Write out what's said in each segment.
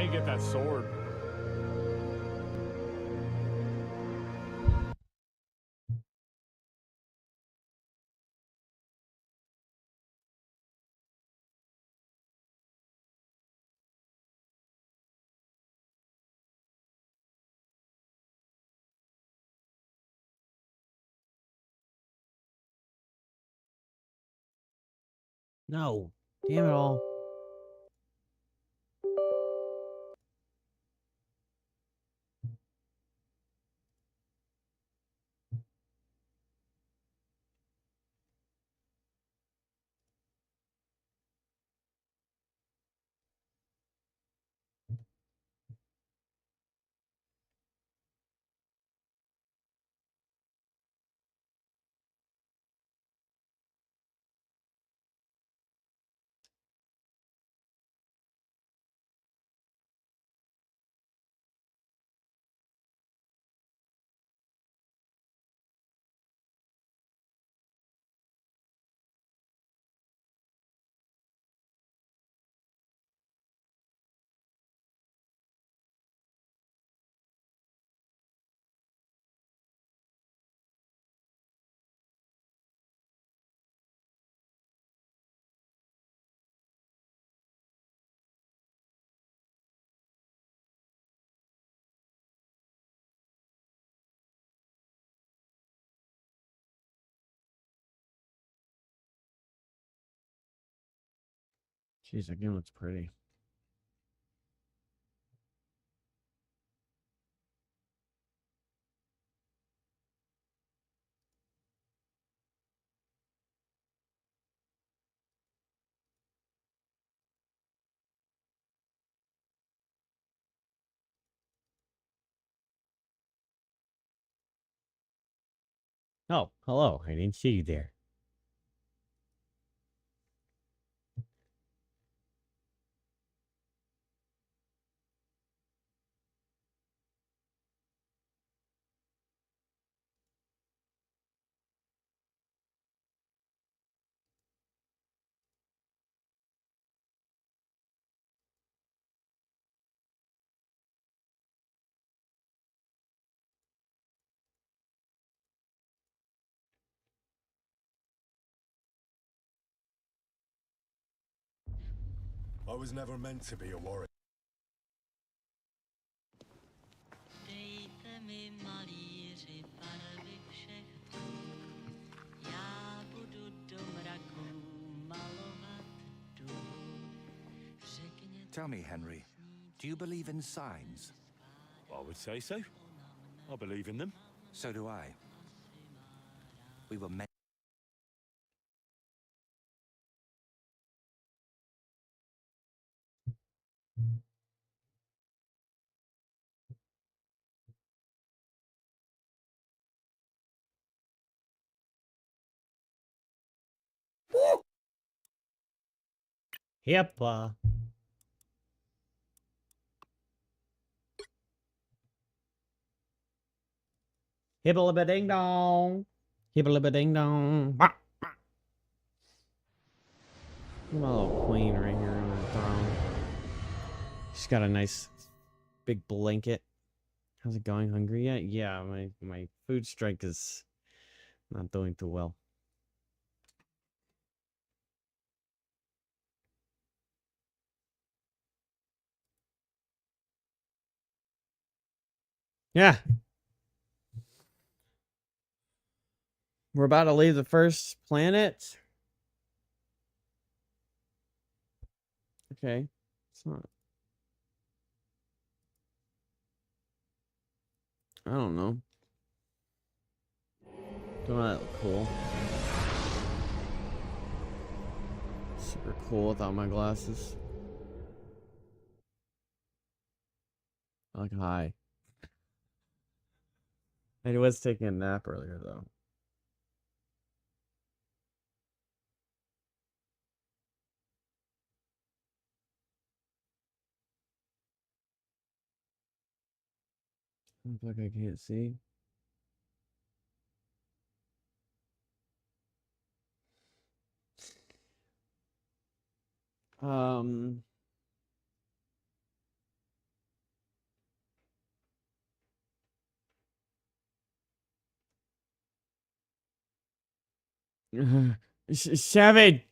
I can get that sword. No. Damn it all. Jeez, that game looks pretty. Oh, hello. I didn't see you there. I was never meant to be a warrior. Tell me, Henry, do you believe in signs? I would say so. I believe in them. So do I. We were meant... Yep. Hibble ding dong. Hibble ding dong. My little queen right here on the throne. She's got a nice big blanket. How's it going? Hungry yet? Yeah, my food strike is not doing too well. Yeah. We're about to leave the first planet. Okay. It's not. I don't know. Don't that look cool? Super cool without my glasses. I look high. I was taking a nap earlier though. Looks like I can't see. Um Seven.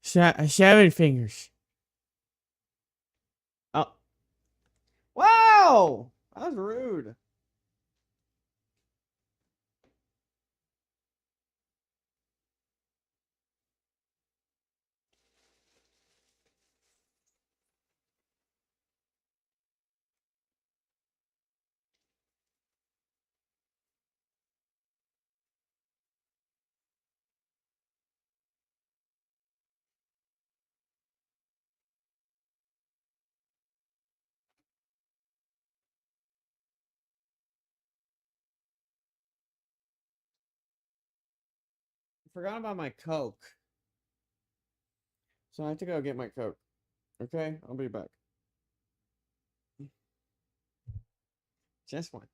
7 fingers. Oh. Wow! That was rude. Forgot about my Coke. So I have to go get my Coke. Okay? I'll be back. Just one.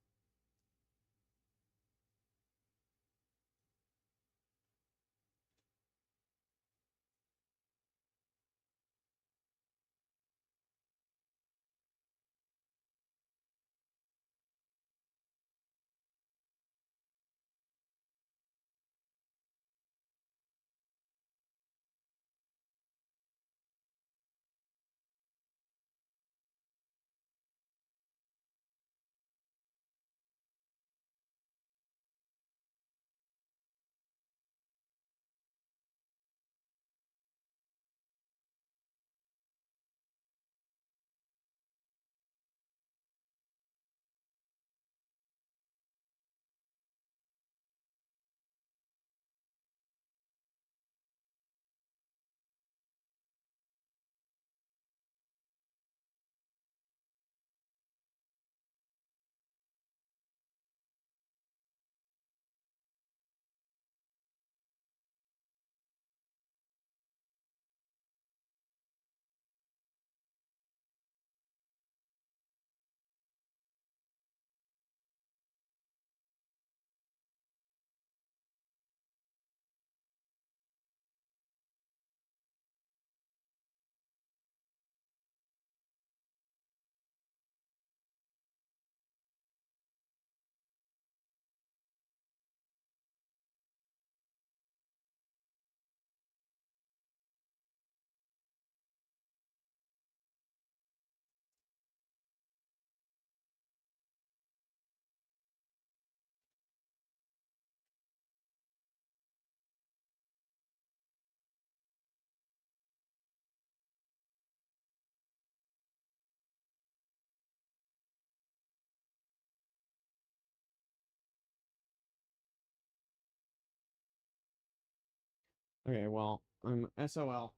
Okay, well, I'm SOL.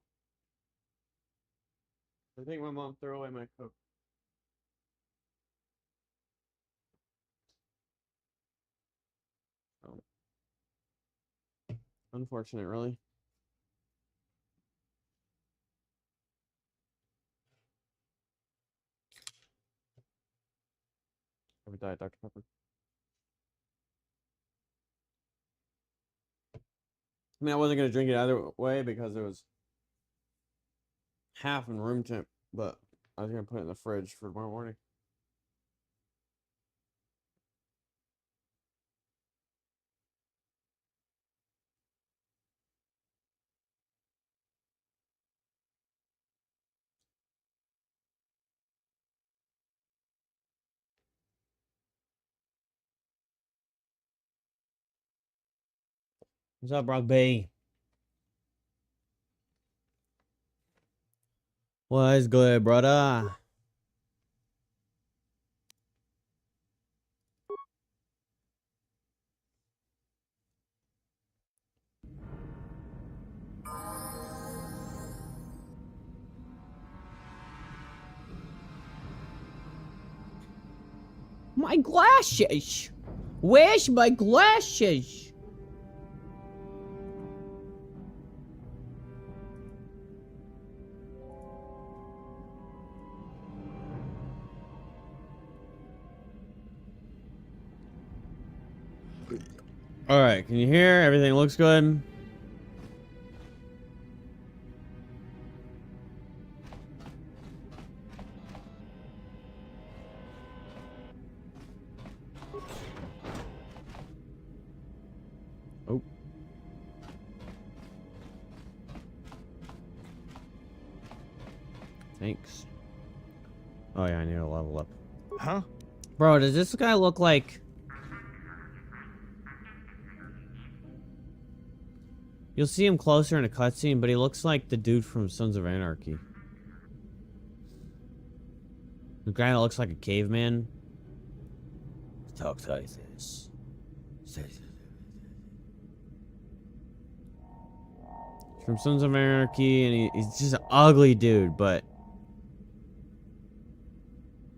I think my mom threw away my Coke. Oh, unfortunate, really. Have a Diet Dr. Pepper. I mean, I wasn't gonna drink it either way because it was half in room temp, but I was gonna put it in the fridge for tomorrow morning. What's up, Brock B? What's good, brother? My glasses! Where's my glasses? All right, can you hear? Everything looks good. Oh, Thanks. Oh yeah, I need to level up. Huh? Bro, does this guy look like... You'll see him closer in a cutscene, but he looks like the dude from Sons of Anarchy. The guy that looks like a caveman. Talks like this. From Sons of Anarchy, and he's just an ugly dude, but...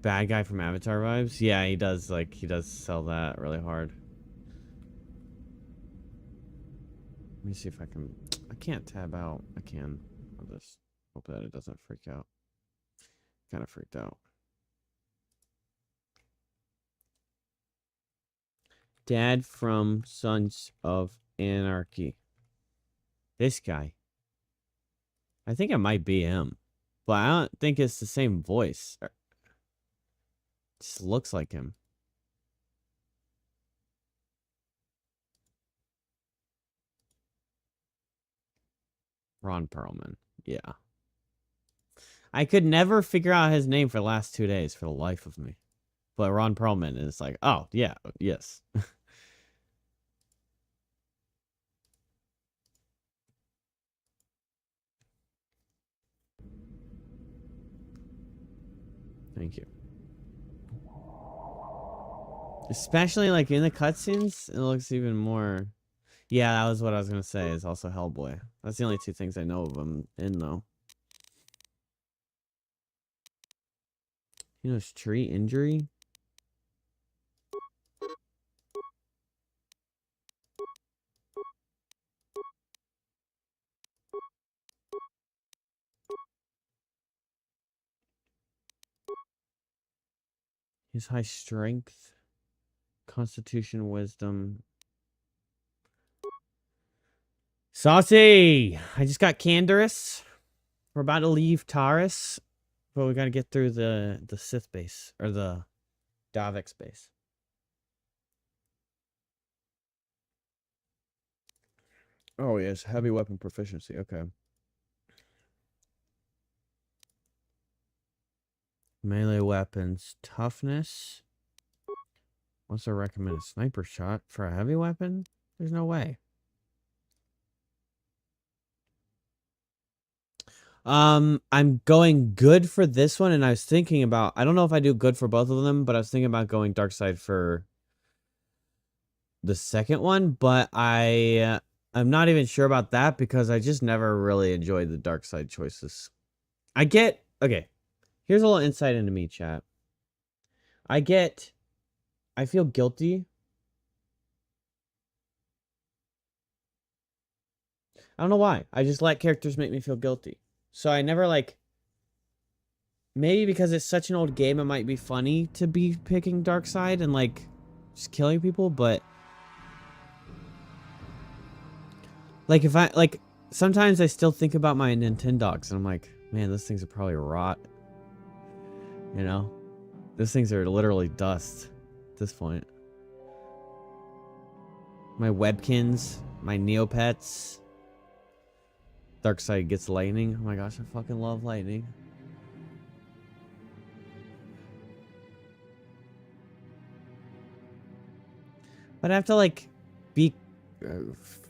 Bad guy from Avatar vibes? Yeah, he does sell that really hard. Let me see if I can... I can't tab out. I can. I'll just hope that it doesn't freak out. Kind of freaked out. Dad from Sons of Anarchy. This guy. I think it might be him. But I don't think it's the same voice. It just looks like him. Ron Perlman. Yeah. I could never figure out his name for the last 2 days for the life of me. But Ron Perlman is like, oh, yeah, yes. Thank you. Especially like in the cutscenes, it looks even more. Yeah, that was what I was gonna say. Is also Hellboy. That's the only two things I know of him in though. You know, his tree injury. His high strength, constitution, wisdom. Saucy! I just got Canderous. We're about to leave Taurus, but we gotta get through the Sith base or the Davix base. Oh yes, heavy weapon proficiency. Okay. Melee weapons, toughness. What's a recommended sniper shot for a heavy weapon? There's no way. I'm going good for this one, and I was thinking about, I don't know if I do good for both of them, but I was thinking about going dark side for the second one, but I'm not even sure about that because I just never really enjoyed the dark side choices. Okay, here's a little insight into me, chat. I feel guilty. I don't know why. I just let characters make me feel guilty. So I never like... Maybe because it's such an old game, it might be funny to be picking dark side and like just killing people, but... Like if I... Like sometimes I still think about my Nintendogs and I'm like, man, those things are probably rot. You know? Those things are literally dust at this point. My Webkins, my Neopets. Darkseid gets lightning. Oh my gosh, I fucking love lightning. But I have to like be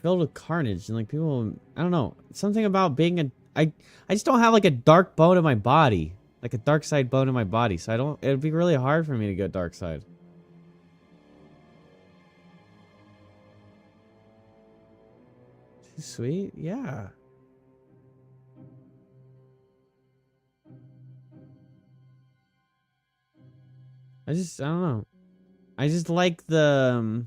filled with carnage and like people. I don't know. Something about being a. I just don't have like a dark bone in my body, like a dark side bone in my body. So I don't. It'd be really hard for me to go dark side. Sweet, yeah. I don't know. I just like the...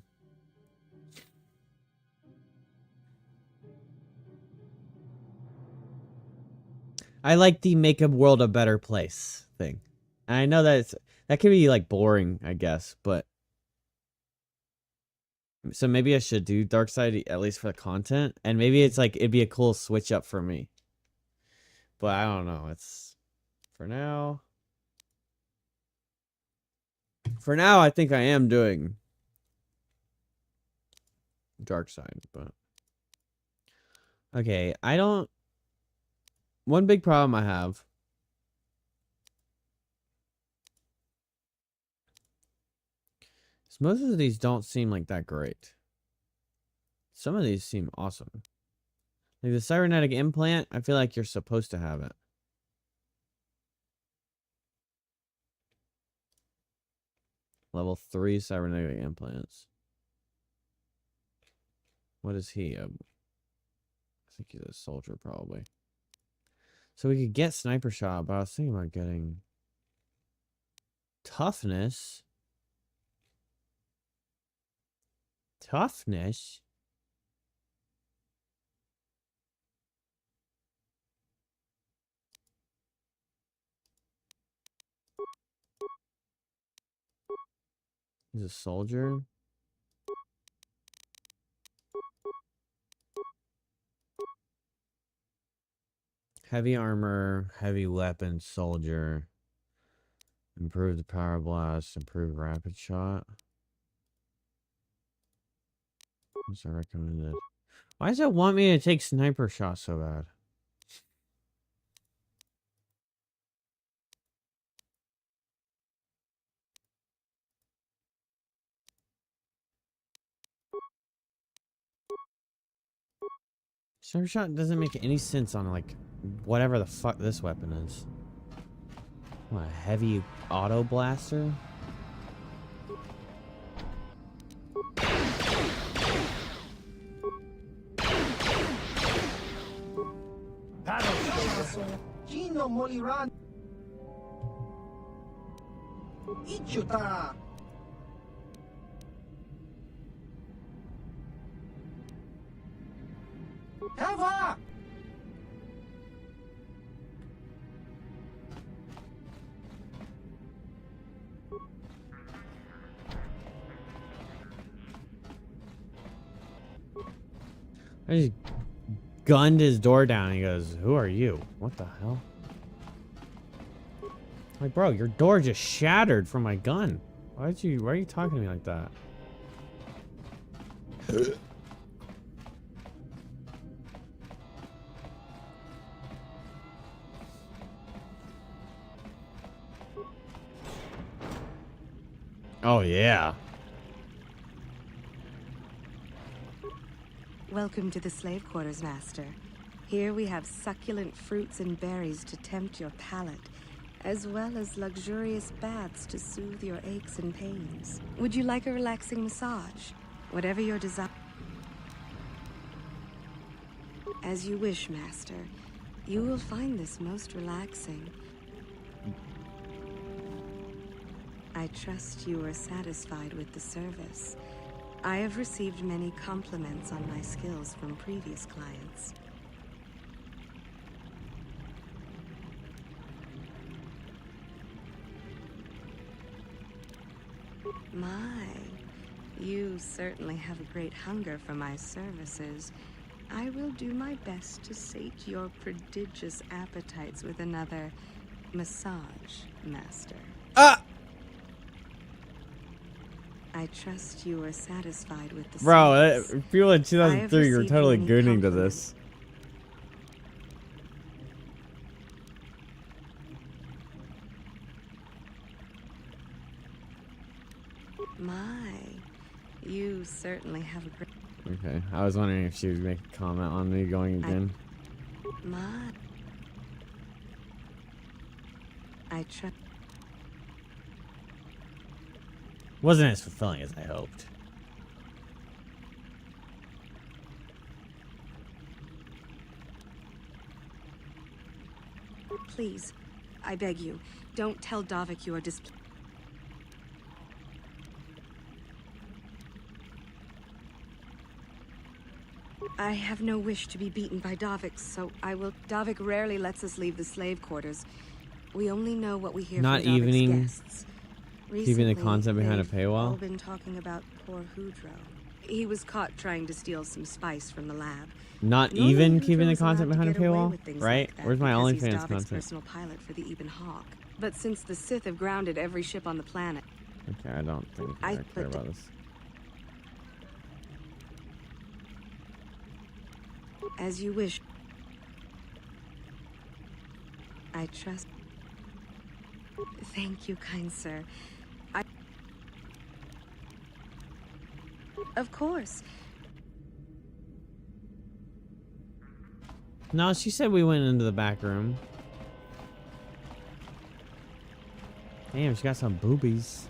I like the make a world a better place thing. And I know that can be like boring, I guess, but... So maybe I should do Darkseid at least for the content. And maybe it's like, it'd be a cool switch up for me. But I don't know. It's... For now... For now, I think I am doing Darkseid, but... Okay, I don't... One big problem I have Most of these don't seem like that great. Some of these seem awesome. Like the cybernetic implant, I feel like you're supposed to have it. Level 3 cybernetic implants. What is he? I think he's a soldier, probably. So we could get sniper shot, but I was thinking about getting toughness. Toughness? He's a soldier. Heavy armor, heavy weapon, soldier. Improved power blast, improved rapid shot. What's I recommended? Why does it want me to take sniper shot so bad? Sniper shot doesn't make any sense on like whatever the fuck this weapon is. What, a heavy auto blaster? Gino Moliran. Ichuta. Hava. I just gunned his door down and he goes, "Who are you?" What the hell? Like, bro, your door just shattered from my gun. Why are you talking to me like that? Oh, yeah. Welcome to the slave quarters, Master. Here we have succulent fruits and berries to tempt your palate, as well as luxurious baths to soothe your aches and pains. Would you like a relaxing massage? Whatever your desire. As you wish, Master. You will find this most relaxing. I trust you are satisfied with the service. I have received many compliments on my skills from previous clients. My, you certainly have a great hunger for my services. I will do my best to sate your prodigious appetites with another massage, Master. I trust you are satisfied with the service. Bro, people in 2003 were totally many gooning to compliments. this. My, you certainly have a great... Okay, I was wondering if she would make a comment on me going again. My... I trust... Wasn't as fulfilling as I hoped. Please, I beg you, don't tell Davik you are displeased. I have no wish to be beaten by Davik, so I will... Davik rarely lets us leave the slave quarters. We only know what we hear Not from Davik's evening- guests. Keeping the Recently, concept behind a they've paywall? all been talking about poor Hudro. He was caught trying to steal some spice from the lab. Not Normally, even Hudro keeping the is allowed content to behind a get away paywall? with things Right? like that Where's my because he's OnlyFans Davik's content? personal pilot for the Ebon Hawk. But since the Sith have grounded every ship on the planet, Okay, I don't think I care but- about this. as you wish. I trust. Thank you, kind sir. Of course. No, she said we went into the back room. Damn, she got some boobies.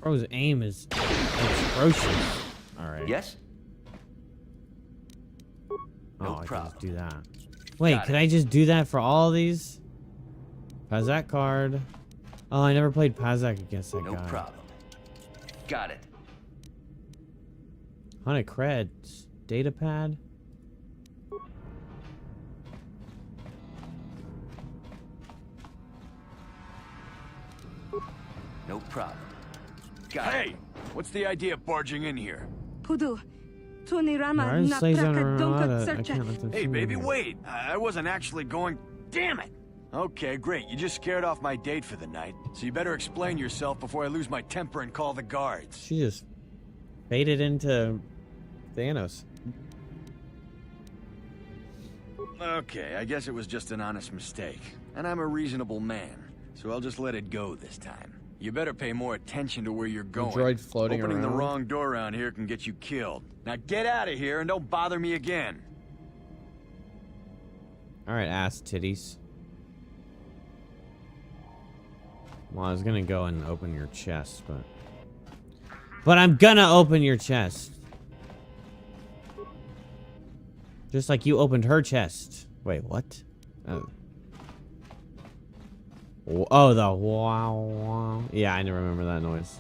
Bro's aim is atrocious. Alright. Yes? Oh, No I can problem. just do that. Wait, Got could it. I just do that for all of these? Pazak card. Oh, I never played Pazak against that No guy. problem. Got it. 100 creds. Data pad. No problem. Got Hey, it. what's the idea of barging in here? Pudu. Tunirama Why is Slays on napraka a dunka I searcha. can't let them Hey, see baby, me. wait. I wasn't actually going. Damn it! Okay, great. You just scared off my date for the night. So you better explain yourself before I lose my temper and call the guards. She just faded into Thanos. Okay, I guess it was just an honest mistake. And I'm a reasonable man, so I'll just let it go this time. You better pay more attention to where you're going. droid floating Opening the around. wrong door around here can get you killed. Now get out of here and don't bother me again. Alright, ass titties. Well, I was gonna go and open your chest, but I'm gonna open your chest. Just like you opened her chest. Wait, what? Oh. Oh, the wow wow. Yeah, I never remember that noise.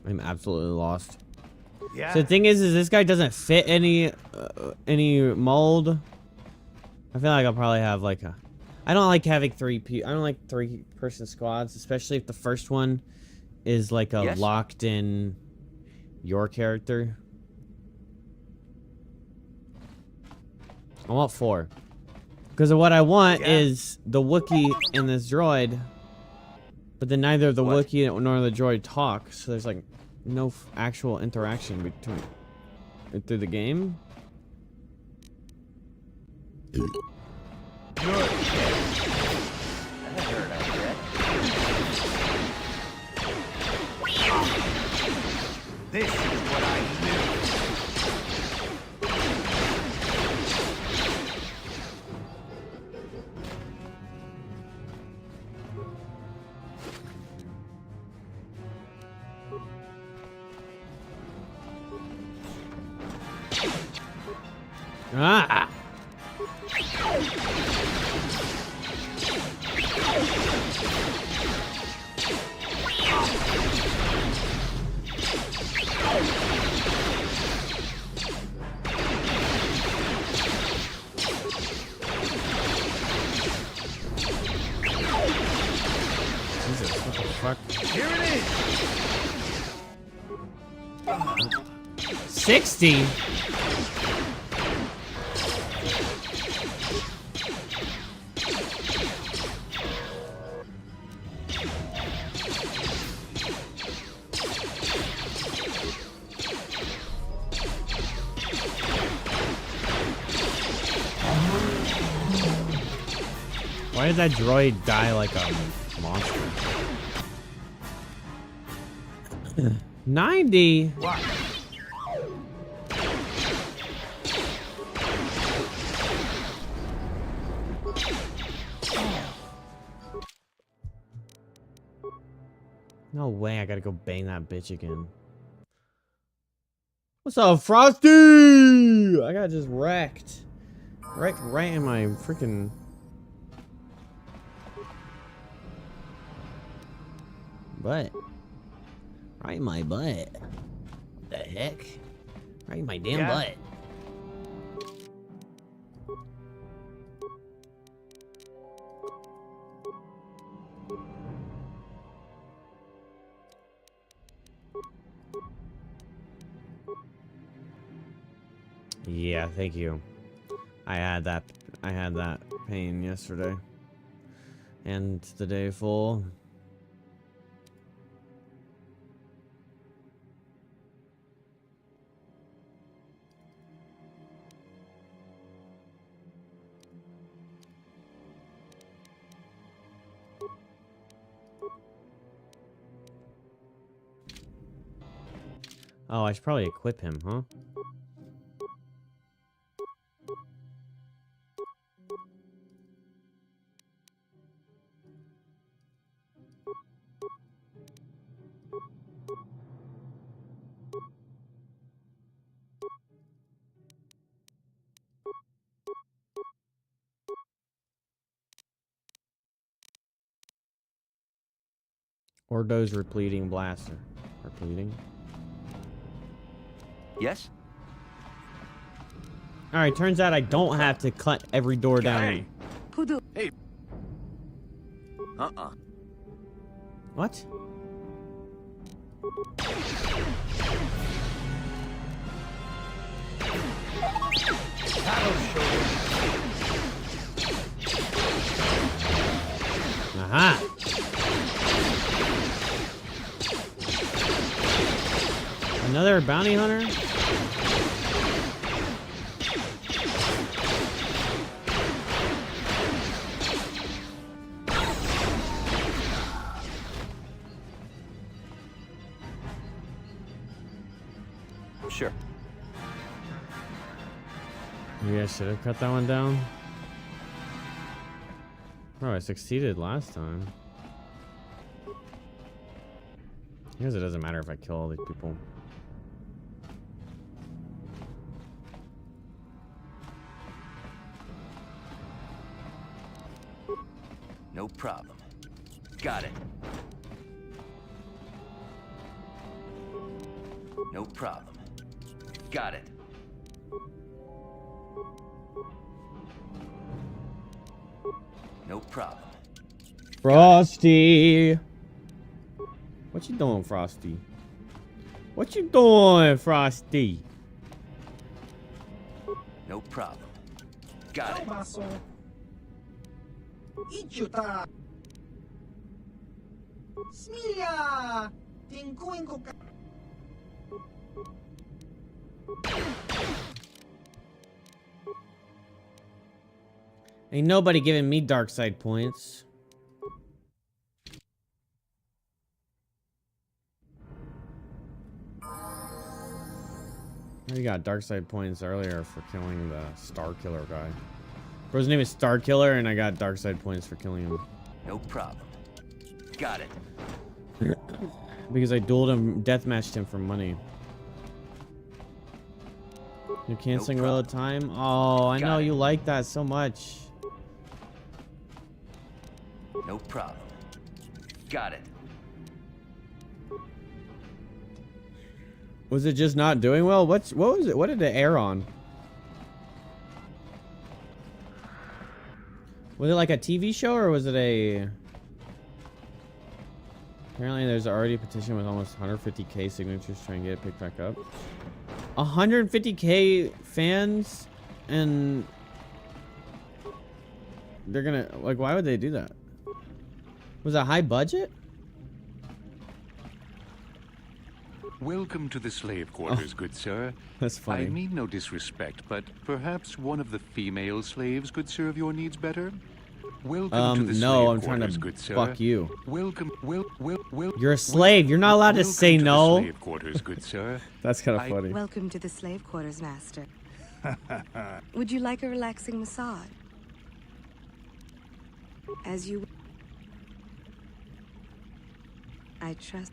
I'm absolutely lost. Yeah. So the thing is this guy doesn't fit any mold. I feel like I'll probably have like a. I don't like having I don't like 3-person squads, especially if the first one is like a Yes? locked in your character. I want 4. Because what I want Yeah. is the Wookiee and this droid, but then neither the What? Wookiee nor the droid talk, so there's like no actual interaction between through the game. I haven't heard of that. This is what I knew. Ah! Jesus, what the fuck? Here it is. 60? Why did that droid die like a monster? 90? What? No way, I gotta go bang that bitch again. What's up, Frosty? I got just wrecked. Wrecked right in my freaking... butt. Right in my butt. What the heck? Right in my damn butt. Yeah, thank you. I had that pain yesterday. And the day full. Oh, I should probably equip him, huh? Ordo's repleting blaster. Repleting? Yes? Alright, turns out I don't have to cut every door down. Hey. Kudu. Hey. Uh-uh. What? Aha! Another bounty hunter? Sure. Maybe I should have cut that one down. Oh, I succeeded last time. I guess it doesn't matter if I kill all these people. No problem. Got it. No problem. Got it. No problem. Frosty! What you doing, Frosty? What you doing, Frosty? No problem. Got it. Idiota! Smilia! Tinkuin ka. Ain't nobody giving me dark side points. I got dark side points earlier for killing the Star Killer guy. Bro's name is Star Killer, and I got dark side points for killing him. No problem. Got it. Because I dueled him, deathmatched him for money. You're canceling Wheel of Time? Oh, I know you like that so much. No problem. Got it. Was it just not doing well? What was it? What did it air on? Was it like a TV show or was it a... Apparently there's already a petition with almost 150k signatures trying to get it picked back up. 150k fans, and they're gonna, like, why would they do that? Was it high budget? Welcome to the slave quarters, good sir. That's funny. I mean no disrespect, but perhaps one of the female slaves could serve your needs better? Welcome to the no, slave I'm trying quarters, to good sir. fuck you. Welcome, You're a slave. You're not allowed to say no. Slave quarters, good sir. That's kind of funny. Welcome to the slave quarters, master. Would you like a relaxing massage? I trust.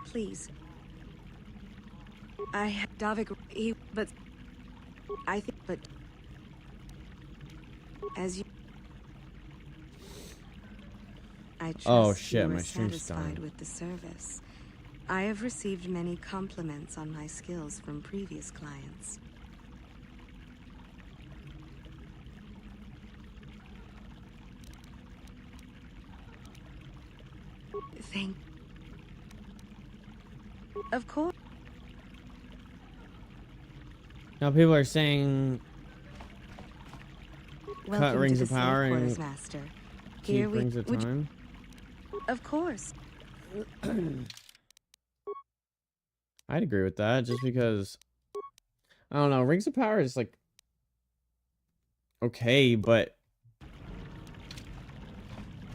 Please. Davik, but I think, but as you, I trust Oh shit, you my are stream's satisfied dying. with the service. I have received many compliments on my skills from previous clients. Thank. Of course. Now people are saying Welcome cut rings to of the power Slave Quarters, and Master. keep rings of time. Of course. I'd agree with that, just because I don't know, rings of power is like okay, but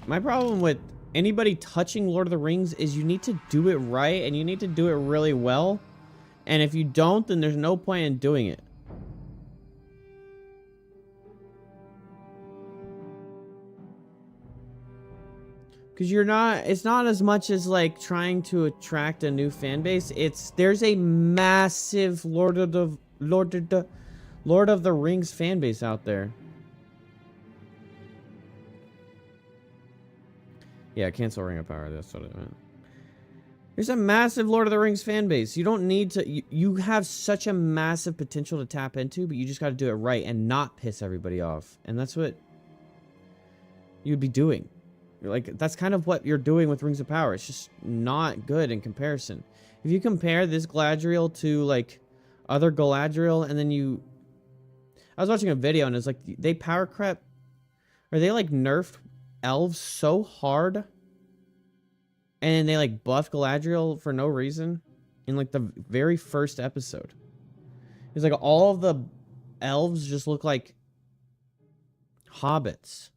my problem with anybody touching Lord of the Rings is you need to do it right and you need to do it really well. And if you don't, then there's no point in doing it. Because it's not as much as like trying to attract a new fan base. There's a massive Lord of the Rings fan base out there. Yeah, cancel Ring of Power. That's what I meant. There's a massive Lord of the Rings fan base. You don't need to... You have such a massive potential to tap into, but you just got to do it right and not piss everybody off. And that's what you'd be doing. Like, that's kind of what you're doing with Rings of Power. It's just not good in comparison. If you compare this Galadriel to, like, other Galadriel, and then you... I was watching a video, and it's like, they power crept... Or they, like, nerfed elves so hard... And they, like, buffed Galadriel for no reason in, like, the very first episode. It's like all of the elves just look like hobbits.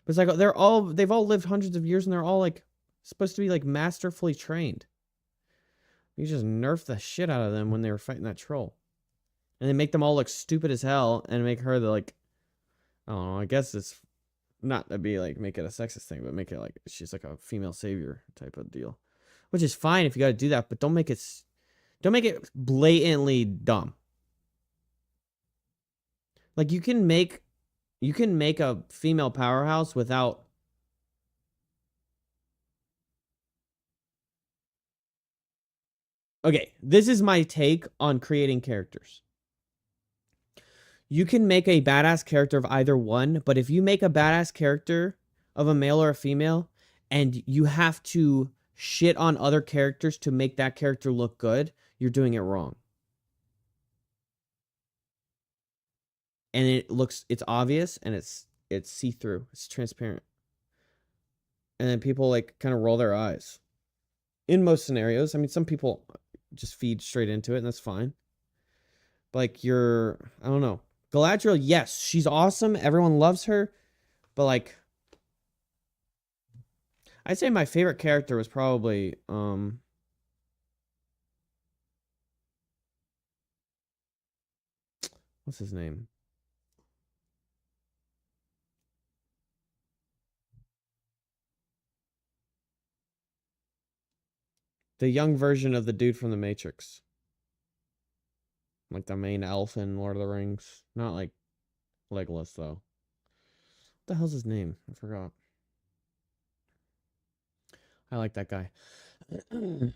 But it's like they've all lived hundreds of years and they're all, like, supposed to be, like, masterfully trained. You just nerf the shit out of them when they were fighting that troll. And they make them all look stupid as hell and make her the, like, I don't know, I guess it's not to be like make it a sexist thing, but make it like she's like a female savior type of deal, which is fine if you got to do that, but don't make it blatantly dumb. Like you can make a female powerhouse without Okay, this is my take on creating characters. You can make a badass character of either one, but if you make a badass character of a male or a female, and you have to shit on other characters to make that character look good, you're doing it wrong. And it's obvious, and it's see-through, it's transparent. And then people like kind of roll their eyes. In most scenarios, I mean, some people just feed straight into it, and that's fine. But like I don't know. Galadriel, yes, she's awesome. Everyone loves her. But, like, I'd say my favorite character was probably, what's his name? The young version of the dude from The Matrix. Like the main elf in Lord of the Rings. Not like Legolas, though. What the hell's his name? I forgot. I like that guy. I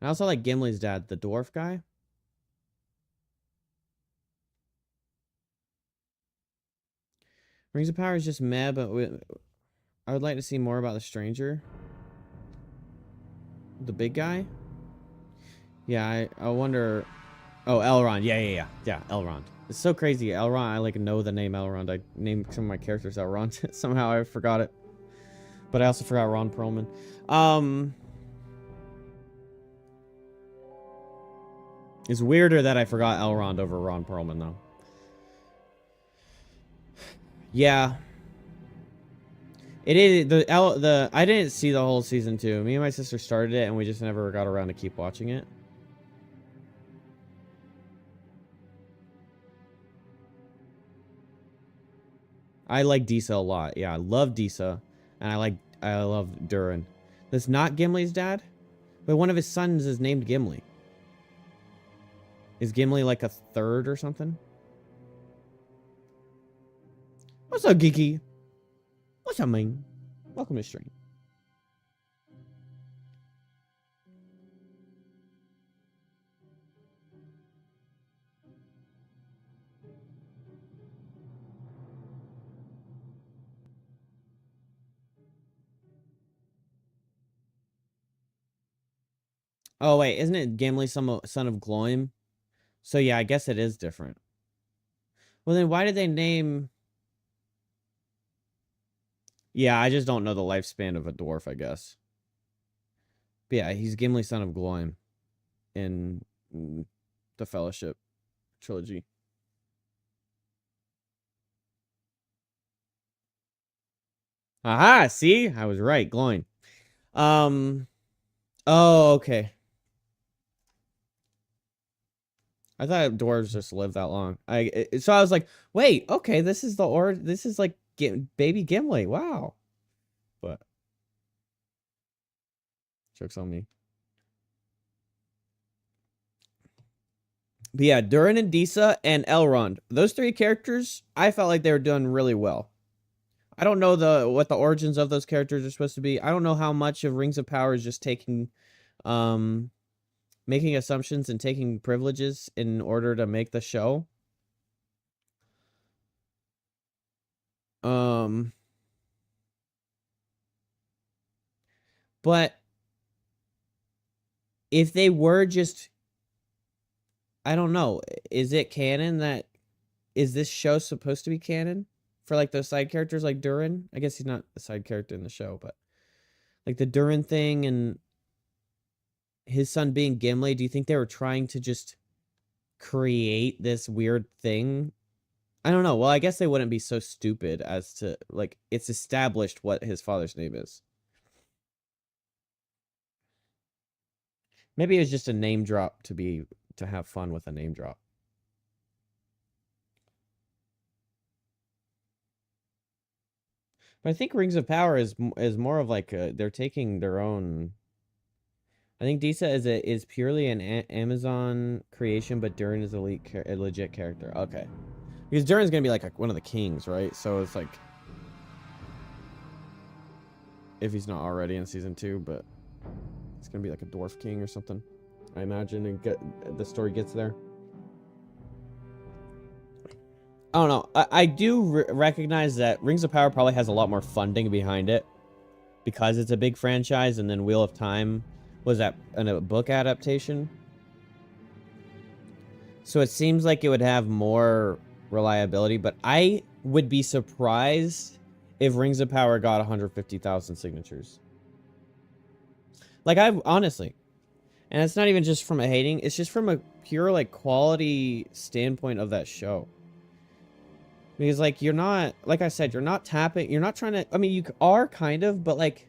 also like Gimli's dad, the dwarf guy. Rings of Power is just meh, but I would like to see more about the stranger. The big guy? Yeah, I wonder... Oh, Elrond. Yeah, Elrond. It's so crazy. Elrond, I, like, know the name Elrond. I named some of my characters Elrond. Somehow I forgot it. But I also forgot Ron Perlman. It's weirder that I forgot Elrond over Ron Perlman, though. Yeah. It is... I didn't see the whole season 2. Me and my sister started it, and we just never got around to keep watching it. I like Disa a lot. Yeah, I love Disa, and I love Durin. That's not Gimli's dad, but one of his sons is named Gimli. Is Gimli like a third or something? What's up, Geeky? What's up, man? Welcome to stream. Oh, wait. Isn't it Gimli, son of Gloim? So, yeah, I guess it is different. Well, then why did they name... Yeah, I just don't know the lifespan of a dwarf, I guess. But yeah, he's Gimli, son of Gloim in the Fellowship trilogy. Aha, see? I was right, Gloin. Oh, okay. I thought dwarves just live that long. So I was like, wait, okay, this is like baby Gimli. Wow. But joke's on me. But yeah, Durin and Disa and Elrond. Those three characters, I felt like they were done really well. I don't know what the origins of those characters are supposed to be. I don't know how much of Rings of Power is just taking making assumptions and taking privileges in order to make the show. But if they were just, I don't know, is it canon that, is this show supposed to be canon for like those side characters like Durin? I guess he's not a side character in the show, but like the Durin thing and his son being Gimli, do you think they were trying to just create this weird thing? I don't know. Well, I guess they wouldn't be so stupid as to, like, it's established what his father's name is. Maybe it was just a name drop to have fun with a name drop. But I think Rings of Power is more of like they're taking their own. I think Disa is purely an Amazon creation, but Durin is a legit character. Okay, because Durin's gonna be like one of the kings, right? So it's like if he's not already in season 2, but it's gonna be like a dwarf king or something. I imagine, and the story gets there. I don't know. I do recognize that Rings of Power probably has a lot more funding behind it because it's a big franchise, and then Wheel of Time was that a book adaptation. So it seems like it would have more reliability, but I would be surprised if Rings of Power got 150,000 signatures. Like, honestly, and it's not even just from a hating, it's just from a pure, like, quality standpoint of that show. Because, like, you're not, like I said, you're not trying to, I mean, you are kind of, but, like,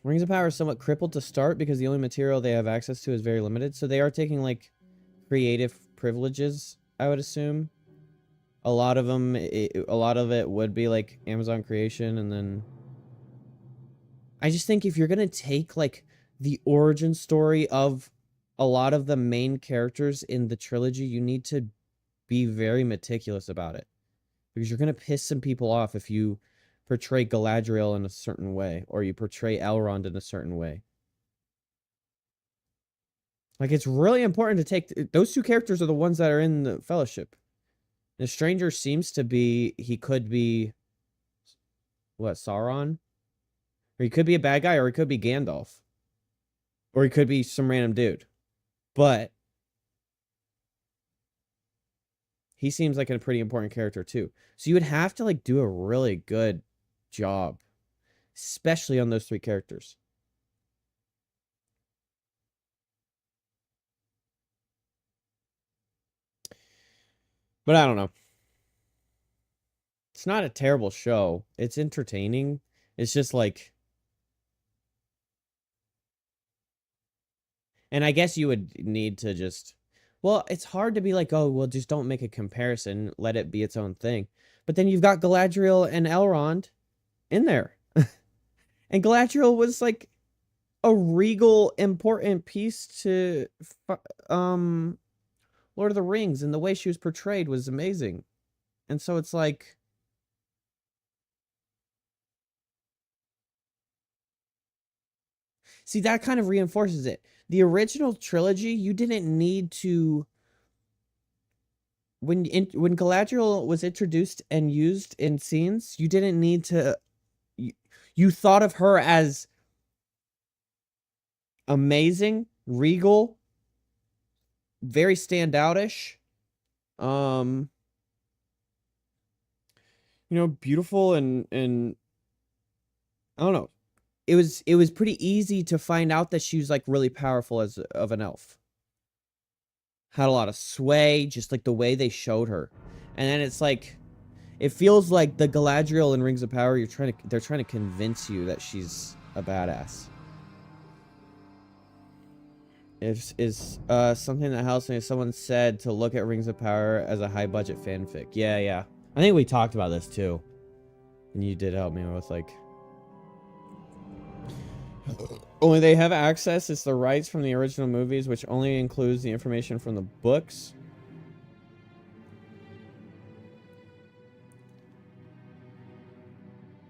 Rings of Power is somewhat crippled to start because the only material they have access to is very limited. So they are taking, like, creative privileges, I would assume. A lot of them, a lot of it would be, like, Amazon creation, and then I just think if you're going to take, like, the origin story of a lot of the main characters in the trilogy, you need to be very meticulous about it. Because you're going to piss some people off if you portray Galadriel in a certain way, or you portray Elrond in a certain way. Like, it's really important to take... Those two characters are the ones that are in the Fellowship. The Stranger seems to be... He could be... What, Sauron? Or he could be a bad guy, or he could be Gandalf. Or he could be some random dude. But he seems like a pretty important character too. So you would have to like do a really good job, especially on those three characters. But I don't know. It's not a terrible show. It's entertaining. It's just like... And I guess you would need to just Well, it's hard to be like, oh, well, just don't make a comparison. Let it be its own thing. But then you've got Galadriel and Elrond in there. And Galadriel was like a regal, important piece to Lord of the Rings, and the way she was portrayed was amazing. And so it's like, see, that kind of reinforces it. The original trilogy, you didn't need to. When Galadriel was introduced and used in scenes, you didn't need to. You thought of her as amazing, regal, very standoutish, beautiful and I don't know. It was pretty easy to find out that she was like really powerful of an elf. Had a lot of sway, just like the way they showed her. And then it's like, it feels like the Galadriel in Rings of Power, they're trying to convince you that she's a badass. Is something that helps me if someone said to look at Rings of Power as a high budget fanfic. Yeah. I think we talked about this too. And you did help me with like, only they have access is the rights from the original movies, which only includes the information from the books.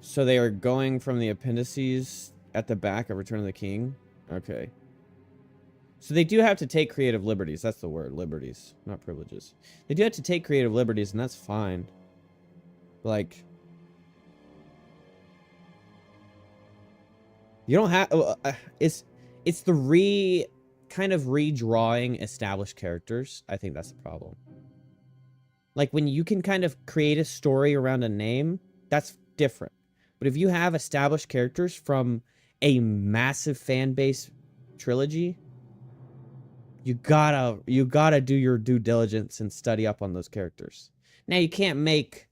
So they are going from the appendices at the back of Return of the King? Okay. So they do have to take creative liberties. That's the word, liberties, not privileges. They do have to take creative liberties, and that's fine. Like, you don't have... it's the kind of redrawing established characters. I think that's the problem. Like, when you can kind of create a story around a name, that's different. But if you have established characters from a massive fan base trilogy, you gotta do your due diligence and study up on those characters. Now, you can't make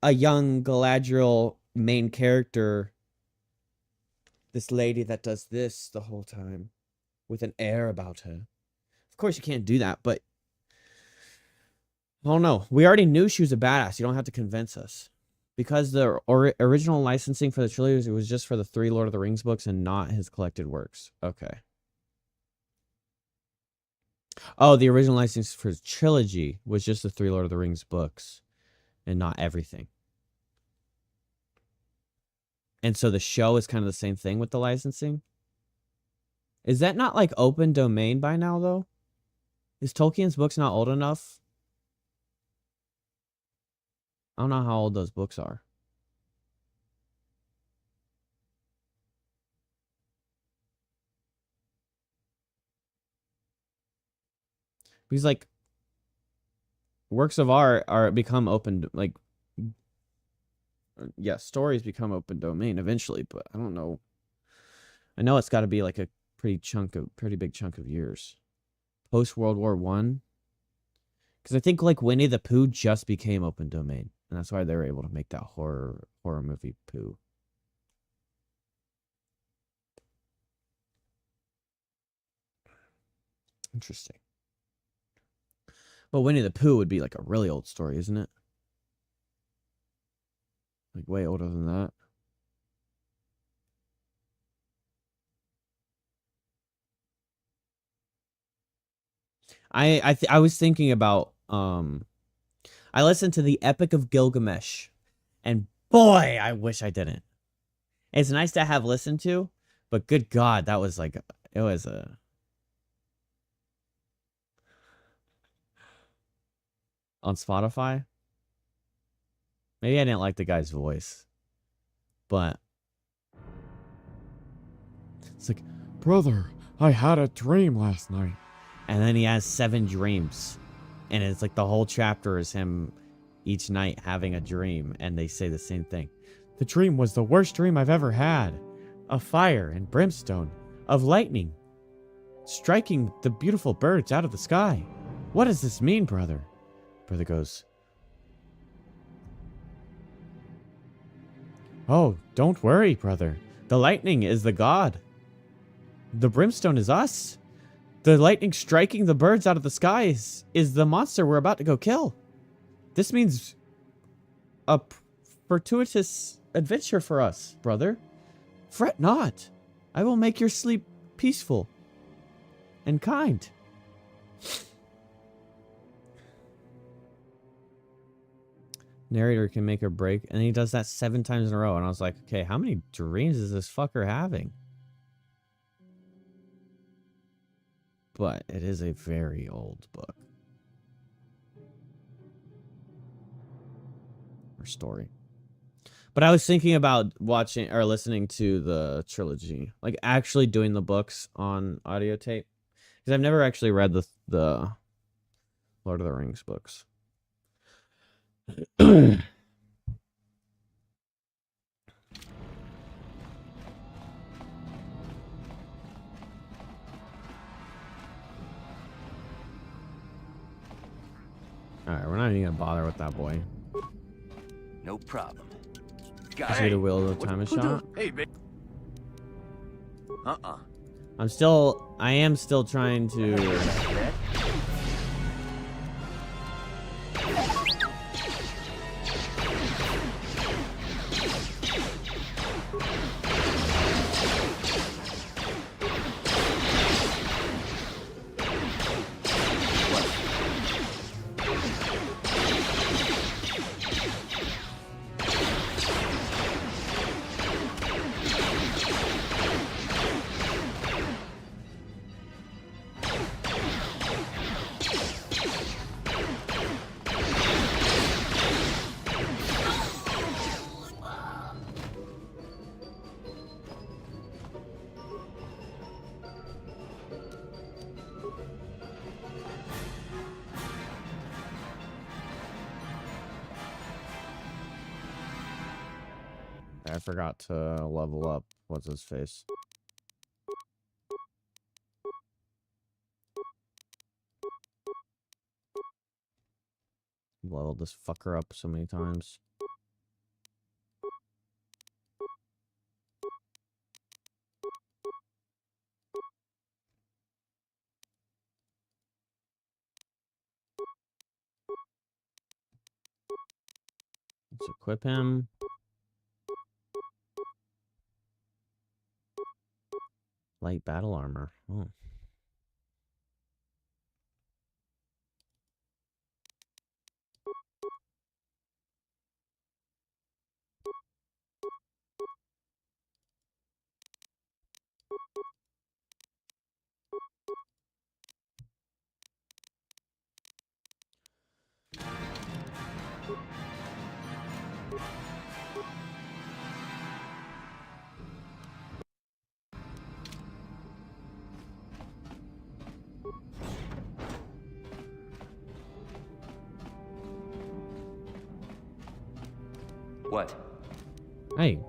a young Galadriel main character this lady that does this the whole time with an air about her. Of course you can't do that, but I don't know. We already knew she was a badass. You don't have to convince us. Because the original licensing for the trilogy was just for the 3 Lord of the Rings books and not his collected works. Okay. Oh, the original license for his trilogy was just the 3 Lord of the Rings books and not everything. And so the show is kind of the same thing with the licensing. Is that not like open domain by now, though? Is Tolkien's books not old enough? I don't know how old those books are. Because like works of art become open, like, yeah, stories become open domain eventually, but I don't know. I know it's got to be like a pretty big chunk of years. Post World War I. Because I think like Winnie the Pooh just became open domain. And that's why they were able to make that horror movie Pooh. Interesting. But Winnie the Pooh would be like a really old story, isn't it? Like way older than that. I was thinking about I listened to the Epic of Gilgamesh, and boy, I wish I didn't. It's nice to have listened to, but good God, that was like, it was a... On Spotify? Maybe I didn't like the guy's voice, but... It's like, brother, I had a dream last night. And then he has 7 dreams. And it's like the whole chapter is him each night having a dream. And they say the same thing. The dream was the worst dream I've ever had. Of fire and brimstone. Of lightning. Striking the beautiful birds out of the sky. What does this mean, brother? Brother goes, oh, don't worry, brother. The lightning is the god. The brimstone is us. The lightning striking the birds out of the skies is the monster we're about to go kill. This means a fortuitous adventure for us, brother. Fret not. I will make your sleep peaceful and kind. Narrator can make a break, and he does that 7 times in a row. And I was like, okay, how many dreams is this fucker having? But it is a very old book. Or story. But I was thinking about watching or listening to the trilogy. Like actually doing the books on audio tape. Because I've never actually read the Lord of the Rings books. Alright, we're not even gonna bother with that boy. No problem. Is he the will of the time shot? Hey, babe. I am still trying to... I forgot to level up. What's his face? Leveled this fucker up so many times. Let's equip him. Light battle armor. Oh. What? Hey.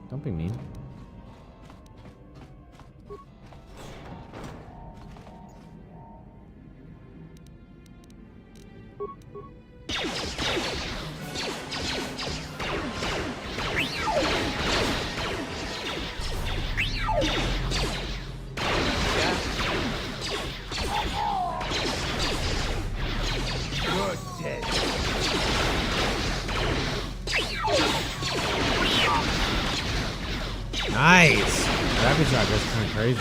Don't be mean. You're dead. Nice! Rapid shot goes kind of crazy.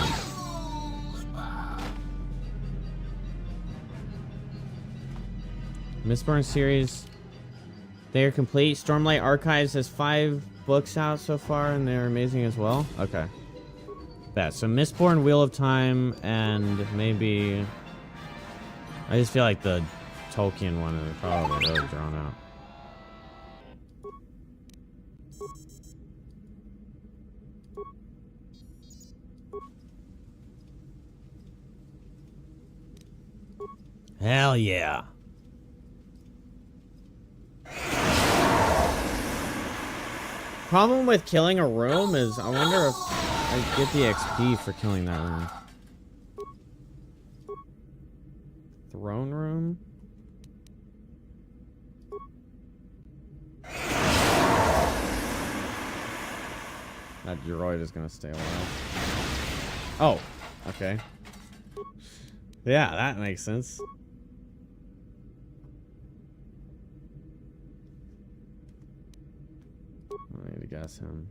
Mistborn series. They are complete. Stormlight Archives has 5 books out so far, and they're amazing as well. Okay. That. So Mistborn, Wheel of Time, and maybe... I just feel like the Tolkien one is probably really drawn out. Hell yeah. Problem with killing a room is I wonder if I get the XP for killing that room. Throne room? That droid is gonna stay alive. Oh, Okay. Yeah, that makes sense. I need to guess him.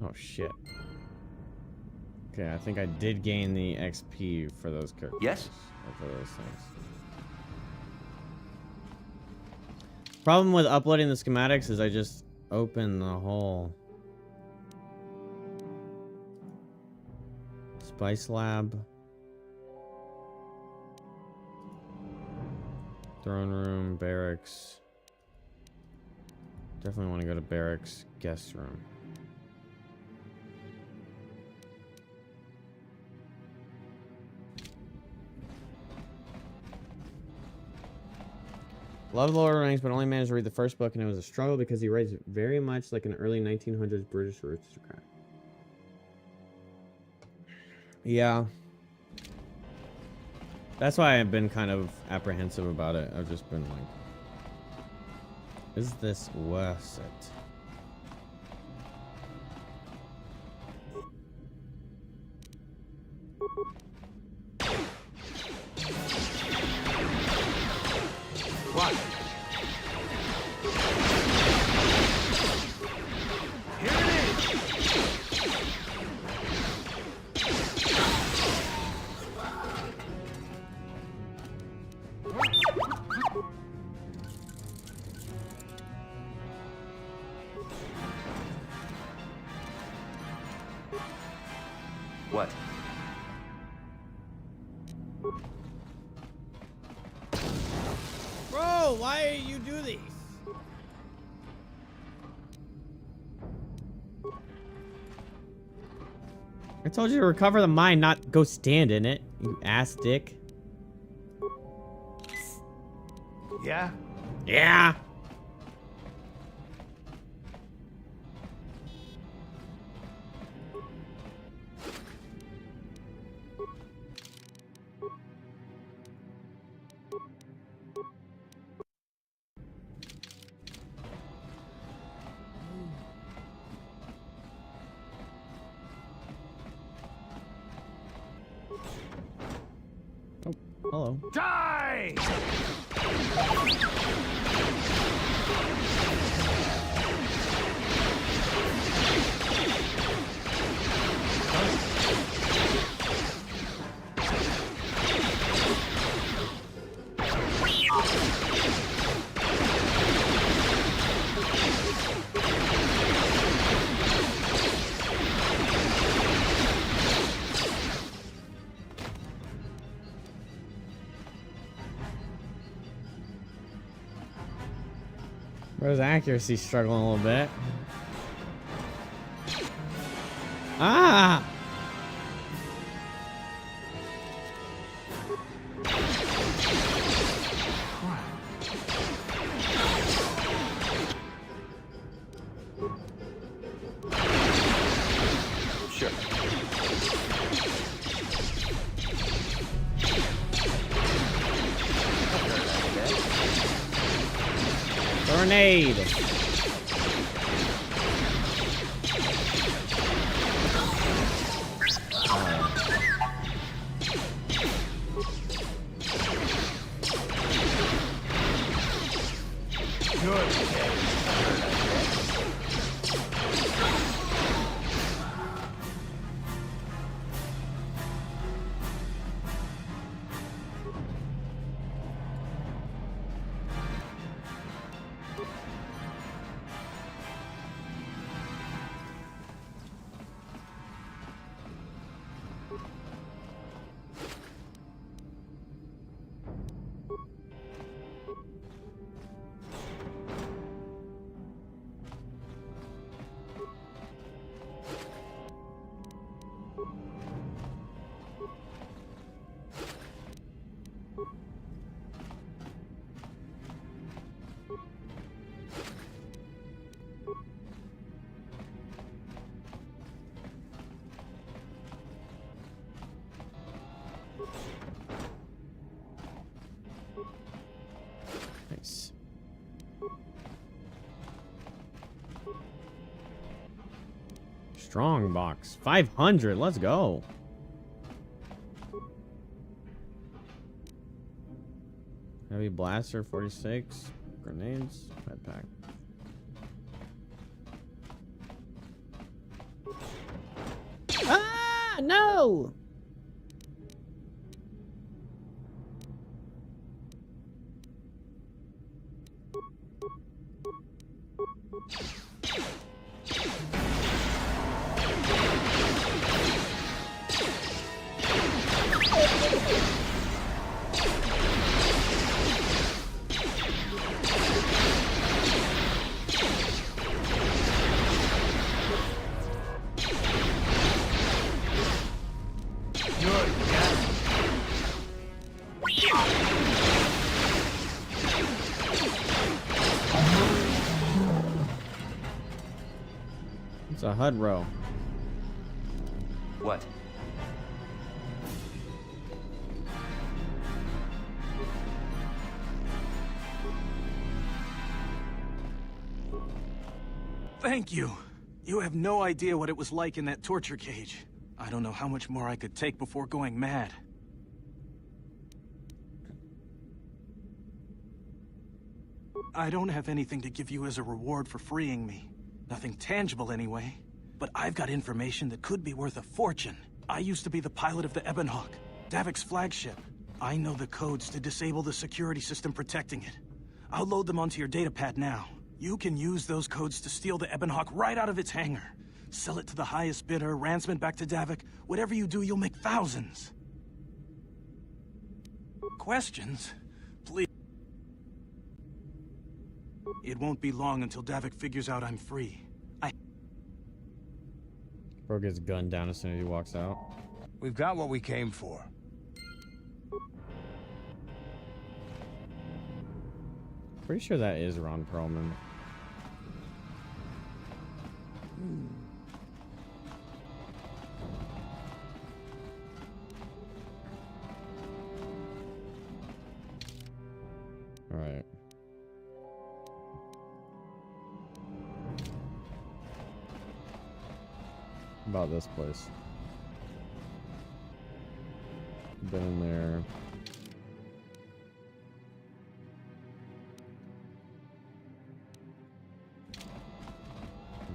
Oh shit. Okay, I think I did gain the XP for those characters. Yes? Or for those things. Problem with uploading the schematics is I just open the whole Spice Lab, throne room, barracks. Definitely want to go to barracks, guest room. Love Lord of the Rings, but only managed to read the first book, and it was a struggle because he writes very much like an early 1900s British aristocrat. Yeah. That's why I've been kind of apprehensive about it. I've just been like, is this worth it? What? Here it is. What? Bro, why you do these? I told you to recover the mine, not go stand in it, you ass dick. Yeah? Yeah. Oh, hello. Die! Bro's accuracy struggling a little bit. Ah! Sure. Grenade! Good. Nice. Strong box. 500. Let's go. Heavy blaster, 46. Grenades. Med pack. Ah, no! It's a HUD row. What? Thank you. You have no idea what it was like in that torture cage. I don't know how much more I could take before going mad. I don't have anything to give you as a reward for freeing me. Nothing tangible anyway. But I've got information that could be worth a fortune. I used to be the pilot of the Ebonhawk, Davik's flagship. I know the codes to disable the security system protecting it. I'll load them onto your datapad now. You can use those codes to steal the Ebonhawk right out of its hangar. Sell it to the highest bidder, ransom it back to Davik. Whatever you do, you'll make thousands. Questions? Please. It won't be long until Davik figures out I'm free. Bro gets gunned down as soon as he walks out. We've got what we came for. Pretty sure that is Ron Perlman. All right. About this place. Been in there.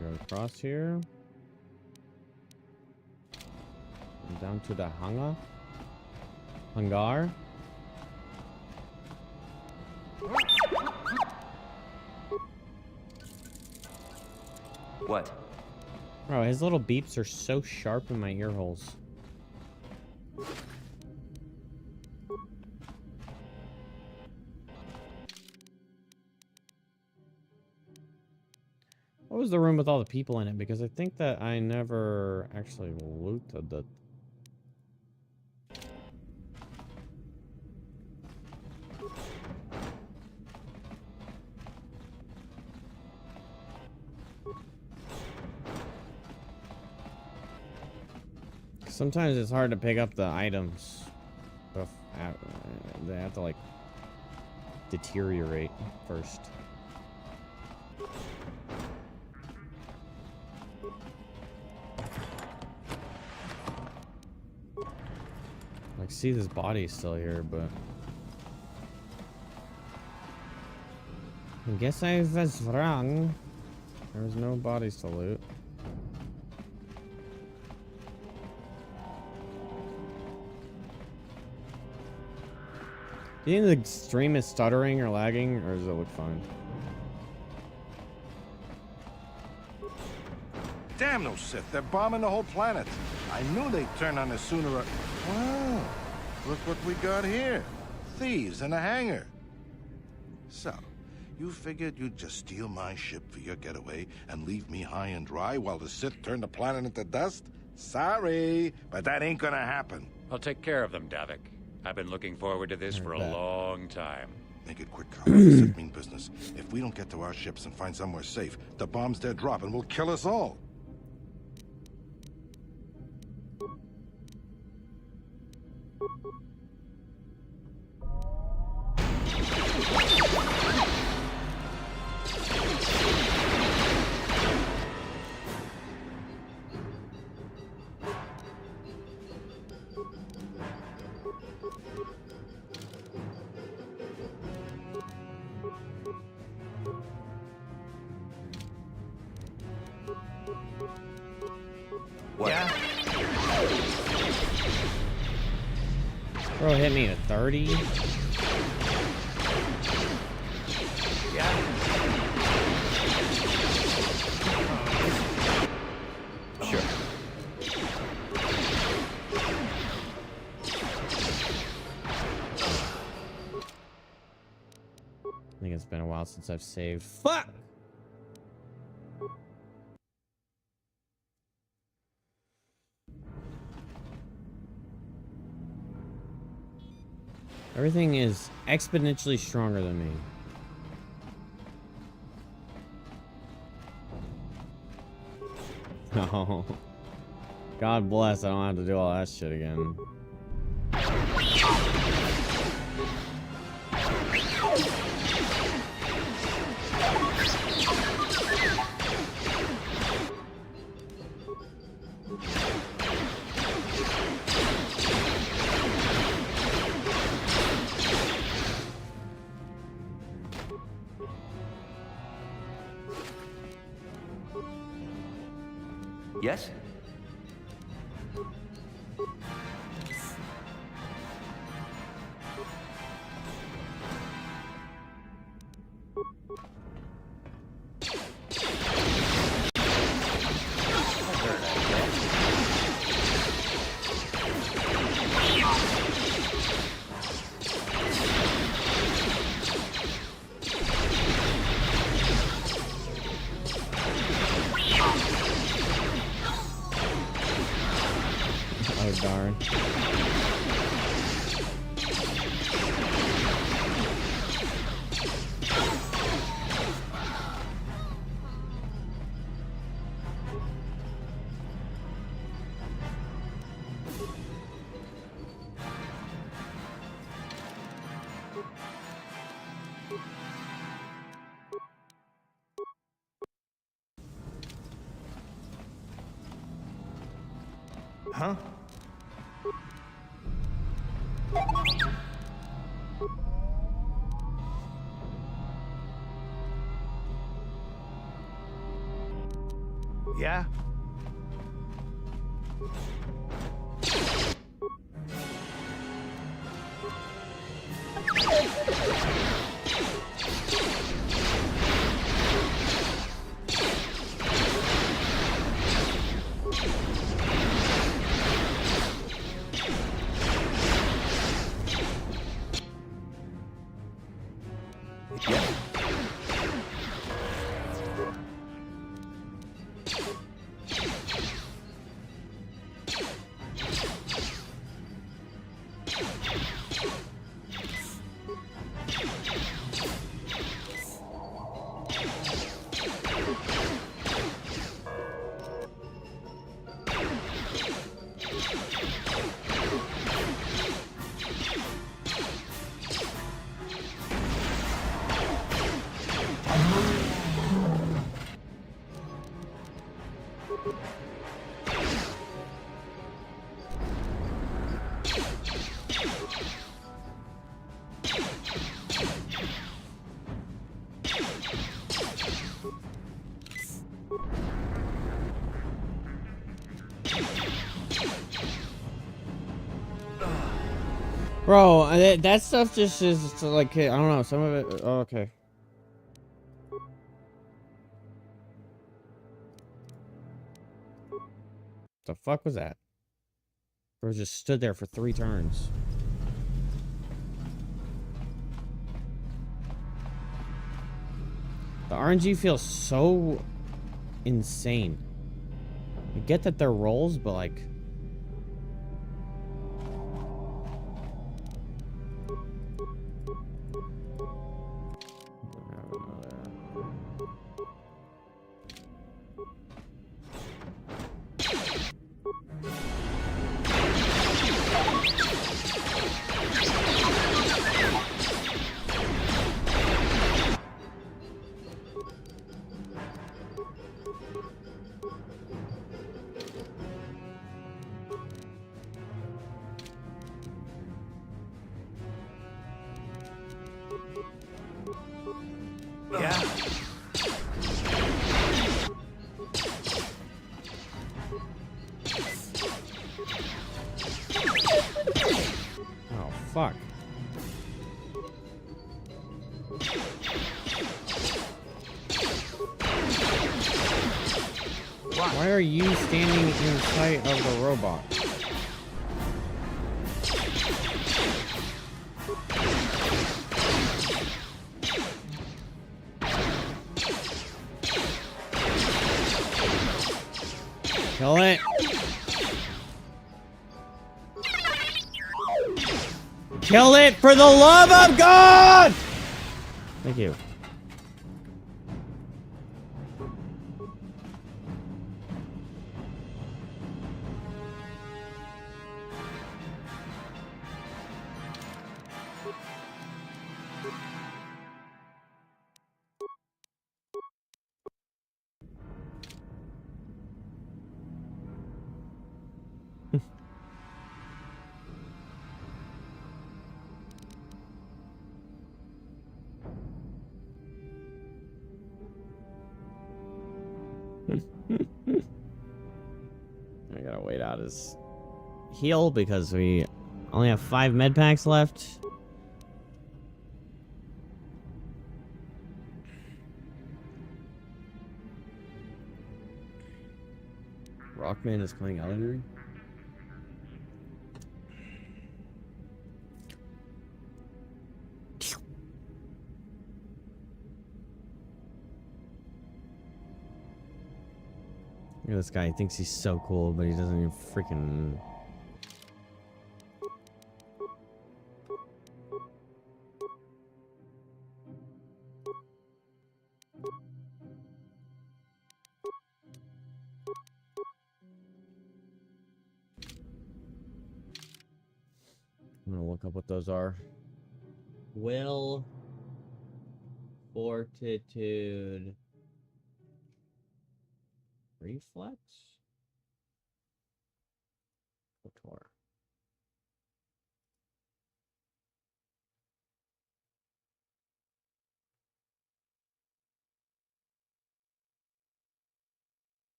Go across here. And down to the hangar. What? Bro, his little beeps are so sharp in my ear holes. What was the room with all the people in it? Because I think that I never actually looted the... Sometimes it's hard to pick up the items. They have to, like, deteriorate first. Like, see, this body's still here, but... I guess I was wrong. There's no bodies to loot. Do you think the stream is stuttering or lagging, or does it look fine? Damn those Sith, they're bombing the whole planet. I knew they'd turn on us sooner or... Wow, look what we got here. Thieves in a hangar. So, you figured you'd just steal my ship for your getaway and leave me high and dry while the Sith turn the planet into dust? Sorry, but that ain't gonna happen. I'll take care of them, Davik. I've been looking forward to this for a long time. Make it quick, Carl. Sith mean business. If we don't get to our ships and find somewhere safe, the bombs they're dropping will kill us all. What? Yeah. Bro hit me at 30. Yeah. Sure. I think it's been a while since I've saved. Fuck! Everything is exponentially stronger than me. Oh. God bless, I don't have to do all that shit again. Yes? Oh, darn. Huh? Yeah. Bro, that stuff just is like, I don't know, some of it. Oh, okay. The fuck was that? Bro just stood there for 3 turns. The RNG feels so insane. I get that they're rolls, but like... Yeah. fuck? Why are you standing in sight of the robot? Kill it! Kill it for the love of God! Thank you. I gotta wait out his heal because we only have 5 med packs left. Rockman is playing Elden. Look at this guy. He thinks he's so cool, but he doesn't even freaking... I'm gonna look up what those are. Will, fortitude, reflex, Kotor.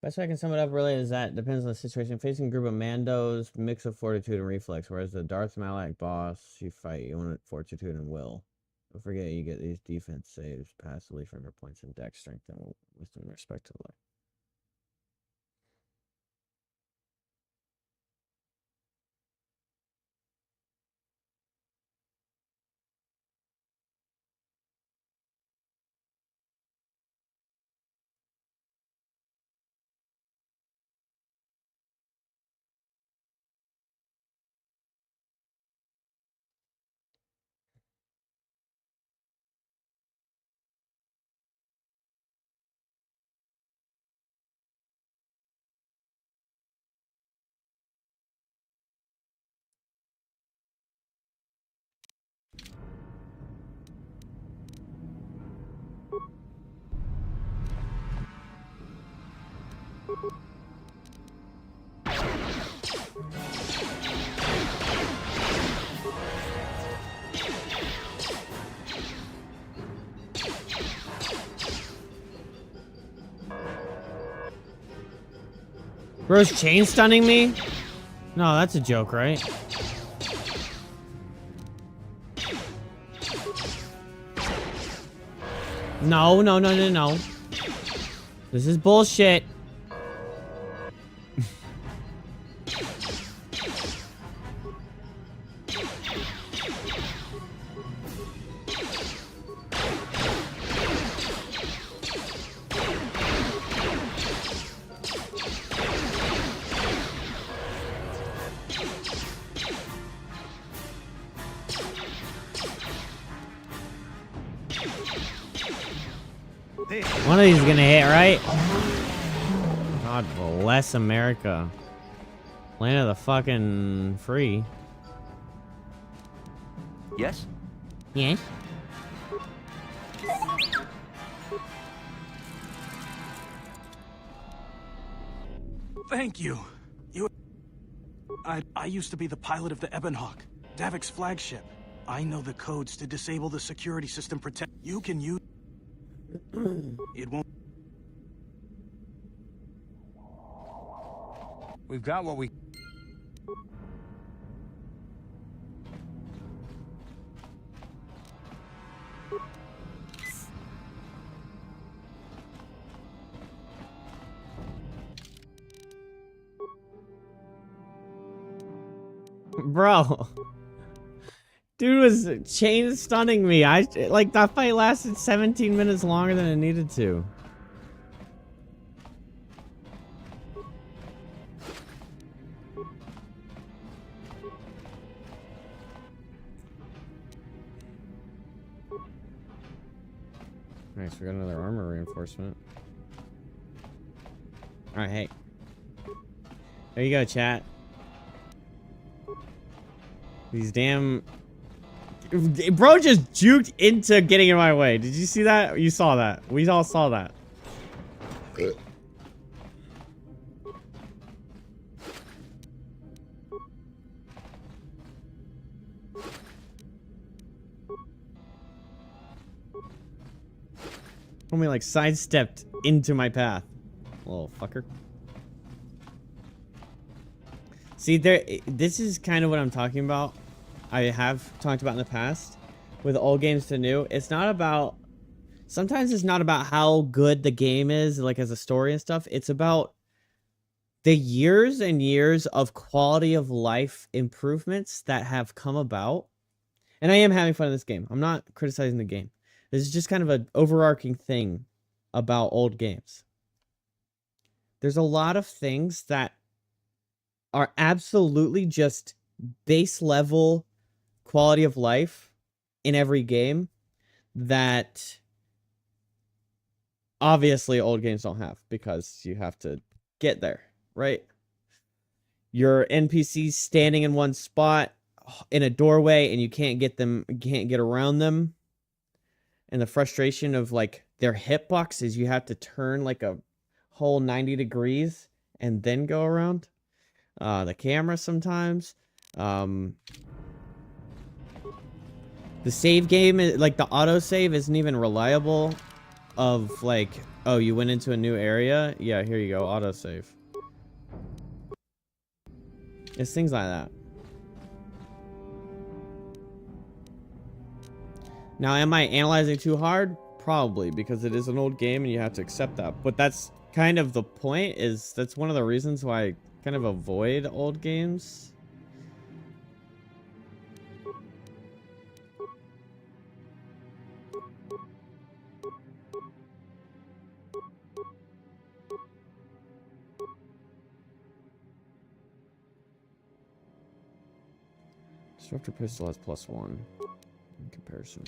Best way I can sum it up really is that depends on the situation. Facing a group of Mandos, mix of fortitude and reflex, whereas the Darth Malak boss you fight, you want fortitude and will. Don't forget you get these defense saves passively from your points in dex strength and wisdom respectively. Bro's chain stunning me? No, that's a joke, right? No, no, no, no, no. This is bullshit. One of these is gonna hit, right? God bless America. Land of the fucking free. Yes? Yes? Thank you. I used to be the pilot of the Ebonhawk, Davik's flagship. I know the codes to disable the security system protect. You can use it won't. We've got what we... Bro. Dude was chain stunning me. Like, that fight lasted 17 minutes longer than it needed to. Nice, we got another armor reinforcement. Alright, hey. There you go, chat. These damn... Bro just juked into getting in my way. Did you see that? You saw that. We all saw that. Homie like sidestepped into my path. Little fucker. See, this is kind of what I'm talking about. I have talked about in the past with old games to new. It's not about... Sometimes it's not about how good the game is, like as a story and stuff. It's about the years and years of quality of life improvements that have come about. And I am having fun in this game. I'm not criticizing the game. This is just kind of an overarching thing about old games. There's a lot of things that are absolutely just base level quality of life in every game that obviously old games don't have, because you have to get there, right? Your NPCs standing in one spot in a doorway and you can't get around them. And the frustration of like their hitboxes, you have to turn like a whole 90 degrees and then go around. The camera sometimes. The save game, like the autosave isn't even reliable. Of like, oh, you went into a new area? Yeah, here you go, autosave. It's things like that. Now, am I analyzing too hard? Probably, because it is an old game and you have to accept that. But that's kind of the point, is that's one of the reasons why I kind of avoid old games. Disruptor pistol has +1 in comparison.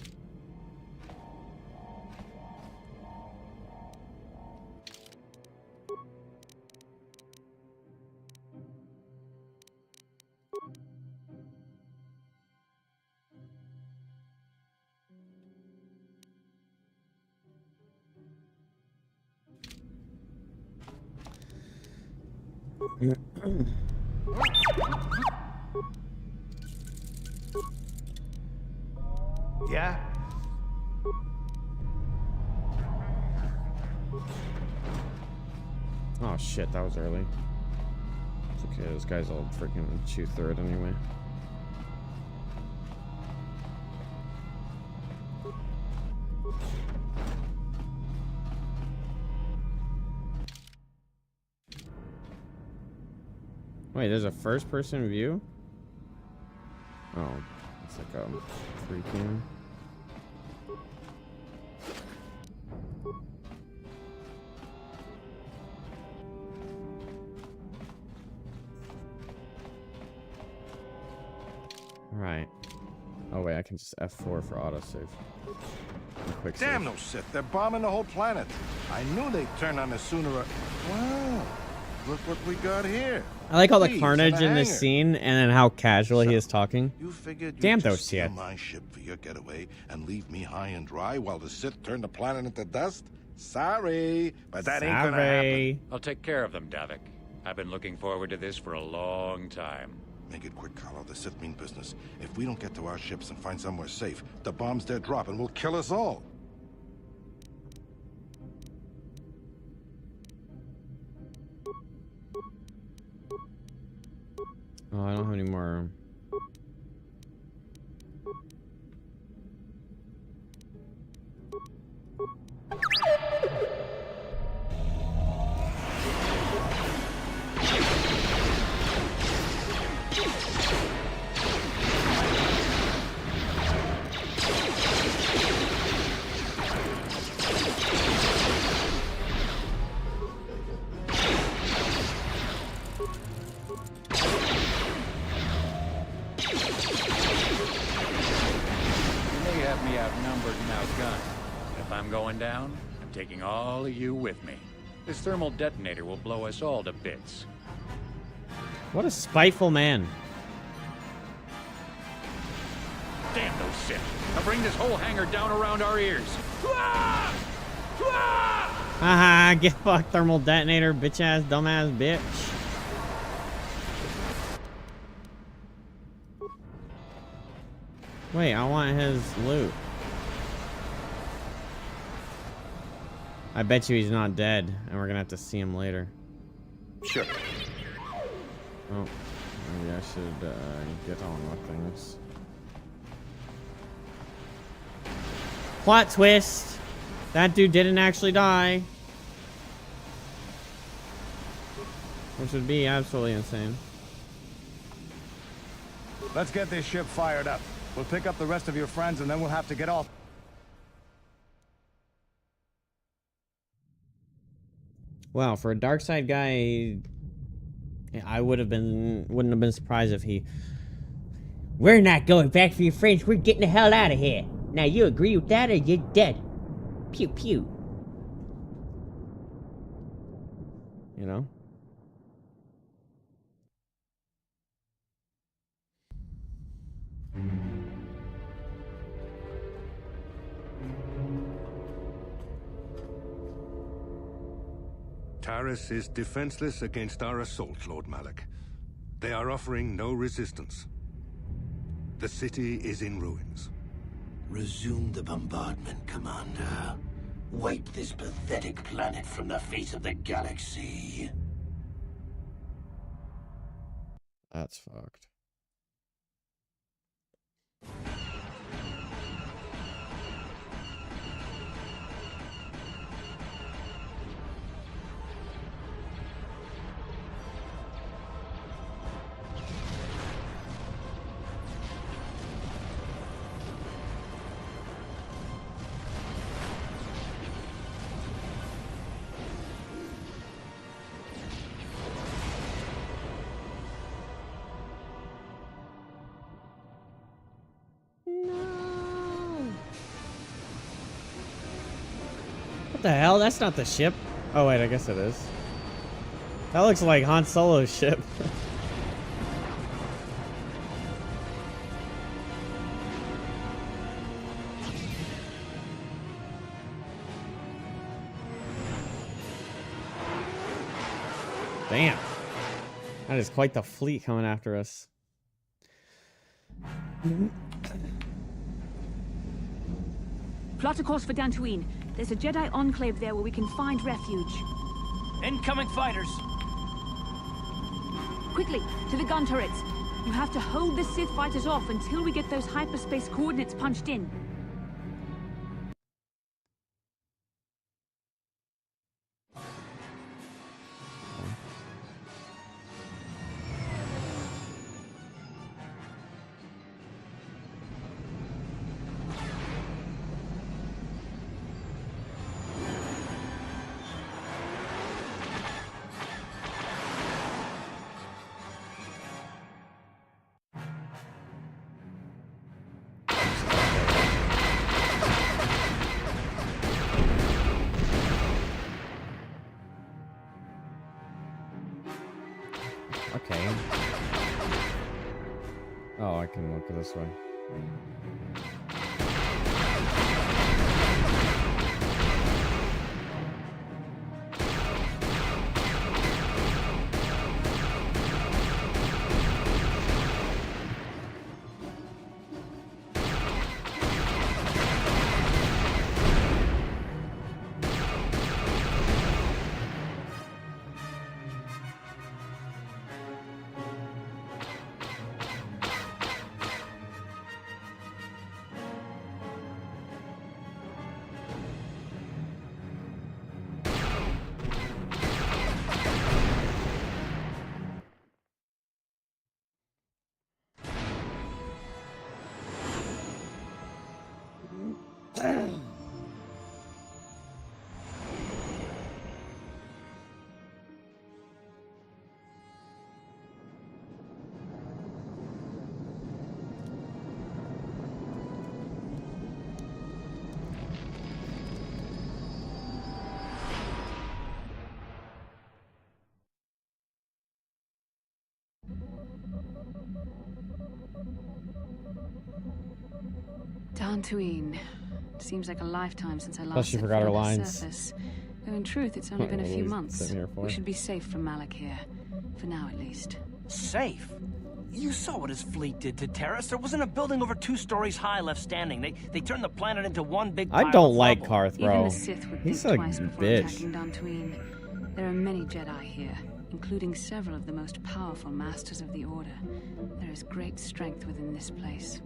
Yeah? Oh shit, that was early. It's okay, those guys will freaking chew through it anyway. Wait, there's a first-person view? Oh, it's like a freaking... Right. Oh wait, I can just F4 for autosave. Quick save. Damn no Sith, they're bombing the whole planet. I knew they'd turn on us sooner or... Wow, look what we got here. I like all the Thieves carnage in this hangar. scene, and then how casual he is talking. You figured Damn you'd those just steal Sith. my ship for your getaway and leave me high and dry while the Sith turn the planet into dust? Sorry, but that ain't gonna happen. I'll take care of them, Davik. I've been looking forward to this for a long time. Make it quick, Carlo. The Sith mean business. If we don't get to our ships and find somewhere safe, the bombs they're dropping will kill us all. Oh, I don't have any more. me outnumbered and outgunned. If I'm going down, I'm taking all of you with me. This thermal detonator will blow us all to bits. What a spiteful man. Damn those Sith! I'll bring this whole hangar down around our ears. Haha, get fucked, thermal detonator, bitch ass, dumbass bitch. Wait, I want his loot. I bet you he's not dead, and we're gonna have to see him later. Sure. Oh, maybe I should get on with things. Plot twist! That dude didn't actually die. Which would be absolutely insane. Let's get this ship fired up. We'll pick up the rest of your friends and then we'll have to get off. Wow, for a dark side guy, I wouldn't have been surprised if he. We're not going back for your friends. We're getting the hell out of here. Now, you agree with that or you're dead. Pew pew. You know? Taris is defenseless against our assault, Lord Malak. They are offering no resistance. The city is in ruins. Resume the bombardment, Commander. Wipe this pathetic planet from the face of the galaxy. That's fucked. What the hell? That's not the ship. Oh wait, I guess it is. That looks like Han Solo's ship. Damn. That is quite the fleet coming after us. Plot a course for Dantooine. There's a Jedi enclave there where we can find refuge. Incoming fighters! Quickly, to the gun turrets. You have to hold the Sith fighters off until we get those hyperspace coordinates punched in. Okay. Oh, I can look this way. Dantooine. Seems like a lifetime since I Plus last she set forgot her foot on the lines. surface. Though in truth, it's only What been a are few we months. sitting here for? We should be safe from Malik here. For now, at least. Safe? You saw what his fleet did to Terrace. There wasn't a building over 2 stories high left standing. They turned the planet into one big pile I don't of like rubble. Karth, Even bro. the Sith would He's think a twice before bitch. attacking Dantooine. There are many Jedi here, including several of the most powerful masters of the Order. There is great strength within this place.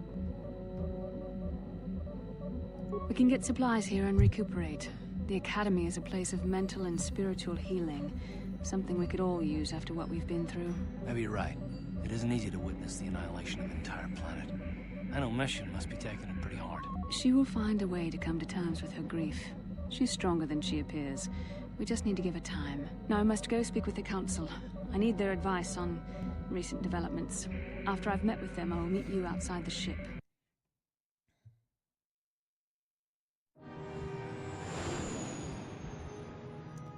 We can get supplies here and recuperate. The Academy is a place of mental and spiritual healing. Something we could all use after what we've been through. Maybe you're right. It isn't easy to witness the annihilation of an entire planet. I know Mission must be taking it pretty hard. She will find a way to come to terms with her grief. She's stronger than she appears. We just need to give her time. Now I must go speak with the Council. I need their advice on recent developments. After I've met with them, I will meet you outside the ship.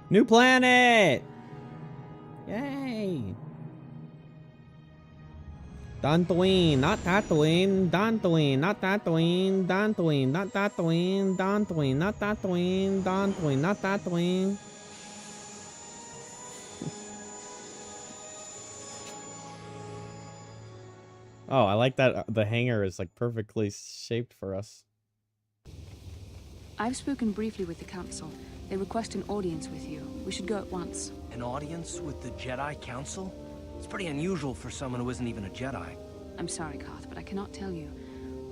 New planet! Yay! Dantooine, not Tatooine. Dantooine, not Tatooine. Dantooine, not Tatooine. Dantooine, not Tatooine. Dantooine, not Tatooine. Oh, I like that the hangar is like perfectly shaped for us. I've spoken briefly with the Council. They request an audience with you. We should go at once. An audience with the Jedi Council? It's pretty unusual for someone who isn't even a Jedi. I'm sorry, Karth, but I cannot tell you.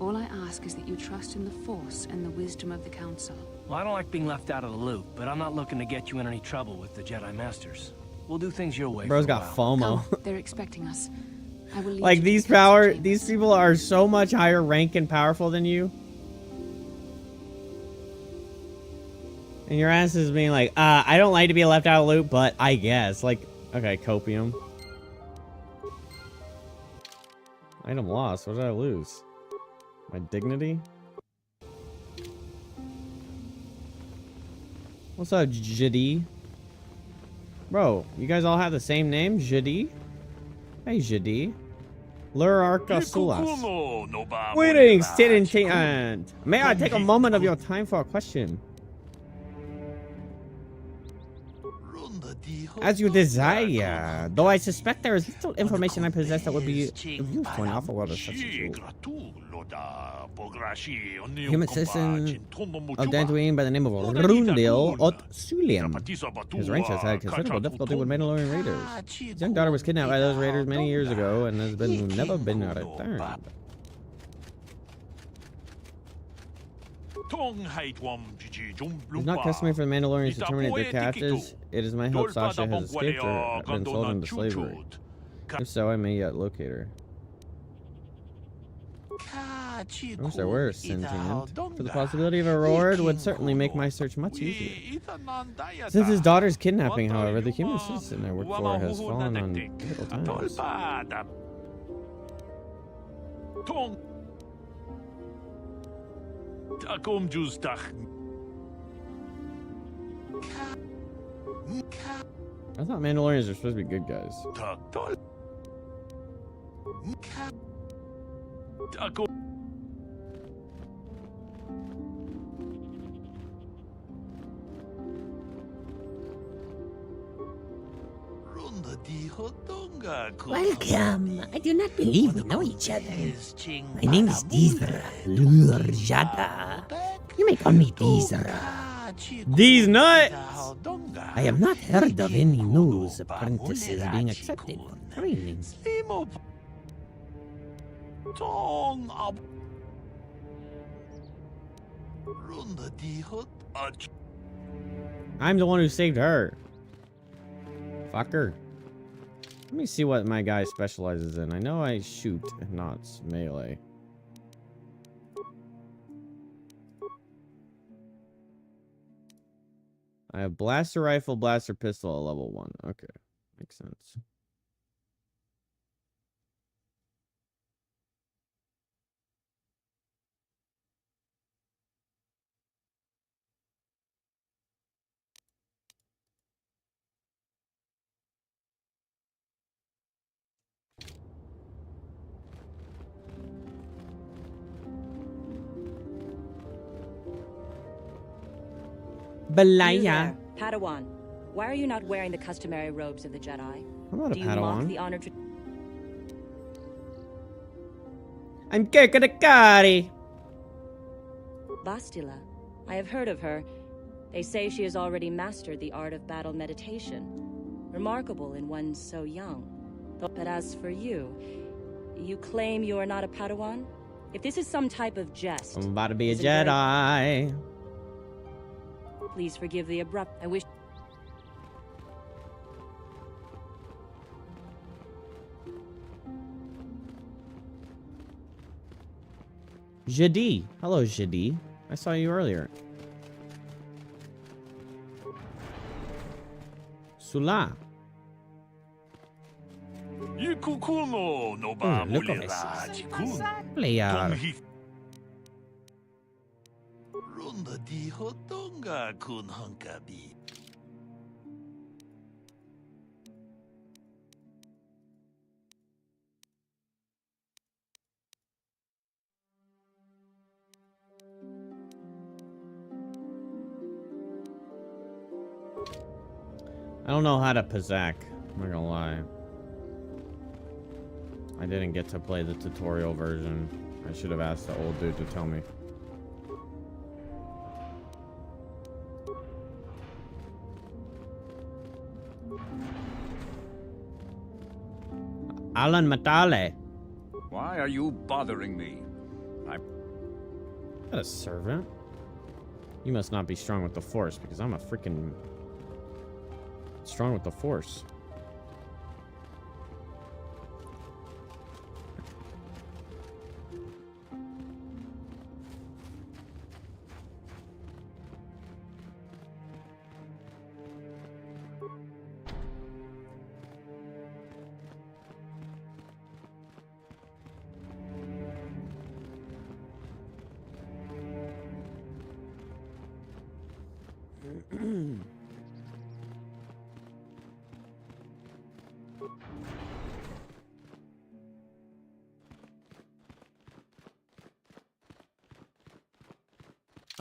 All I ask is that you trust in the Force and the wisdom of the Council. Well, I don't like being left out of the loop, but I'm not looking to get you in any trouble with the Jedi Masters. We'll do things your way. Bro's for a got while. FOMO. They're expecting us. I will lead Like you these to the council chamber. these people are so much higher rank and powerful than you. And your ass is being like, I don't like to be left out of the loop, but I guess. Like, okay, copium. Item lost. What did I lose? My dignity? What's up, Jidi? Bro, you guys all have the same name? Jidi? Hey, Jidi. Lur Arca Sulas. Greetings, and may I take a moment of your time for a question? As you desire, though I suspect there is little information I possess that would be of use to an alpha world such as you. Human citizen of Dantooine by the name of Rundil Ot Sulian. His ranks has had considerable difficulty with Mandalorian raiders. His young daughter was kidnapped by those raiders many years ago and has never been returned. It's not customary for the Mandalorians to terminate their captives. It is my hope Sasha has escaped or been sold into slavery. If so, I may yet locate her. I wish I were sentient. For the possibility of a reward would certainly make my search much easier. Since his daughter's kidnapping, however, the human citizen I work for has fallen on difficult times. I thought Mandalorians are supposed to be good guys. Welcome. I do not believe we know each other. My name is Dizra Lurjada. You may call me Dizra. These nuts! I have not heard of any news apprentices being accepted for training. I'm the one who saved her. Fucker. Let me see what my guy specializes in. I know I shoot, not melee. I have blaster rifle, blaster pistol at level 1. Okay, makes sense. You Balaya. there, Padawan. Why are you not wearing the customary robes of the Jedi? I'm not a Do you mock Padawan. the honored I'm Kirkadakari. Bastila? I have heard of her. They say she has already mastered the art of battle meditation. Remarkable in one so young. But as for you, you claim you are not a Padawan? If this is some type of jest... I'm about to be a isn't very- Jedi. Please forgive the abrupt... I wish... Jadi. Hello, Jadi. I saw you earlier. Sula. Look at this. Player. I don't know how to Pazak. I'm not gonna lie. I didn't get to play the tutorial version. I should have asked the old dude to tell me. Alan Matale. Why are you bothering me? Not a servant. You must not be strong with the Force, because I'm a freaking strong with the Force.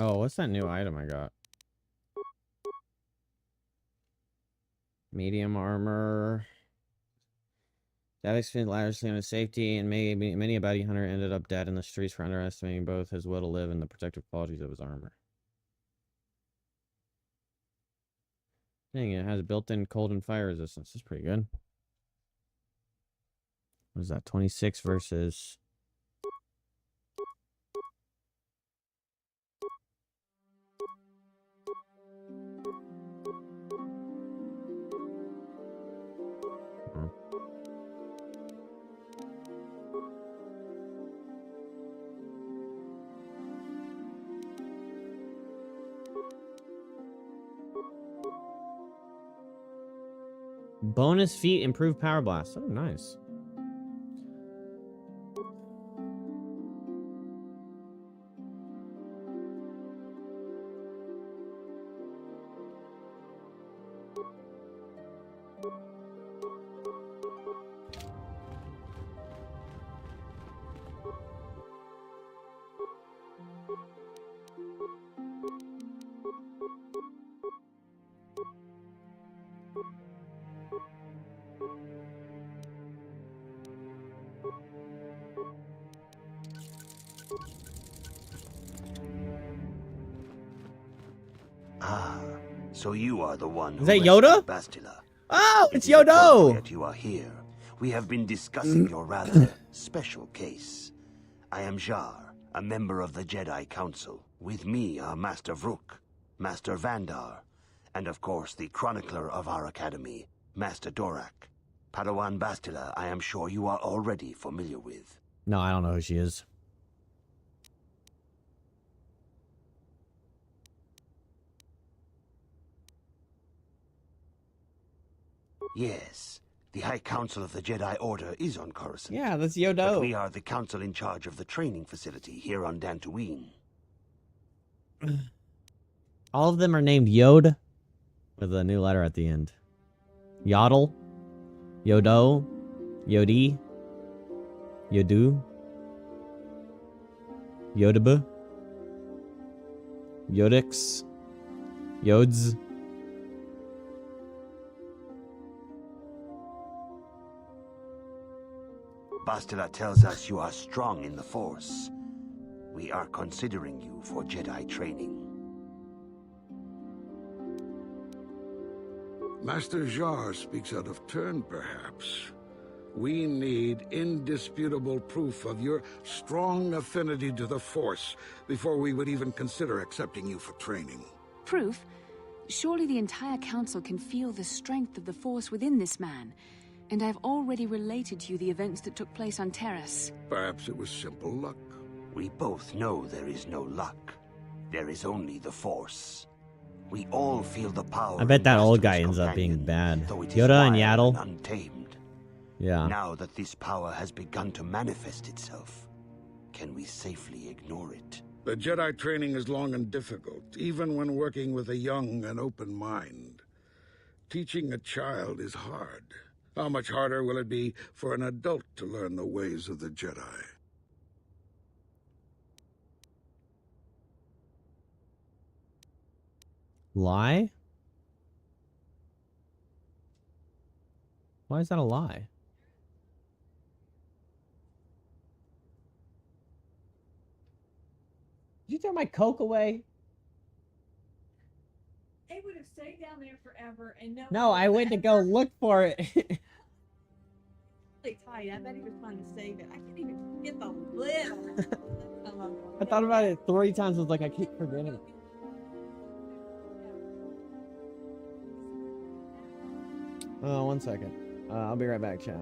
Oh, what's that new item I got? Medium armor. That spent lavishly on his safety, and many a bounty hunter ended up dead in the streets for underestimating both his will to live and the protective qualities of his armor. Dang, it has built-in cold and fire resistance. That's pretty good. What is that? 26 versus... Bonus feat, improved power blast. Oh, nice. Ah, so you are the one who Is that Yoda? Bastila. Oh, it's It is Yodo! appropriate you are here. We have been discussing your rather special case. I am Jar, a member of the Jedi Council. With me are Master Vrook, Master Vandar, and of course the chronicler of our academy, Master Dorak. Padawan Bastila, I am sure you are already familiar with. No, I don't know who she is. Yes, the High Council of the Jedi Order is on Coruscant. Yeah, that's Yodo. But we are the council in charge of the training facility here on Dantooine. All of them are named Yod with a new letter at the end. Yodel, Yodo, Yodi, Yodu, Yodaba, Yodix, Yods. Bastila tells us you are strong in the Force. We are considering you for Jedi training. Master Jar speaks out of turn, perhaps. We need indisputable proof of your strong affinity to the Force before we would even consider accepting you for training. Proof? Surely the entire council can feel the strength of the Force within this man. And I've already related to you the events that took place on Terrace. Perhaps it was simple luck. We both know there is no luck. There is only the Force. We all feel the power. I bet that old Master's guy ends up being companion, bad. though it is Yoda and wild Yaddle. Untamed. Yeah. Now that this power has begun to manifest itself, can we safely ignore it? The Jedi training is long and difficult, even when working with a young and open mind. Teaching a child is hard. How much harder will it be for an adult to learn the ways of the Jedi? Lie? Why is that a lie? Did you throw my Coke away? It would have stayed down there forever and No, I went to go look for it. really tight. I bet he was trying to save it. I can't even get the lid on it. I thought about it 3 times. I was like, I keep forgetting it. Oh, 1 second. I'll be right back, chat.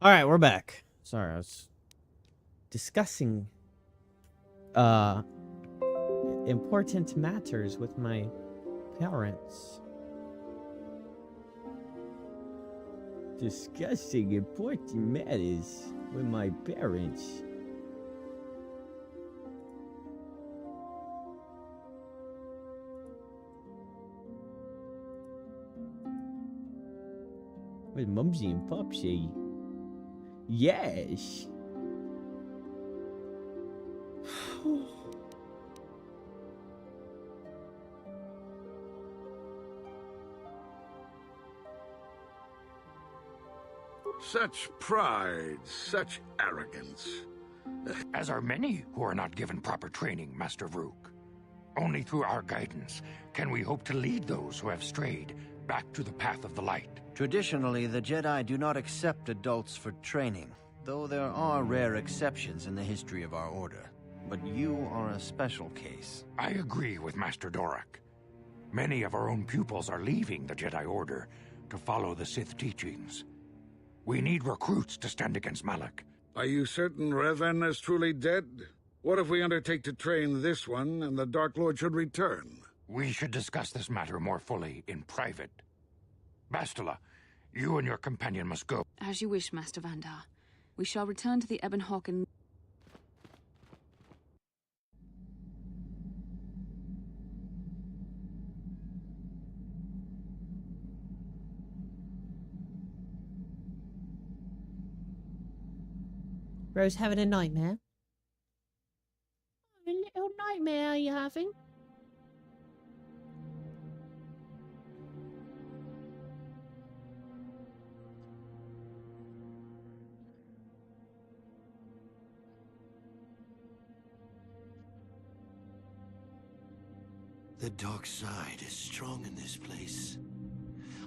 Alright, we're back. Sorry, I was discussing important matters with my parents. Discussing important matters with my parents. What Mumsy and Popsy? Yes. Such pride, such arrogance. As are many who are not given proper training, Master Vrook. Only through our guidance can we hope to lead those who have strayed back to the path of the light. Traditionally, the Jedi do not accept adults for training, though there are rare exceptions in the history of our order. But you are a special case. I agree with Master Dorak. Many of our own pupils are leaving the Jedi Order to follow the Sith teachings. We need recruits to stand against Malak. Are you certain Revan is truly dead? What if we undertake to train this one and the Dark Lord should return? We should discuss this matter more fully in private. Bastila, you and your companion must go. As you wish, Master Vandar. We shall return to the Ebon Hawk and... Rose having a nightmare? A little nightmare are you having? The dark side is strong in this place.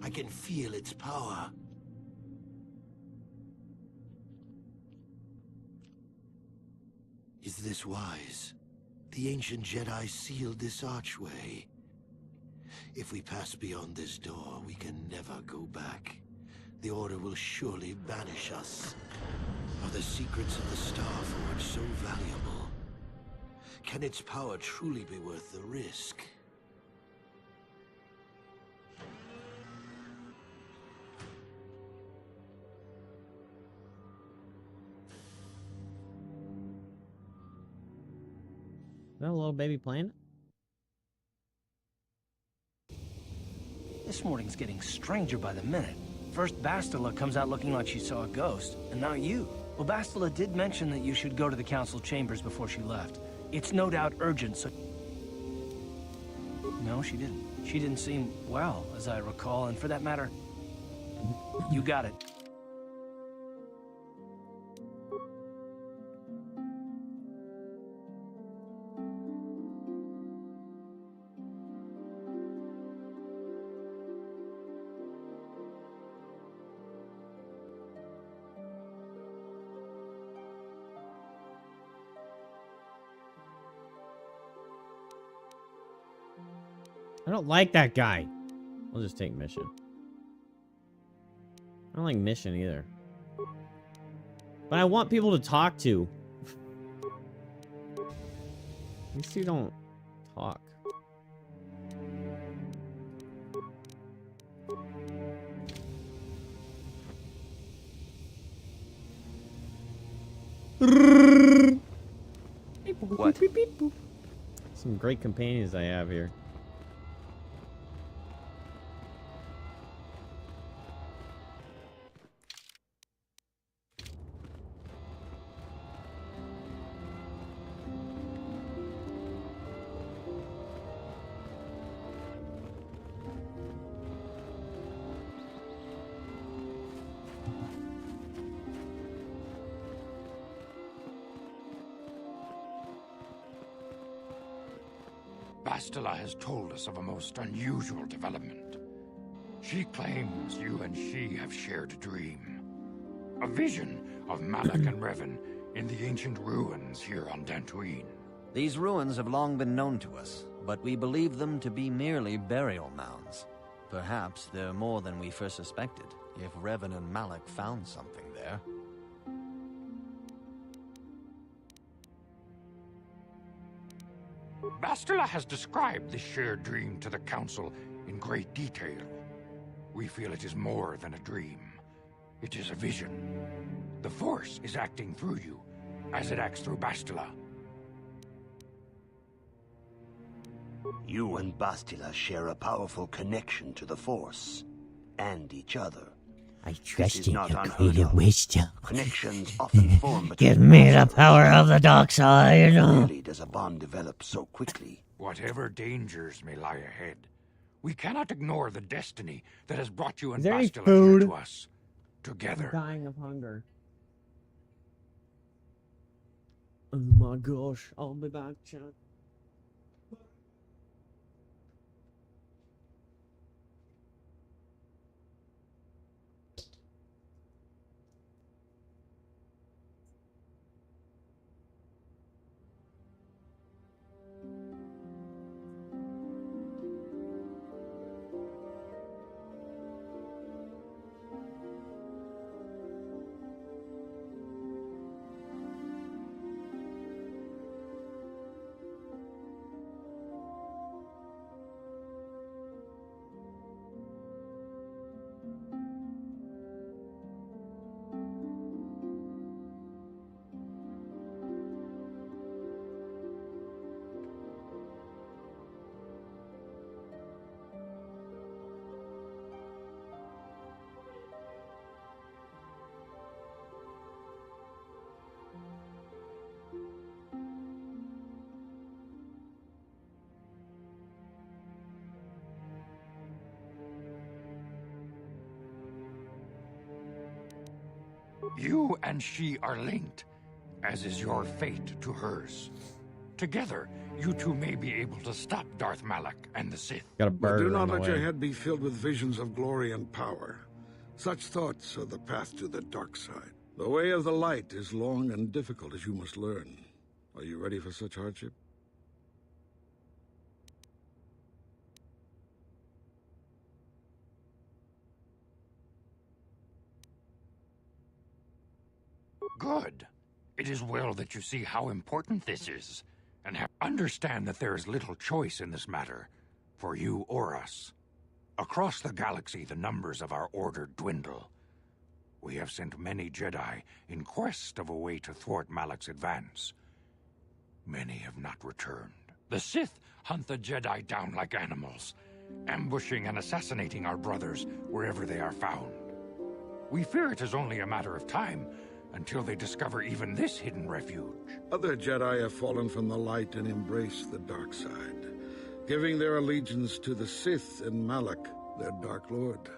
I can feel its power. Is this wise? The ancient Jedi sealed this archway. If we pass beyond this door, we can never go back. The Order will surely banish us. Are the secrets of the Star Forge so valuable? Can its power truly be worth the risk? Is that a little baby planet? This morning's getting stranger by the minute. First Bastila comes out looking like she saw a ghost, and now you. Well, Bastila did mention that you should go to the council chambers before she left. It's no doubt urgent, so... No, she didn't. She didn't seem well, as I recall, and for that matter, you got it. I don't like that guy. We'll just take mission. I don't like mission either. But I want people to talk to. These two don't talk. What? Some great companions I have here. Bastila has told us of a most unusual development. She claims you and she have shared a dream. A vision of Malak and Revan in the ancient ruins here on Dantooine. These ruins have long been known to us, but we believe them to be merely burial mounds. Perhaps they're more than we first suspected, if Revan and Malak found something there. Bastila has described this shared dream to the Council in great detail. We feel it is more than a dream. It is a vision. The Force is acting through you, as it acts through Bastila. You and Bastila share a powerful connection to the Force, and each other. I This trust is in not your unheard creative of. wisdom. Connections often form between Give me the masters. power of the dark side. Rarely does a bond develop so quickly. Whatever dangers may lie ahead, we cannot ignore the destiny that has brought you and Is there any Bastila food? here to us. I'm Together. dying of hunger. Oh my gosh, I'll be back, chat. You and she are linked, as is your fate to hers. Together, you two may be able to stop Darth Malak and the Sith. Got a But bird do not on the let your way. head be filled with visions of glory and power. Such thoughts are the path to the dark side. The way of the light is long and difficult, as you must learn. Are you ready for such hardship? Good. It is well that you see how important this is, and understand that there is little choice in this matter, for you or us. Across the galaxy, the numbers of our order dwindle. We have sent many Jedi in quest of a way to thwart Malak's advance. Many have not returned. The Sith hunt the Jedi down like animals, ambushing and assassinating our brothers wherever they are found. We fear it is only a matter of time until they discover even this hidden refuge. Other Jedi have fallen from the light and embraced the dark side, giving their allegiance to the Sith and Malak, their Dark Lord.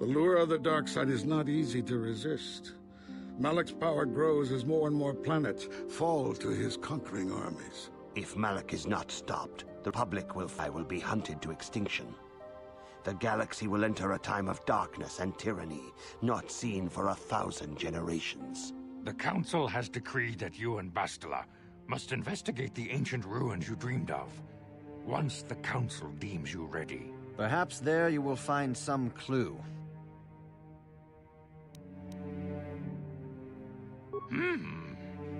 The lure of the dark side is not easy to resist. Malak's power grows as more and more planets fall to his conquering armies. If Malak is not stopped, the public will be hunted to extinction. The galaxy will enter a time of darkness and tyranny, not seen for 1,000 generations. The Council has decreed that you and Bastila must investigate the ancient ruins you dreamed of, once the Council deems you ready. Perhaps there you will find some clue.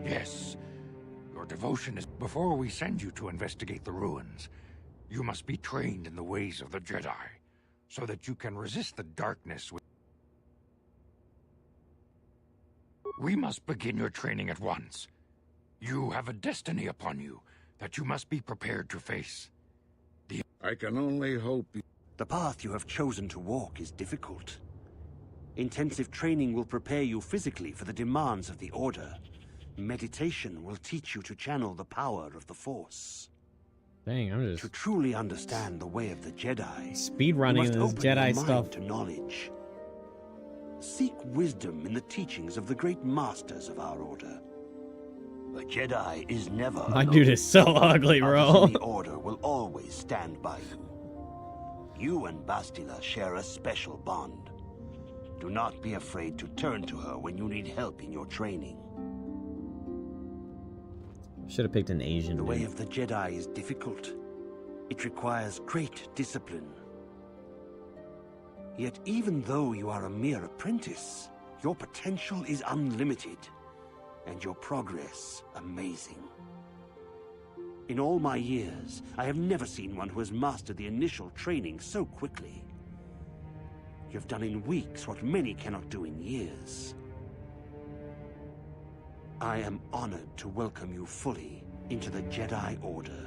Yes. Your devotion is... Before we send you to investigate the ruins, you must be trained in the ways of the Jedi, so that you can resist the darkness with... We must begin your training at once. You have a destiny upon you that you must be prepared to face. I can only hope... The path you have chosen to walk is difficult. Intensive training will prepare you physically for the demands of the Order. Meditation will teach you to channel the power of the Force. Dang, I'm just... To truly understand the way of the Jedi, speed running this Jedi stuff. to knowledge. Seek wisdom in the teachings of the great masters of our Order. A Jedi is never My alone. dude is so ugly, bro. Others in the Order will always stand by you. You and Bastila share a special bond. Do not be afraid to turn to her when you need help in your training. Should have picked an Asian The dude. way of the Jedi is difficult. It requires great discipline. Yet even though you are a mere apprentice, your potential is unlimited. and your progress amazing. In all my years, I have never seen one who has mastered the initial training so quickly. You've done in weeks what many cannot do in years. I am honored to welcome you fully into the Jedi Order.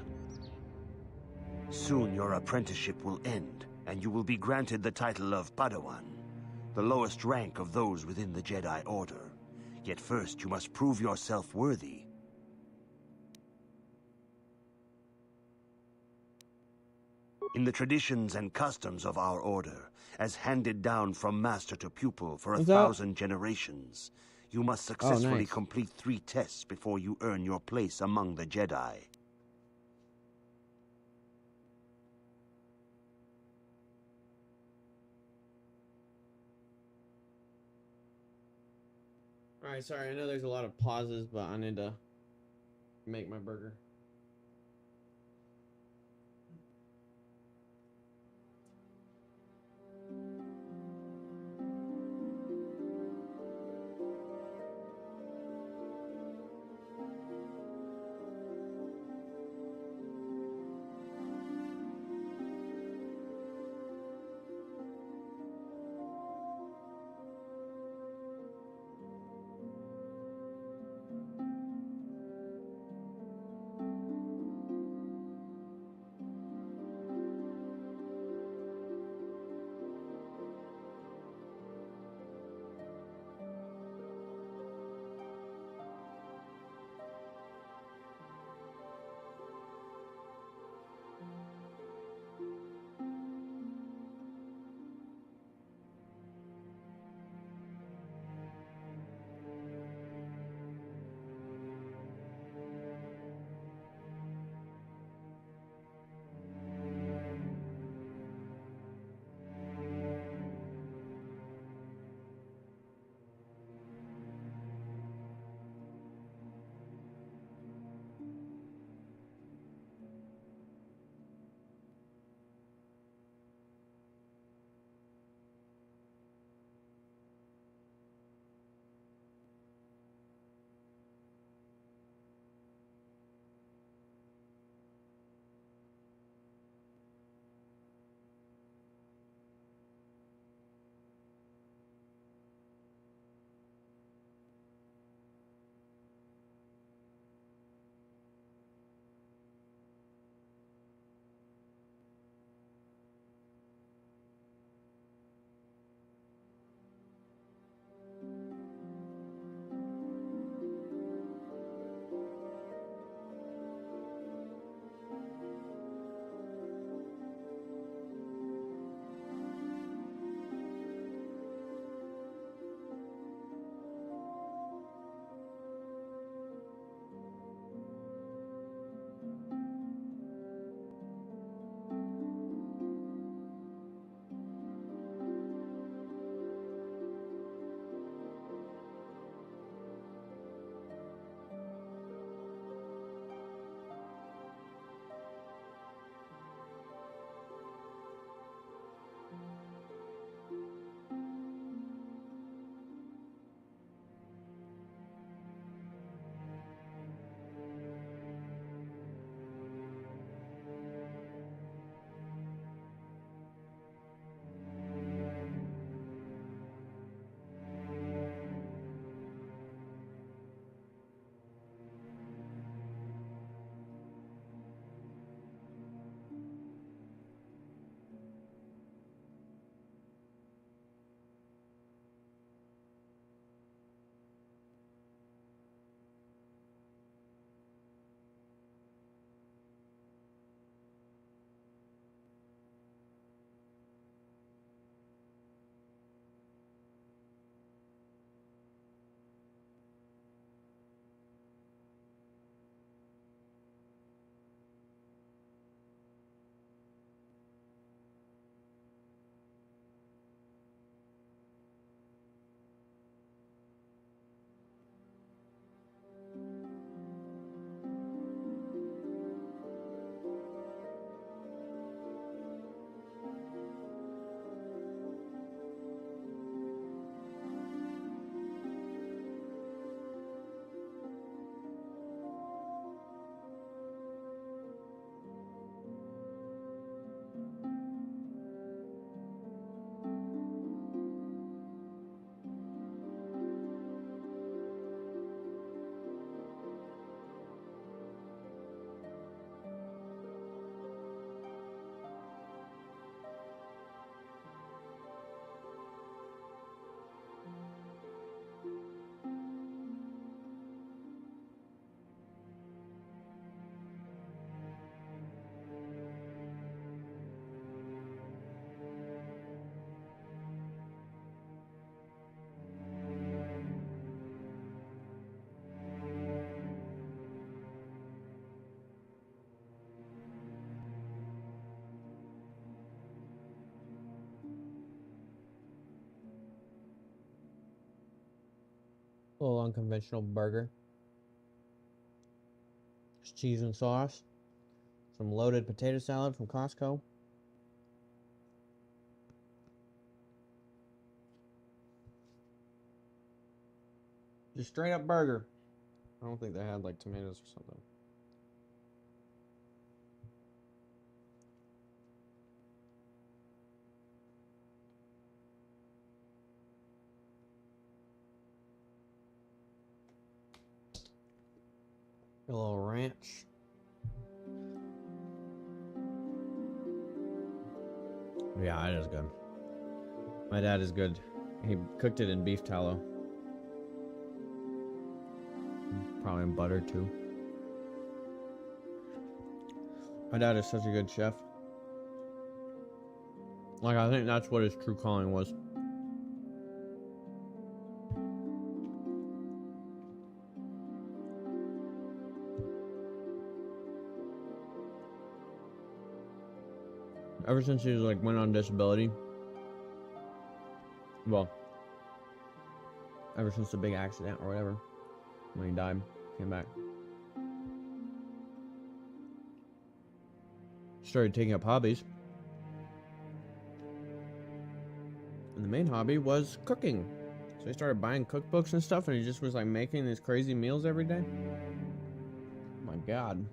Soon your apprenticeship will end, and you will be granted the title of Padawan, the lowest rank of those within the Jedi Order. Yet first you must prove yourself worthy. In the traditions and customs of our order, as handed down from master to pupil for 1,000 generations, you must successfully complete 3 tests before you earn your place among the Jedi. Alright, sorry, I know there's a lot of pauses, but I need to make my burger. little unconventional burger. Just cheese and sauce. Some loaded potato salad from Costco. Just straight up burger. I don't think they had like tomatoes or something. A little ranch. Yeah, it is good. My dad is good. He cooked it in beef tallow. Probably in butter too. My dad is such a good chef. Like, I think that's what his true calling was. Ever since he was like went on disability. Well, ever since the big accident or whatever. When he died, came back. Started taking up hobbies. And the main hobby was cooking. So he started buying cookbooks and stuff, and he just was like making these crazy meals every day. Oh my God.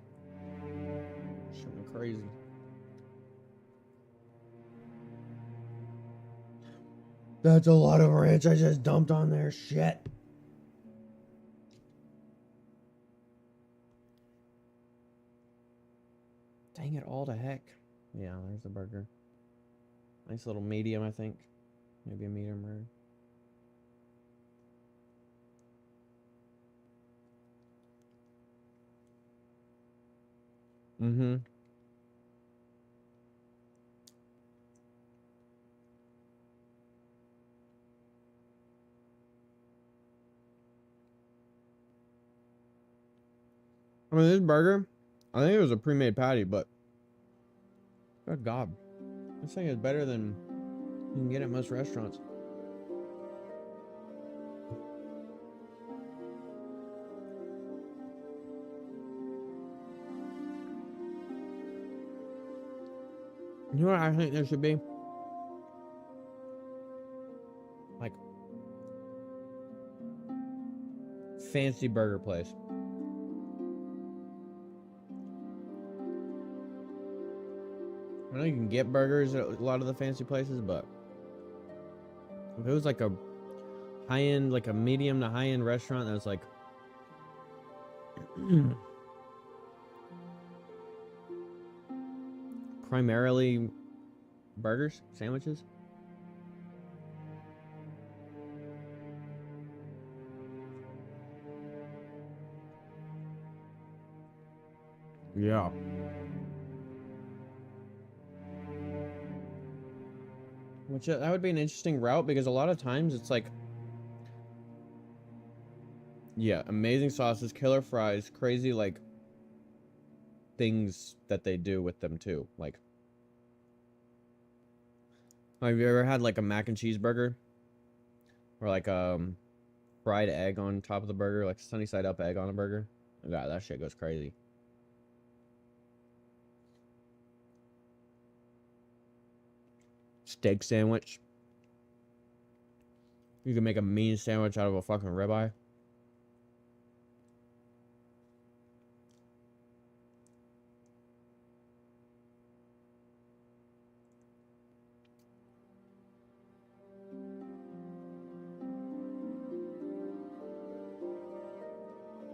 Something crazy. That's a lot of ranch I just dumped on there. Shit. Dang it all to heck. Yeah, there's the burger. Nice little medium, I think. Maybe a medium rare. Mm-hmm. I mean, this burger, I think it was a pre-made patty, but good God. This thing is better than you can get at most restaurants. You know what I think there should be? Like, fancy burger place. I know you can get burgers at a lot of the fancy places, but if it was like a high-end, like a medium to high-end restaurant that's like primarily burgers, sandwiches. Yeah. Which that would be an interesting route because a lot of times it's like, yeah, amazing sauces, killer fries, crazy like things that they do with them too. Like, have you ever had like a mac and cheese burger? Or like fried egg on top of the burger, like sunny side up egg on a burger? Oh God, that shit goes crazy. Steak sandwich. You can make a mean sandwich out of a fucking ribeye.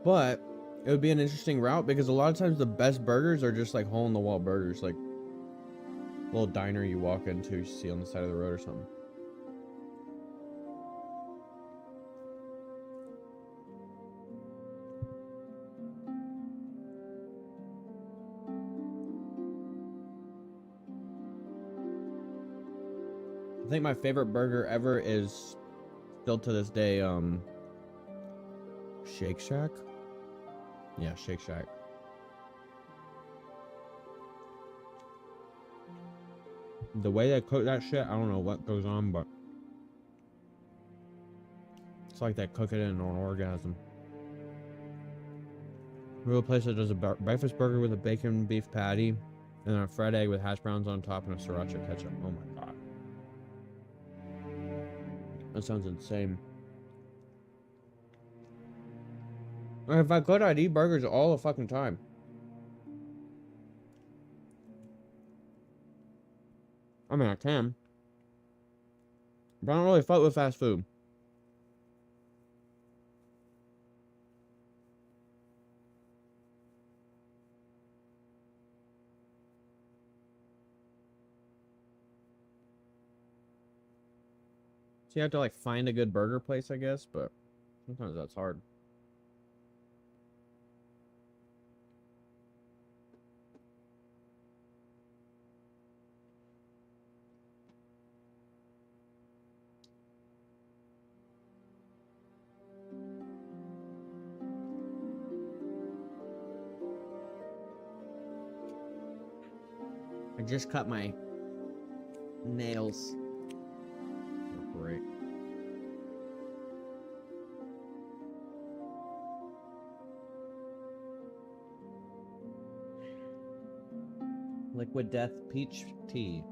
But it would be an interesting route because a lot of times the best burgers are just like hole-in-the-wall burgers, like a little diner you walk into, you see on the side of the road or something. I think my favorite burger ever is still to this day, Shake Shack? Yeah, Shake Shack. The way they cook that shit, I don't know what goes on, but It's like they cook it in an orgasm. We have a place that does a breakfast burger with a bacon beef patty, and then a fried egg with hash browns on top and a sriracha ketchup. Oh my god. That sounds insane. If I could, I'd eat burgers all the fucking time. I mean, I can. But I don't really fuck with fast food. So you have to like find a good burger place, I guess, but sometimes that's hard. I just cut my nails. Oh, great. Liquid Death Peach Tea.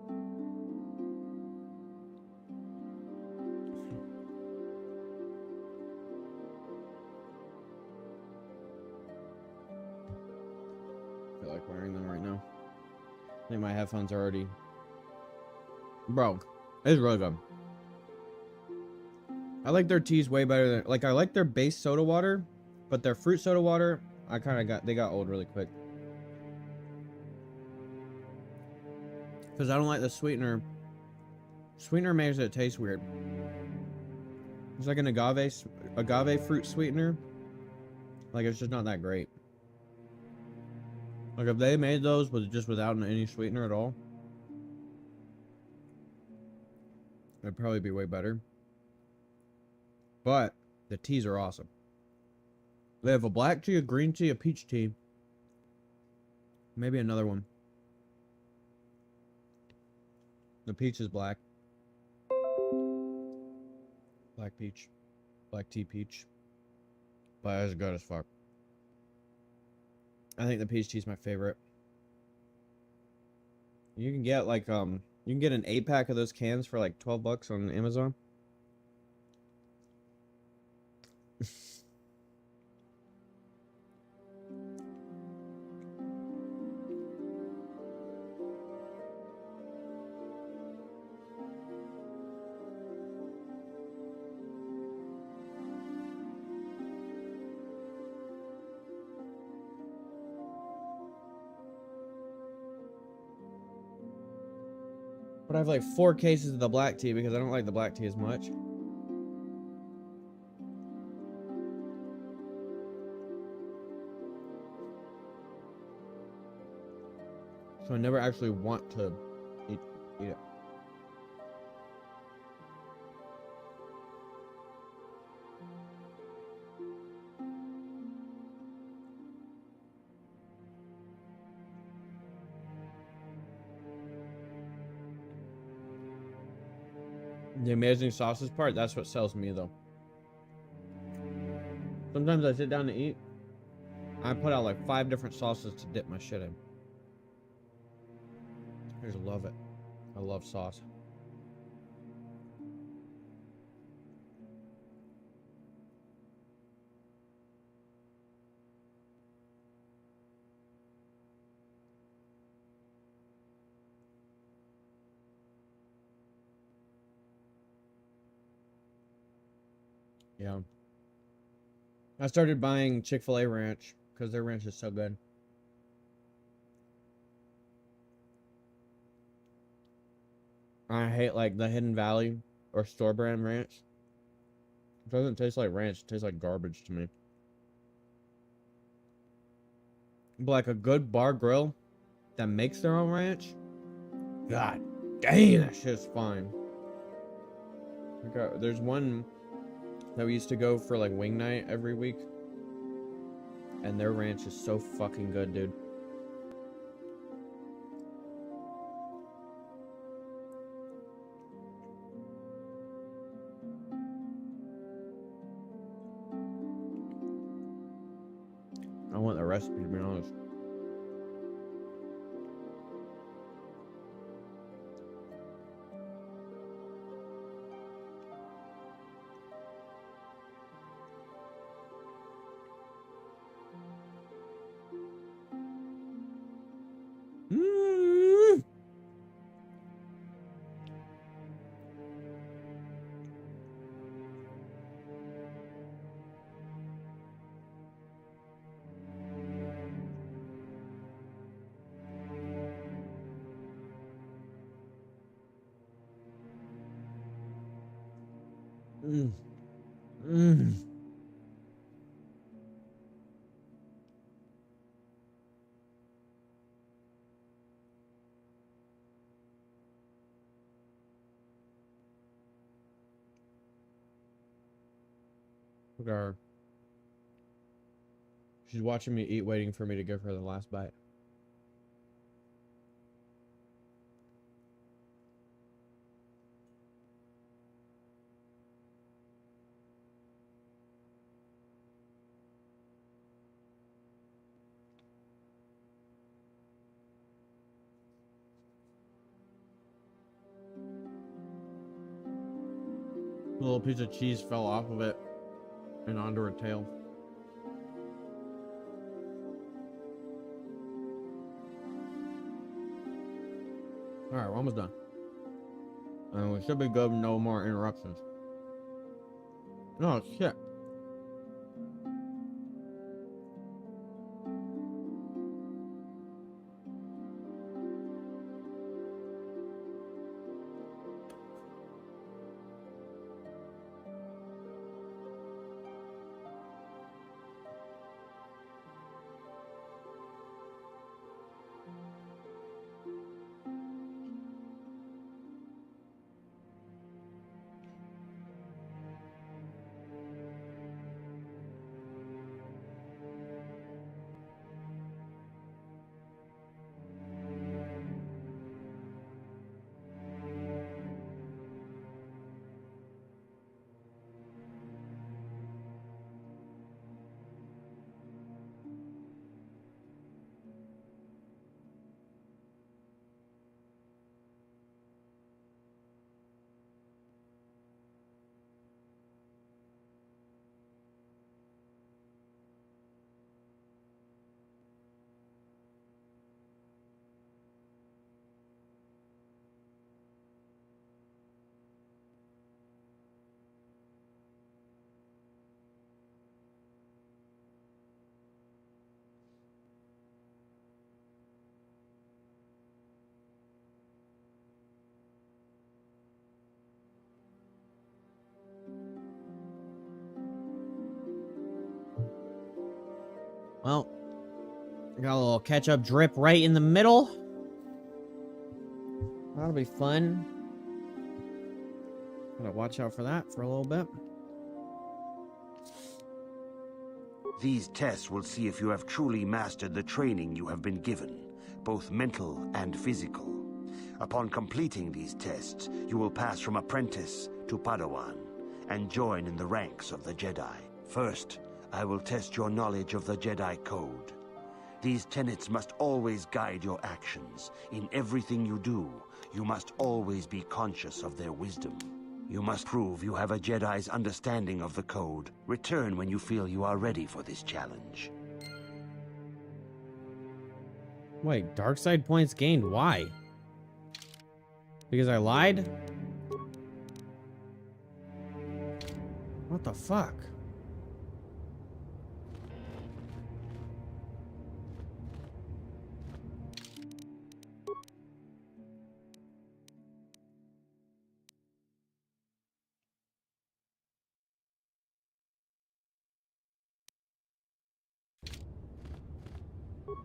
I feel like wearing them right now. I think my headphones are already... Bro, it's really good. I like their teas way better than... Like, I like their base soda water, but their fruit soda water, they got old really quick. Because I don't like the sweetener. Sweetener makes it taste weird. It's like an agave fruit sweetener. Like, it's just not that great. Like, if they made those without any sweetener at all, it'd probably be way better. But the teas are awesome. They have a black tea, a green tea, a peach tea. Maybe another one. The peach is black. Black peach. Black tea peach. But it's good as fuck. I think the peach tea is my favorite. You can get like you can get an 8-pack of those cans for like $12 on Amazon. But I have like 4 cases of the black tea because I don't like the black tea as much. So I never actually want to eat it. The amazing sauces part, that's what sells me though. Sometimes I sit down to eat, I put out like 5 different sauces to dip my shit in. I just love it. I love sauce. Yeah. I started buying Chick-fil-A ranch because their ranch is so good. I hate like the Hidden Valley or store brand ranch. It doesn't taste like ranch, it tastes like garbage to me. But like a good bar grill that makes their own ranch, god dang, that shit's fine. There's one that we used to go for like wing night every week, and their ranch is so fucking good, dude. recipe, to be honest. Look at her. She's watching me eat, waiting for me to give her the last bite. A little piece of cheese fell off of it and onto her tail. Alright, we're almost done. And we should be good, no more interruptions. No, shit. Well, got a little ketchup drip right in the middle. That'll be fun. Gotta watch out for that for a little bit. These tests will see if you have truly mastered the training you have been given, both mental and physical. Upon completing these tests, you will pass from apprentice to Padawan and join in the ranks of the Jedi. First, I will test your knowledge of the Jedi Code. These tenets must always guide your actions. In everything you do, you must always be conscious of their wisdom. You must prove you have a Jedi's understanding of the Code. Return when you feel you are ready for this challenge. Wait, dark side points gained. Why? Because I lied? What the fuck?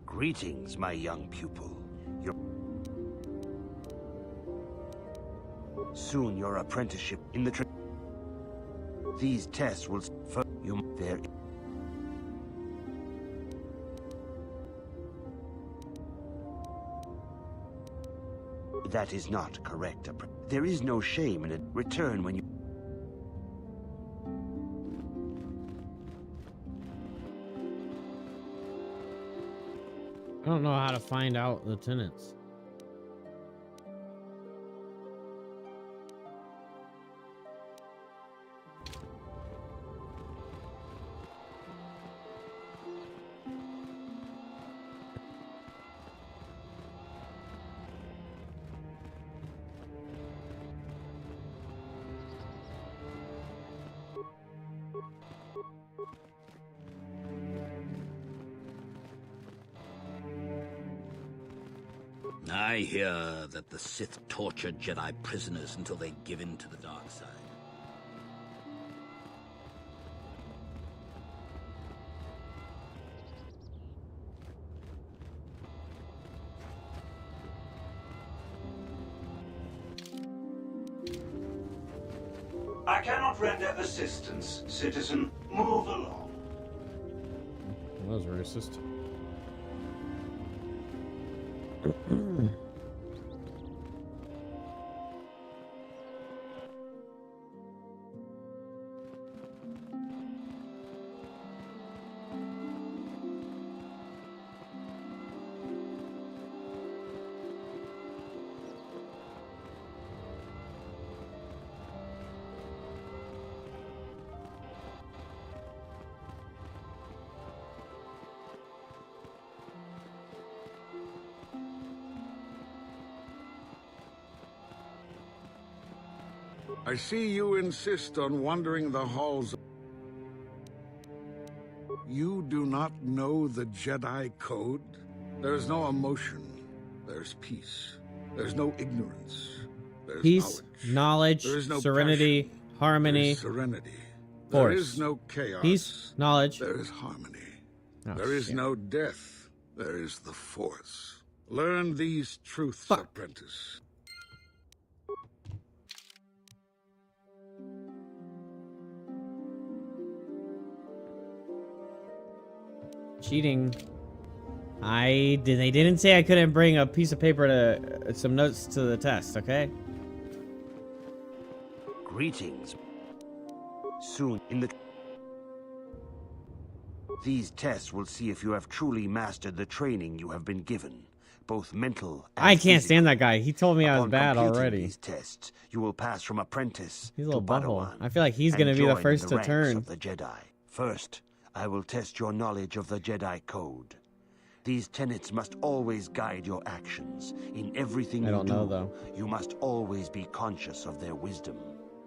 Greetings, my young pupil. Soon your apprenticeship in the these tests will you there. That is not correct. There is no shame in it. Return when you don't know how to find out the tenants. I hear that the Sith torture Jedi prisoners until they give in to the dark side. I cannot render assistance, citizen. Move along. That was racist. I see you insist on wandering the halls. You do not know the Jedi Code? There's no emotion. There's peace. There's no ignorance. There's Peace, knowledge, There's no serenity, passion. harmony, There's serenity. force. There is no chaos. Peace, knowledge. There is harmony. Oh, there is shit. no death. There is the Force. Learn these truths, apprentice. Cheating. They didn't say I couldn't bring a piece of paper to some notes to the test, okay? Greetings. Soon in the... These tests will see if you have truly mastered the training you have been given, both mental and I can't stand that guy. He told me I was Upon bad completing already. These tests, you will pass from apprentice He's a to little butthole. Padawan. I feel like he's and gonna be the join in first to ranks turn. Of the Jedi. First, I will test your knowledge of the Jedi Code. These tenets must always guide your actions. In everything I you don't do, know, though. you must always be conscious of their wisdom.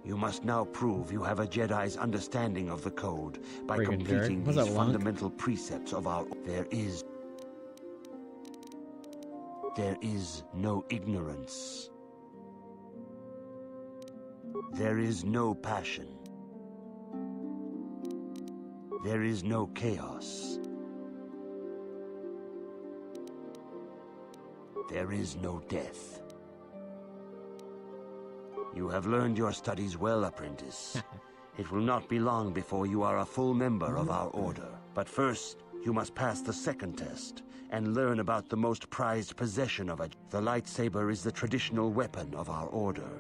You must now prove you have a Jedi's understanding of the Code by Friggin' completing Jared. What's these that, Lunk? fundamental precepts of our... There is no ignorance. There is no passion. There is no chaos. There is no death. You have learned your studies well, apprentice. It will not be long before you are a full member of our order. But first, you must pass the second test and learn about the most prized possession of the lightsaber is the traditional weapon of our order.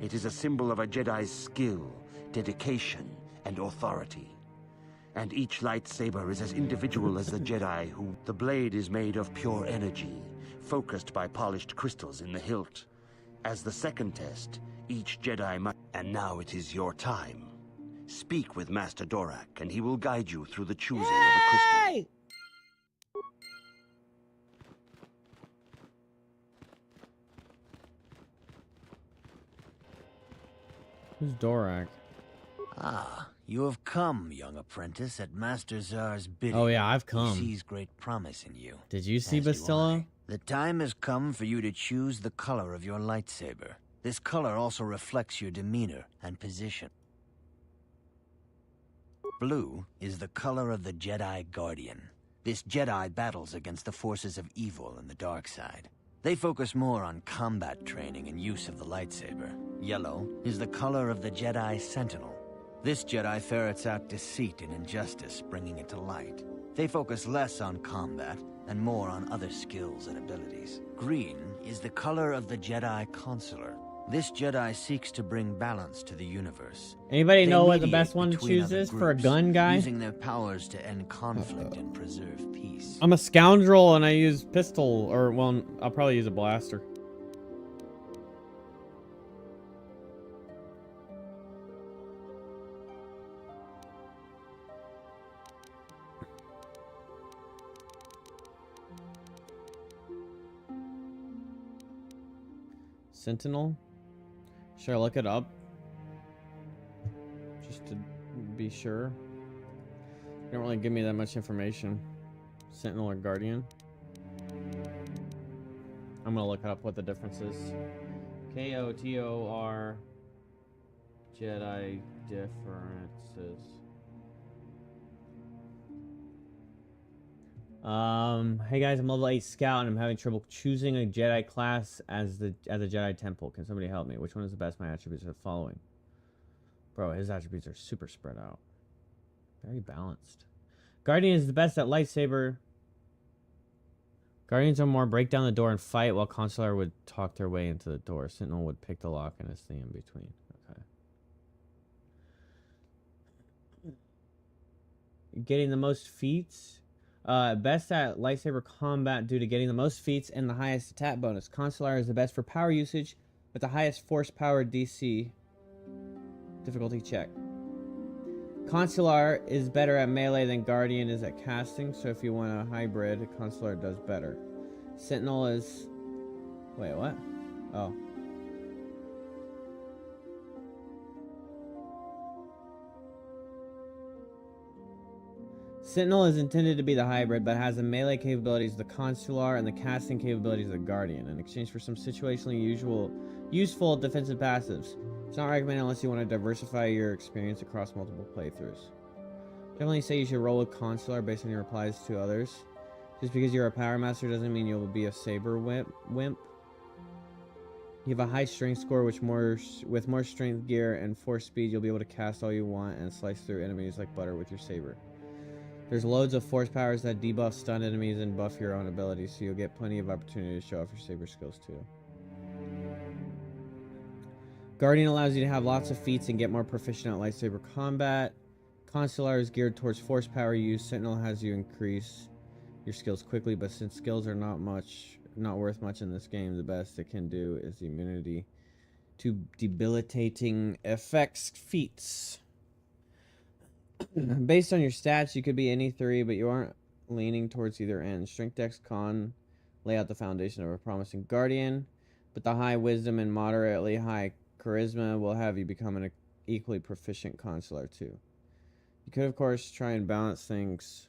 It is a symbol of a Jedi's skill, dedication, and authority. And each lightsaber is as individual as the Jedi who... The blade is made of pure energy, focused by polished crystals in the hilt. As the second test, each Jedi must... And now it is your time. Speak with Master Dorak, and he will guide you through the choosing of a crystal. Who's Dorak? Ah, you have come, young apprentice, at Master Zar's bidding. Oh yeah, I've come. He sees great promise in you. Did you see As do Bastillo? I. The time has come for you to choose the color of your lightsaber. This color also reflects your demeanor and position. Blue is the color of the Jedi Guardian. This Jedi battles against the forces of evil and the dark side. They focus more on combat training and use of the lightsaber. Yellow is the color of the Jedi Sentinel. This Jedi ferrets out deceit and injustice, bringing it to light. They focus less on combat and more on other skills and abilities. Green is the color of the Jedi Consular. This Jedi seeks to bring balance to the universe. Anybody They know what the mediate best one to between choose other is for a groups, gun guy? using their powers to end conflict and preserve peace. I'm a scoundrel and I use pistol, or well, I'll probably use a blaster. Sentinel? Should I look it up? Just to be sure. They don't really give me that much information. Sentinel or Guardian? I'm gonna look up what the difference is. Kotor Jedi differences. Hey guys, I'm level 8 scout and I'm having trouble choosing a Jedi class as a Jedi temple. Can somebody help me? Which one is the best? My attributes are the following. Bro, his attributes are super spread out. Very balanced. Guardian is the best at lightsaber. Guardians are more break down the door and fight, while Consular would talk their way into the door. Sentinel would pick the lock and stay in between. Okay. Getting the most feats. Best at lightsaber combat due to getting the most feats and the highest attack bonus. Consular is the best for power usage with the highest force power DC. Difficulty check. Consular is better at melee than Guardian is at casting, so if you want a hybrid, Consular does better. Sentinel is... Wait, what? Oh. Sentinel is intended to be the hybrid, but has the melee capabilities of the Consular and the casting capabilities of the Guardian, in exchange for some situationally useful defensive passives. It's not recommended unless you want to diversify your experience across multiple playthroughs. Definitely say you should roll with Consular based on your replies to others. Just because you're a Power Master doesn't mean you'll be a Saber wimp. You have a high strength score, with more strength gear and force speed, you'll be able to cast all you want and slice through enemies like butter with your Saber. There's loads of force powers that debuff stun enemies and buff your own abilities, so you'll get plenty of opportunity to show off your Saber skills too. Guardian allows you to have lots of feats and get more proficient at lightsaber combat. Consular is geared towards force power use. Sentinel has you increase your skills quickly, but since skills are not worth much in this game, the best it can do is the immunity to debilitating effects feats. Based on your stats, you could be any three, but you aren't leaning towards either end. Strength, Dex, Con lay out the foundation of a promising Guardian, but the high wisdom and moderately high charisma will have you become an equally proficient Consular too. You could, of course, try and balance things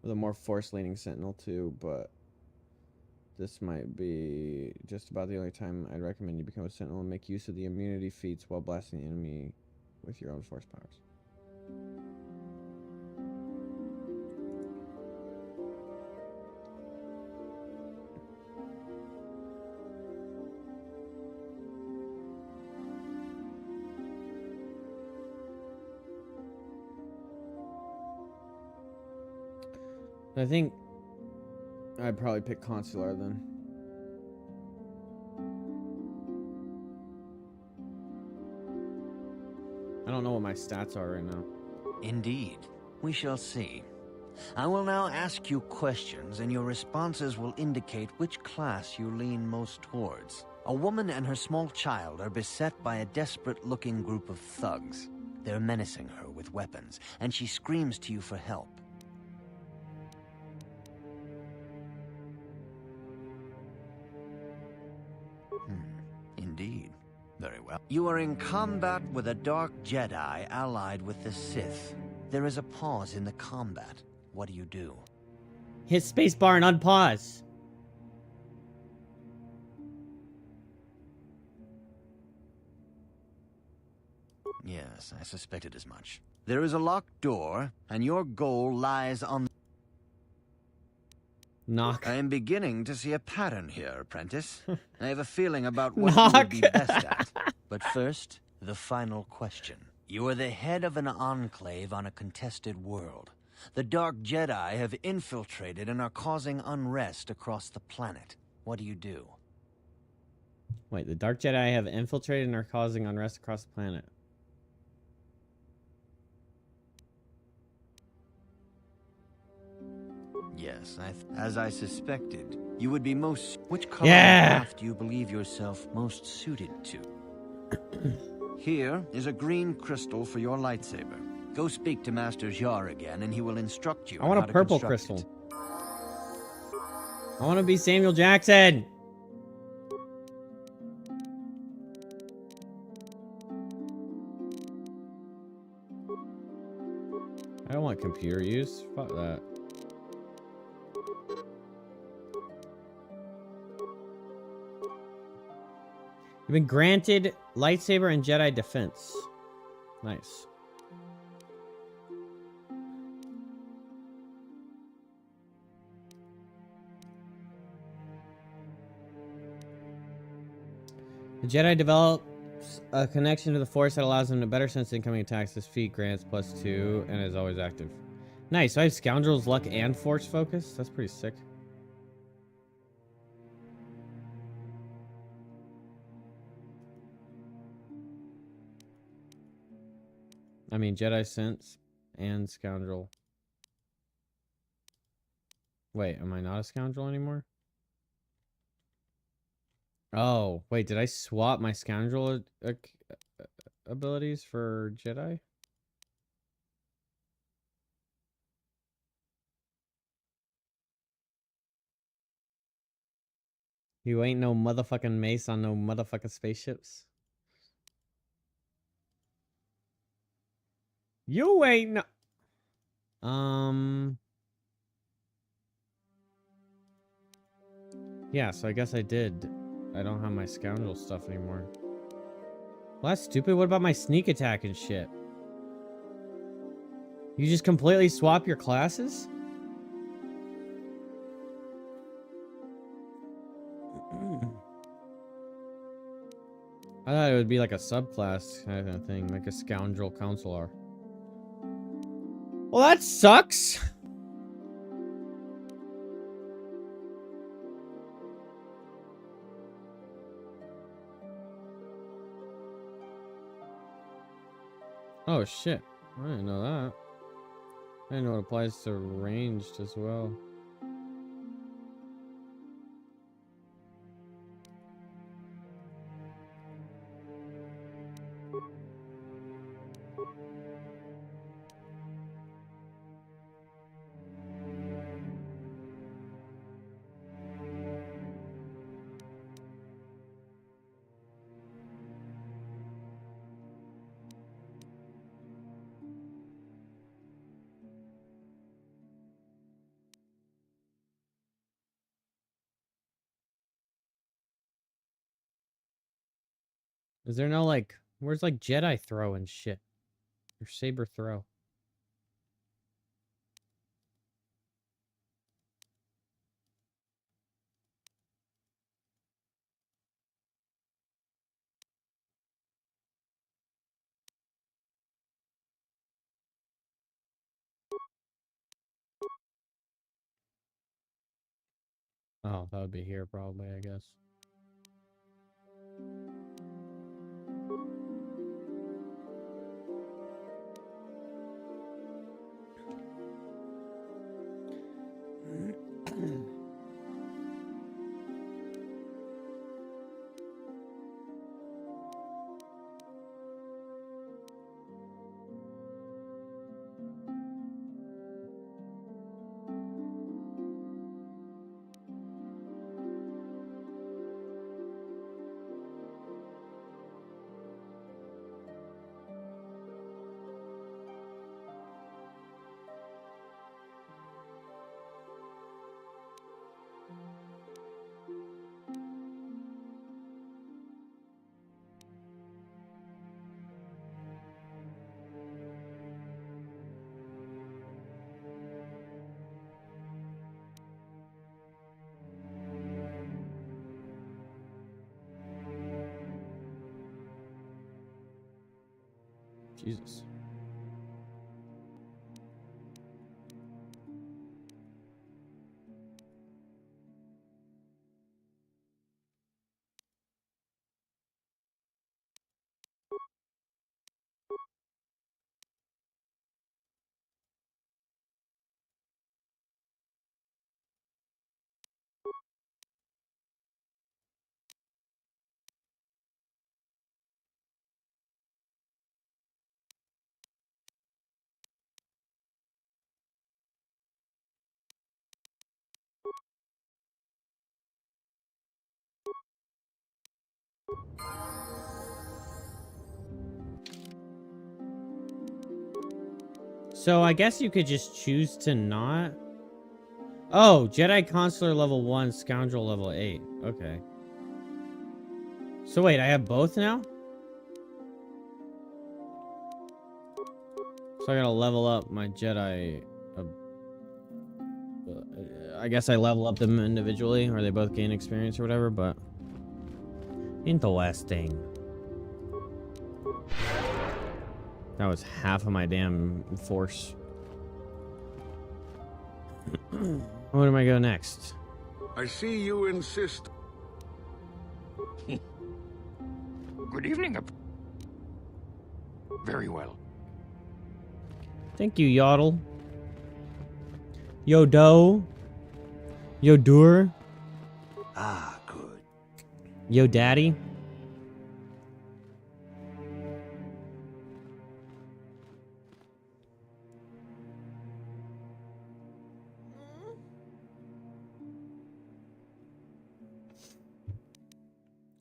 with a more force-leaning Sentinel too, but this might be just about the only time I'd recommend you become a Sentinel and make use of the immunity feats while blasting the enemy with your own force powers. I think I'd probably pick Consular then. I don't know what my stats are right now. Indeed. We shall see. I will now ask you questions, and your responses will indicate which class you lean most towards. A woman and her small child are beset by a desperate-looking group of thugs. They're menacing her with weapons, and she screams to you for help. Indeed. Very well. You are in combat with a dark Jedi allied with the Sith. There is a pause in the combat. What do you do? Hit spacebar and unpause. Yes, I suspected as much. There is a locked door, and your goal lies on... Knock. I am beginning to see a pattern here, apprentice. I have a feeling about what you would be best at. But first, the final question. You are the head of an enclave on a contested world. The Dark Jedi have infiltrated and are causing unrest across the planet. What do you do? Wait, the Dark Jedi have infiltrated and are causing unrest across the planet. Yes, as I suspected, you would be most... Which color Yeah! of craft do you believe yourself most suited to? Here is a green crystal for your lightsaber. Go speak to Master Jar again, and he will instruct you I want on a how to purple construct crystal. it. I want to be Samuel Jackson. I don't want computer use. Fuck that. You've been granted lightsaber and Jedi defense. Nice. The Jedi develops a connection to the Force that allows them to better sense incoming attacks. This feat grants +2 and is always active. Nice. So I have Scoundrel's Luck and Force Focus. That's pretty sick. I mean, Jedi Sense and Scoundrel. Wait, am I not a Scoundrel anymore? Oh, wait, did I swap my Scoundrel abilities for Jedi? You ain't no motherfucking mace on no motherfucking spaceships. You ain't no... Yeah, so I guess I did. I don't have my Scoundrel stuff anymore. Well, that's stupid. What about my sneak attack and shit? You just completely swap your classes? I thought it would be like a subclass kind of thing, like a Scoundrel Counselor. Well, that sucks! Oh shit, I didn't know that. I didn't know it applies to ranged as well. Is there no like, where's like Jedi throw and shit? Or saber throw? Oh, that would be here probably, I guess. Jesus. So I guess you could just choose to not. Oh, Jedi Consular level 1, Scoundrel level 8. Okay. So wait, I have both now? So I gotta level up my Jedi. I guess I level up them individually, or they both gain experience or whatever, but... Interesting. That was half of my damn force. Where do I go next? I see you insist. Good evening. Very well. Thank you, Yodel. Yodo. Yodur. Ah, good. Yo Daddy.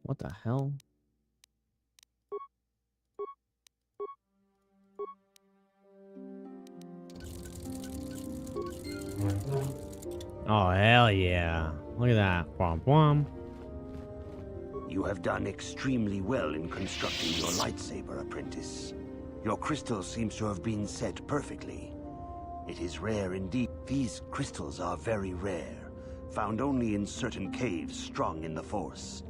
What the hell? Oh, hell yeah. Look at that. Womp womp. You have done extremely well in constructing your lightsaber, apprentice. Your crystal seems to have been set perfectly. It is rare indeed. These crystals are very rare, found only in certain caves strong in the Force.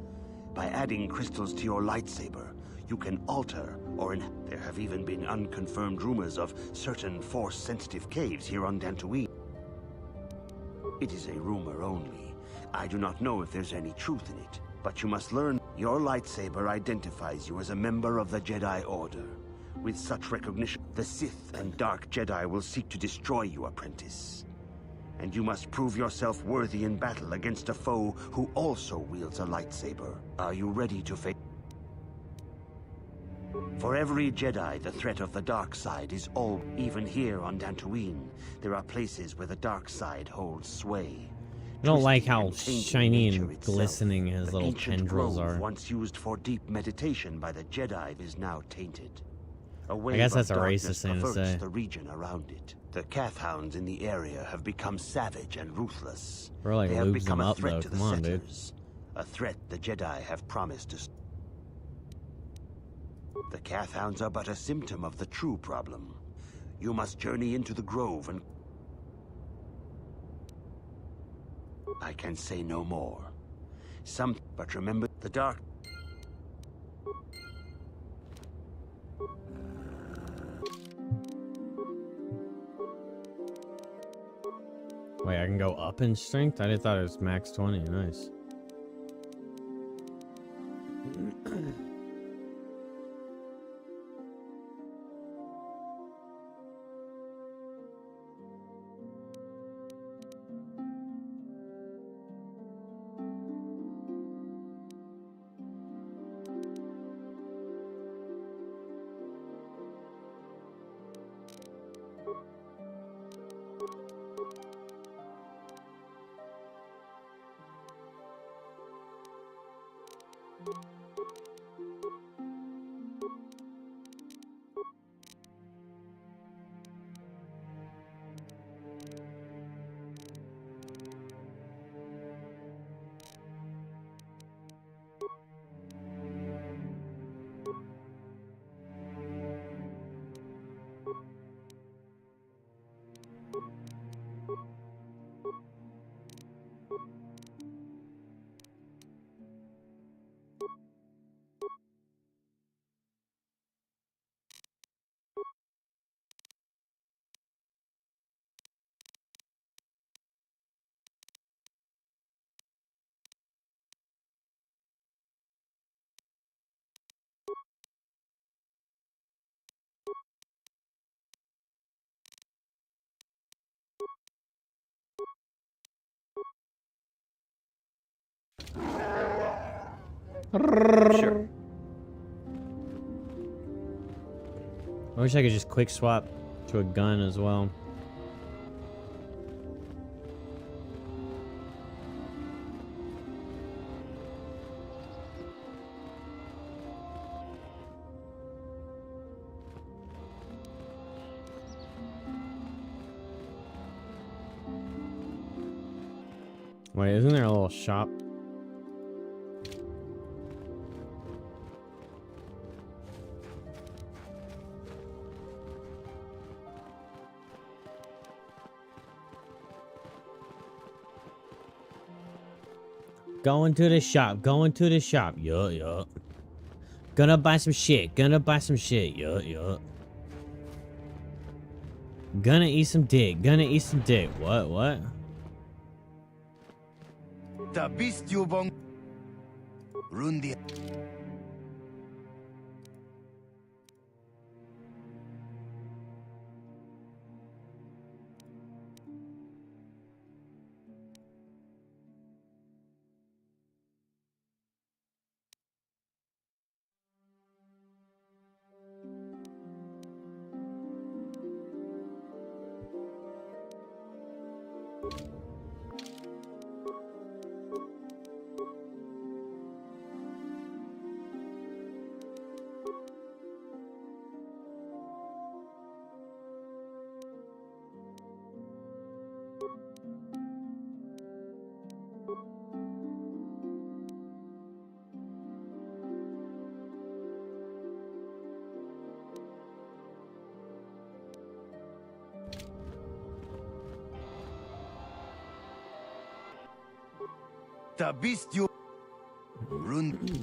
By adding crystals to your lightsaber, you can alter or there have even been unconfirmed rumors of certain Force-sensitive caves here on Dantooine. It is a rumor only. I do not know if there's any truth in it, but you must learn your lightsaber identifies you as a member of the Jedi Order. With such recognition, the Sith and Dark Jedi will seek to destroy you, apprentice. And you must prove yourself worthy in battle against a foe who also wields a lightsaber. Are you ready to face? For every Jedi, the threat of the dark side is all. Even here on Dantooine, there are places where the dark side holds sway. I don't like how shiny and glistening his little tendrils are. Once used for deep meditation by the Jedi is now tainted. I guess that's a racist thing to say. The region around it. The Kath hounds in the area have become savage and ruthless. Bro, like, they have lubes become them a up, threat though. to the Come on, dude. settlers. A threat the Jedi have promised to. The Kath hounds are but a symptom of the true problem. You must journey into the grove and. I can say no more. But remember the dark. Wait, I can go up in strength? I thought it was max 20. Nice. Sure. I wish I could just quick swap to a gun as well. Wait, isn't there a little shop? Going to the shop. Going to the shop. Yup. Gonna buy some shit. Yup. Gonna eat some dick. What? The beast you bong. Rundi. The beast you. Rundi.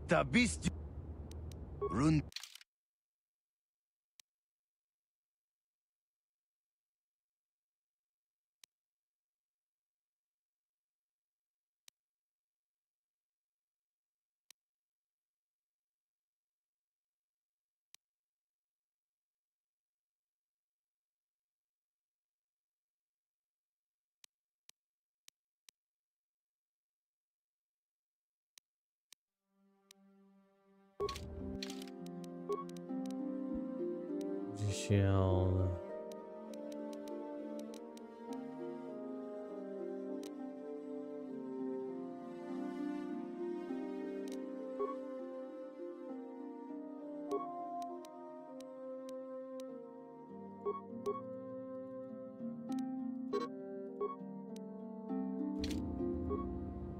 The beast. Run. Shield.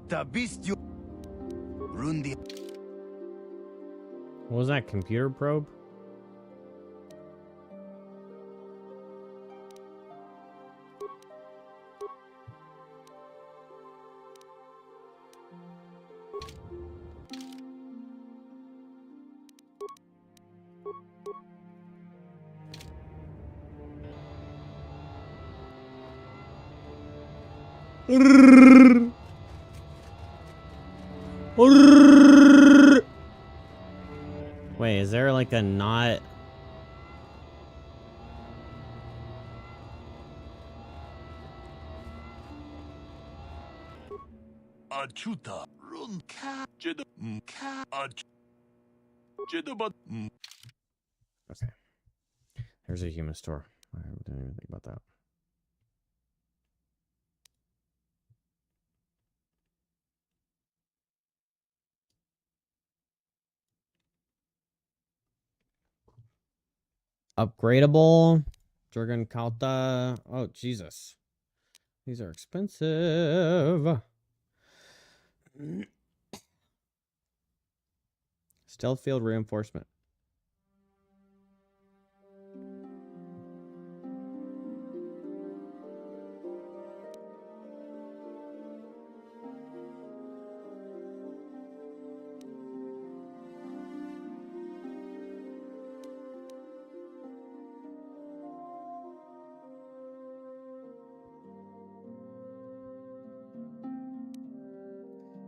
The beast you. Rundi. What was that, computer probe? Wait, is there like a not? Achuta. Run. Ka. Jida. Ka. Okay. There's a human store. I didn't even think about that. Upgradable. Dragon Kalta. Oh, Jesus. These are expensive. Stealth field reinforcement.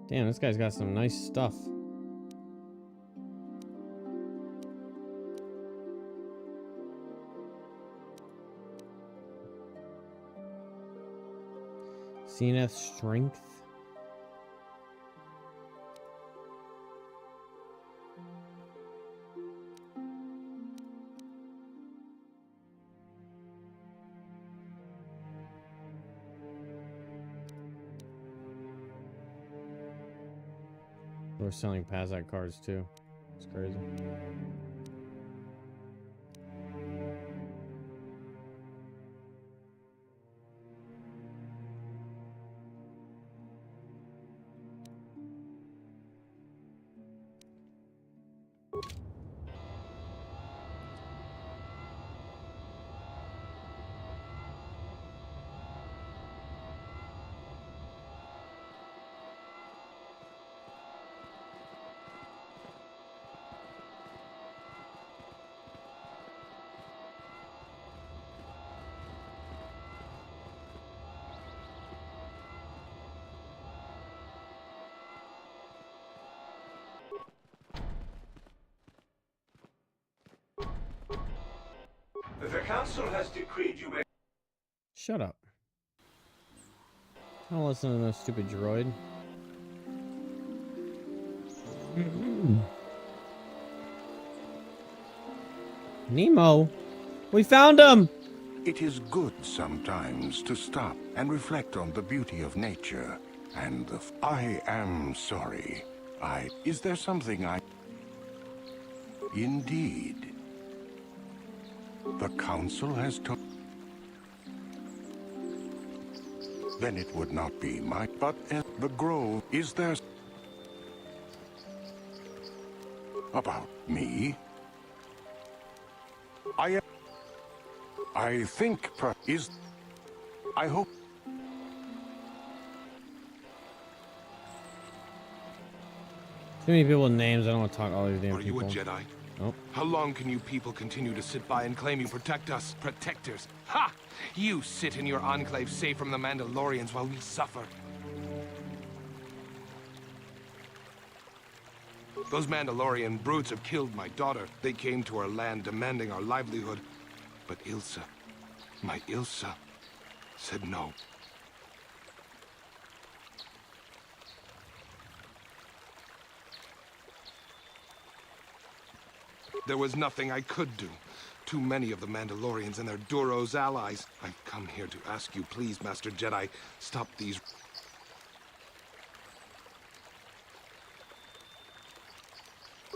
Damn, this guy's got some nice stuff. CNF strength. We're selling Pazak cards too. It's crazy. The council has decreed you may... Shut up. I don't listen to no stupid droid. Nemo! We found him! It is good sometimes to stop and reflect on the beauty of nature and the... I am sorry. Is there something I... Indeed. The council has told... Then it would not be my... But at the grove, is there... About me? I think... Is... I hope... Too many people with names. I don't want to talk all these damn Are you people. a Jedi? Nope. How long can you people continue to sit by and claim you protect us? Protectors. Ha! You sit in your enclave safe from the Mandalorians while we suffer. Those Mandalorian brutes have killed my daughter. They came to our land demanding our livelihood. But Ilsa, my Ilsa, said no. There was nothing I could do. Too many of the Mandalorians and their Duros allies. I've come here to ask you, please, Master Jedi, stop these...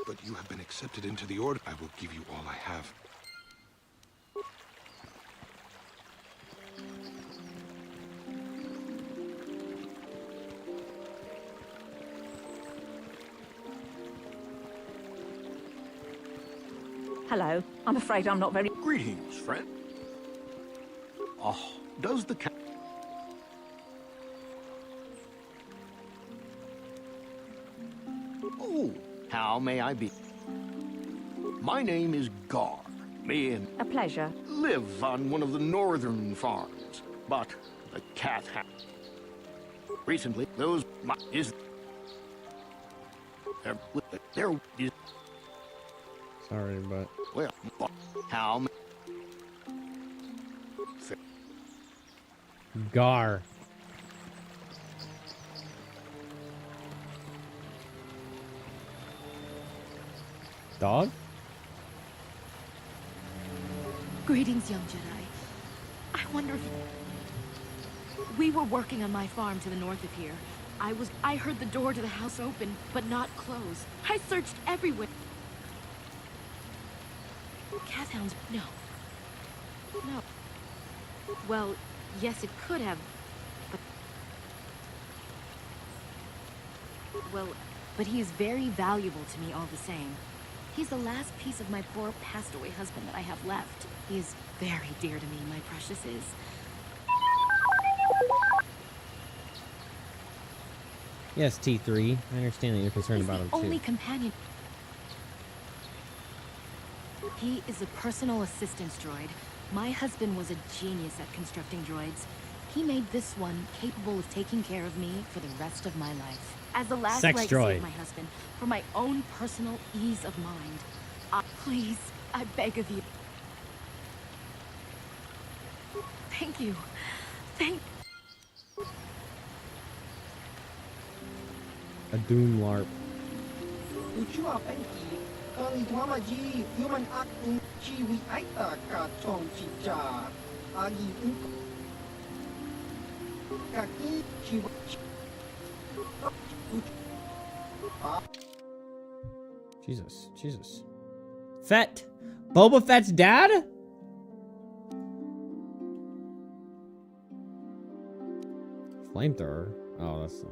But you have been accepted into the Order. I will give you all I have. Hello. I'm afraid I'm not very... Greetings, friend. Oh, does the Oh, how may I be? My name is Gar. Me and... A pleasure. Live on one of the northern farms, but the cat recently, those... There is... Sorry, but... Well, how... Gar. Dog? Greetings, young Jedi. I wonder if... We were working on my farm to the north of here. I heard the door to the house open, but not close. I searched everywhere. Cat hounds... No. No. Well, yes, it could have, but... Well, but he is very valuable to me all the same. He's the last piece of my poor passed-away husband that I have left. He is very dear to me, my precious is. Yes, T3. I understand that you're concerned about him, too. Only companion. He is a personal assistance droid. My husband was a genius at constructing droids. He made this one capable of taking care of me for the rest of my life. As the last legacy of my husband, for my own personal ease of mind. Please, I beg of you. Thank you. A Doom LARP. Jesus. Fett! Boba Fett's dad? Flamethrower? Oh, that's...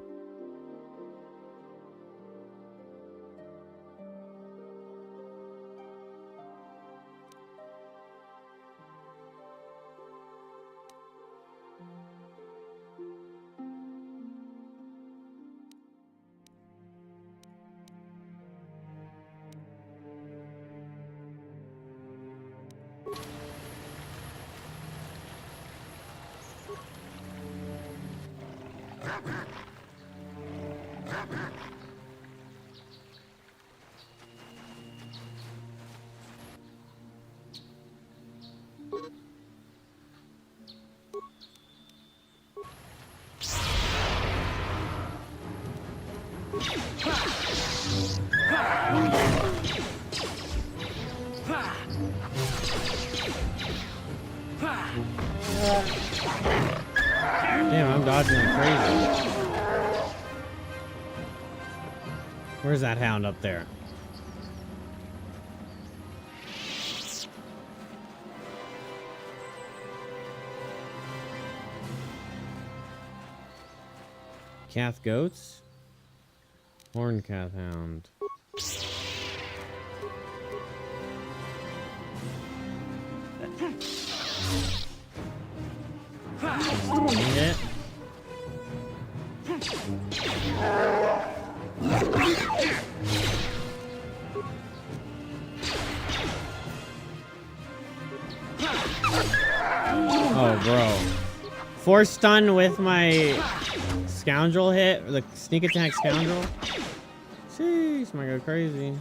Damn, I'm dodging like crazy. Where's that hound up there? Cath goats? Horn cath hound. Need it. Oh, bro. Force stun with my scoundrel hit, the sneak attack scoundrel. Jeez, might go crazy.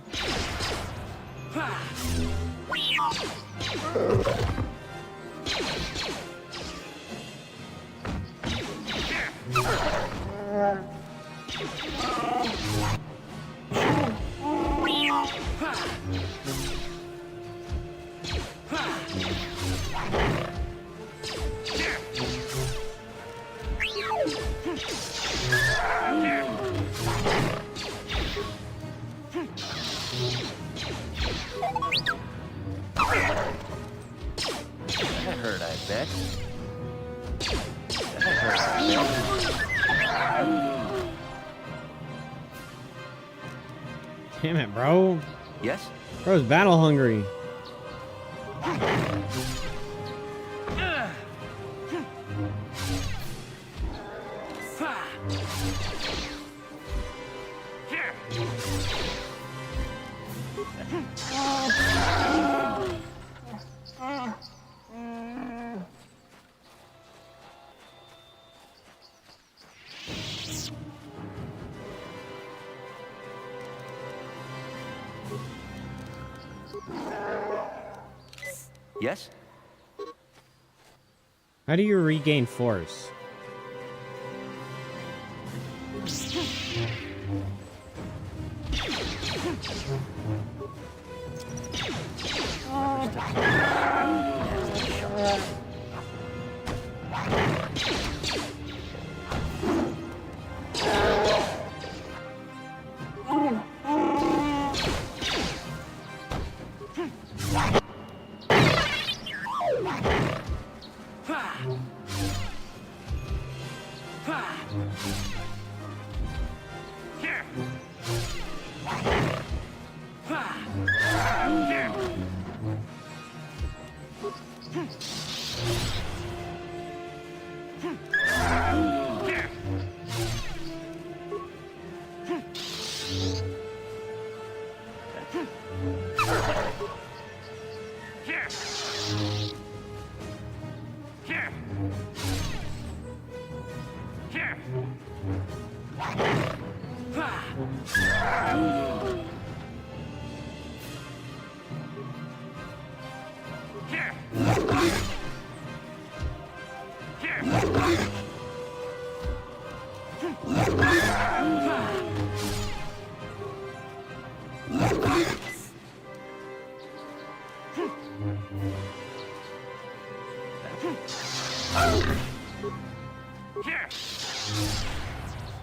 That hurt, I bet. Damn it, bro. Yes? Bro's battle hungry. Yes? How do you regain force?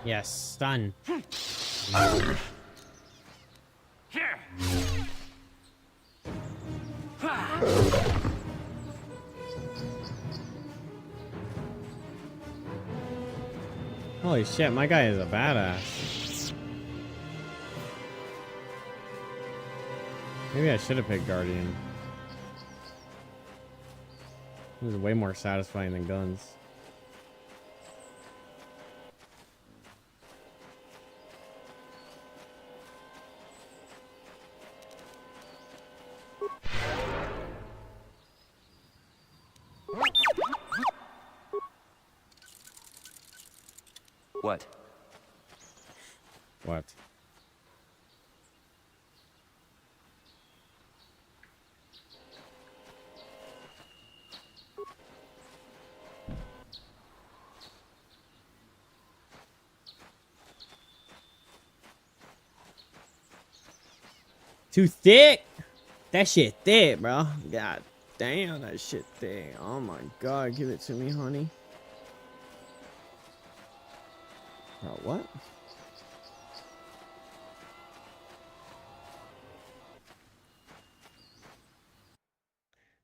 Yes, stun. Holy shit, my guy is a badass. Maybe I should have picked Guardian. This is way more satisfying than guns. What? What? Too thick. That shit thick, bro. God damn, that shit thick. Oh my god, give it to me, honey. Bro, what?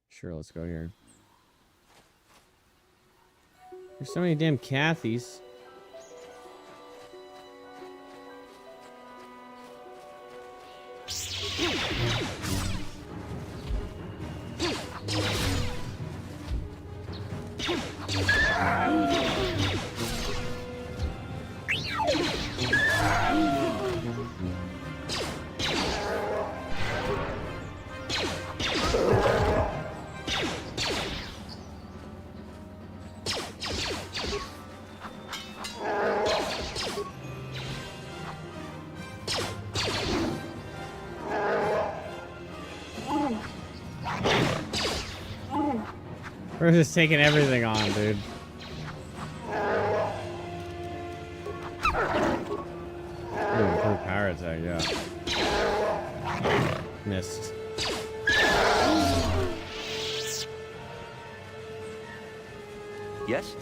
Sure, let's go here. There's so many damn Cathys. We're just taking everything on, dude. Ooh, improved power attack, yeah. Missed. Yes?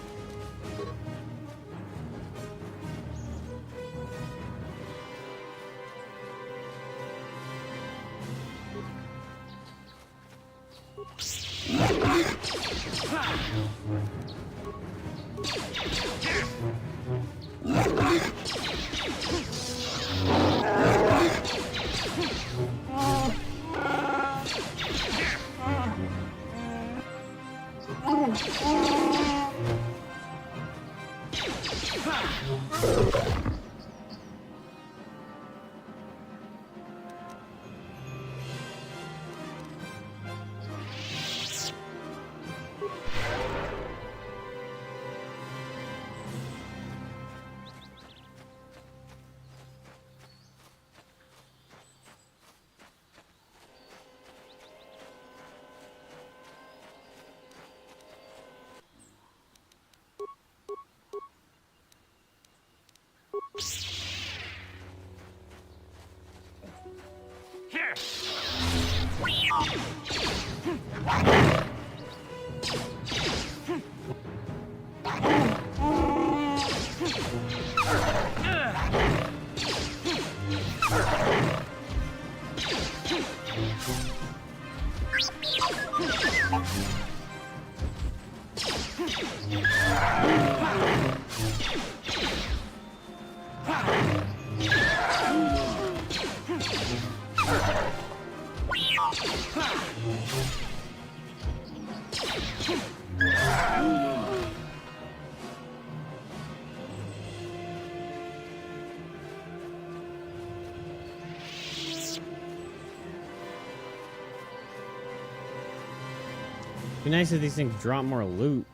Be nice if these things drop more loot.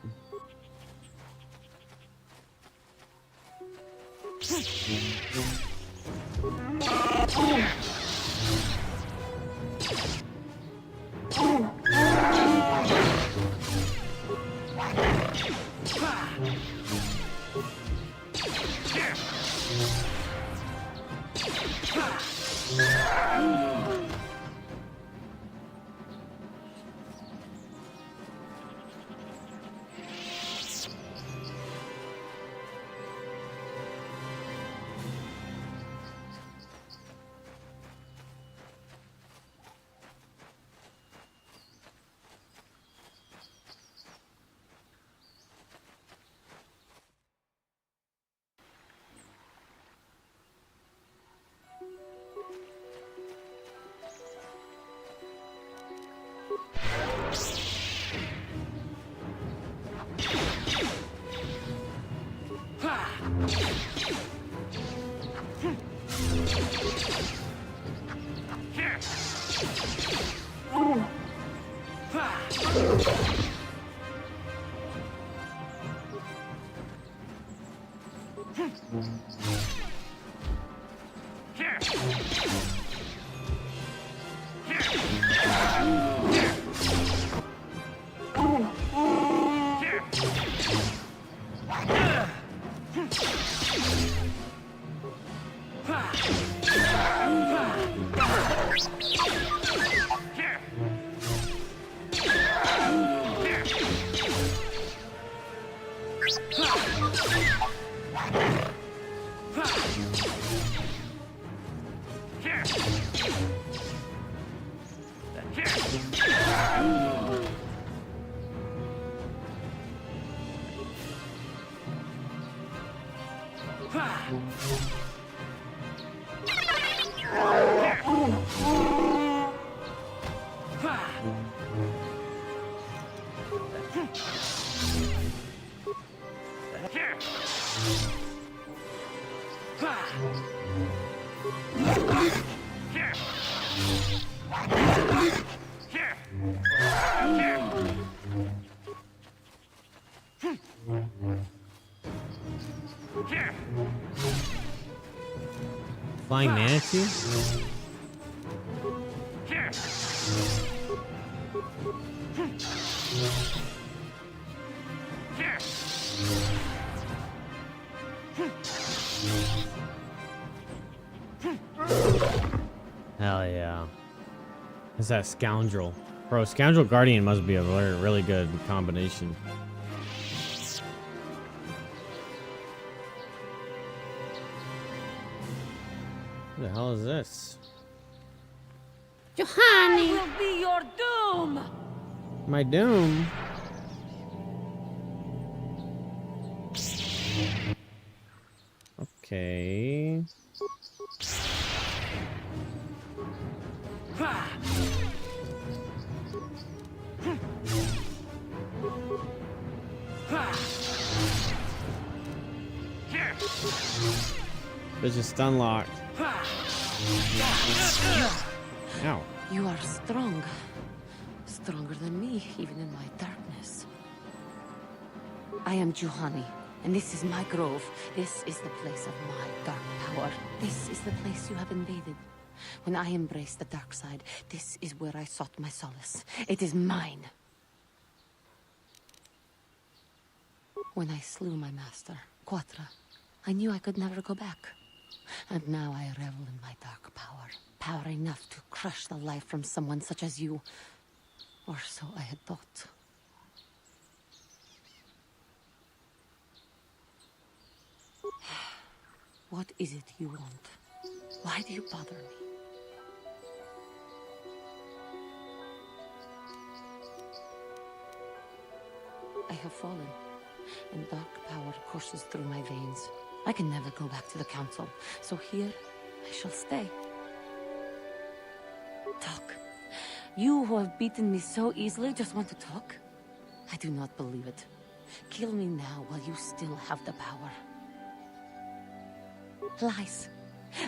Flying manatee? Hell yeah. It's that scoundrel. Bro, Scoundrel Guardian must be a really, really good combination. What the hell is this? Johanny will be your doom. My doom? Okay. Bitch is stun locked. Ow. You are strong. Stronger than me, even in my darkness. I am Juhani, and this is my grove. This is the place of my dark power. This is the place you have invaded. When I embraced the dark side, this is where I sought my solace. It is mine. When I slew my master, Kotor, I knew I could never go back. And now I revel in my dark power. Power enough to crush the life from someone such as you. Or so I had thought. What is it you want? Why do you bother me? I have fallen, and dark power courses through my veins. I can never go back to the council, so here I shall stay. Talk. You who have beaten me so easily just want to talk? I do not believe it. Kill me now while you still have the power. Lies.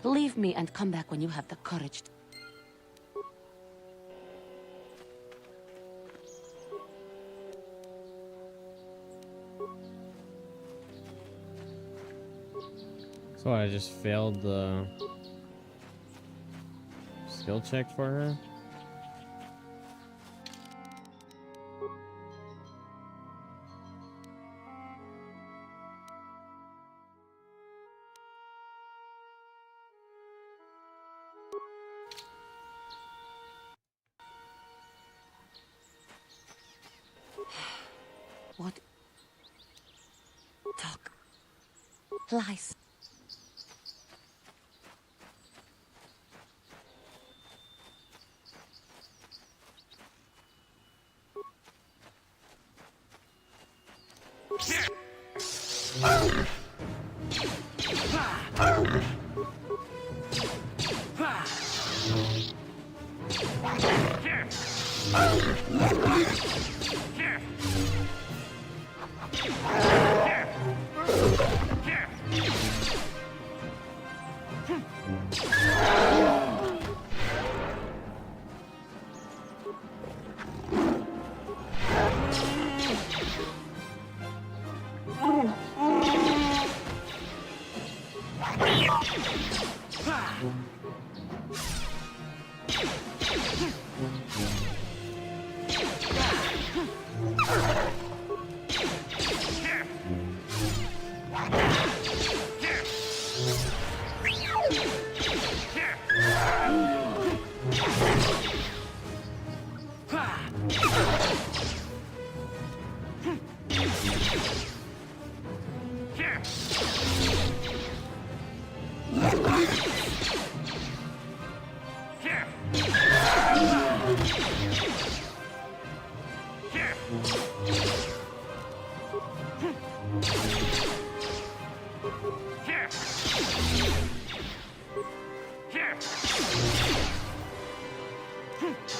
Leave me and come back when you have the courage to... So I just failed the skill check for her. What? Talk. Lies.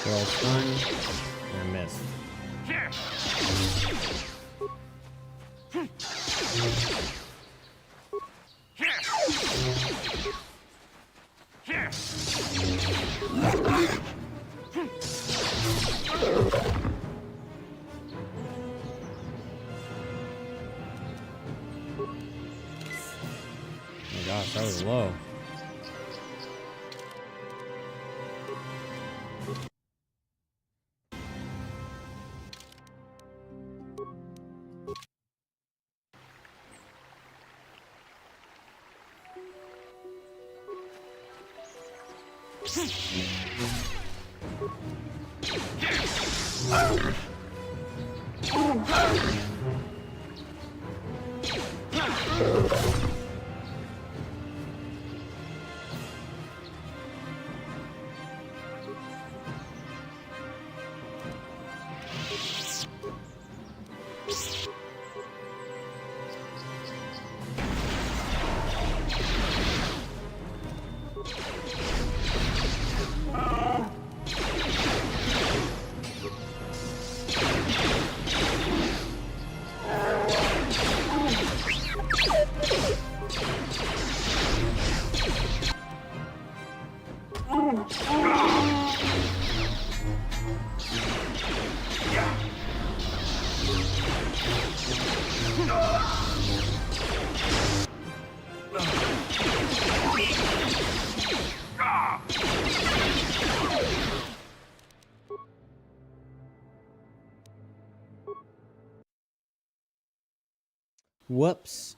Roll stun and miss. Oh my gosh, that was low. Whoops.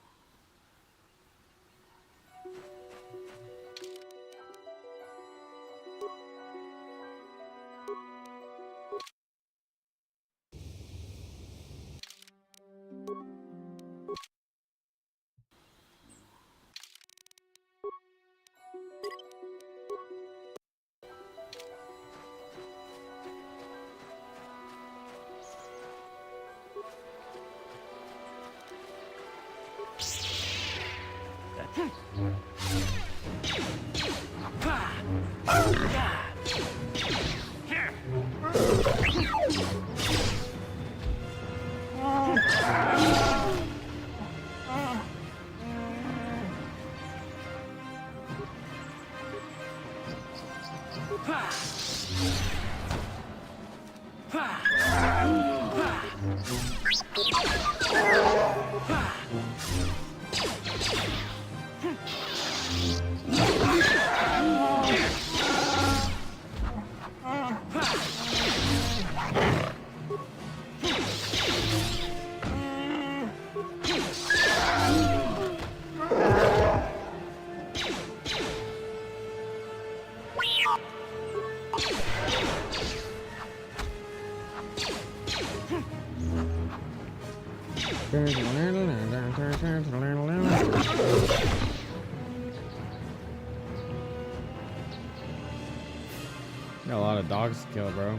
Got a lot of dogs to kill, bro.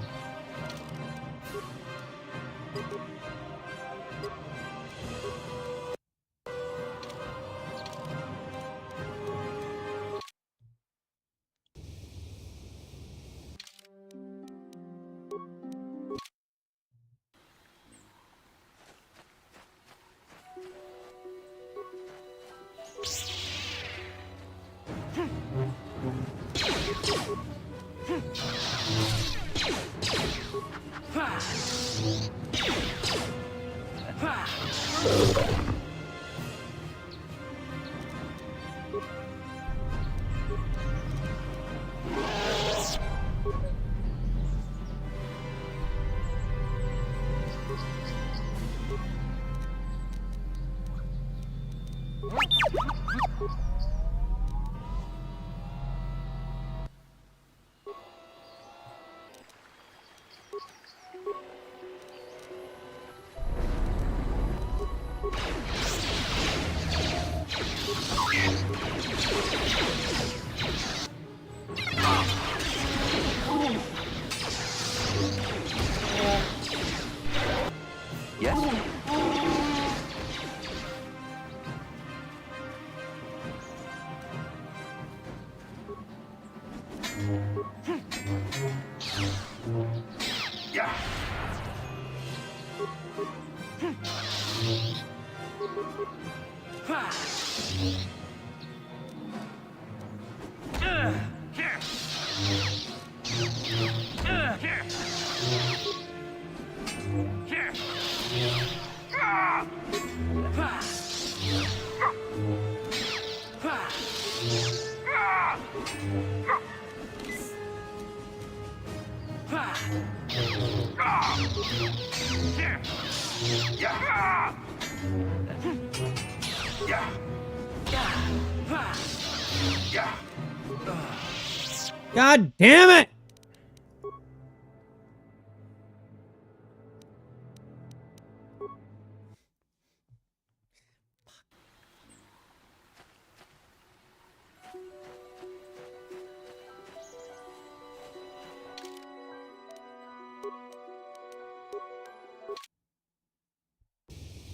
God damn it!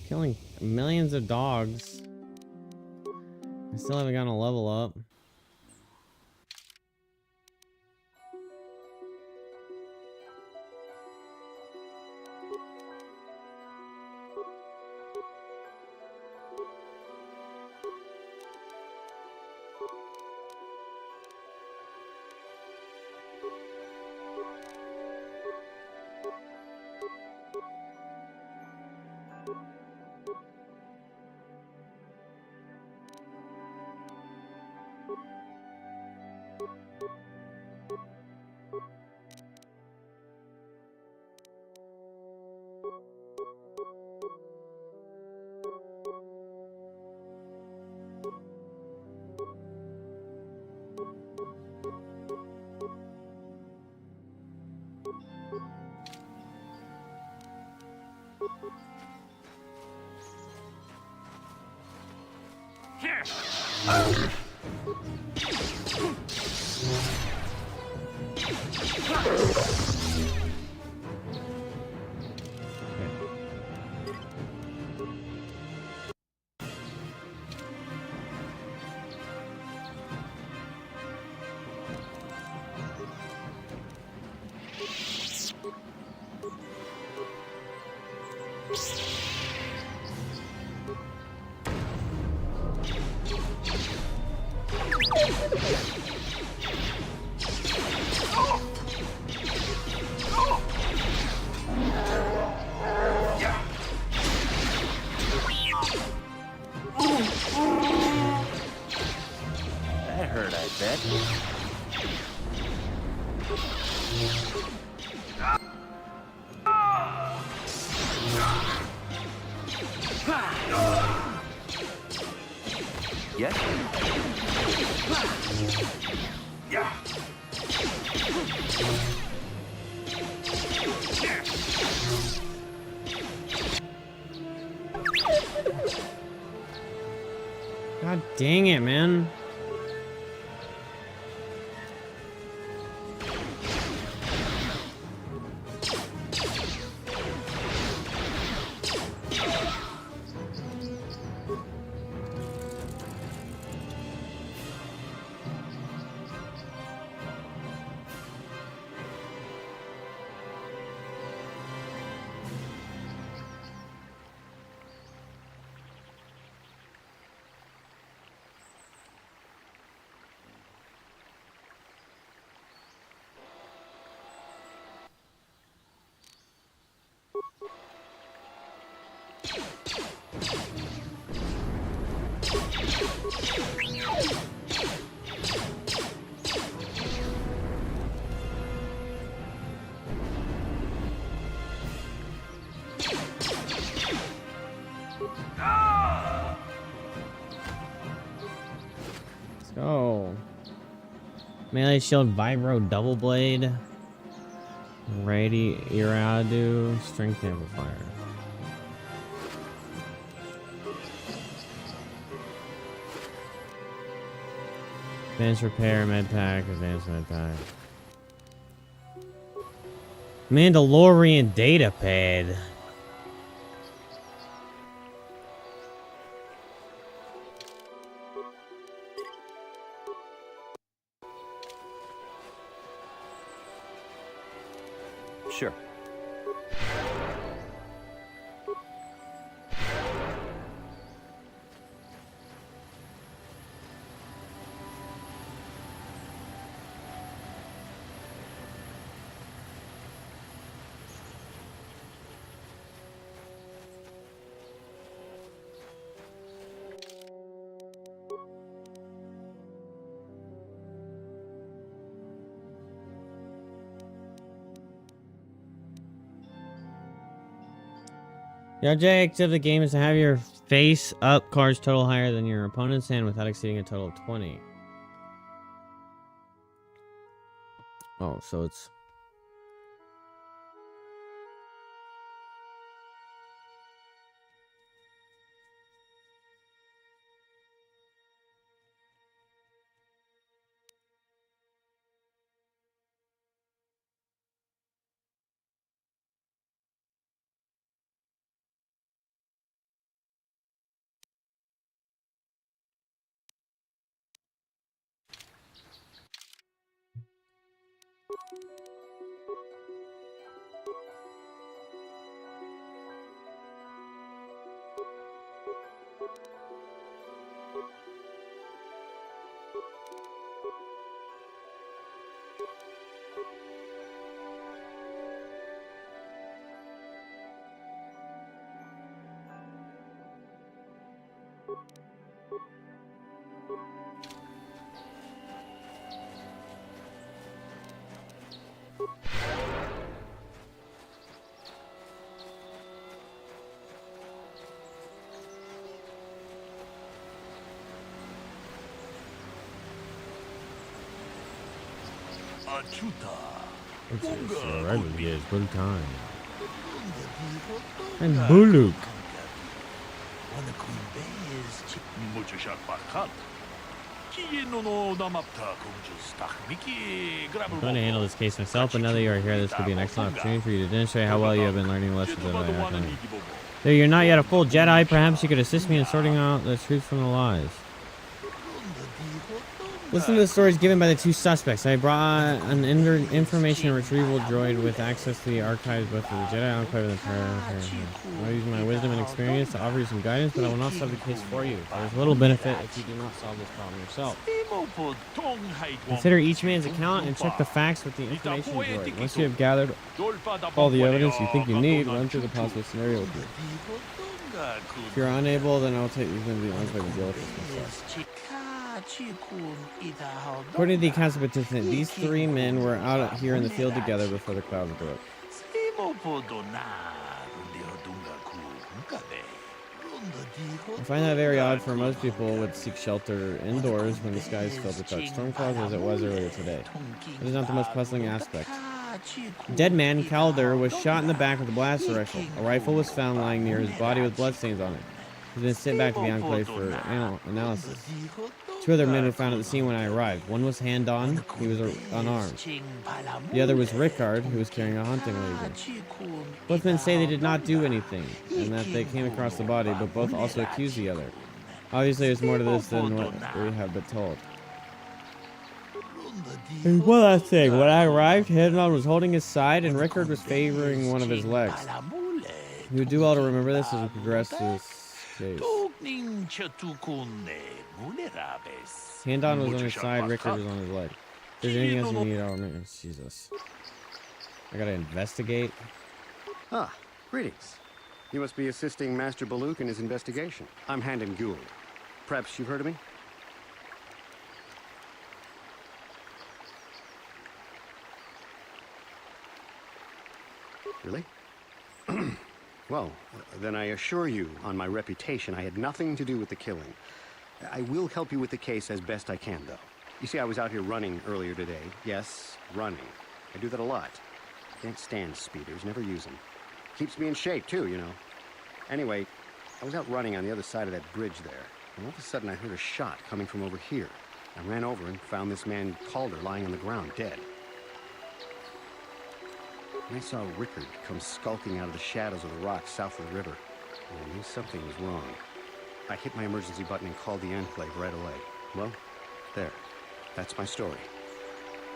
Killing millions of dogs. I still haven't gotten a level up. That hurt, I bet. Yes? God dang it, man. go. Melee shield, vibro, double blade. Iradu, strength amplifier. Advanced repair, med pack, advanced med pack. Mandalorian data pad. Sure. The objective of the game is to have your face up cards total higher than your opponent's hand without exceeding a total of 20. Oh, so it's... It's full time. And Buluk. I'm going to handle this case myself, but now that you are here, this could be an excellent opportunity for you to demonstrate how well you have been learning the lessons of my arcane. Though you're not yet a full Jedi, perhaps you could assist me in sorting out the truth from the lies. Listen to the stories given by the two suspects. I brought an information retrieval droid with access to the archives both of the Jedi Enclave and the Empire. I'll use my wisdom and experience to offer you some guidance, but I will not solve the case for you. There is little benefit if you do not solve this problem yourself. Consider each man's account and check the facts with the information droid. Once you have gathered all the evidence you think you need, run through the possible scenario with me. If you're unable, then I'll take you into the Enclave and deal with this myself. According to the accounts of participants, these three men were out here in the field together before the clouds broke. I find that very odd, for most people would seek shelter indoors when the sky is filled with dark storm clouds as it was earlier today. It is not the most puzzling aspect. Dead man, Calder, was shot in the back with a blaster rifle. A rifle was found lying near his body with bloodstains on it. He's been sent back to the Enclave for analysis. Two other men were found at the scene when I arrived. One was hand-on, he was unarmed. The other was Rickard, who was carrying a hunting laser. Both men say they did not do anything, and that they came across the body, but both also accuse the other. Obviously, there's more to this than what we have been told. And one last thing, when I arrived, Hand-on was holding his side, and Rickard was favoring one of his legs. You would do well to remember this as we progress through this case. Hand-on was on his side, Rickard was on his leg. If there's anything else you need, I'll remember. Jesus. I gotta investigate. Ah, greetings. You must be assisting Master Baluk in his investigation. I'm Handon Gould. Perhaps you've heard of me? Really? Well, then I assure you, on my reputation, I had nothing to do with the killing. I will help you with the case as best I can, though. You see, I was out here running earlier today. Yes, running. I do that a lot. Can't stand speeders, never use them. Keeps me in shape, too, you know. Anyway, I was out running on the other side of that bridge there, and all of a sudden I heard a shot coming from over here. I ran over and found this man Calder lying on the ground, dead. And I saw Rickard come skulking out of the shadows of the rocks south of the river, and I knew something was wrong. I hit my emergency button and called the Enclave right away. Well, there. That's my story.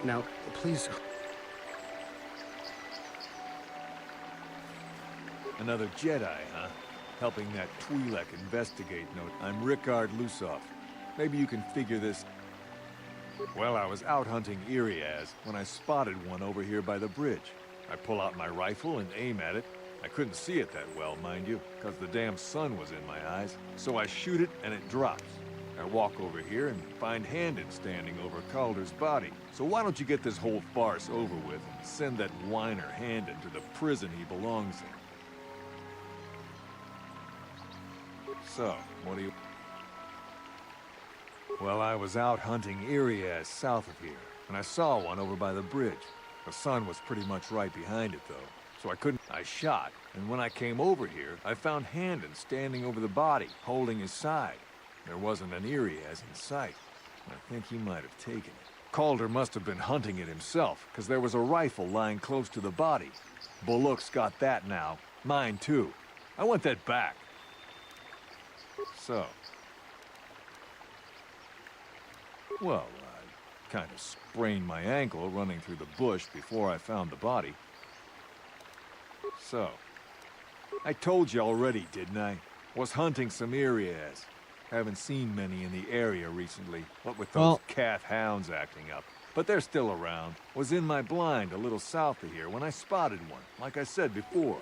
Now, please... Another Jedi, huh? Helping that Twi'lek investigate note. I'm Rickard Lusoff. Maybe you can figure this... Well, I was out hunting Iriaz when I spotted one over here by the bridge. I pull out my rifle and aim at it. I couldn't see it that well, mind you, because the damn sun was in my eyes. So I shoot it and it drops. I walk over here and find Handon standing over Calder's body. So why don't you get this whole farce over with and send that whiner Handon to the prison he belongs in? So, what do you... Well, I was out hunting Iriaz south of here, and I saw one over by the bridge. The sun was pretty much right behind it, though, so I couldn't... I shot, and when I came over here, I found Handon standing over the body, holding his side. There wasn't an Iriaz in sight. I think he might have taken it. Calder must have been hunting it himself, because there was a rifle lying close to the body. Bullock's got that now. Mine, too. I want that back. So... Well, I kind of sprained my ankle running through the bush before I found the body. So, I told you already, didn't I? Was hunting some Iriaz. Haven't seen many in the area recently, what with those calf hounds acting up. But they're still around. Was in my blind a little south of here when I spotted one, like I said before.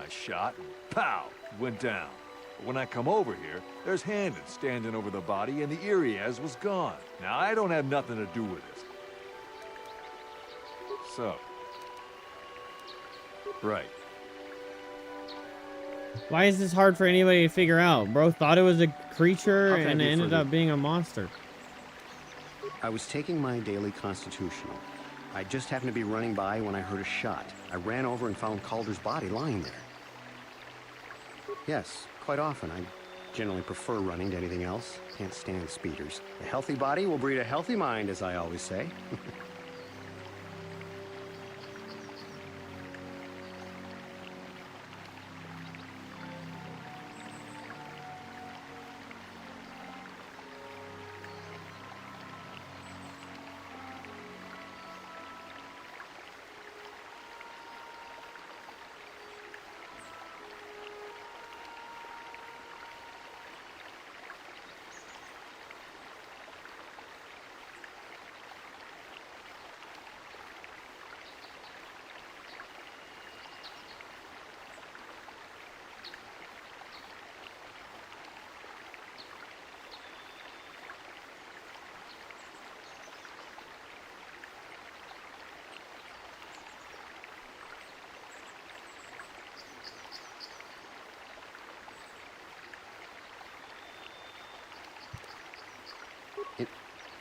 I shot and pow, went down. But when I come over here, there's Handon standing over the body and the Iriaz was gone. Now, I don't have nothing to do with this. So. Right. Why is this hard for anybody to figure out? Bro thought it was a creature Okay, and it ended further. up being a monster. I was taking my daily constitutional. I just happened to be running by when I heard a shot. I ran over and found Calder's body lying there. Yes, quite often. I generally prefer running to anything else. Can't stand speeders. A healthy body will breed a healthy mind, as I always say.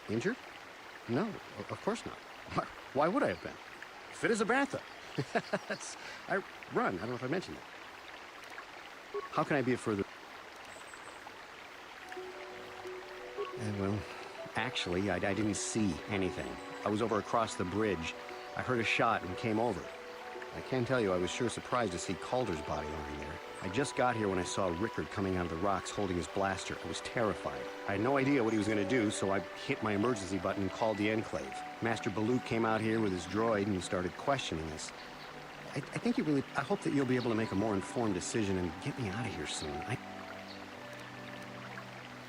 Injured? No, of course not. Why would I have been? Fit as a bantha. I run. I don't know if I mentioned that. How can I be of further... well, actually, I didn't see anything. I was over across the bridge. I heard a shot and came over. I can tell you I was sure surprised to see Calder's body lying there. I just got here when I saw Rickard coming out of the rocks holding his blaster. I was terrified. I had no idea what he was going to do, so I hit my emergency button and called the Enclave. Master Baluk came out here with his droid and started questioning us. I think you really... I hope that you'll be able to make a more informed decision and get me out of here soon.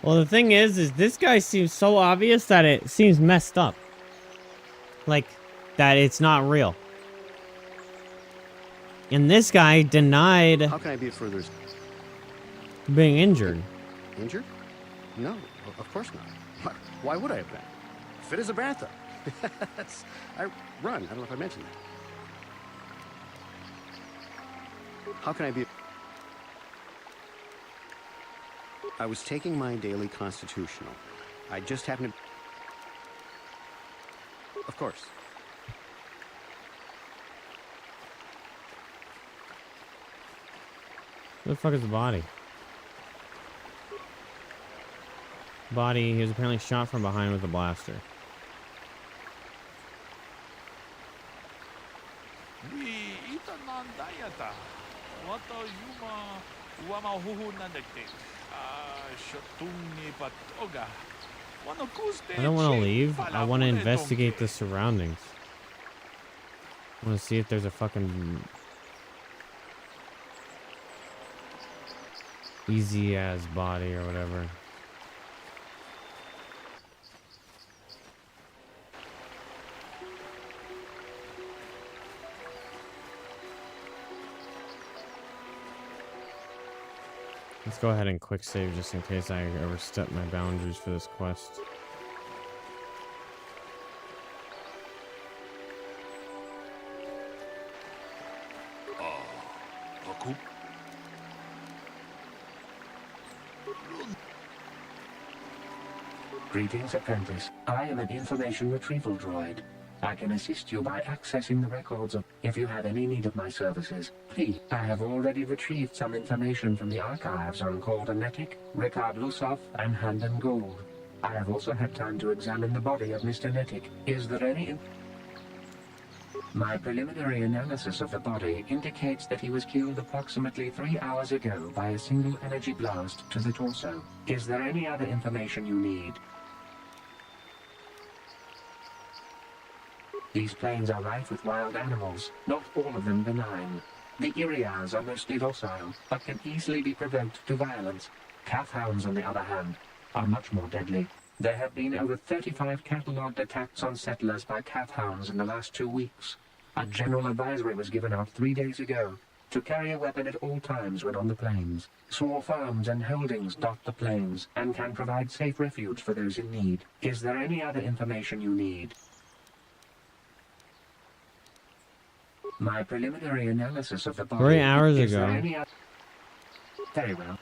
Well, the thing is this guy seems so obvious that it seems messed up. Like, that it's not real. And this guy denied... How can I be of further... being injured. Injured? No, of course not. Why would I have been? Fit as a bantha. I run. I don't know if I mentioned that. How can I be... I was taking my daily constitutional. I just happened to... Of course. Where the fuck is the body? Body, he was apparently shot from behind with a blaster. I don't want to leave. I want to investigate the surroundings. I want to see if there's a fucking easy ass body or whatever. Let's go ahead and quick save just in case I overstep my boundaries for this quest. Greetings, apprentice. I am an information retrieval droid. I can assist you by accessing the records of... If you have any need of my services, please. I have already retrieved some information from the archives on Kotor, Ricard Lusov, and Handon Gould. I have also had time to examine the body of Mr. Netic. Is there any... My preliminary analysis of the body indicates that he was killed approximately 3 hours ago by a single energy blast to the torso. Is there any other information you need? These plains are rife with wild animals, not all of them benign. The Irias are mostly docile, but can easily be provoked to violence. Calf hounds, on the other hand, are much more deadly. There have been over 35 catalogued attacks on settlers by calf hounds in the last 2 weeks. A general advisory was given out 3 days ago to carry a weapon at all times when on the plains. Small farms and holdings dot the plains and can provide safe refuge for those in need. Is there any other information you need? My preliminary analysis of the body... 3 hours is ago. There any other... Very well.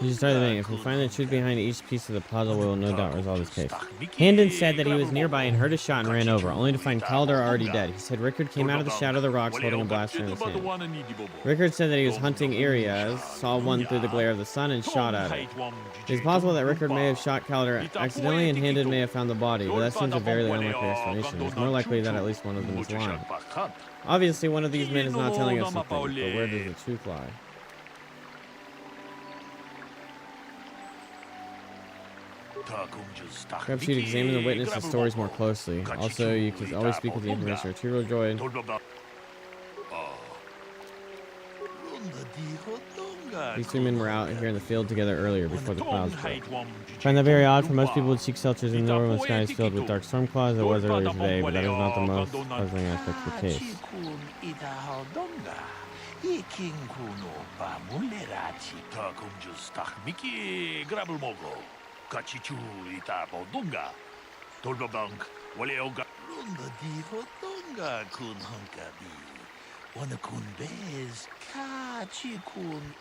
You started the thing. If we find the truth behind each piece of the puzzle, we will no doubt resolve this case. Handon said that he was nearby and heard a shot and ran over, only to find Kaldor already dead. He said Rickard came out of the shadow of the rocks holding a blaster in his hand. Rickard said that he was hunting Irias, saw one through the glare of the sun, and shot at it. It is possible that Rickard may have shot Kaldor accidentally and Handon may have found the body, but that seems a very unlikely explanation. It's more likely that at least one of them is lying. Obviously, one of these men is not telling us something, but where does the truth lie? Perhaps you'd examine the witness and stories more closely. Also, you can always speak with the information retrieval droid. These 2 men were out here in the field together earlier before the clouds broke. I find that very odd, for most people would seek shelters in the northern when the sky is filled with dark storm clouds as it was earlier today, but that is not the most puzzling aspect of the case.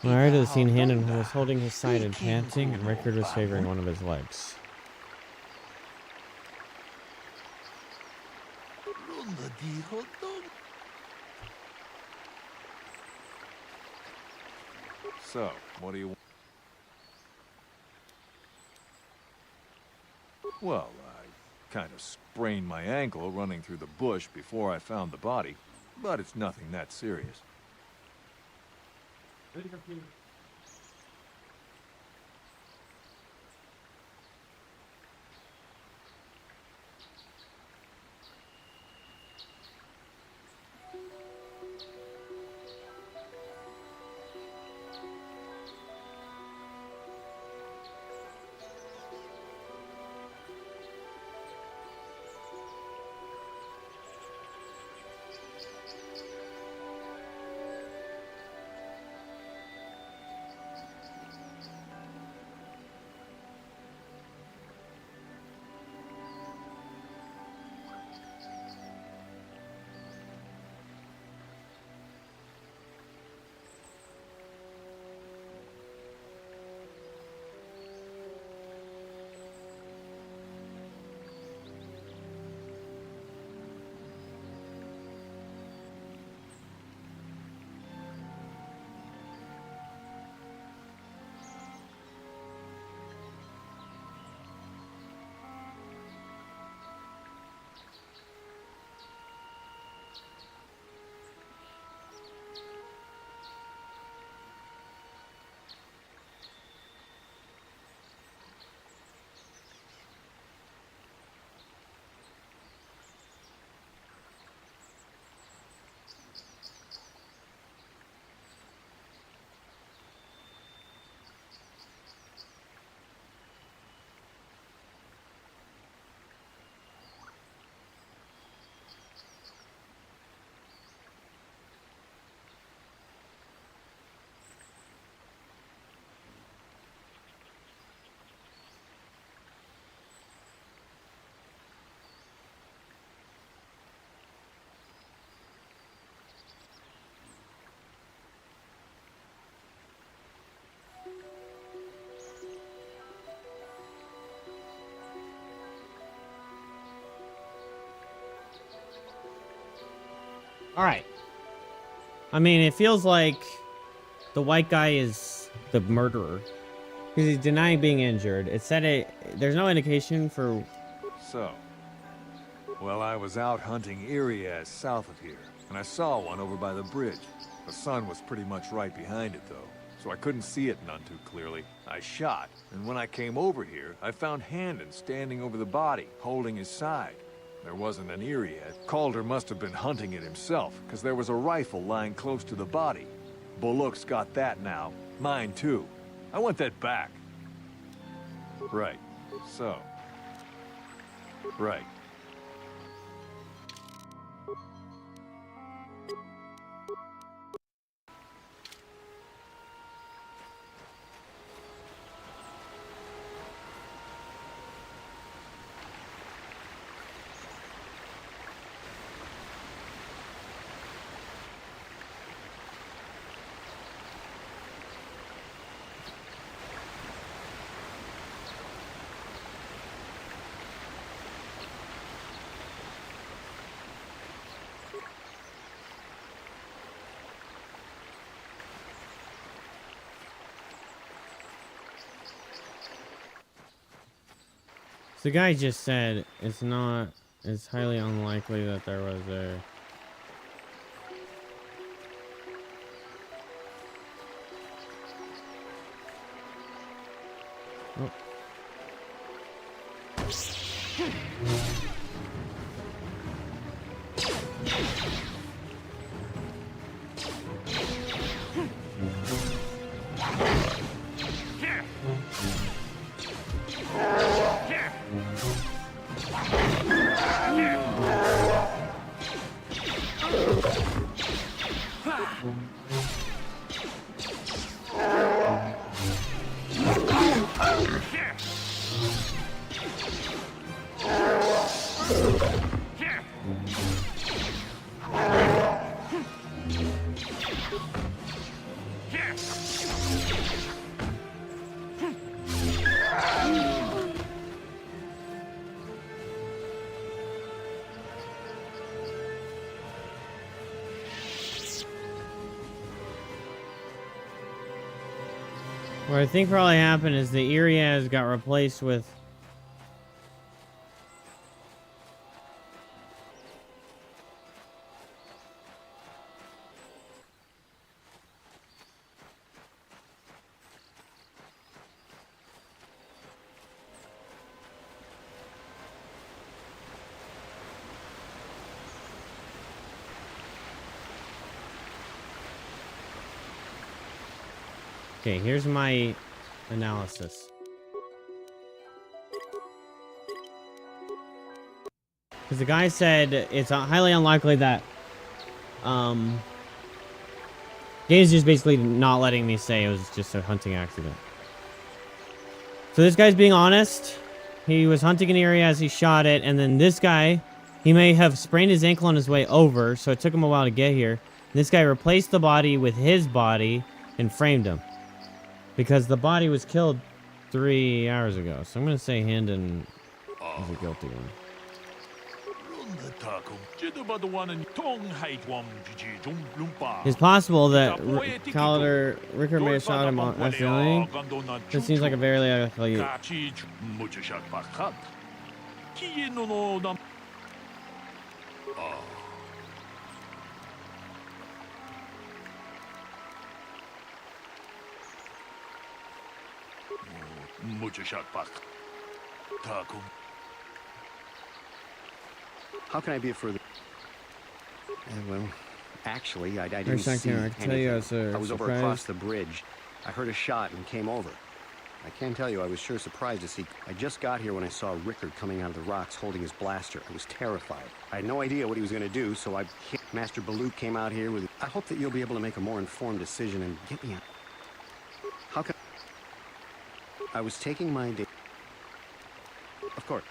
Prior to the scene, Handon was holding his side and panting, and Rickard was favoring one of his legs. So, what do you... Well, I kind of sprained my ankle running through the bush before I found the body, but it's nothing that serious. Alright. I mean, it feels like the white guy is the murderer. Because he's denying being injured. It said there's no indication for... So, well, I was out hunting Irias south of here, and I saw one over by the bridge. The sun was pretty much right behind it, though, so I couldn't see it none too clearly. I shot, and when I came over here, I found Handon standing over the body, holding his side. There wasn't an Iriad. Calder must have been hunting it himself, because there was a rifle lying close to the body. Bullock's got that now. Mine, too. I want that back. Right. So. Right. So the guy just said it's highly unlikely that there was a... Oh. What I think probably happened is the Irias got replaced with... Okay, here's my analysis. Because the guy said it's highly unlikely that... Game's just basically not letting me say it was just a hunting accident. So this guy's being honest. He was hunting an area as he shot it, and then this guy, he may have sprained his ankle on his way over, so it took him a while to get here. This guy replaced the body with his body and framed him. Because the body was killed 3 hours ago. So I'm going to say Handon is a guilty one. It's possible that Rickard may have shot him accidentally. This seems like a very likely... How can I be a further... well, actually, I didn't see I can tell you I was over across the bridge. I heard a shot and came over. I can't tell you, I was sure surprised to see... I just got here when I saw Rickard coming out of the rocks holding his blaster. I was terrified. I had no idea what he was going to do, so I... Master Baloo came out here with... I hope that you'll be able to make a more informed decision and get me out. How can... I was taking my day... Of course.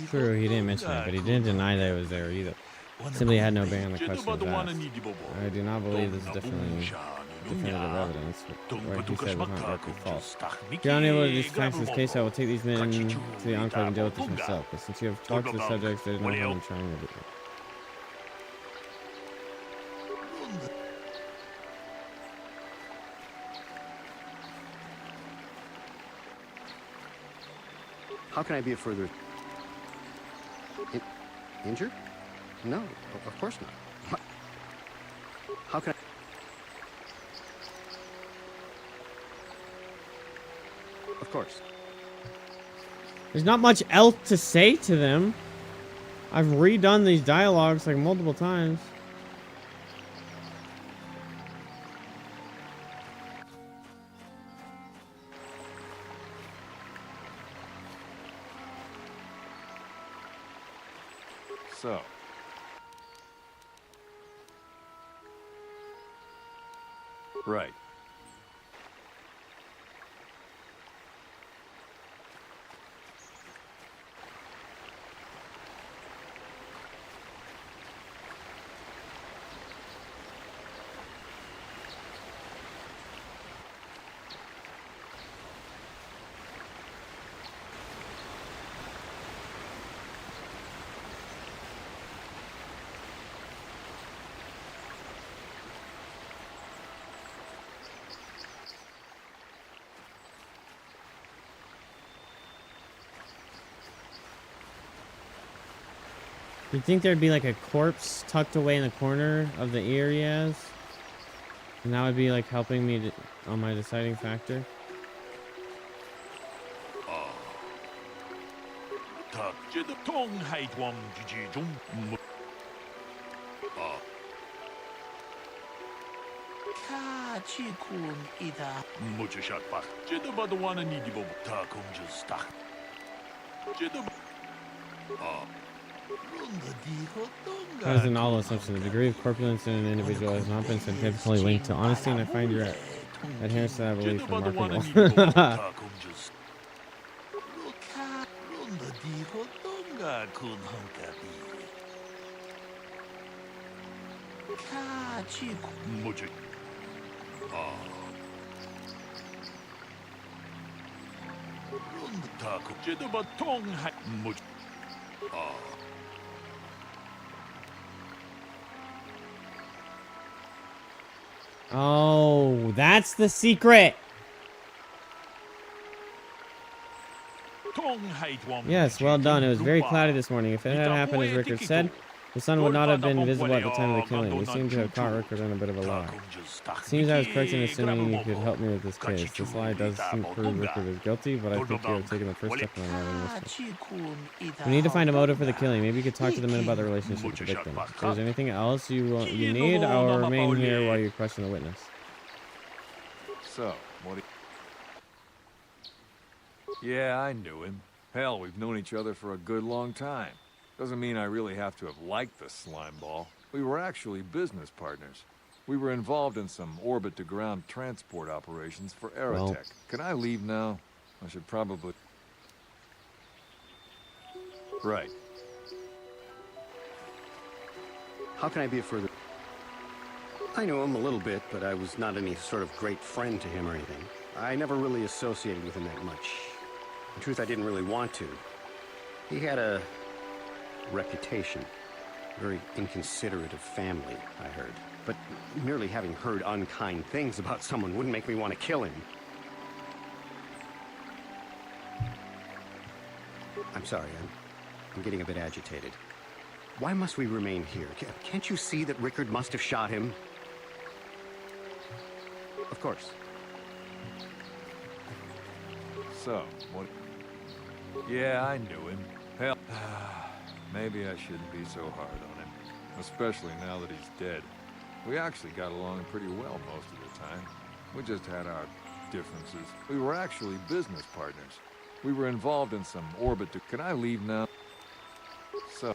True, he didn't mention that, but he didn't deny that it was there either. Simply had no bearing on the question of that. I do not believe this is definitely definitive evidence, where he said was not directly false. If you're unable to discuss this case, I will take these men to the enclave and deal with this myself. But since you have talked to the subjects, there's no harm in trying to do it. How can I be a further... injured? No, of course not. What? How can I... Of course. There's not much else to say to them. I've redone these dialogues like multiple times. So. Right. You'd think there'd be like a corpse tucked away in the corner of the areas, and that would be like helping me on my deciding factor. As in all assumptions, the degree of corpulence in an individual has not been scientifically linked to honesty, and I find your adherence to that belief remarkable. Oh, that's the secret. Yes, well done. It was very cloudy this morning. If it had happened as Rickard said, the sun would not have been visible at the time of the killing. We seem to have caught Rickard in a bit of a lie. It seems I was correct in assuming you could help me with this case. This lie does seem to prove Rickard is guilty, but I think you have taken the first step in unraveling this one. We need to find a motive for the killing. Maybe you could talk to the men about the relationship with the victim. If there's anything else you need, I will remain here while you question the witness. So, what do you... Yeah, I knew him. Hell, we've known each other for a good long time. Doesn't mean I really have to have liked the slimeball. We were actually business partners. We were involved in some orbit-to-ground transport operations for Aerotech. Well. Can I leave now? I should probably... Right. How can I be a further... I knew him a little bit, but I was not any sort of great friend to him or anything. I never really associated with him that much. In truth, I didn't really want to. He had a reputation. Very inconsiderate of family, I heard. But merely having heard unkind things about someone wouldn't make me want to kill him. I'm sorry, I'm getting a bit agitated. Why must we remain here? Can't you see that Rickard must have shot him? Of course. So, what... Yeah, I knew him. Hell, maybe I shouldn't be so hard on him. Especially now that he's dead. We actually got along pretty well most of the time. We just had our differences. We were actually business partners. We were involved in some orbit... Can I leave now? So...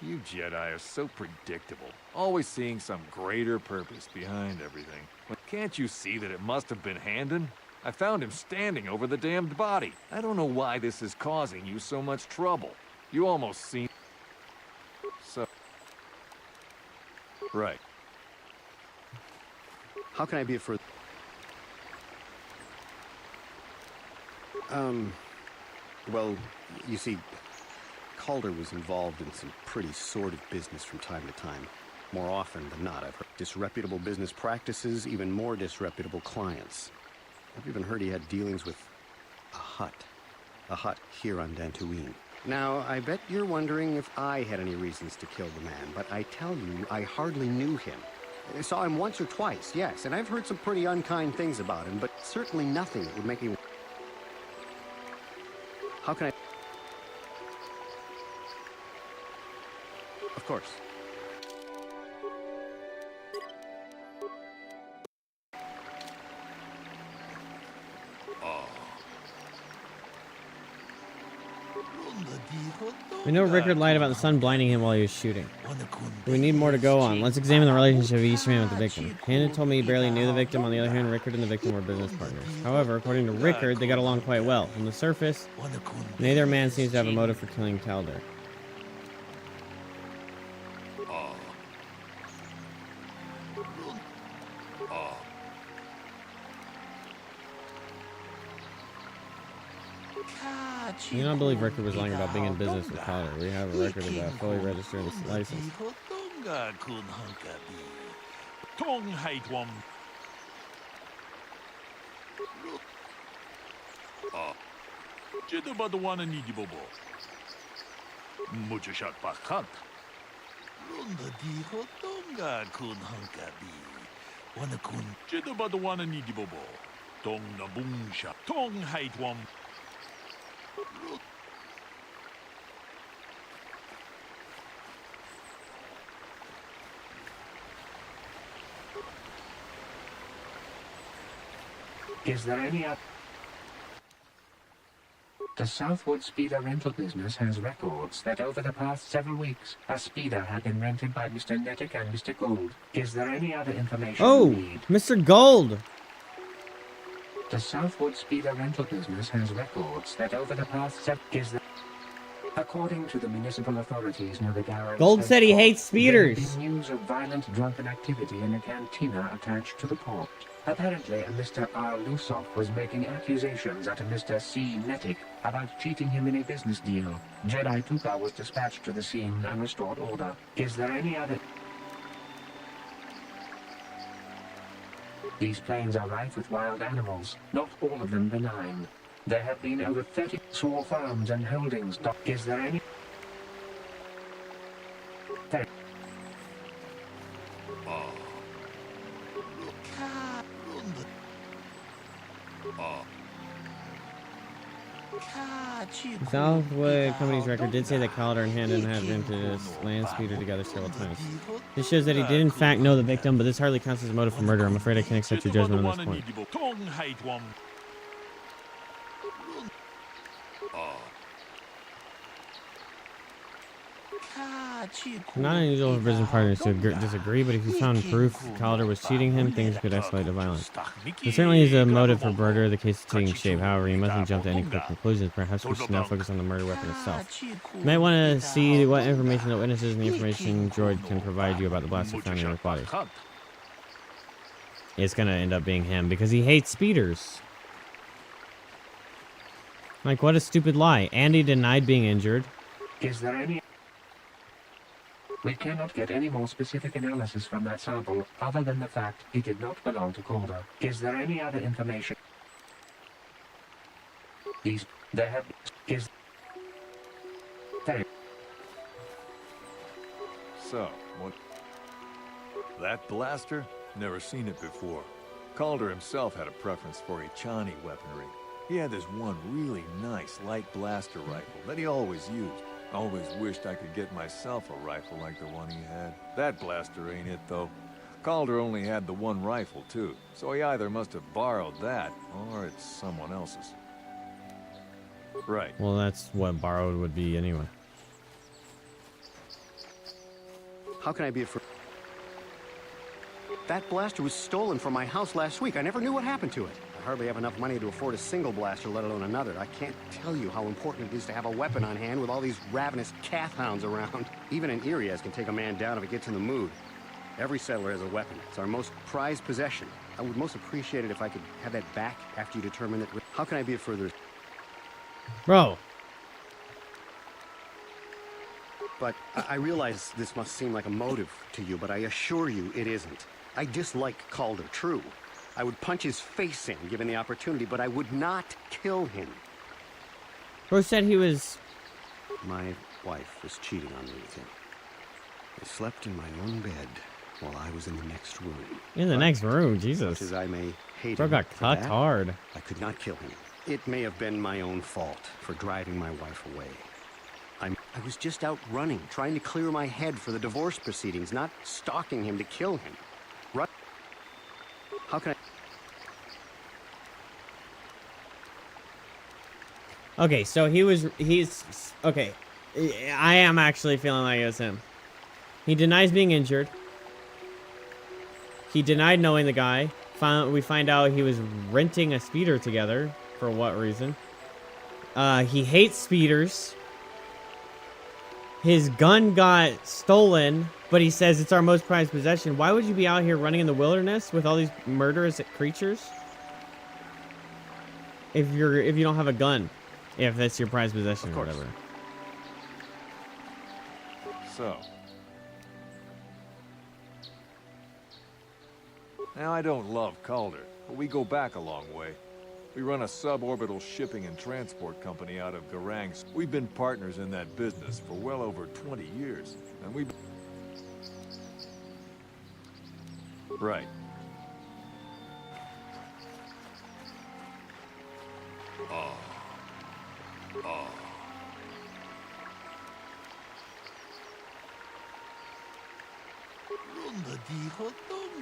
You Jedi are so predictable. Always seeing some greater purpose behind everything. Can't you see that it must have been Handon? I found him standing over the damned body. I don't know why this is causing you so much trouble. You almost seem... So... Right. How can I be of further... Well, you see, Calder was involved in some pretty sordid business from time to time. More often than not, I've heard disreputable business practices, even more disreputable clients. I've even heard he had dealings with a hut here on Dantooine. Now, I bet you're wondering if I had any reasons to kill the man, but I tell you, I hardly knew him. I saw him once or twice, yes, and I've heard some pretty unkind things about him, but certainly nothing that would make me... How can I... Of course. We know Rickard lied about the sun blinding him while he was shooting. But we need more to go on. Let's examine the relationship of each man with the victim. Hannah told me he barely knew the victim. On the other hand, Rickard and the victim were business partners. However, according to Rickard, they got along quite well. On the surface, neither man seems to have a motive for killing Calder. I do not believe Rickard was lying about being in business with Calder. We have a record of that fully registered license. Is there any other... The Southwood Speeder rental business has records that over the past several weeks, a speeder had been rented by Mr. Nettic and Mr. Gold. Is there any other information you need? Mr. Gold! The Southwood Speeder rental business has records that over the past several... Is there... According to the municipal authorities near the garage... Gold said he hates speeders. There have been news of violent drunken activity in a cantina attached to the port. Apparently, a Mr. R. Lusoff was making accusations at a Mr. C. Nettic about cheating him in a business deal. Jedi Tuka was dispatched to the scene and restored order. Is there any other... These plains are rife with wild animals, not all of them benign. There have been over 30 small farms and holdings. Is there any... The Southwood Company's record did say that Calder and Handon had rented his land speeder together several times. This shows that he did in fact know the victim, but this hardly counts as a motive for murder. I'm afraid I can't accept your judgment on this point. Not unusual for prison partners to disagree, but if you found proof Calder was cheating him, things could escalate to violence. There certainly is a motive for murder. The case is taking shape. However, you mustn't jump to any quick conclusions. Perhaps we should now focus on the murder weapon itself. You might want to see what information the witnesses and the information droid can provide you about the blaster found in your body. It's gonna end up being him because he hates speeders. Like, what a stupid lie. Andy denied being injured. Is there any... We cannot get any more specific analysis from that sample, other than the fact it did not belong to Calder. Is there any other information? There have... Is... There... So, what... That blaster? Never seen it before. Calder himself had a preference for Echani weaponry. He had this one really nice light blaster rifle that he always used. Always wished I could get myself a rifle like the one he had. That blaster ain't it, though. Calder only had the one rifle, too, so he either must have borrowed that, or it's someone else's. Right. Well, that's what borrowed would be anyway. How can I be afraid? That blaster was stolen from my house last week. I never knew what happened to it. I hardly have enough money to afford a single blaster, let alone another. I can't tell you how important it is to have a weapon on hand with all these ravenous cath hounds around. Even an Irias can take a man down if it gets in the mood. Every settler has a weapon. It's our most prized possession. I would most appreciate it if I could have that back after you determine that. How can I be of further? Bro. But I realize this must seem like a motive to you, but I assure you it isn't. I dislike Calder, true. I would punch his face in given the opportunity, but I would not kill him. Bro said he was... My wife was cheating on me with him. I slept in my own bed while I was in the next room. In the next room, Jesus. Much as I may hate Bro him got for cut that, hard. I could not kill him. It may have been my own fault for driving my wife away. I was just out running, trying to clear my head for the divorce proceedings, not stalking him to kill him. Right? How can I... Okay, so he's... Okay. I am actually feeling like it's him. He denies being injured. He denied knowing the guy. We find out he was renting a speeder together. For what reason? He hates speeders. His gun got stolen, but he says it's our most prized possession. Why would you be out here running in the wilderness with all these murderous creatures? If you don't have a gun. If that's your prized possession or whatever. So. Now, I don't love Calder, but we go back a long way. We run a suborbital shipping and transport company out of Garang. We've been partners in that business for well over 20 years, and we've... Right.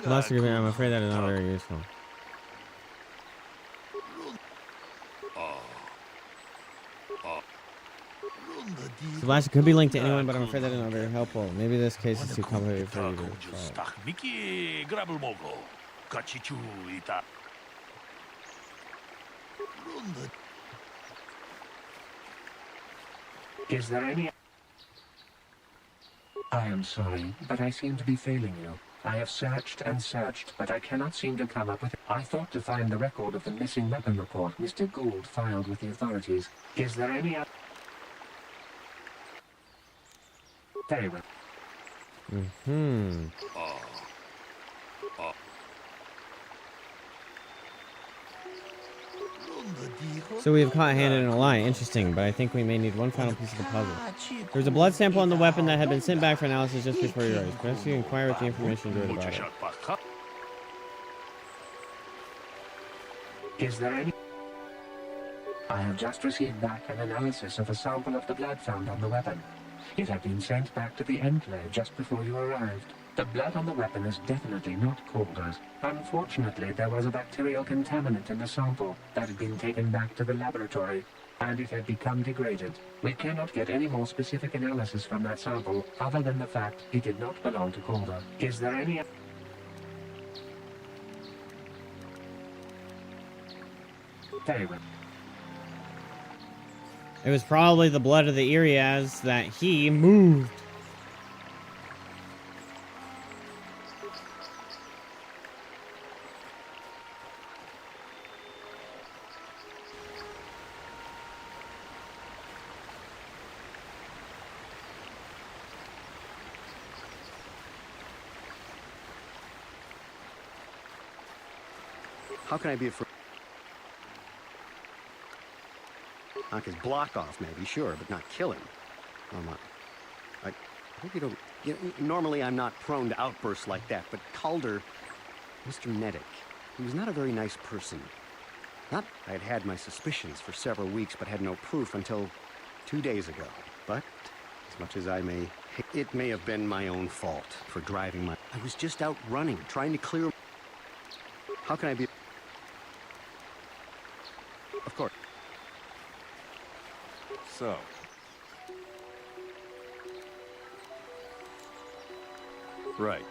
Last agreement, I'm afraid that is not very useful. Sebastian could be linked to anyone, but I'm afraid that is not very helpful. Maybe this case is too complicated for you to solve. Is there any... I am sorry, but I seem to be failing you. I have searched and searched, but I cannot seem to come up with it. I thought to find the record of the missing weapon report Mr. Gould filed with the authorities. Is there any... Very well. So we have caught handed in a lie. Interesting, but I think we may need one final piece of the puzzle. There's a blood sample on the weapon that had been sent back for analysis just before your eyes. Perhaps you inquire with the information good about it. Is there any... I have just received back an analysis of a sample of the blood found on the weapon. It had been sent back to the Enclave just before you arrived. The blood on the weapon is definitely not Calder's. Unfortunately, there was a bacterial contaminant in the sample that had been taken back to the laboratory, and it had become degraded. We cannot get any more specific analysis from that sample, other than the fact it did not belong to Calder. Is there any... Very well. It was probably the blood of the Irias that he moved. How can I be afraid? Knock his block off, maybe, sure, but not kill him. I hope you don't... You know, normally I'm not prone to outbursts like that, but Calder, Mr. Nedick, he was not a very nice person. I had had my suspicions for several weeks, but had no proof until 2 days ago. But, as much as I may... It may have been my own fault for driving my... I was just out running, trying to clear... How can I be... Of course. So. Right.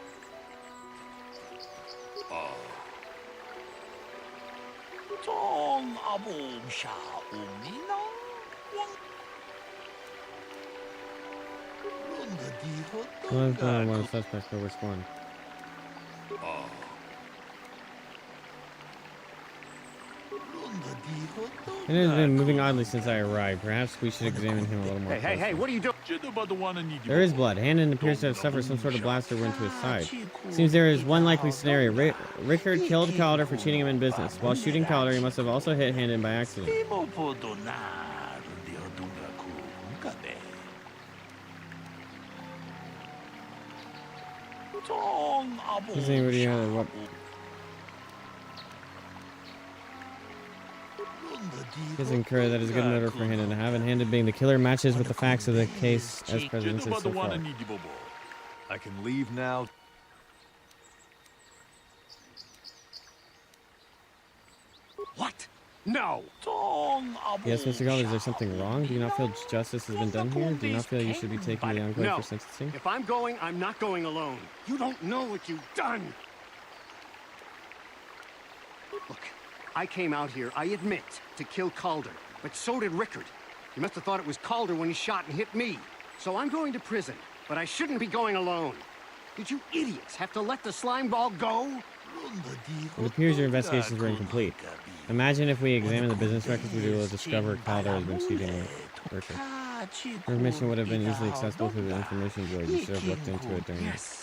One suspect for which one? It has been moving oddly since I arrived. Perhaps we should examine him a little more closely. Hey, what are you doing? There is blood. Hannon appears to have suffered some sort of blaster wound to his side. Seems there is one likely scenario. Rickard killed Calder for cheating him in business. While shooting Calder, he must have also hit Hannon by accident. Does anybody know what? His incur that is a good motive for Hannon to have, and Hannon being the killer matches with the facts of the case as presented so far. I can leave now. What? No! Yes, Mr. Calder, is there something wrong? Do you not feel justice has been done here? Do you not feel you should be taking the enclave for sentencing? If I'm going, I'm not going alone. You don't know what you've done! Look, I came out here, I admit, to kill Calder, but so did Rickard. He must have thought it was Calder when he shot and hit me. So I'm going to prison, but I shouldn't be going alone. Did you idiots have to let the slime ball go? It appears your investigations were incomplete. Imagine if we examine the business records, we will discover Calder has been cheating Rickard. Information would have been easily accessible through the information droid. You should have looked into it during Yes.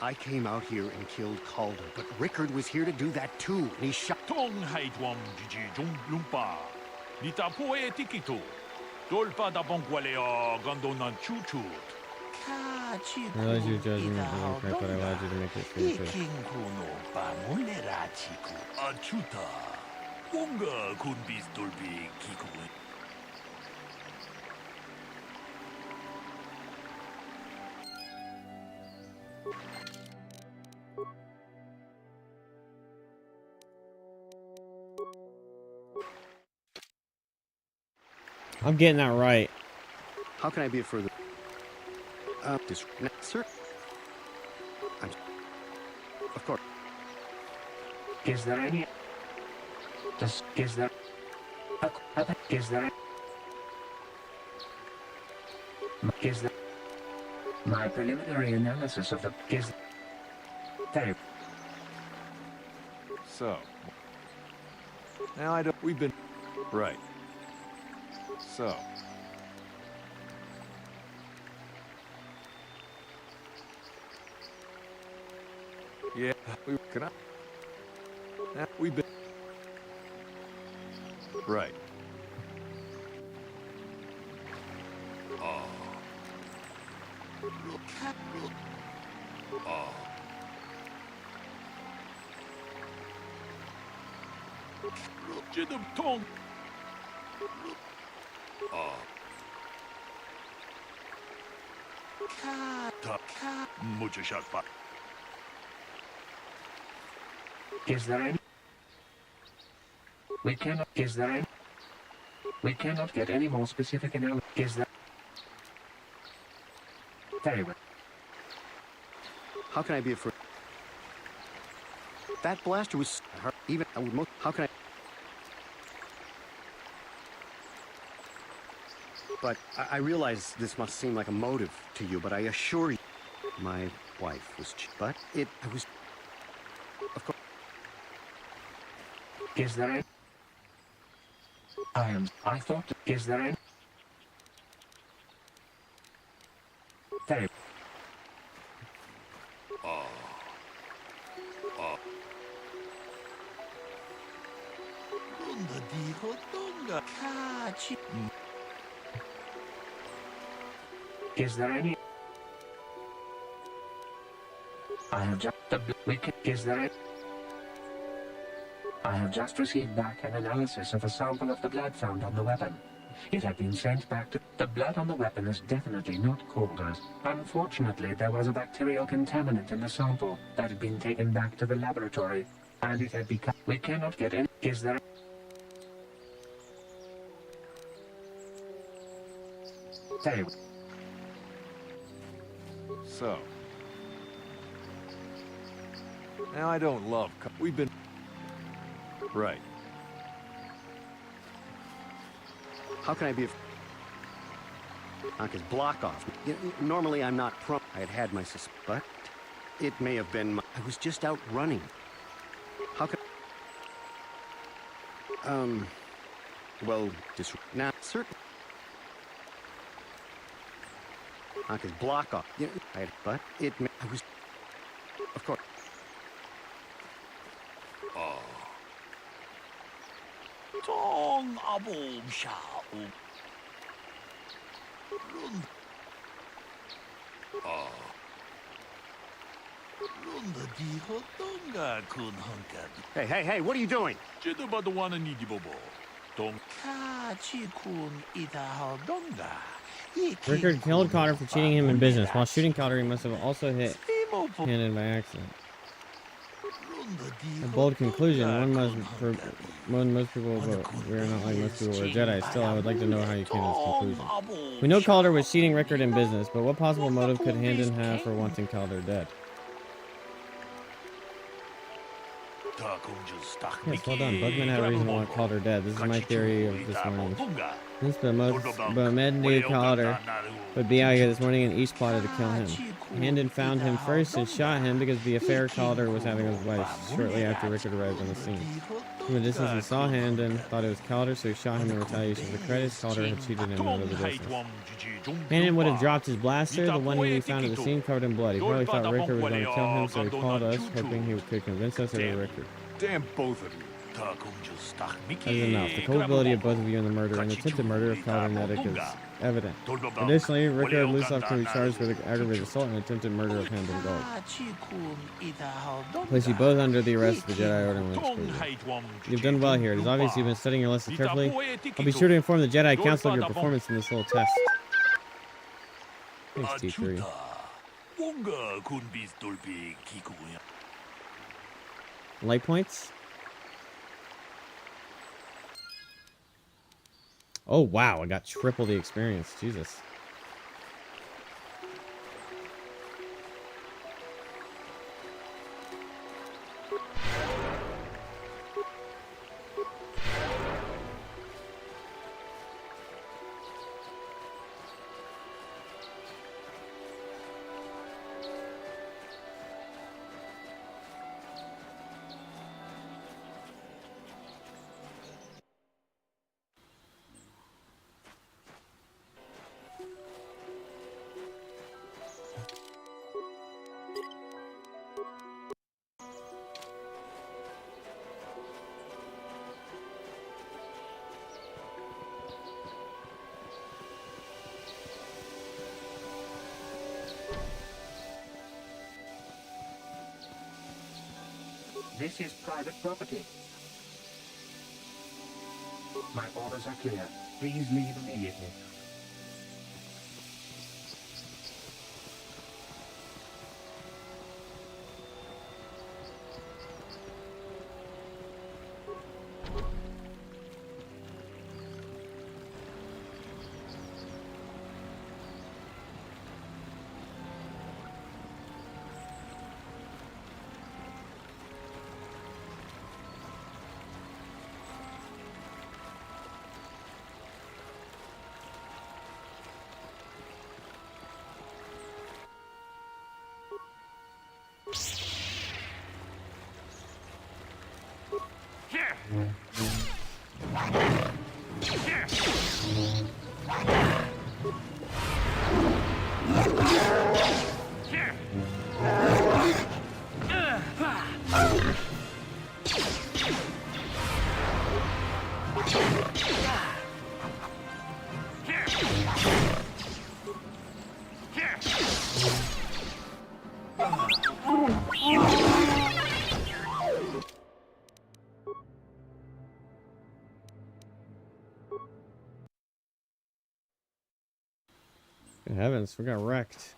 I came out here and killed Calder, but Rickard was here to do that too, and he shot. I realize your judgment is incorrect, but I allowed you to make it fair too. I'm getting that right. How can I be a further? Sir? Of course. Is there any... Is there... Is there... Is there... My preliminary analysis of the... Is... Very... So... Now I don't... We've been... Right. So... Yeah, can I? We've been... Right. Oh. Oh. Is there any... We cannot... Is there any... We cannot get any more specific analysis. Is there... Very well. How can I be a further? That blaster was... Even... I would most... How can I... But I realize this must seem like a motive to you, but I assure you, my wife was... But it... I was... Of course... Is there any... I thought... Is there any... Very... Oh. Oh. Is there any... I have just... Is there any... I have just received back an analysis of a sample of the blood found on the weapon. It had been sent back to... The blood on the weapon is definitely not Calder's. Unfortunately, there was a bacterial contaminant in the sample that had been taken back to the laboratory, and it had become... We cannot get any... Is there... Very well. So... Now I don't love... We've been... Right. How can I be a... Because block off. Normally I'm not prone. I had my but it may have been my... I was just out running. How can... Well, now, certain... I could block off. Yeah, but it... I was... Of course. Tong abom sha Hey, what are you doing? Rickard killed Kotor for cheating him in business. While shooting Kotor, he must have also hit Handon by accident. A bold conclusion. One most people vote. We are not like most people who are Jedi. Still, I would like to know how you came to this conclusion. We know Kotor was cheating Rickard in business, but what possible motive could Handon have for wanting Kotor dead? Yes, well done. Bugman had a reason to want Kotor dead. This is my theory of this morning. Since the Med knew Kotor would be out here this morning and each plotted to kill him. Handon found him first and shot him because the affair Kotor was having with his wife shortly after Rickard arrived on the scene. From a distance he saw Handon, thought it was Kotor, so he shot him in retaliation for the credits. Kotor had cheated him out of the business. Handon would have dropped his blaster, the one he found at the scene covered in blood. He probably thought Rickard was going to kill him, so he called us, hoping he could convince us it was Rickard. Damn both of you. That is enough. The culpability of both of you in the murder and attempted murder of Kotor Medic is evident. Additionally, Rickard Lusov can be charged with aggravated assault and attempted murder of Handon Gold. Place you both under the arrest of the Jedi Order when excluded. You've done well here. It is obvious you've been studying your lessons carefully. I'll be sure to inform the Jedi Council of your performance in this little test. Thanks, T3. Light points? Oh wow, I got triple the experience. Jesus. This is private property. My orders are clear. Please leave immediately. Good heavens, we got wrecked.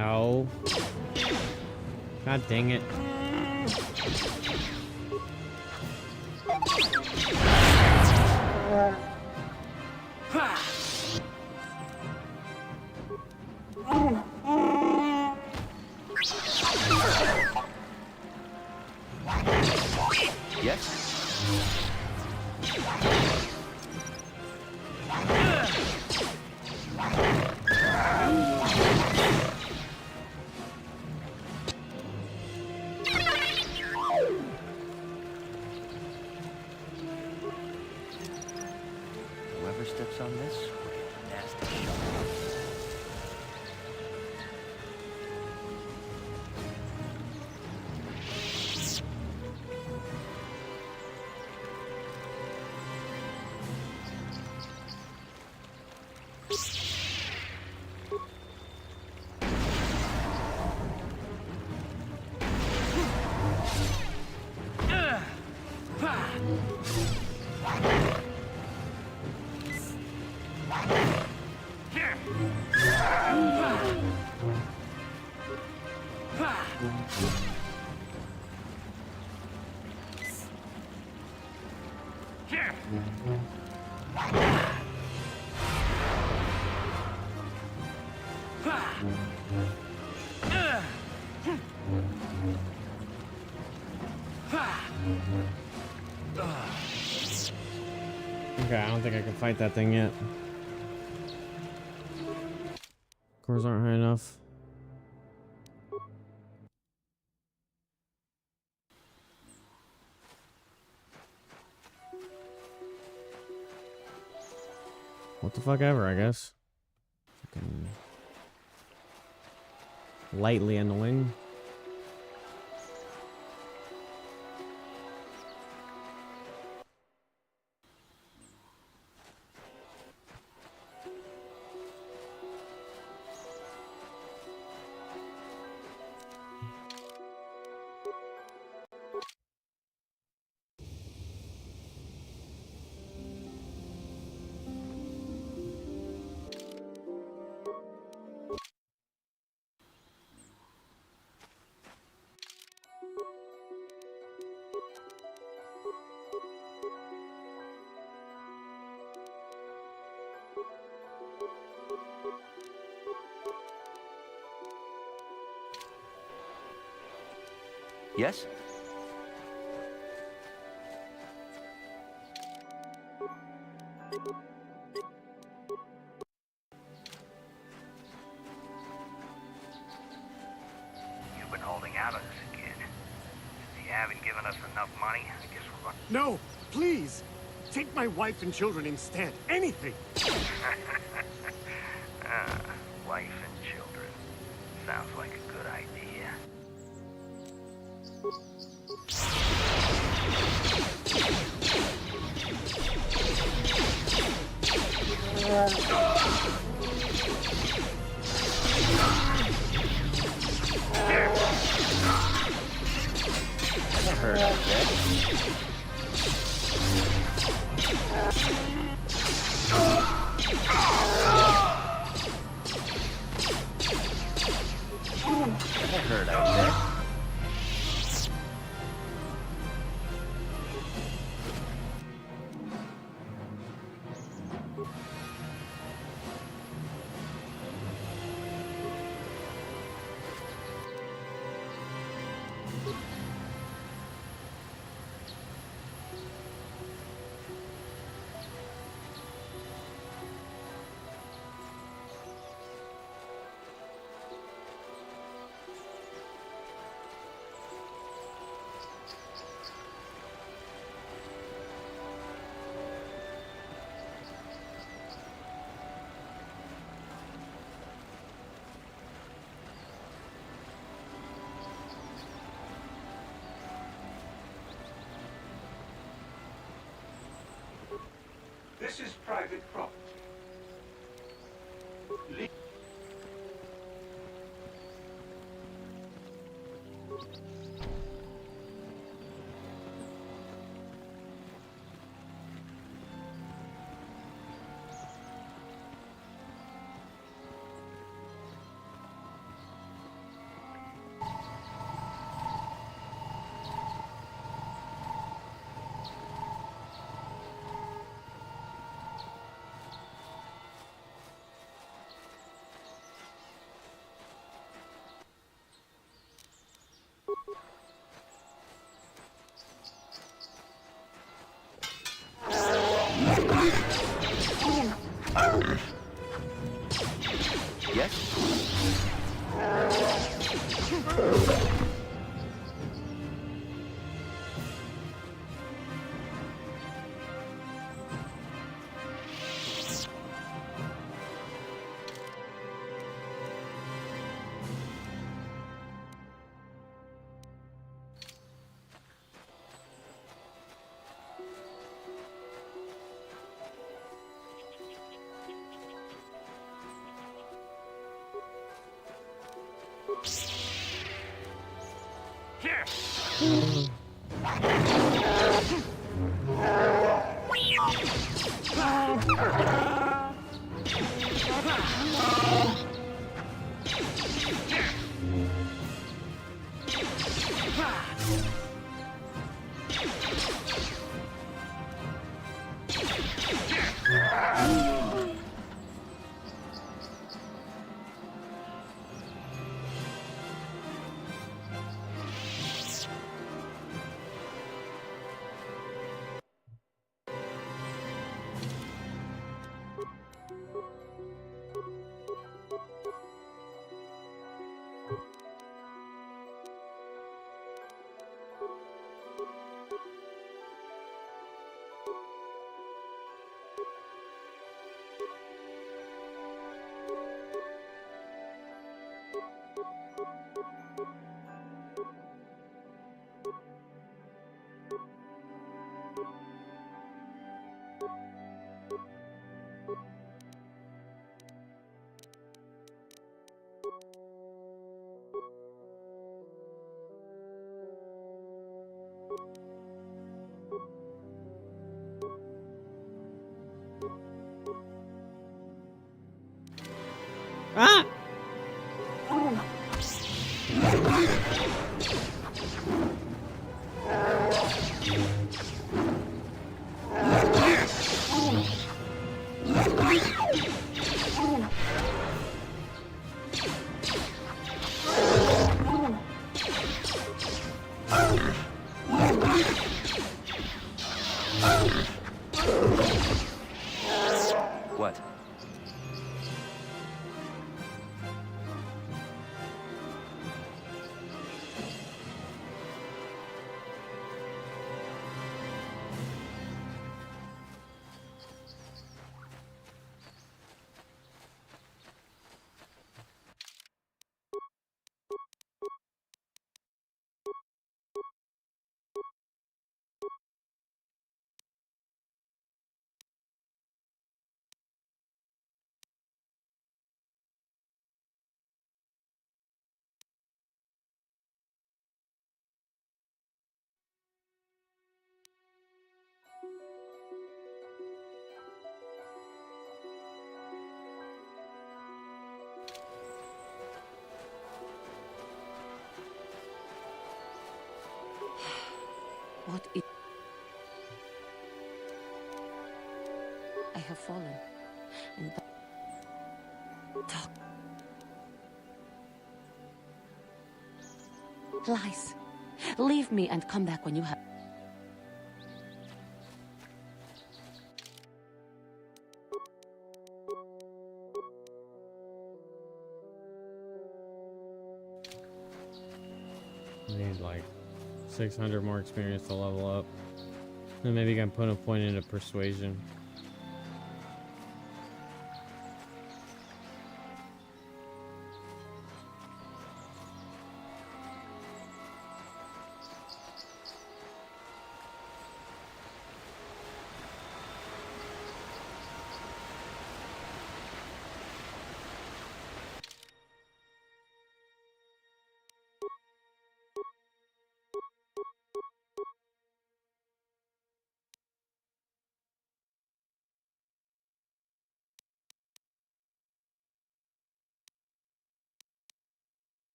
No. God dang it. Yes? Whoever steps on this will get a nasty shock. Okay, I don't think I can fight that thing yet. Cores aren't high enough. What the fuck ever, I guess. Fucking lightly annoying. Yes? You've been holding out on us, kid. If you haven't given us enough money, I guess we're going to... No, please! Take my wife and children instead. Anything! Wife and children. Sounds like a good idea. That hurt, I bet. That hurt, I bet. This is private property. Yes? Ah! What? What is... I have fallen. And talk. Lies. Leave me and come back when you have... I need like 600 more experience to level up. And maybe I can put a point into persuasion.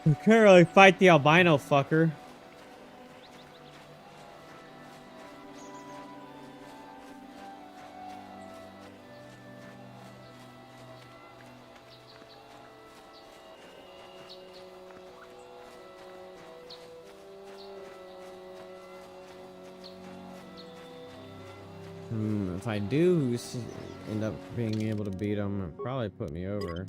You can't really fight the albino fucker. If I do end up being able to beat him, it'll probably put me over.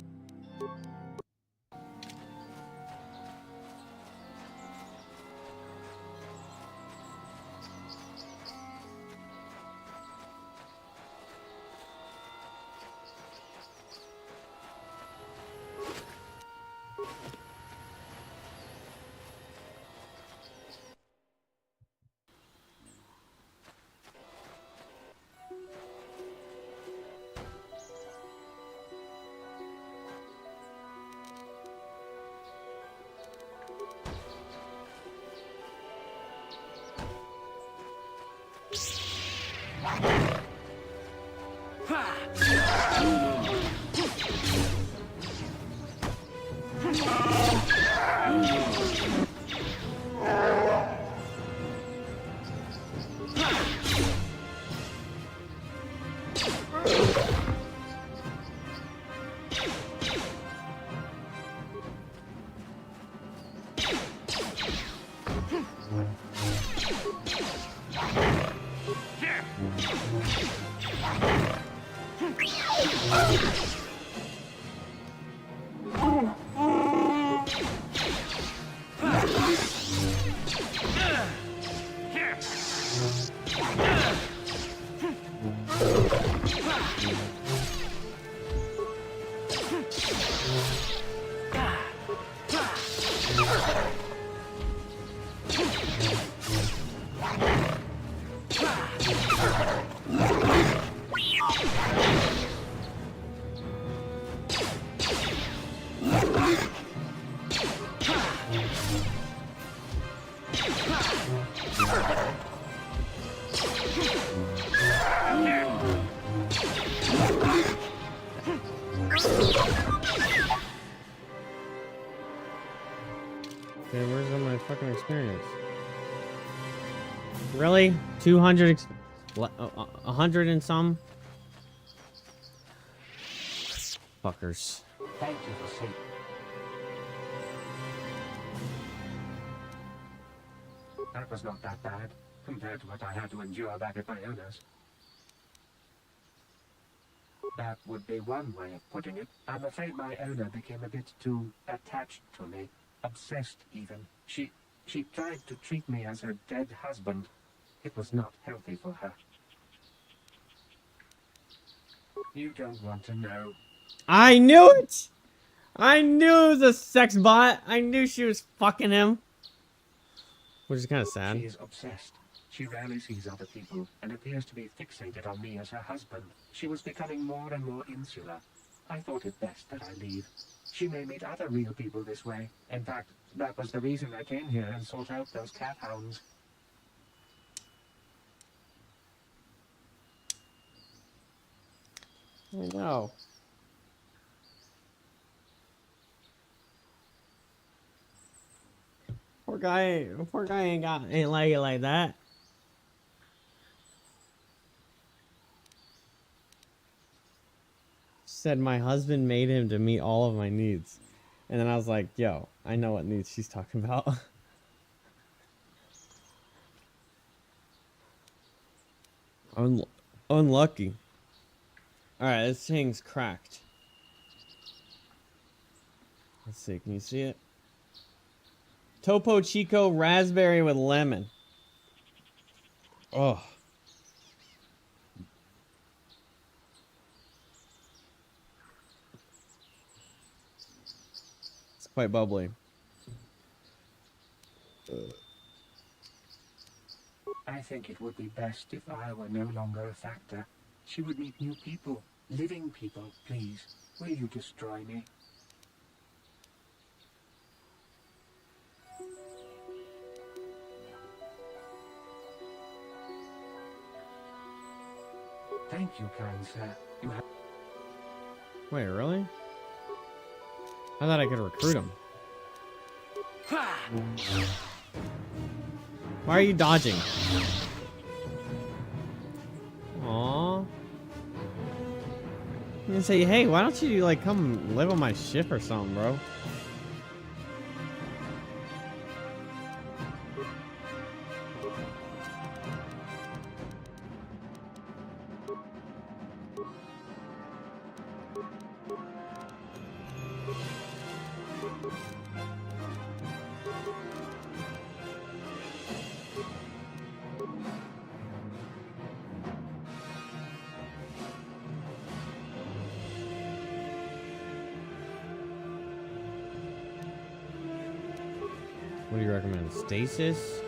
Okay, where's all my fucking experience? Really? 200 100 and some? Fuckers. Thank you for saying. That was not that bad, compared to what I had to endure back at my owner's. That would be one way of putting it. I'm afraid my owner became a bit too attached to me. Obsessed, even. She tried to treat me as her dead husband. It was not healthy for her. You don't want to know. I knew it! I knew it was a sex bot. I knew she was fucking him. Which is kind of sad. She is obsessed. She rarely sees other people and appears to be fixated on me as her husband. She was becoming more and more insular. I thought it best that I leave. She may meet other real people this way. In fact, that was the reason I came here and sought out those cat hounds. I know. Poor guy ain't like it like that. Said my husband made him to meet all of my needs. And then I was like, yo, I know what needs she's talking about. Unlucky. Alright, this thing's cracked. Let's see, can you see it? Topo Chico raspberry with lemon. Oh. It's quite bubbly. I think it would be best if I were no longer a factor. She would meet new people, living people, please. Will you destroy me? Thank you, kind sir. You have... Wait, really? I thought I could recruit him. Why are you dodging? Aww. I'm gonna say, hey, why don't you like come live on my ship or something, bro? What do you recommend? Stasis?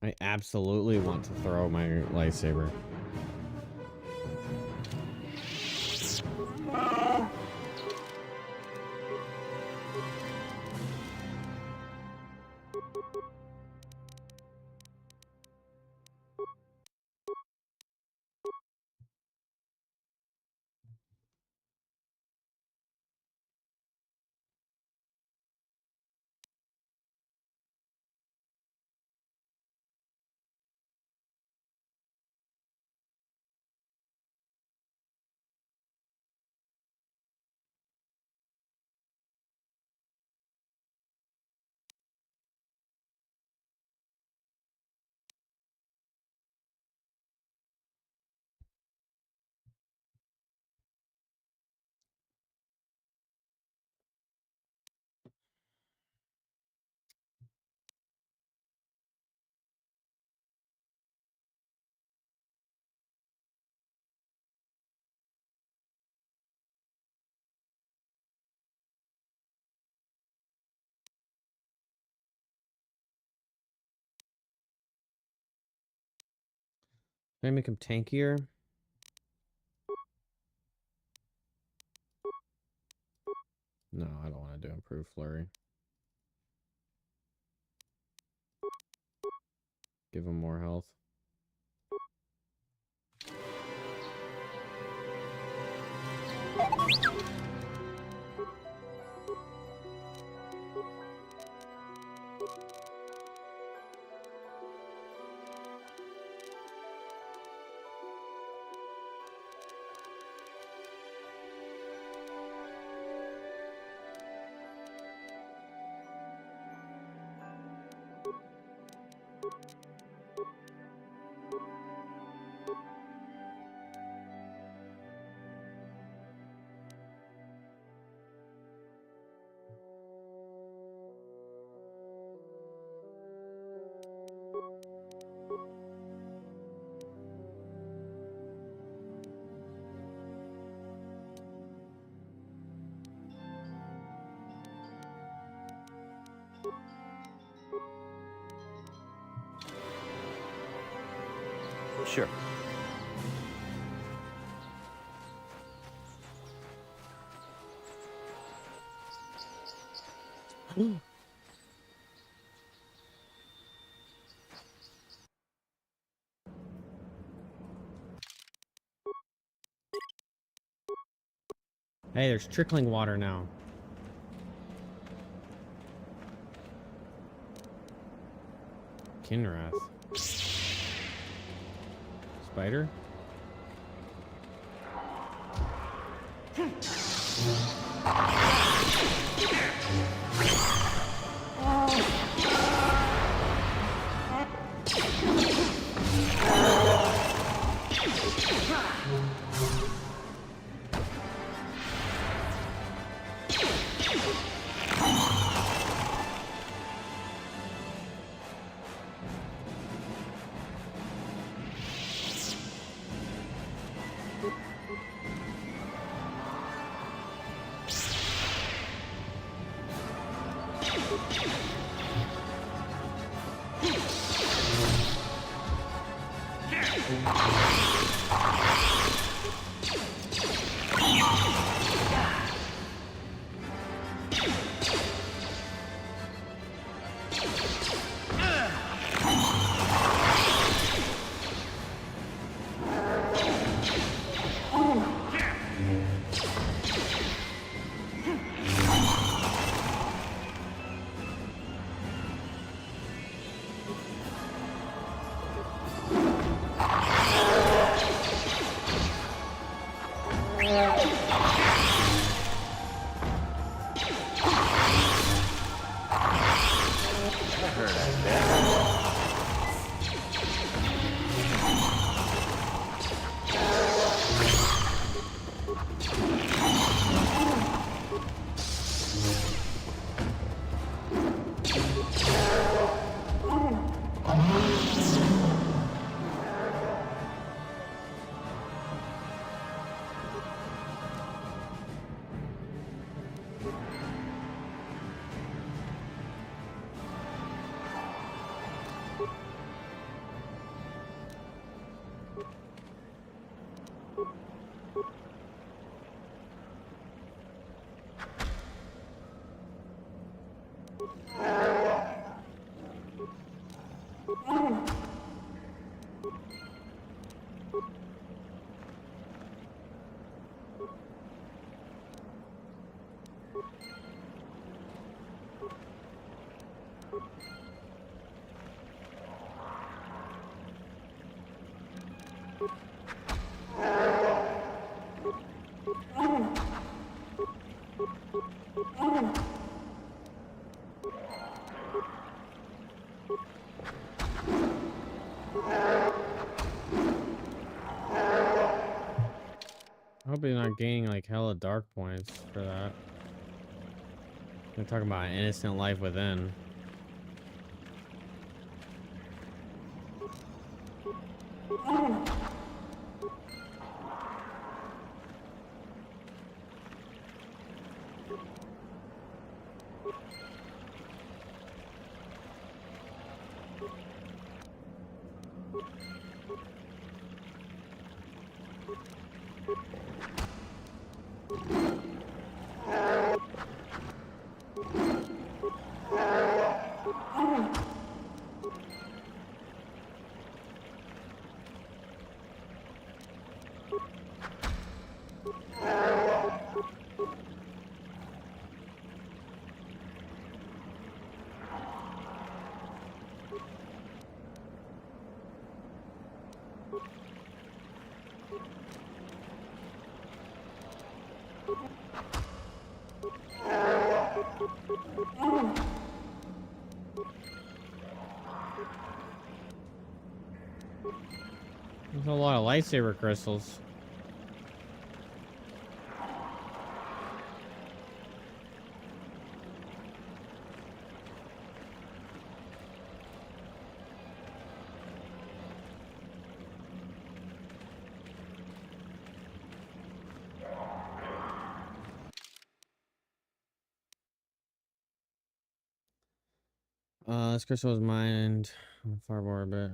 I absolutely want to throw my lightsaber. Can I make him tankier? No, I don't want to do improved flurry. Give him more health. Sure. Hey, there's trickling water now. Kinrath. Spider? I hope he's not gaining like hella dark points for that. They're talking about an innocent life within. There's a lot of lightsaber crystals. This crystal was mined on far orbit.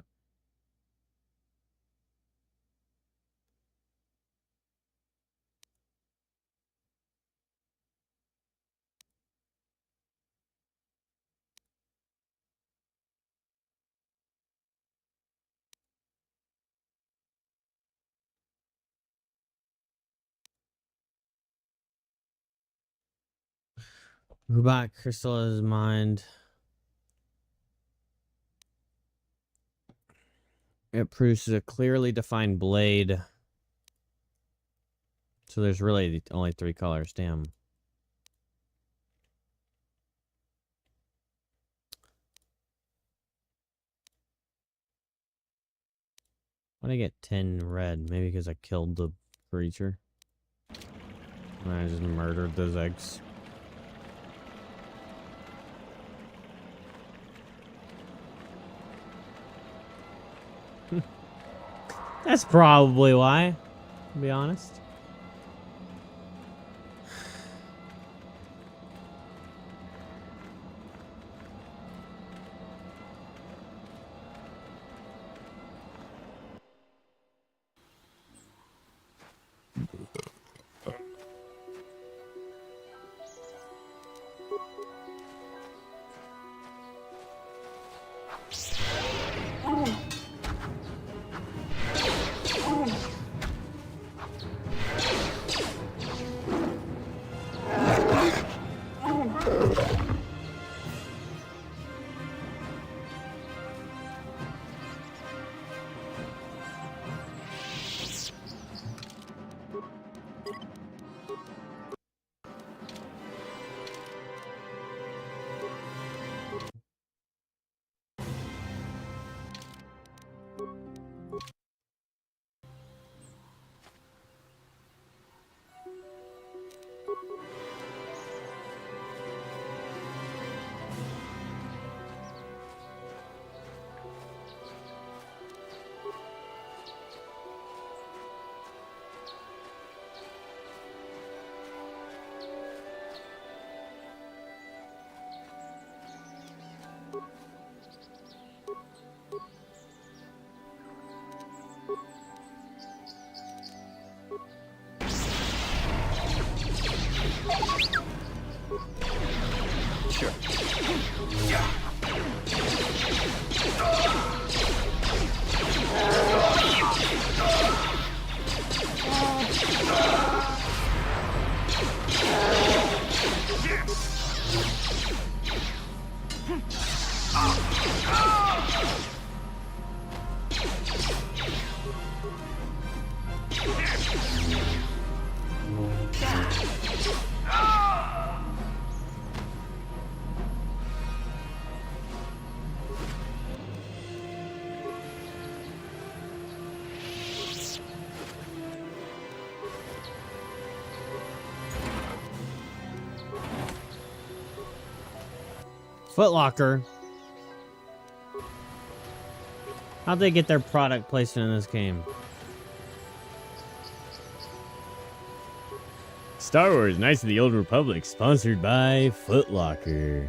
Rubat crystal is mined. It produces a clearly defined blade. So there's really only 3 colors. Damn. Why'd I get 10 red? Maybe because I killed the creature. And I just murdered those eggs. That's probably why, to be honest. Sure. Foot Locker. How'd they get their product placement in this game? Star Wars Knights of the Old Republic, sponsored by Foot Locker.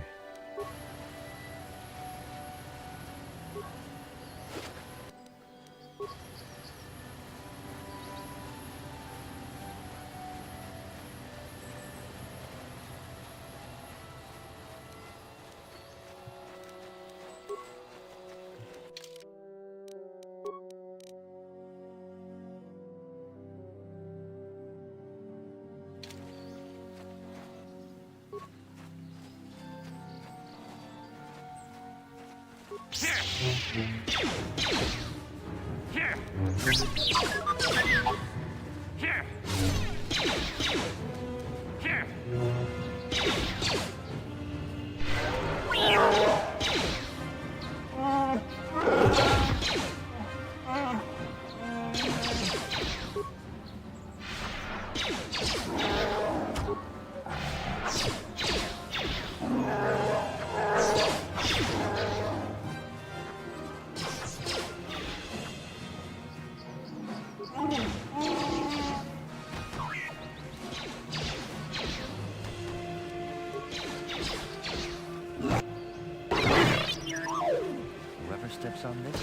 Steps on this,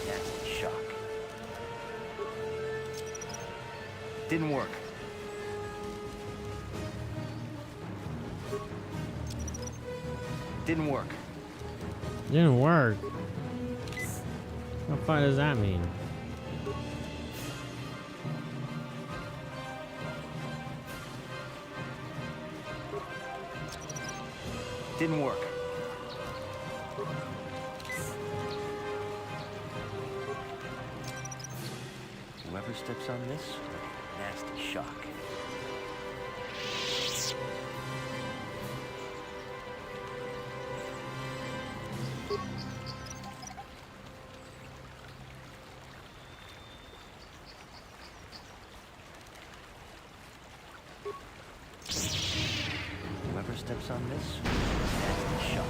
nasty shock. Didn't work. Didn't work. Didn't work. What the fuck does that mean? Didn't work. Whoever steps on this, nasty shock. Whoever steps on this, nasty shock.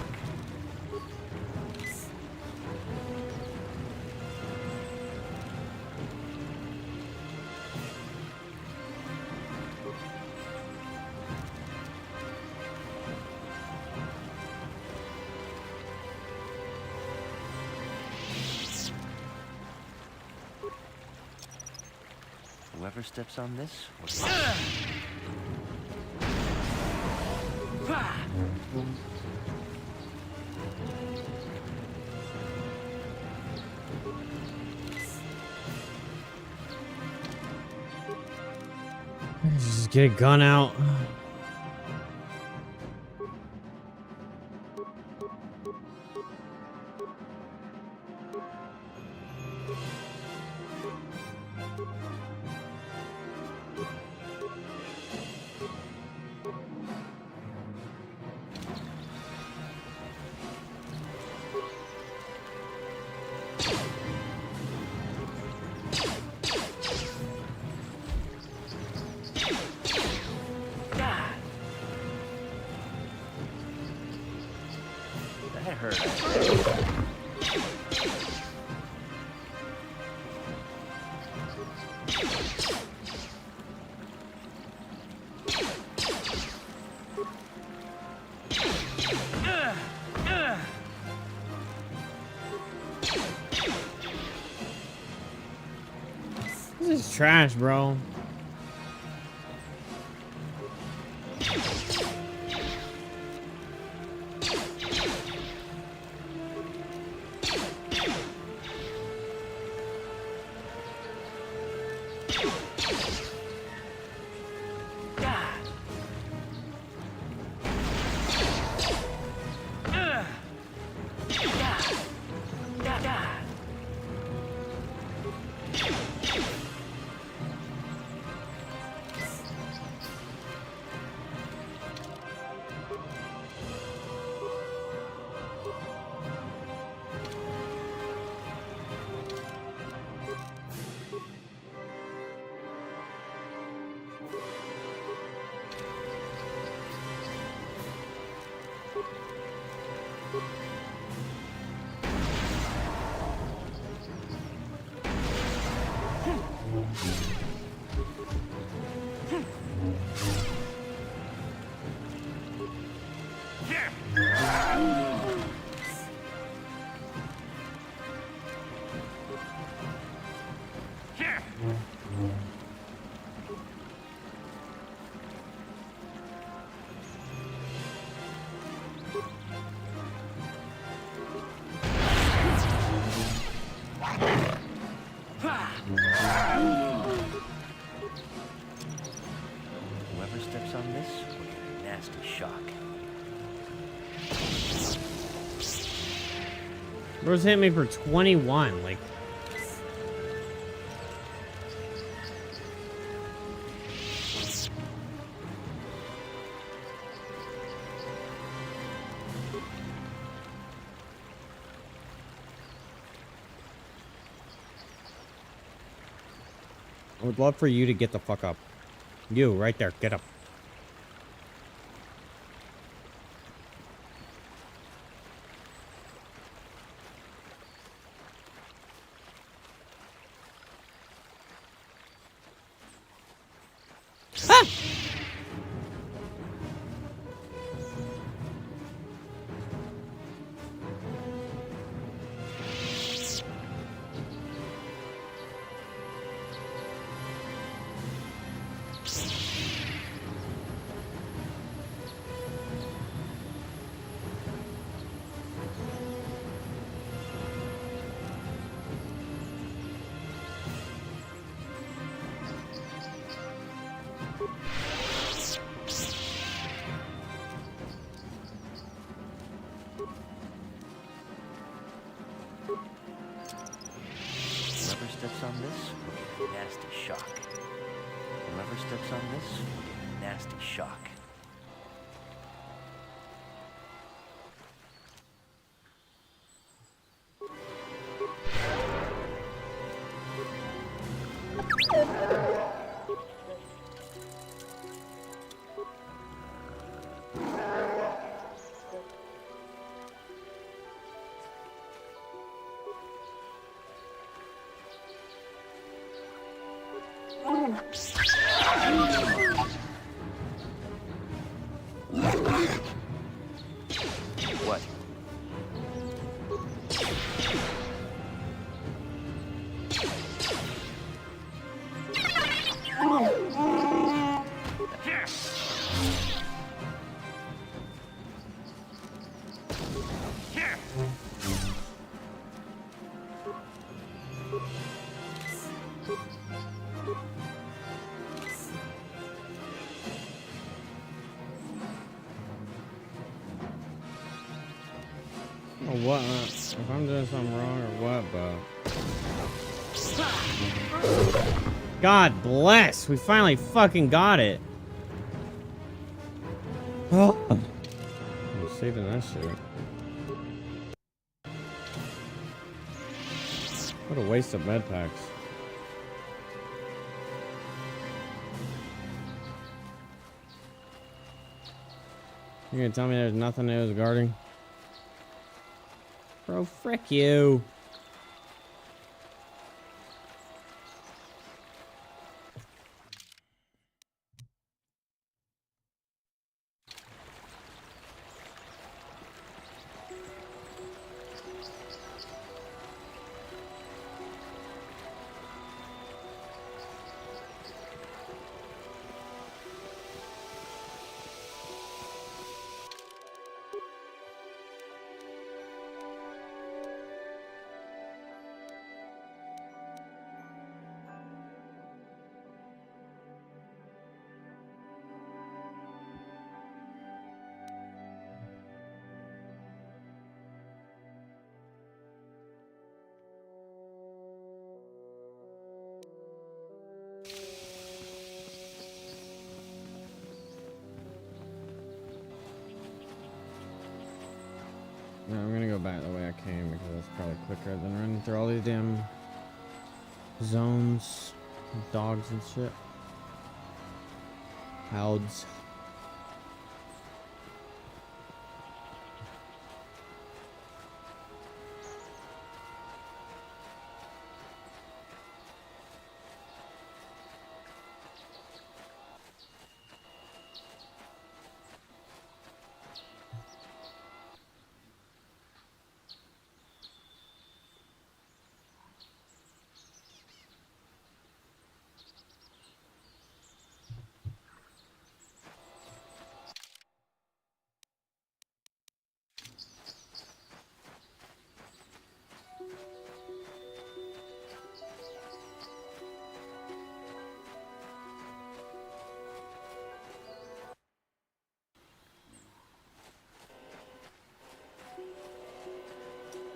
Whoever steps on this will... Just get a gun out. That hurt. is trash, bro. Whoever steps on this will get a nasty shock. Bro's hit me for 21. Like, I would love for you to get the fuck up. You, right there, get up. Ah! Whoever steps on this will get a nasty shock. Whoever steps on this will get a nasty shock. What? Or what? If I'm doing something wrong or what, but... God bless! We finally fucking got it! Oh. I'm saving that shit. What a waste of med packs. You're gonna tell me there's nothing it was guarding? Bro, frick you. No, I'm gonna go back the way I came because that's probably quicker than running through all these damn zones, dogs and shit. Clouds.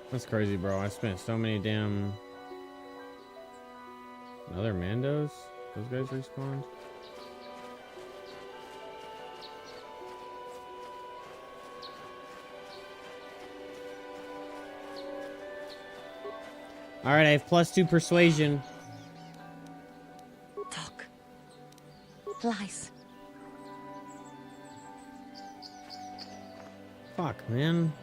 That's crazy, bro. I spent so many damn... Another Mandos? Those guys respawned? Alright, I have +2 persuasion. Talk. Lies. Fuck, man.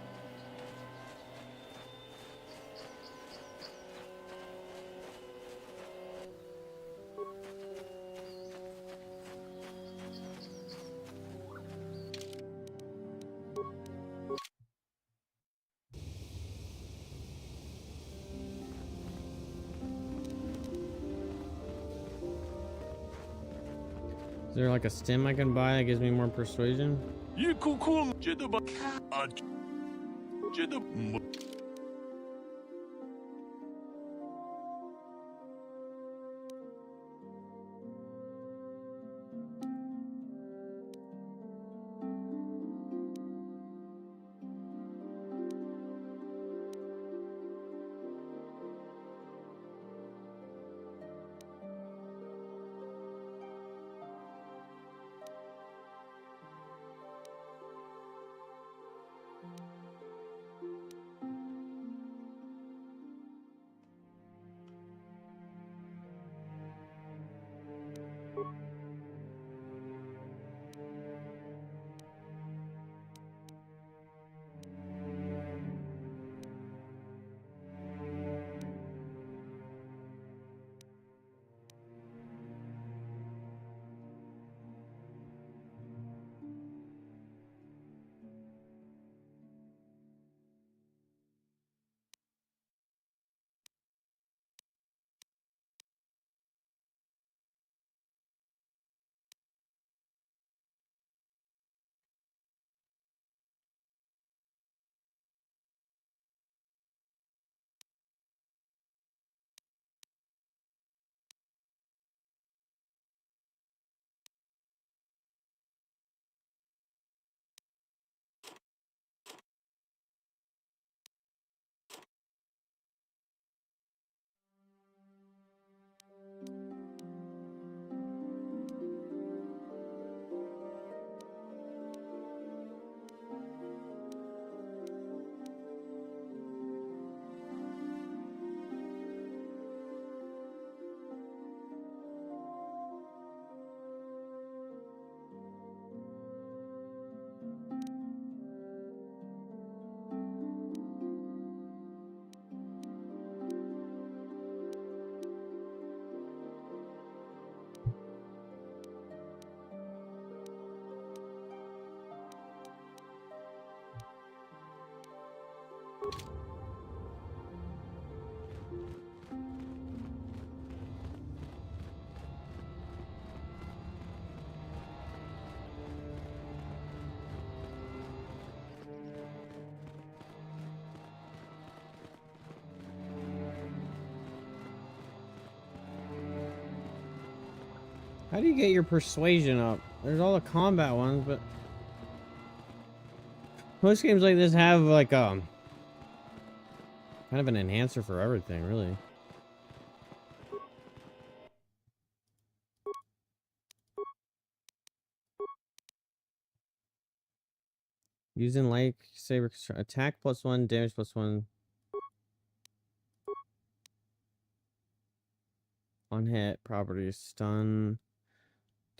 Is there like a stem I can buy that gives me more persuasion? How do you get your persuasion up? There's all the combat ones, but most games like this have like kind of an enhancer for everything, really. Using lightsaber attack +1, damage +1. On hit, properties, stun,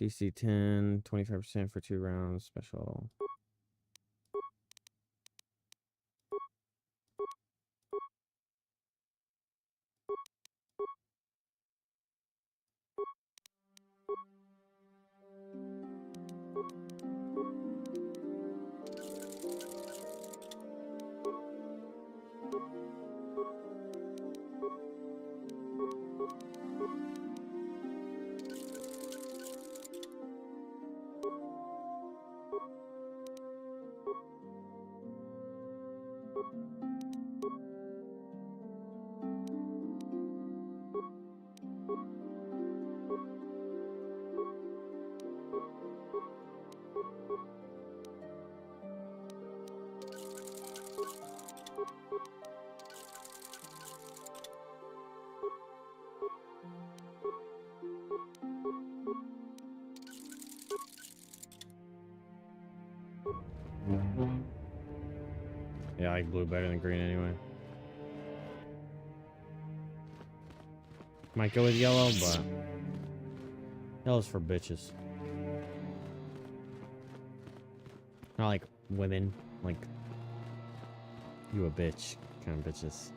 DC 10, 25% for 2 rounds, special. Yeah, I like blue better than green anyway. Might go with yellow, but yellow's for bitches. Not like women, like you a bitch kind of bitches.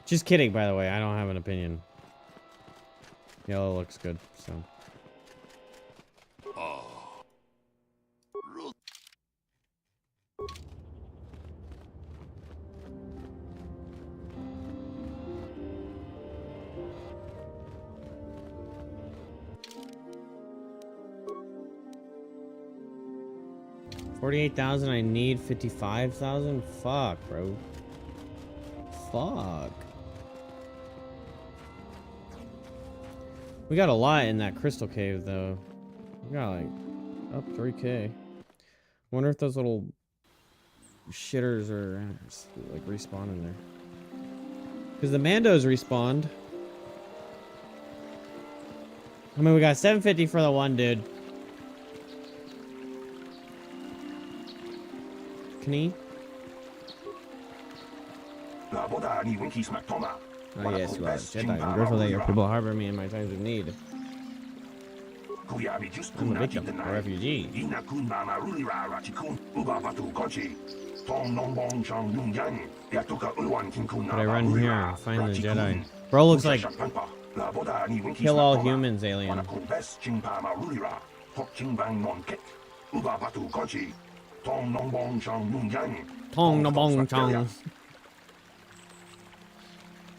Just kidding, by the way. I don't have an opinion. Yellow looks good, so. $48,000. I need 55,000. Fuck, bro. Fuck. We got a lot in that crystal cave, though. We got like up 3K. Wonder if those little shitters are like respawning there. Because the Mandos respawned. I mean, we got 750 for the one dude. Can he? Oh yes, you are Jedi. I'm grateful that your people harbor me in my times of need. I'm a victim, a refugee. But I run here and find the Jedi. Bro looks like kill all humans alien. Tong na bong chong.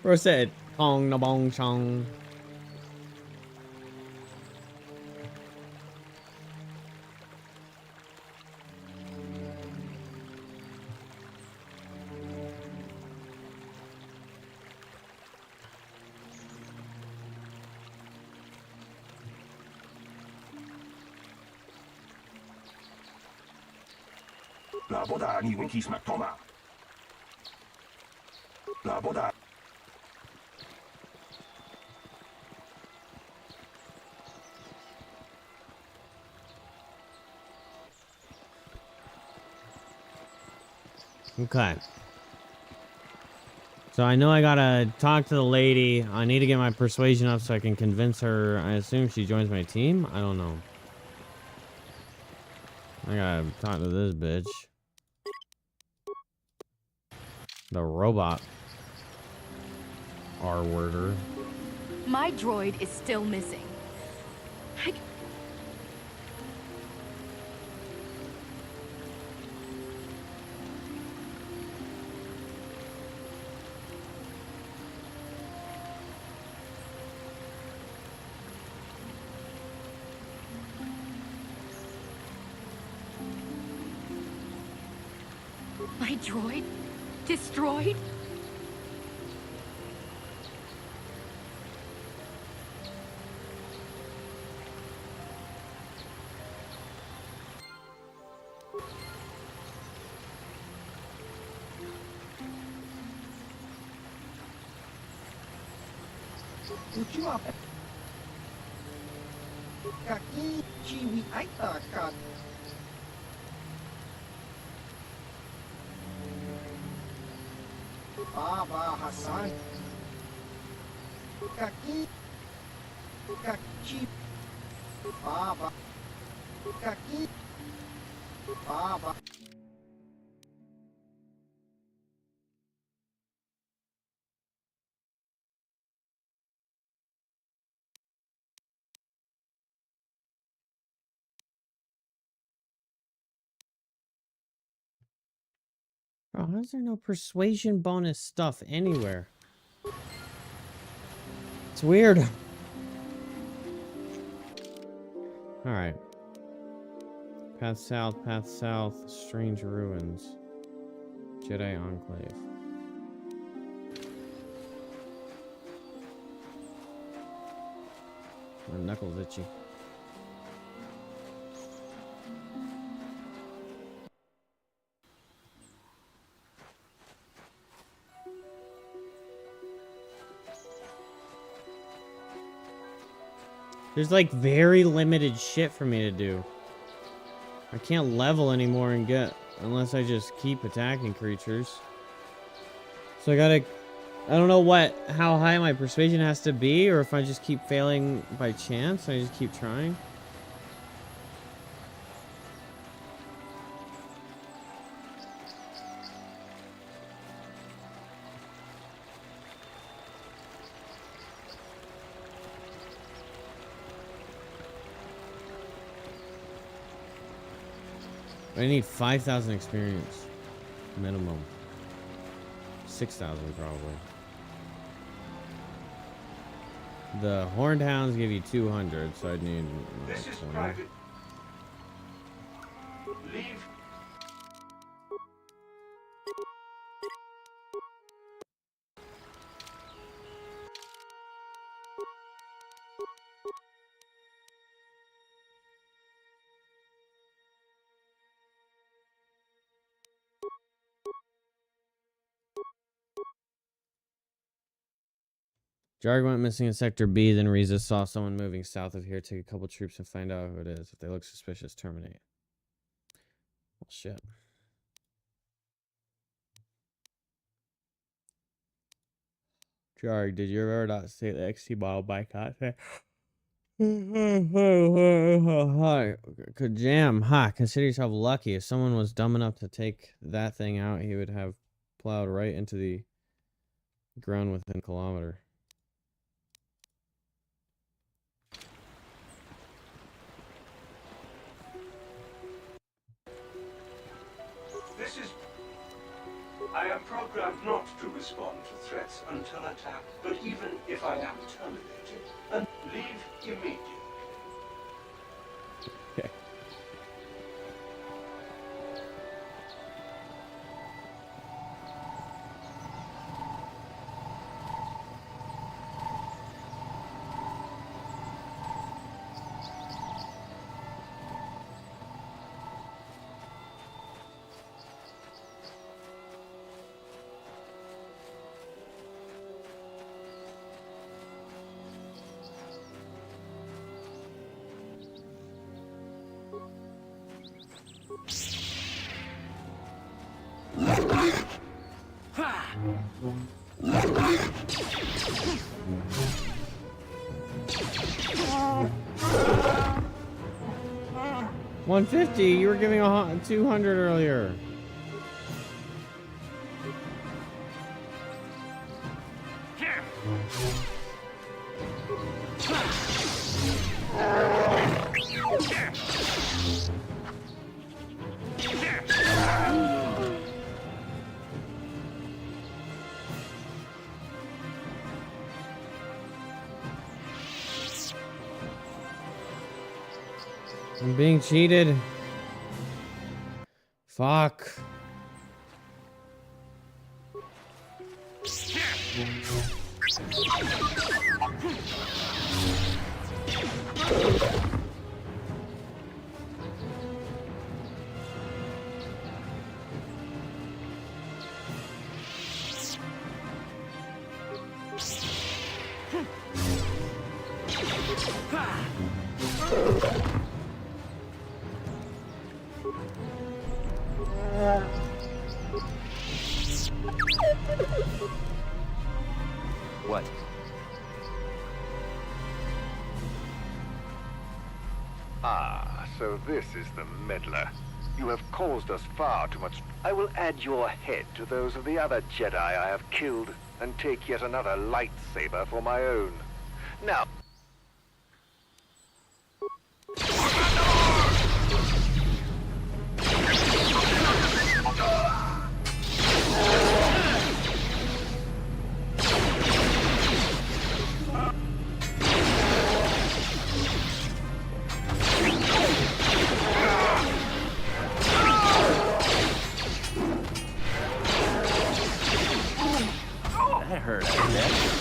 Bro said tong na bong chong. Okay. So I know I gotta talk to the lady. I need to get my persuasion up so I can convince her. I assume she joins my team? I don't know. I gotta talk to this bitch. The robot R-worder. My droid is still missing. My droid? Destroyed? Baba Hassan. Kaki. Kaki. Baba. Kaki. Baba. Bro, how's there no persuasion bonus stuff anywhere? It's weird. Alright. Path south, strange ruins. Jedi Enclave. My knuckles itchy. There's like very limited shit for me to do. I can't level anymore and get unless I just keep attacking creatures. So I gotta, I don't know how high my persuasion has to be, or if I just keep failing by chance. I just keep trying. I need 5,000 experience. Minimum. 6,000 probably. The Horned Hounds give you 200, so I'd need... This is private. Leave. Jarg went missing in Sector B, then Riza saw someone moving south of here. Take a couple troops and find out who it is. If they look suspicious, terminate. Well, shit. Jarg, did you ever not say the XT model boycott? Could jam. Ha, consider yourself lucky. If someone was dumb enough to take that thing out, he would have plowed right into the ground within a kilometer. This is... I am programmed not to respond to threats until attack, but even if I am terminated, and leave immediately. Okay. $150. You were giving 200 earlier. I'm being cheated. Fuck. What? Ah, so this is the meddler. You have caused us far too much. I will add your head to those of the other Jedi I have killed, and take yet another lightsaber for my own. Now... That hurt, I guess.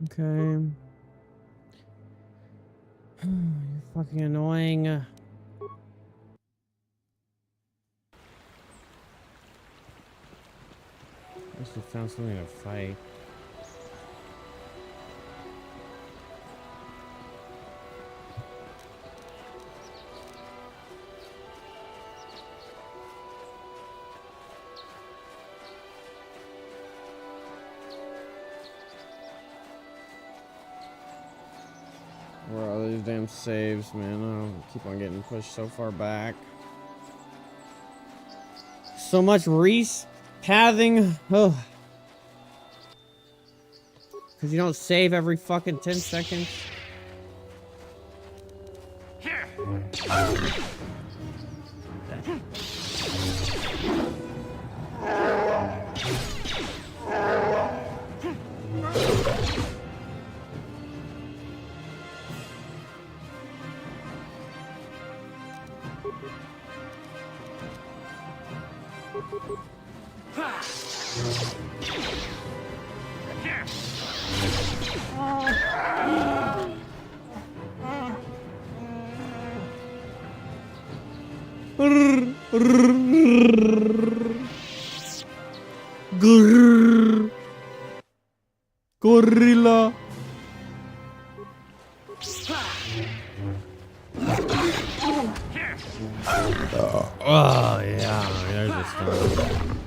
Okay. You're fucking annoying. At least we found something to fight. Where are these damn saves, man? I keep on getting pushed so far back. So much pathing. Oh. Because you don't save every fucking 10 seconds. Grrr. Gorilla. Oh yeah, there's this one.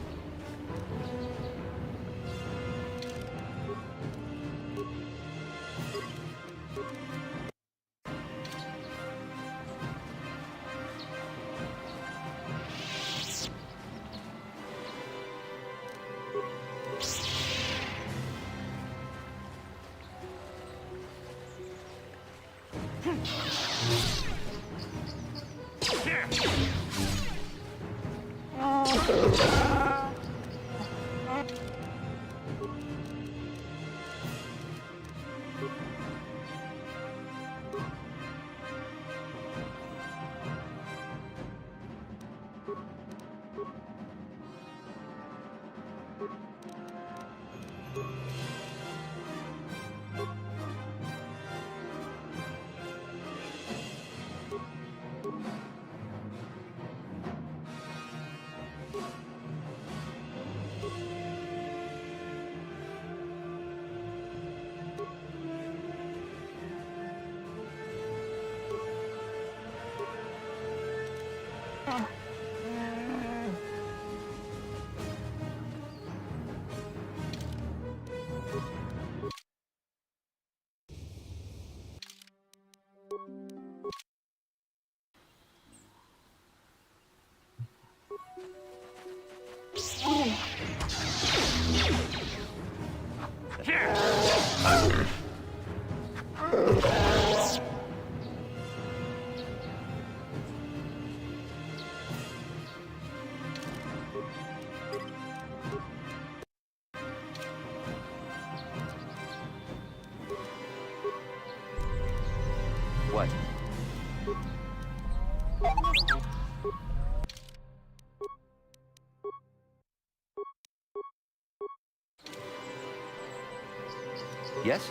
Yes?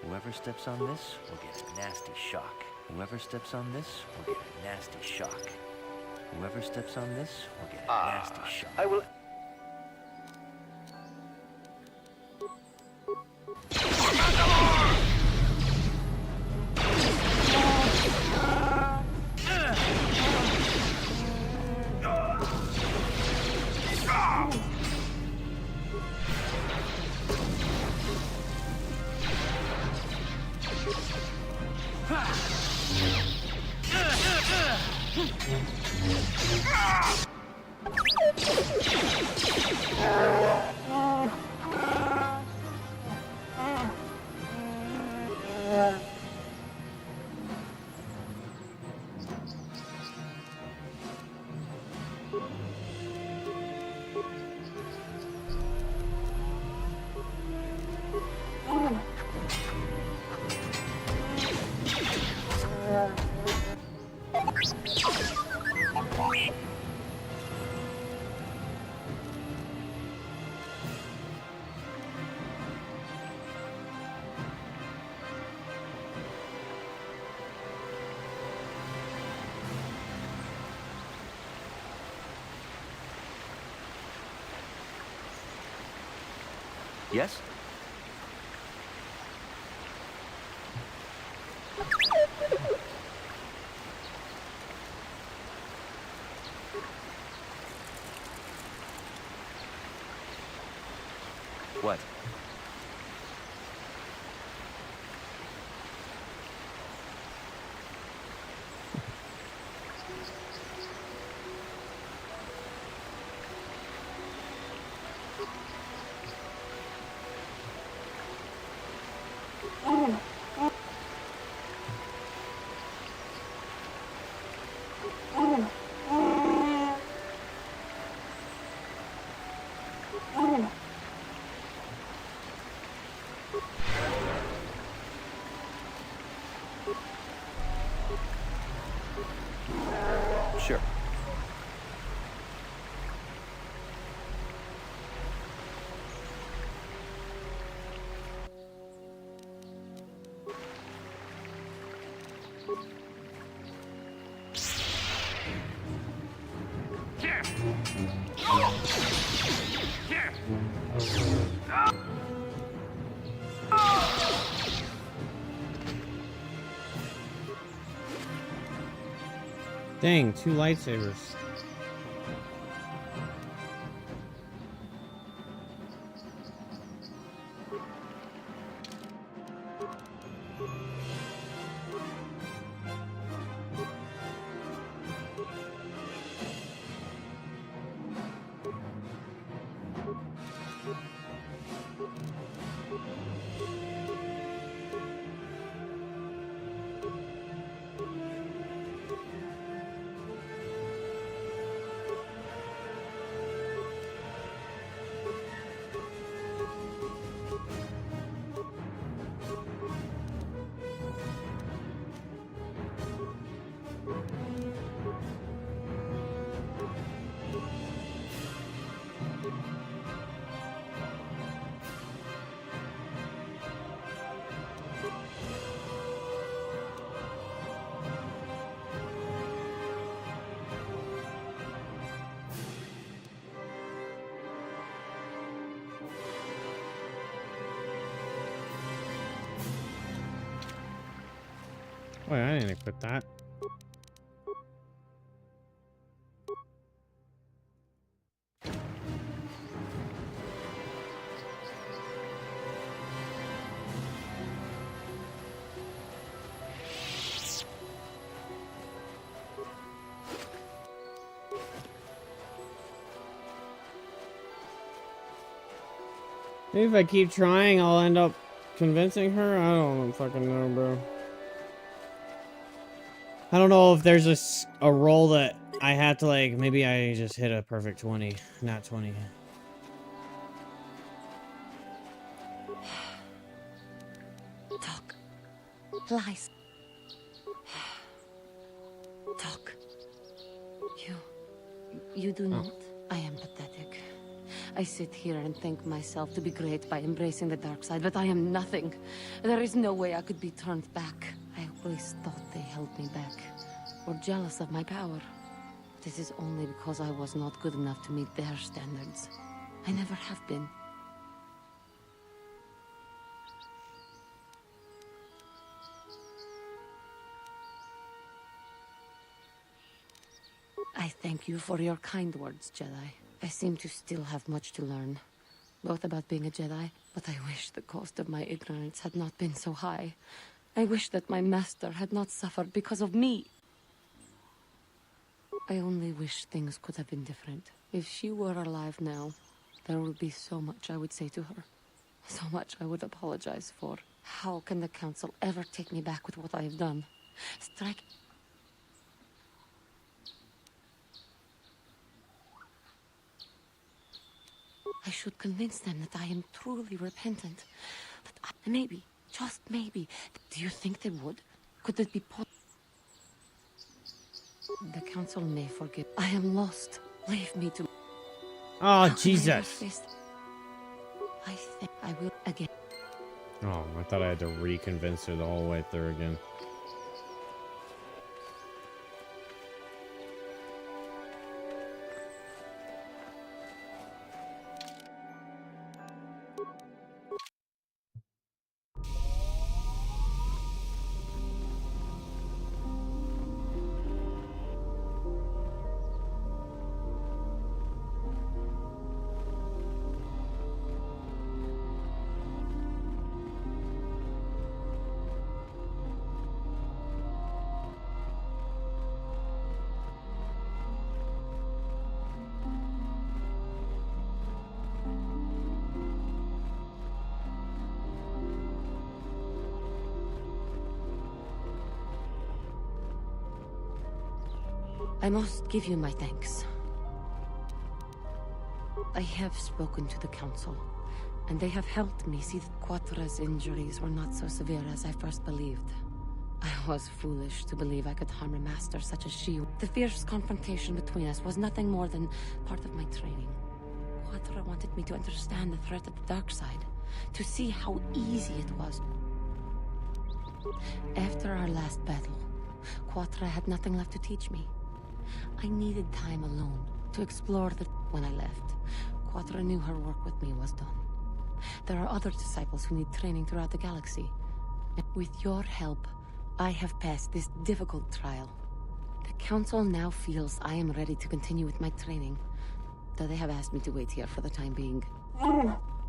Whoever steps on this will get a nasty shock. Whoever steps on this will get a nasty shock. Whoever steps on this will get a nasty shock. I will... Yes? What? Sure. Dang, 2 lightsabers. Wait, I didn't equip that. Maybe if I keep trying, I'll end up convincing her. I don't fucking know, bro. I don't know if there's a roll that I have to, like, maybe I just hit a perfect 20, not 20. Talk. Lies. Talk. You do not? I am pathetic. I sit here and think myself to be great by embracing the dark side, but I am nothing. There is no way I could be turned back. I always thought they held me back, or jealous of my power. This is only because I was not good enough to meet their standards. I never have been. I thank you for your kind words, Jedi. I seem to still have much to learn, both about being a Jedi, but I wish the cost of my ignorance had not been so high. I wish that my master had not suffered because of me. I only wish things could have been different. If she were alive now, there would be so much I would say to her. So much I would apologize for. How can the Council ever take me back with what I have done? Strike... I should convince them that I am truly repentant. But maybe, just maybe, do you think they would? Could it be possible? The Council may forgive. I am lost. Leave me to... Oh, Jesus. I think I will again. Oh, I thought I had to reconvince her the whole way through again. I must give you my thanks. I have spoken to the Council, and they have helped me see that Quatra's injuries were not so severe as I first believed. I was foolish to believe I could harm a master such as she. The fierce confrontation between us was nothing more than part of my training. Quatra wanted me to understand the threat of the dark side, to see how easy it was. After our last battle, Quatra had nothing left to teach me. I needed time alone to explore the... When I left, Quatra knew her work with me was done. There are other disciples who need training throughout the galaxy. And with your help, I have passed this difficult trial. The Council now feels I am ready to continue with my training, though they have asked me to wait here for the time being.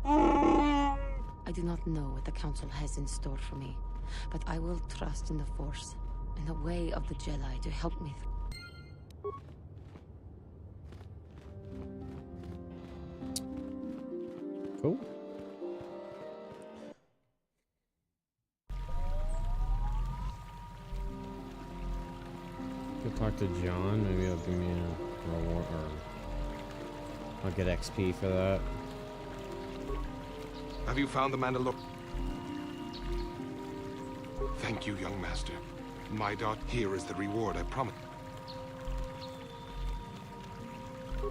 I do not know what the Council has in store for me, but I will trust in the Force and the way of the Jedi to help me through. Cool. Could talk to John. Maybe he'll give me a reward, or I'll get XP for that. Have you found the Mandalore? Thank you, young master. My daughter, here is the reward I promised.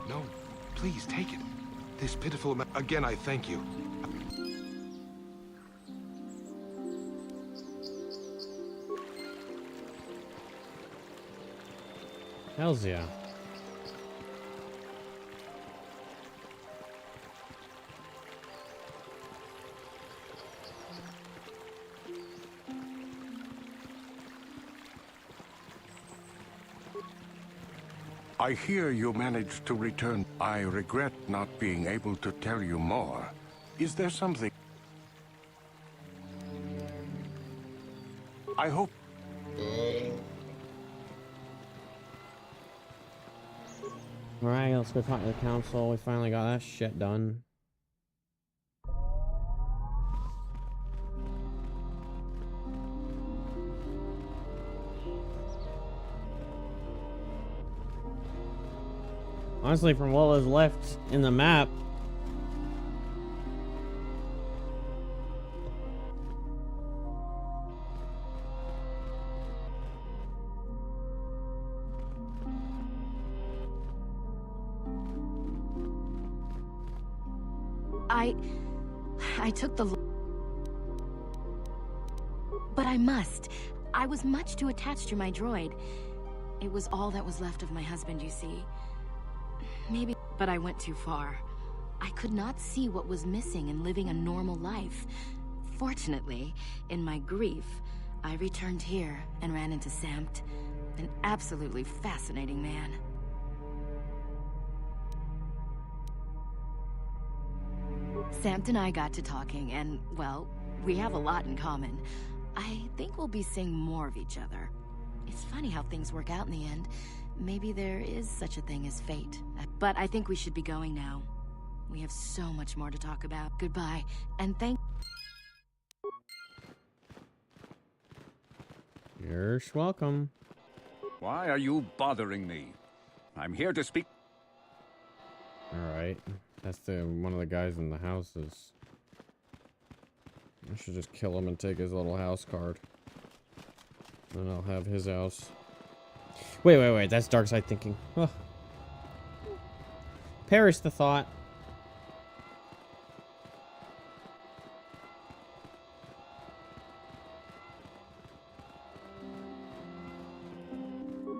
No, please take it. This pitiful amount. Again, I thank you. Hells yeah. I hear you managed to return. I regret not being able to tell you more. Is there something? I hope... Alright, let's go talk to the Council. We finally got that shit done. Honestly, from what was left in the map, I took the... But I must. I was much too attached to my droid. It was all that was left of my husband, you see. Maybe... But I went too far. I could not see what was missing in living a normal life. Fortunately, in my grief, I returned here and ran into Samt, an absolutely fascinating man. Samt and I got to talking, and, well, we have a lot in common. I think we'll be seeing more of each other. It's funny how things work out in the end. Maybe there is such a thing as fate. But I think we should be going now. We have so much more to talk about. Goodbye, and thank... You're welcome. Why are you bothering me? I'm here to speak. Alright. That's one of the guys in the houses. I should just kill him and take his little house card. Then I'll have his house. Wait. That's dark side thinking. Ugh. Perish the thought.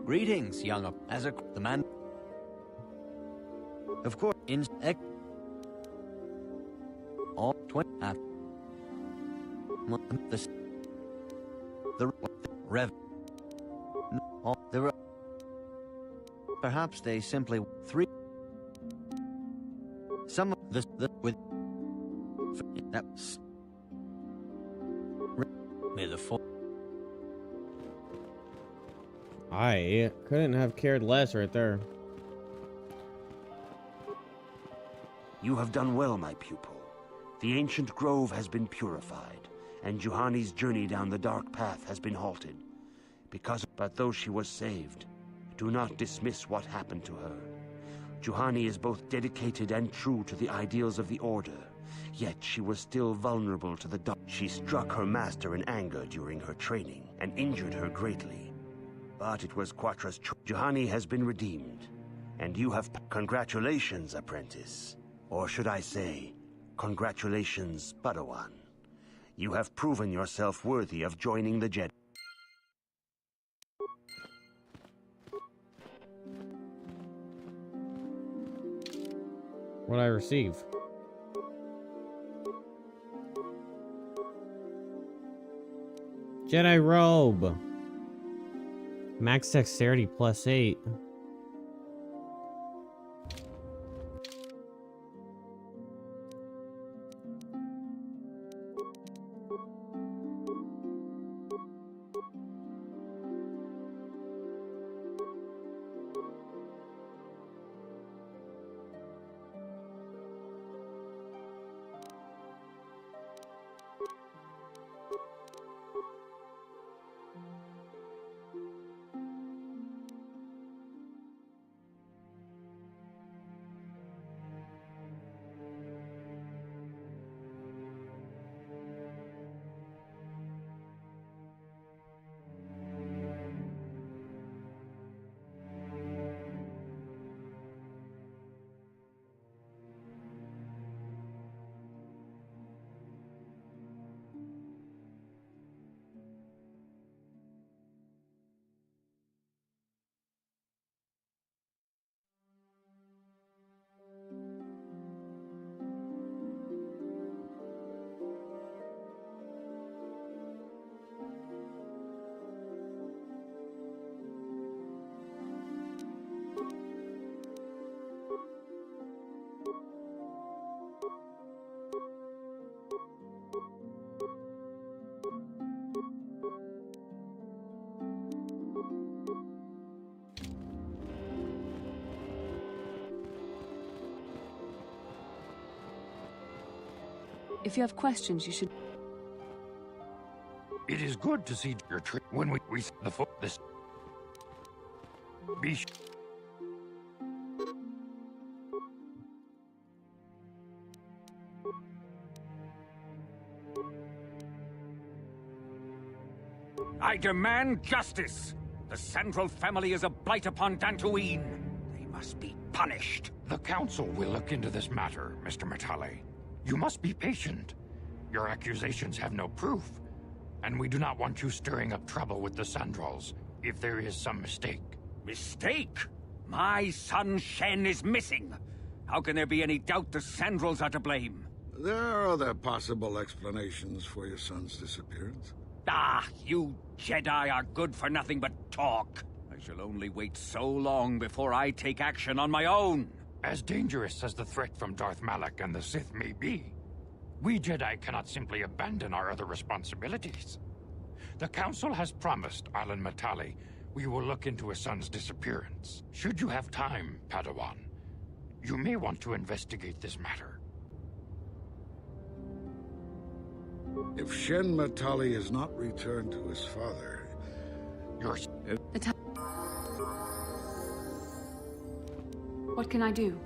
Greetings, young as a the man. Of course, in all 20 the rev all the perhaps they simply three some of the with that's may the four. I couldn't have cared less right there. You have done well, my pupil. The ancient grove has been purified, and Juhani's journey down the dark path has been halted. But though she was saved, do not dismiss what happened to her. Juhani is both dedicated and true to the ideals of the Order, yet she was still vulnerable to the dark. She struck her master in anger during her training, and injured her greatly. But it was Quatra's choice. Juhani has been redeemed, and you have... Congratulations, apprentice. Or should I say, congratulations, Padawan. You have proven yourself worthy of joining the Jedi. What I receive? Jedi robe. Max dexterity +8. If you have questions, you should... It is good to see your tree when we the foot this. Be I demand justice. The Central family is a blight upon Dantooine. They must be punished. The Council will look into this matter, Mr. Matale. You must be patient. Your accusations have no proof, and we do not want you stirring up trouble with the Sandrals if there is some mistake. Mistake? My son Shen is missing. How can there be any doubt the Sandrals are to blame? There are other possible explanations for your son's disappearance. Ah, you Jedi are good for nothing but talk. I shall only wait so long before I take action on my own. As dangerous as the threat from Darth Malak and the Sith may be, we Jedi cannot simply abandon our other responsibilities. The Council has promised Alan Matali we will look into his son's disappearance. Should you have time, Padawan, you may want to investigate this matter. If Shen Matali is not returned to his father... What can I do?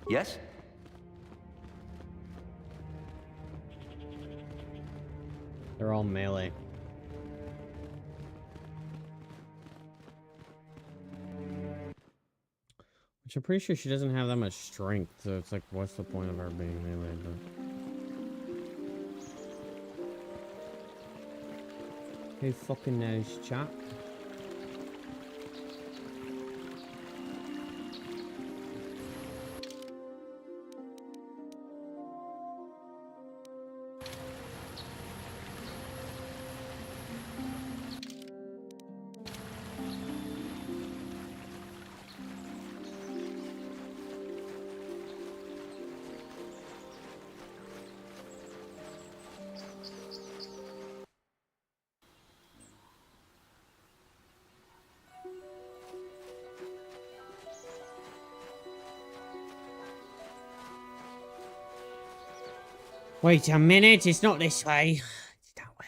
Yes? They're all melee. Which I'm pretty sure she doesn't have that much strength, so it's like, what's the point of her being melee? But... Hey, fucking nice chap. Wait a minute, it's not this way. It's that way.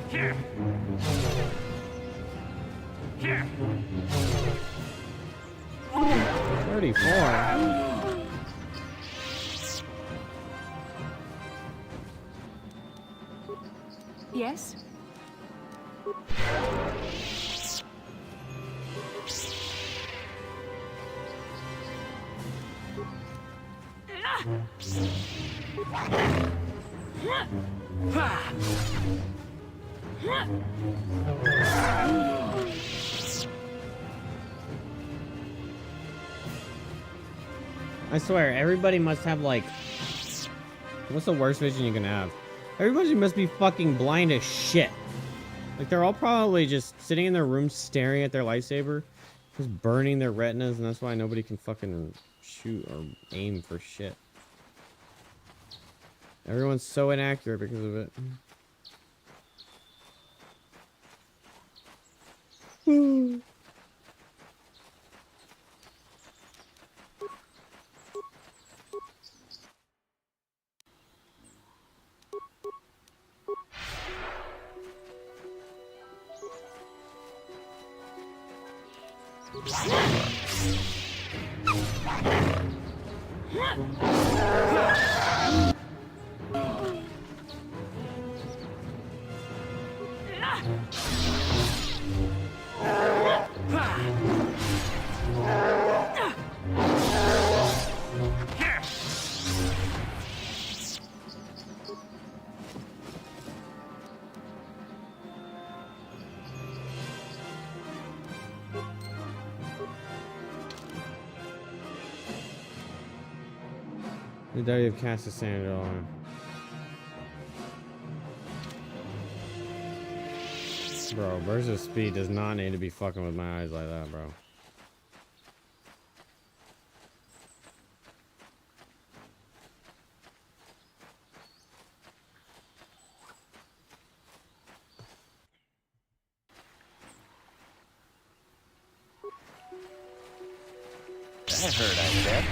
Here. Here. 34. Yes? I swear, everybody must have like... What's the worst vision you can have? Everybody must be fucking blind as shit. Like, they're all probably just sitting in their room staring at their lightsaber, just burning their retinas, and that's why nobody can fucking shoot or aim for shit. Everyone's so inaccurate because of it. The W of cast a sand on. Bro, burst of speed does not need to be fucking with my eyes like that, bro. That hurt, I bet.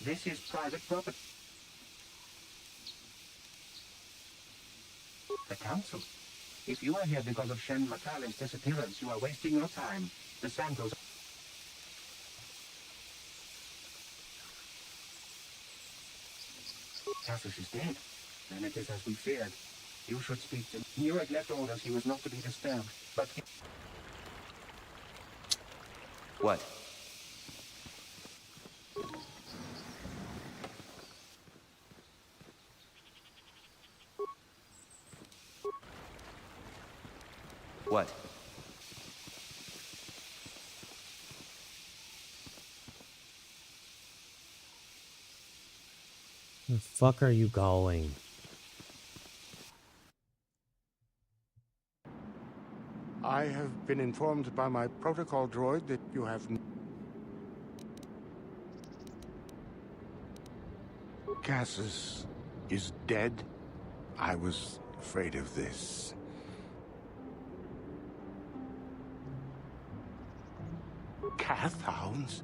This is private property. The Council. If you are here because of Shen Matale's disappearance, you are wasting your time. The Santos... Cassius is dead. Then it is as we feared. You should speak to... You had left orders he was not to be disturbed, but... What? What? Where the fuck are you going? I have been informed by my protocol droid that you have... Cassius is dead? I was afraid of this. Cath hounds?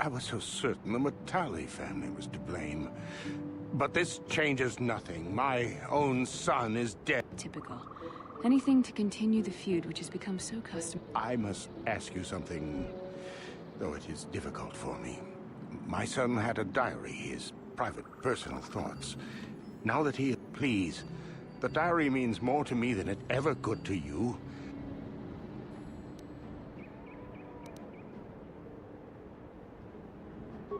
I was so certain the Matale family was to blame. But this changes nothing. My own son is dead. Typical. Anything to continue the feud, which has become so customary. I must ask you something, though it is difficult for me. My son had a diary, his private, personal thoughts. Now that he... Please, the diary means more to me than it ever could to you.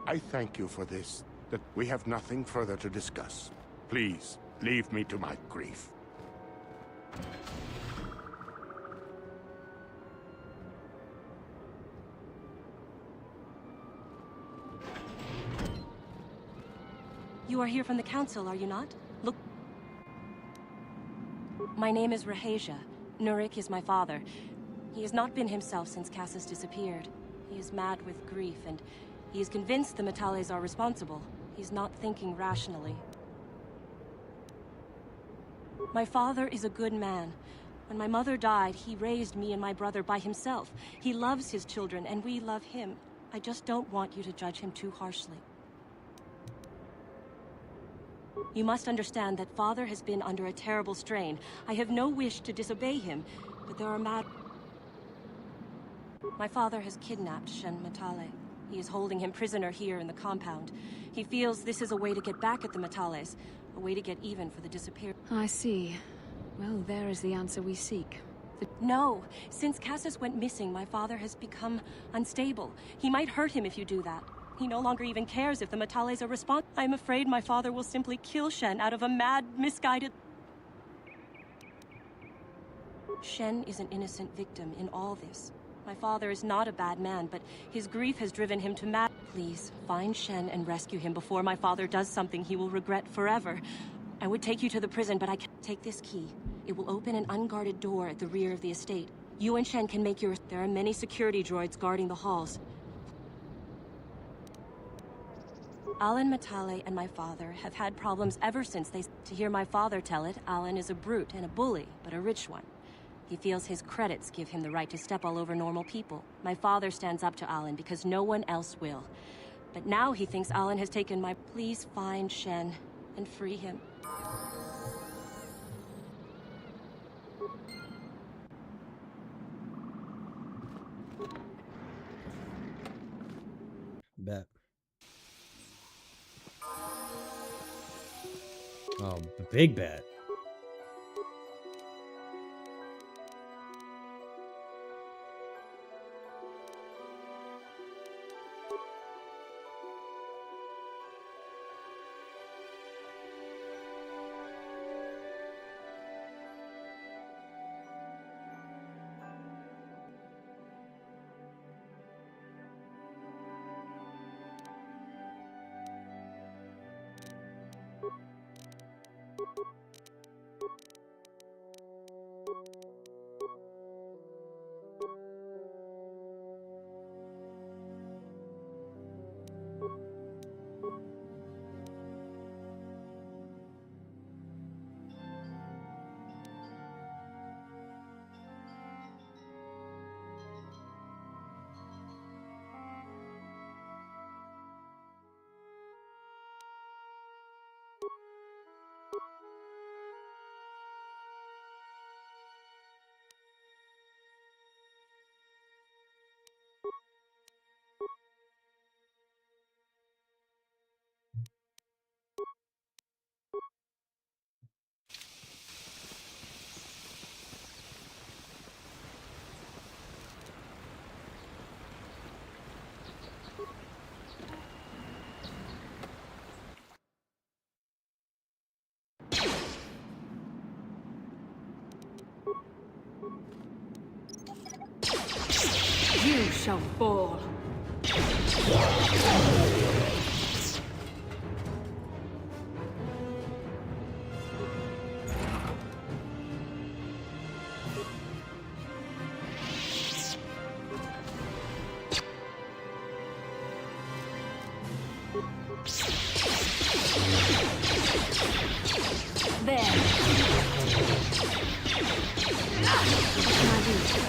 I thank you for this, that we have nothing further to discuss. Please, leave me to my grief. You are here from the Council, are you not? Look... My name is Rahasia. Nurik is my father. He has not been himself since Cassius disappeared. He is mad with grief, and he is convinced the Matales are responsible. He's not thinking rationally. My father is a good man. When my mother died, he raised me and my brother by himself. He loves his children, and we love him. I just don't want you to judge him too harshly. You must understand that Father has been under a terrible strain. I have no wish to disobey him, but there are My father has kidnapped Shen Matale. He is holding him prisoner here in the compound. He feels this is a way to get back at the Matales, a way to get even for the disappearance. I see. Well, there is the answer we seek. No. Since Cassius went missing, my father has become unstable. He might hurt him if you do that. He no longer even cares if the Matales are responsible. I'm afraid my father will simply kill Shen out of a mad, misguided... Shen is an innocent victim in all this. My father is not a bad man, but his grief has driven him to mad... Please, find Shen and rescue him before my father does something he will regret forever. I would take you to the prison, but I can't. Take this key. It will open an unguarded door at the rear of the estate. You and Shen can make your... There are many security droids guarding the halls. Alan Matale and my father have had problems ever since they... To hear my father tell it, Alan is a brute and a bully, but a rich one. He feels his credits give him the right to step all over normal people. My father stands up to Alan because no one else will. But now he thinks Alan has taken my... Please find Shen and free him. Bet. Oh, the big bet. You shall fall. There. What can I do?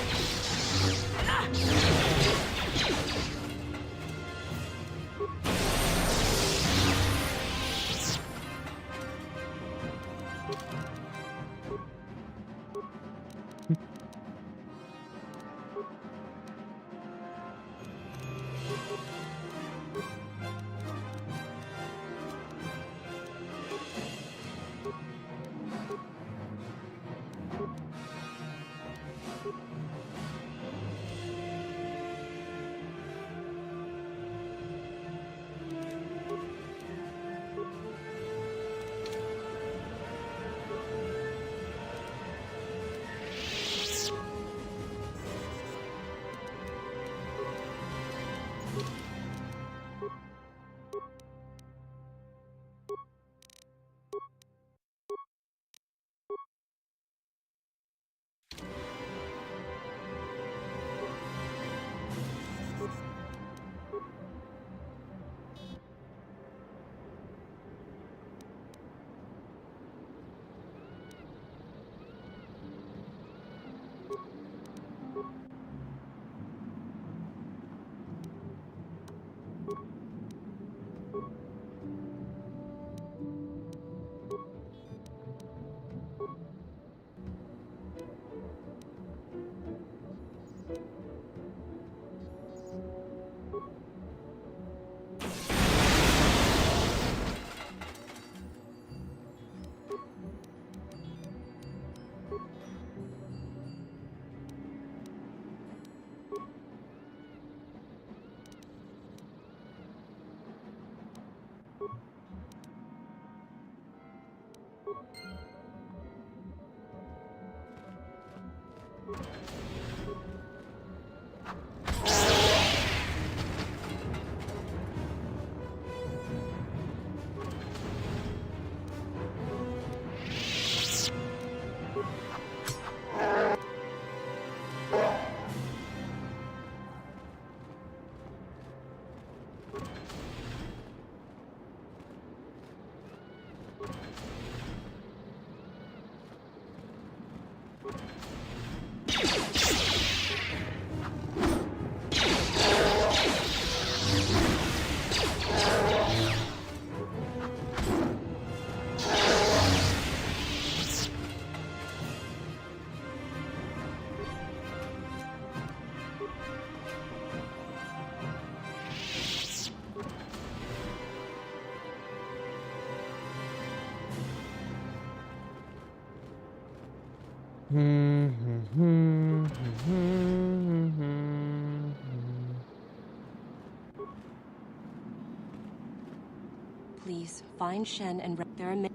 Please, find Shen and there are many.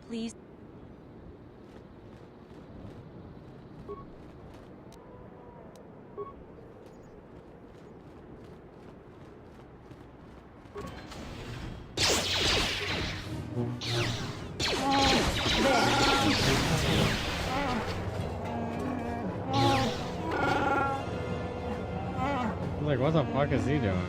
Please. Like, what the fuck is he doing?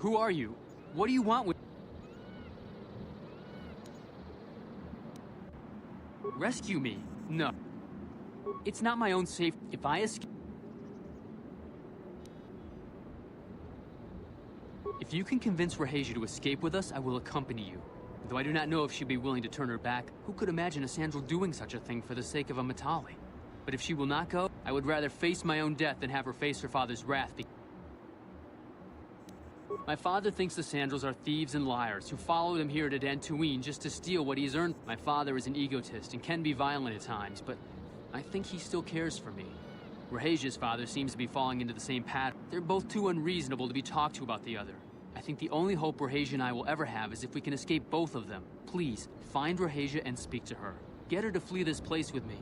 Who are you? What do you want with... Rescue me? No. It's not my own safety. If I escape... If you can convince Raheju to escape with us, I will accompany you. Though I do not know if she'd be willing to turn her back. Who could imagine a Sandral doing such a thing for the sake of a Matali? But if she will not go, I would rather face my own death than have her face her father's wrath. My father thinks the Sandrals are thieves and liars who followed him here to Dantooine just to steal what he's earned. My father is an egotist and can be violent at times, but I think he still cares for me. Raheja's father seems to be falling into the same pattern. They're both too unreasonable to be talked to about the other. I think the only hope Raheja and I will ever have is if we can escape both of them. Please, find Raheja and speak to her. Get her to flee this place with me.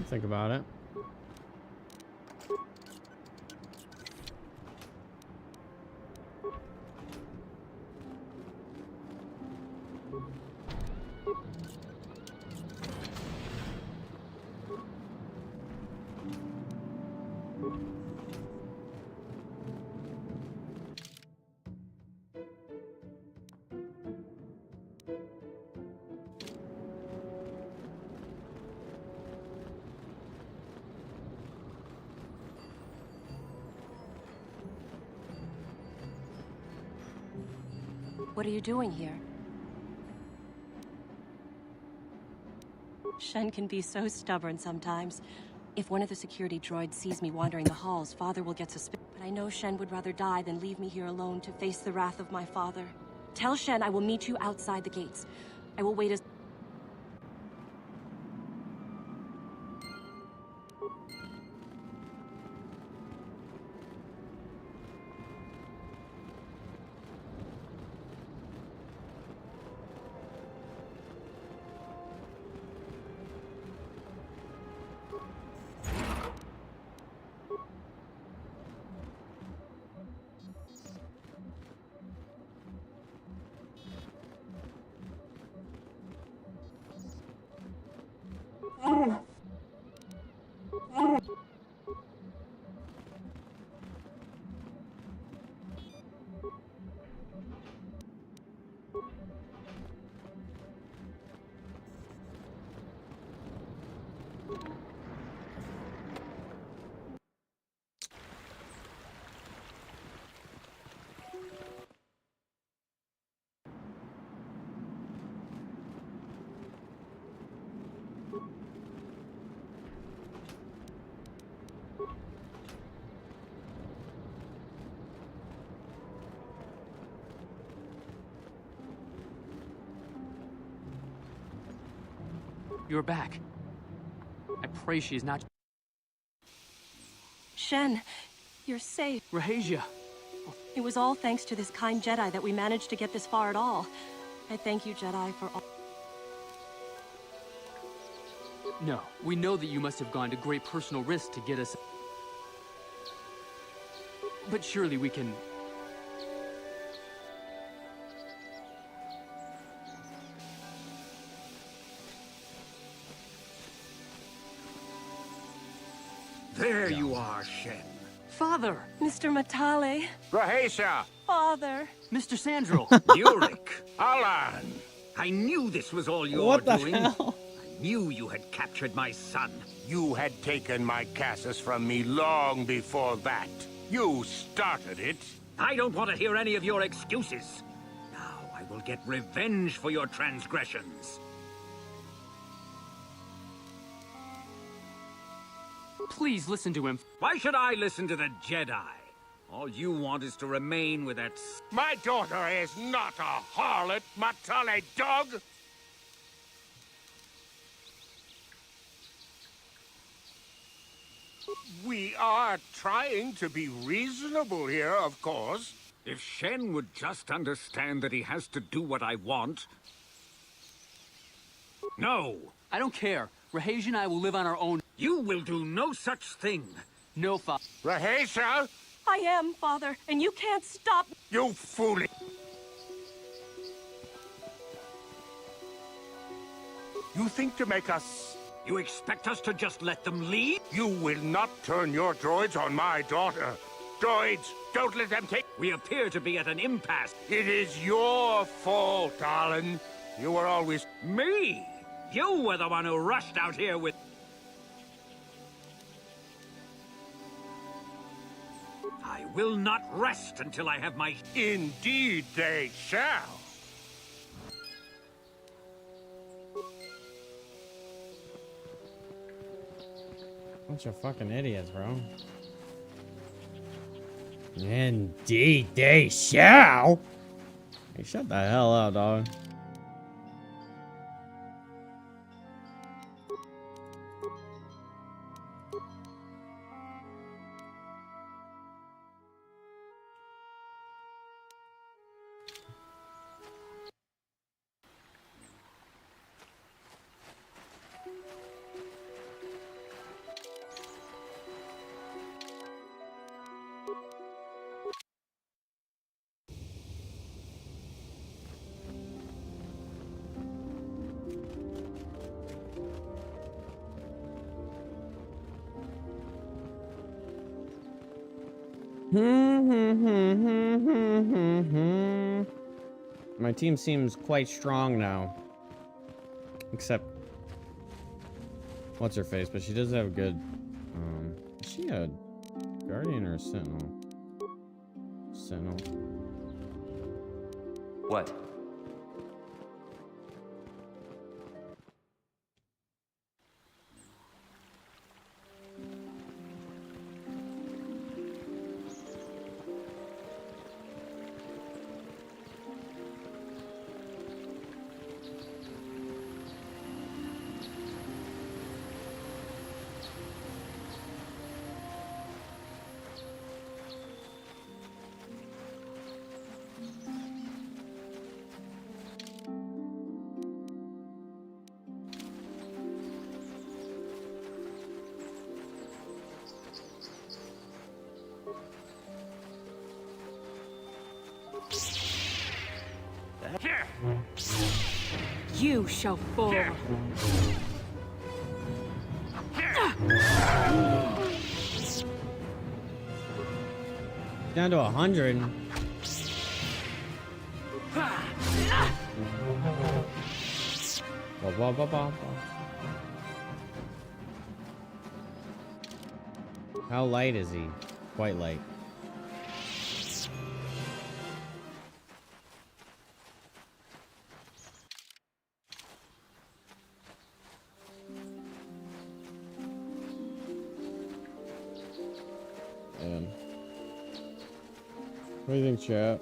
Think about it. What are you doing here? Shen can be so stubborn sometimes. If one of the security droids sees me wandering the halls, Father will get suspicious. But I know Shen would rather die than leave me here alone to face the wrath of my father. Tell Shen I will meet you outside the gates. I will wait as... You're back. I pray she is not... Shen, you're safe. Raheja! It was all thanks to this kind Jedi that we managed to get this far at all. I thank you, Jedi, for all... No, we know that you must have gone to great personal risk to get us... But surely we can... There you are, Shen. Father! Mr. Matale. Raheja! Father. Mr. Sandral! Yurik! Alan! I knew this was all your What the doing. hell? I knew you had captured my son. You had taken my Casus from me long before that. You started it. I don't want to hear any of your excuses. Now I will get revenge for your transgressions. Please listen to him. Why should I listen to the Jedi? All you want is to remain with that... My daughter is not a harlot, Matale dog! We are trying to be reasonable here, of course. If Shen would just understand that he has to do what I want... No! I don't care. Raheja and I will live on our own. You will do no such thing. No, Father. Raheja! I am, Father, and you can't stop... You fool! You think to make us... You expect us to just let them leave? You will not turn your droids on my daughter. Droids, don't let them take... We appear to be at an impasse. It is your fault, Alan. You were always... Me? You were the one who rushed out here with... I will not rest until I have my... Indeed they shall. Bunch of fucking idiots, bro. Indeed they shall. Hey, shut the hell up, dog. My team seems quite strong now. Except what's her face, but she does have a good is she a guardian or a sentinel? Sentinel. What? You shall fall. Down to 100. How light is he? Quite light. What do you think, chat?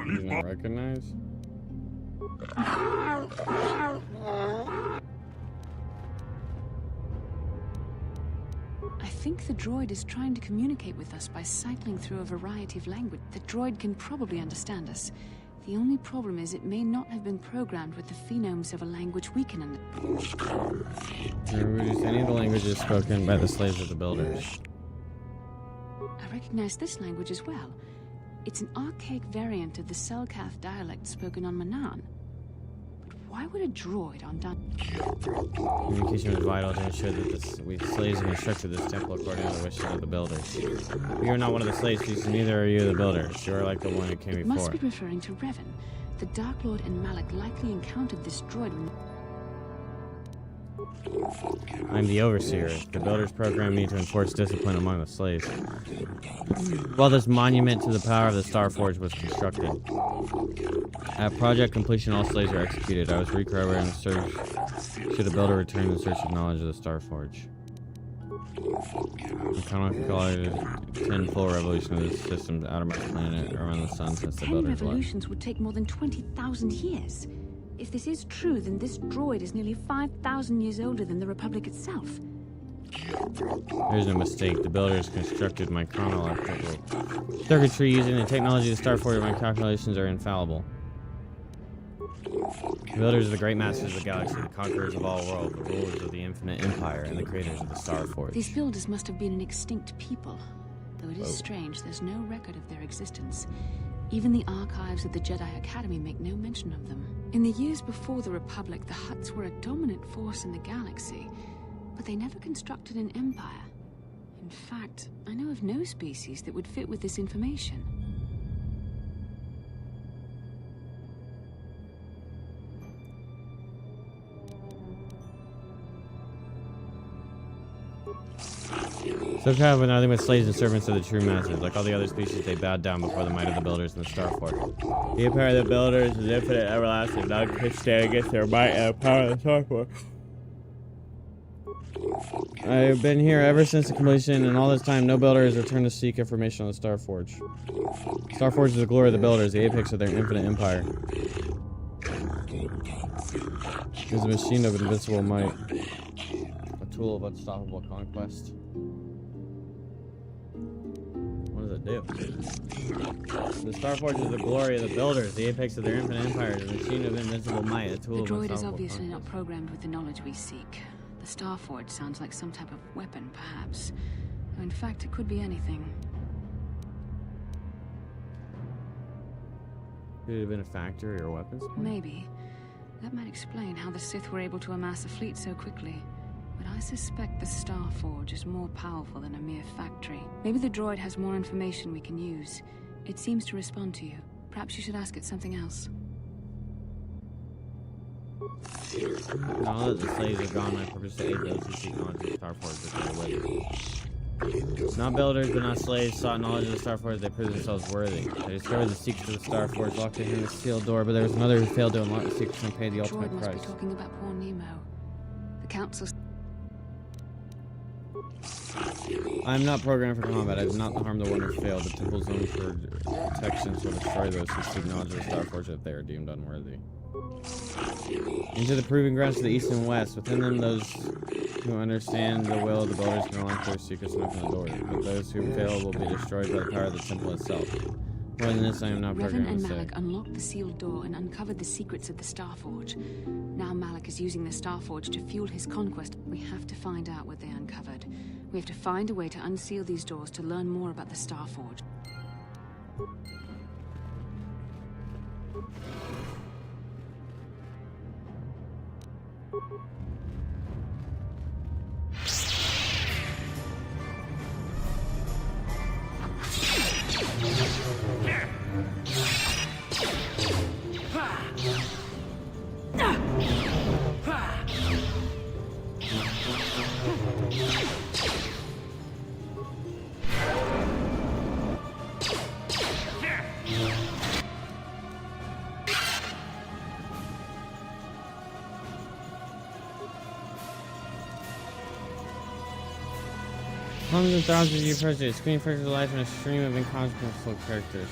You not recognize? I think the droid is trying to communicate with us by cycling through a variety of language. The droid can probably understand us. The only problem is it may not have been programmed with the phonemes of a language we can understand. Reduce any of the languages spoken by the slaves of the builders. I recognize this language as well. It's an archaic variant of the Selkath dialect spoken on Manan. But why would a droid on Communication was vital to ensure that the slaves constructed this temple according to the wishes of the builders. You are not one of the slave species, neither are you the builders. You are like the one who came It before. must be referring to Revan. The Dark Lord and Malak likely encountered this droid when... I'm the overseer. The builders program me to enforce discipline among the slaves. While this monument to the power of the Starforge was constructed. At project completion, all slaves are executed. I was reprogrammed in search. Should a builder return in search of knowledge of the Starforge? The Economic College 10 full revolution of the system's outermost planet around the sun since the 10 builders left. revolutions would take more than 20,000 years. If this is true, then this droid is nearly 5,000 years older than the Republic itself. There's no mistake. The builders constructed my chronological circuitry using the technology of the Starforge. My calculations are infallible. The builders are the great masters of the galaxy, the conquerors of all worlds, the rulers of the infinite empire, and the creators of the Starforge. These builders must have been an extinct people. Though it is strange, there's no record of their existence. Even the archives of the Jedi Academy make no mention of them. In the years before the Republic, the Hutts were a dominant force in the galaxy, but they never constructed an empire. In fact, I know of no species that would fit with this information. So kind of nothing but slaves and servants of the true masters. Like all the other species, they bowed down before the might of the builders and the Star Forge. The empire of the builders is infinite, everlasting. None can stand against their might and the power of the Star Forge. I have been here ever since the completion, and all this time, no builder has returned to seek information on the Star Forge. Star Forge is the glory of the builders, the apex of their infinite empire. It is a machine of invincible might, a tool of unstoppable conquest. What does it do? The Star Forge is the glory of the builders, the apex of their infinite empire, a machine of invincible might, a tool of unstoppable conquest. The droid is obviously not programmed with the knowledge we seek. The Star Forge sounds like some type of weapon, perhaps. Though in fact, it could be anything. Could it have been a factory or a weapons plant? Maybe. That might explain how the Sith were able to amass a fleet so quickly. But I suspect the Star Forge is more powerful than a mere factory. Maybe the droid has more information we can use. It seems to respond to you. Perhaps you should ask it something else. Now that the slaves are gone, my purpose to aid those who seek knowledge of the Star Forge that they are with. Not builders, but not slaves, sought knowledge of the Star Forge, they proved themselves worthy. They discovered the secrets of the Star Forge, locked it in the sealed door, but there was another who failed to unlock the secrets and paid the ultimate Droid price. must be talking about poor Nemo. The Council... I am not programmed for combat. I do not harm the one who failed. The temple zone for protections will destroy those who seek knowledge of the Star Forge if they are deemed unworthy. Into the proving grounds to the east and west. Within them, those who understand the will of the builders can unlock their secrets and open the door. But those who fail will be destroyed by the power of the temple itself. More than this, I am not Revan programmed and to say. Malak unlocked the sealed door and uncovered the secrets of the Star Forge. Now Malak is using the Star Forge to fuel his conquest. We have to find out what they uncovered. We have to find a way to unseal these doors to learn more about the Star Forge. Hundreds of thousands of you approach it. Screen for your life in a stream of inconsequential characters.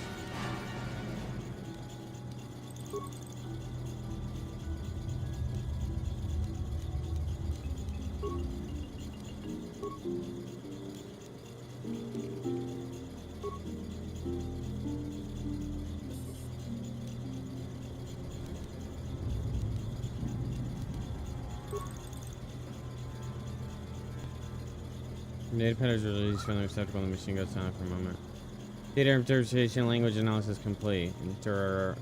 Data pattern is released from the receptacle and the machine goes silent for a moment. Data interpretation, language analysis complete.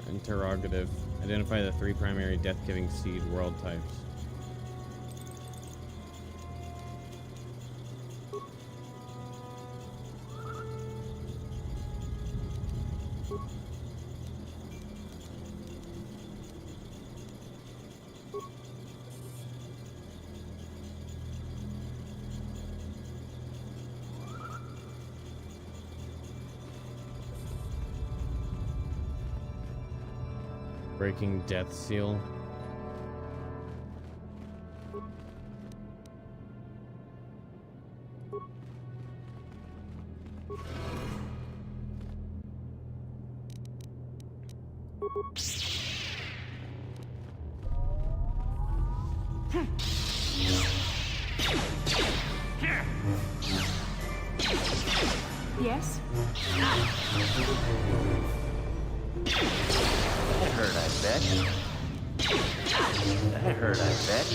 Interrogative. Identify the 3 primary death-giving seed world types. Breaking Death Seal. Yes? That hurt, I bet. That hurt, I bet.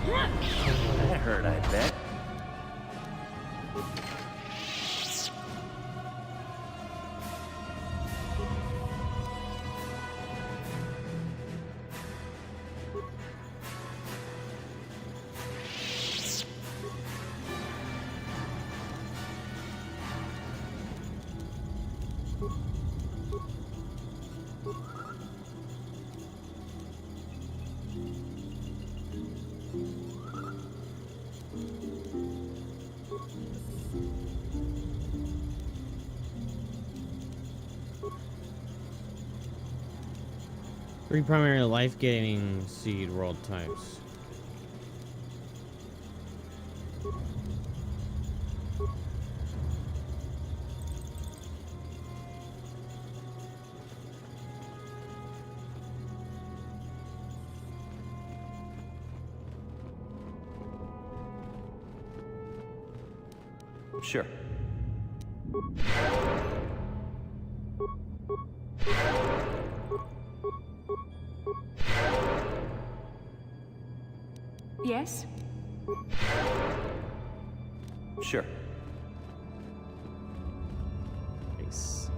That hurt, I bet. Three primary life-gaining seed world types. Sure. Yes? Sure. Nice.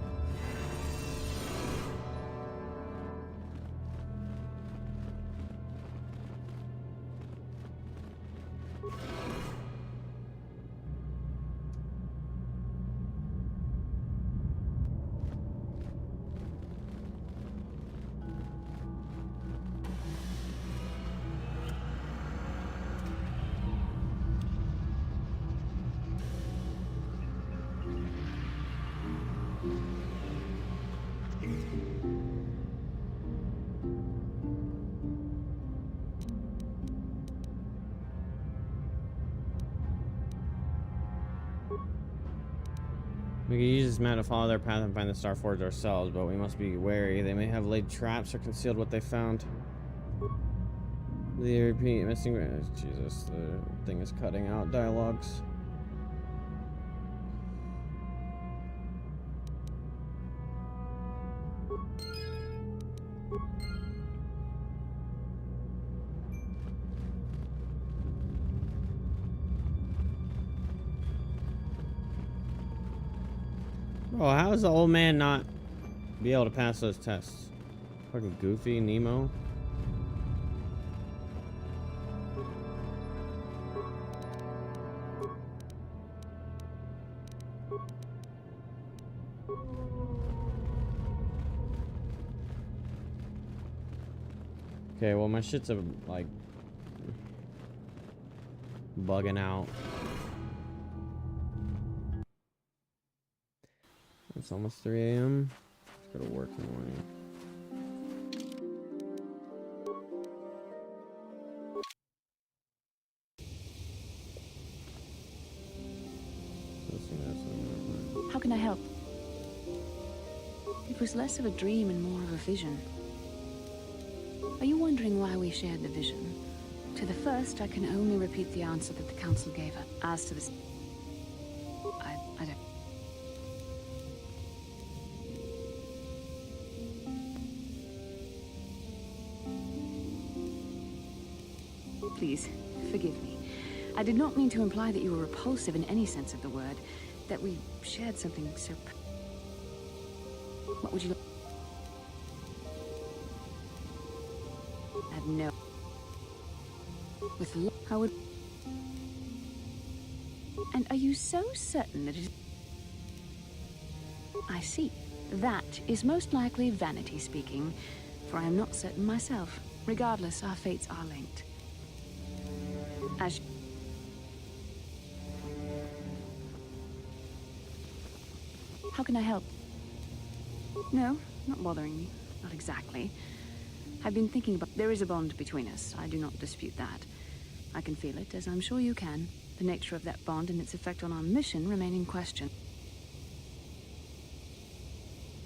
We can use this map to follow their path and find the Star Forge ourselves, but we must be wary. They may have laid traps or concealed what they found. The repeat missing. Jesus, the thing is cutting out dialogues. Oh, how does the old man not be able to pass those tests? Fucking Goofy, Nemo. Okay, well my shit's like bugging out. It's almost 3 a.m. Let's go to work in the morning. How can I help? It was less of a dream and more of a vision. Are you wondering why we shared the vision? To the first, I can only repeat the answer that the council gave us. As to this, I don't. Please, forgive me. I did not mean to imply that you were repulsive in any sense of the word. That we shared something so... What would you like? I have no... With love, how would... And are you so certain that it is... I see. That is most likely vanity speaking, for I am not certain myself. Regardless, our fates are linked. As... How can I help? No, not bothering me. Not exactly. I've been thinking about... There is a bond between us. I do not dispute that. I can feel it, as I'm sure you can. The nature of that bond and its effect on our mission remain in question.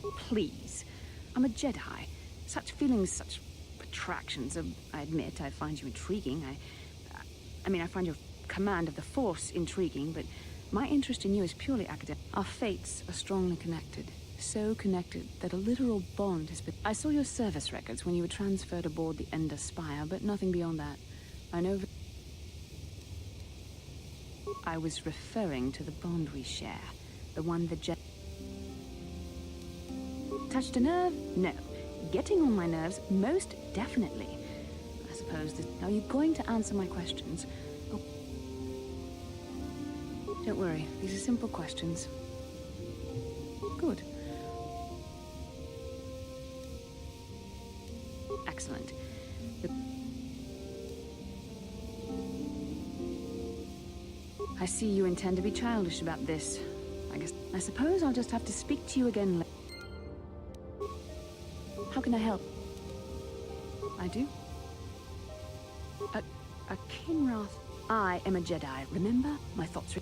Please. I'm a Jedi. Such feelings, such attractions. I admit, I find you intriguing. I mean, I find your command of the Force intriguing, but my interest in you is purely academic. Our fates are strongly connected. So connected that a literal bond has been... I saw your service records when you were transferred aboard the Ender Spire, but nothing beyond that. I know... I was referring to the bond we share. The one that touched a nerve? No. Getting on my nerves? Most definitely. I suppose that... Are you going to answer my questions? Oh. Don't worry. These are simple questions. Good. Excellent. I see you intend to be childish about this. I suppose I'll just have to speak to you again later. How can I help? I do? A Kinrath. I am a Jedi, remember? My thoughts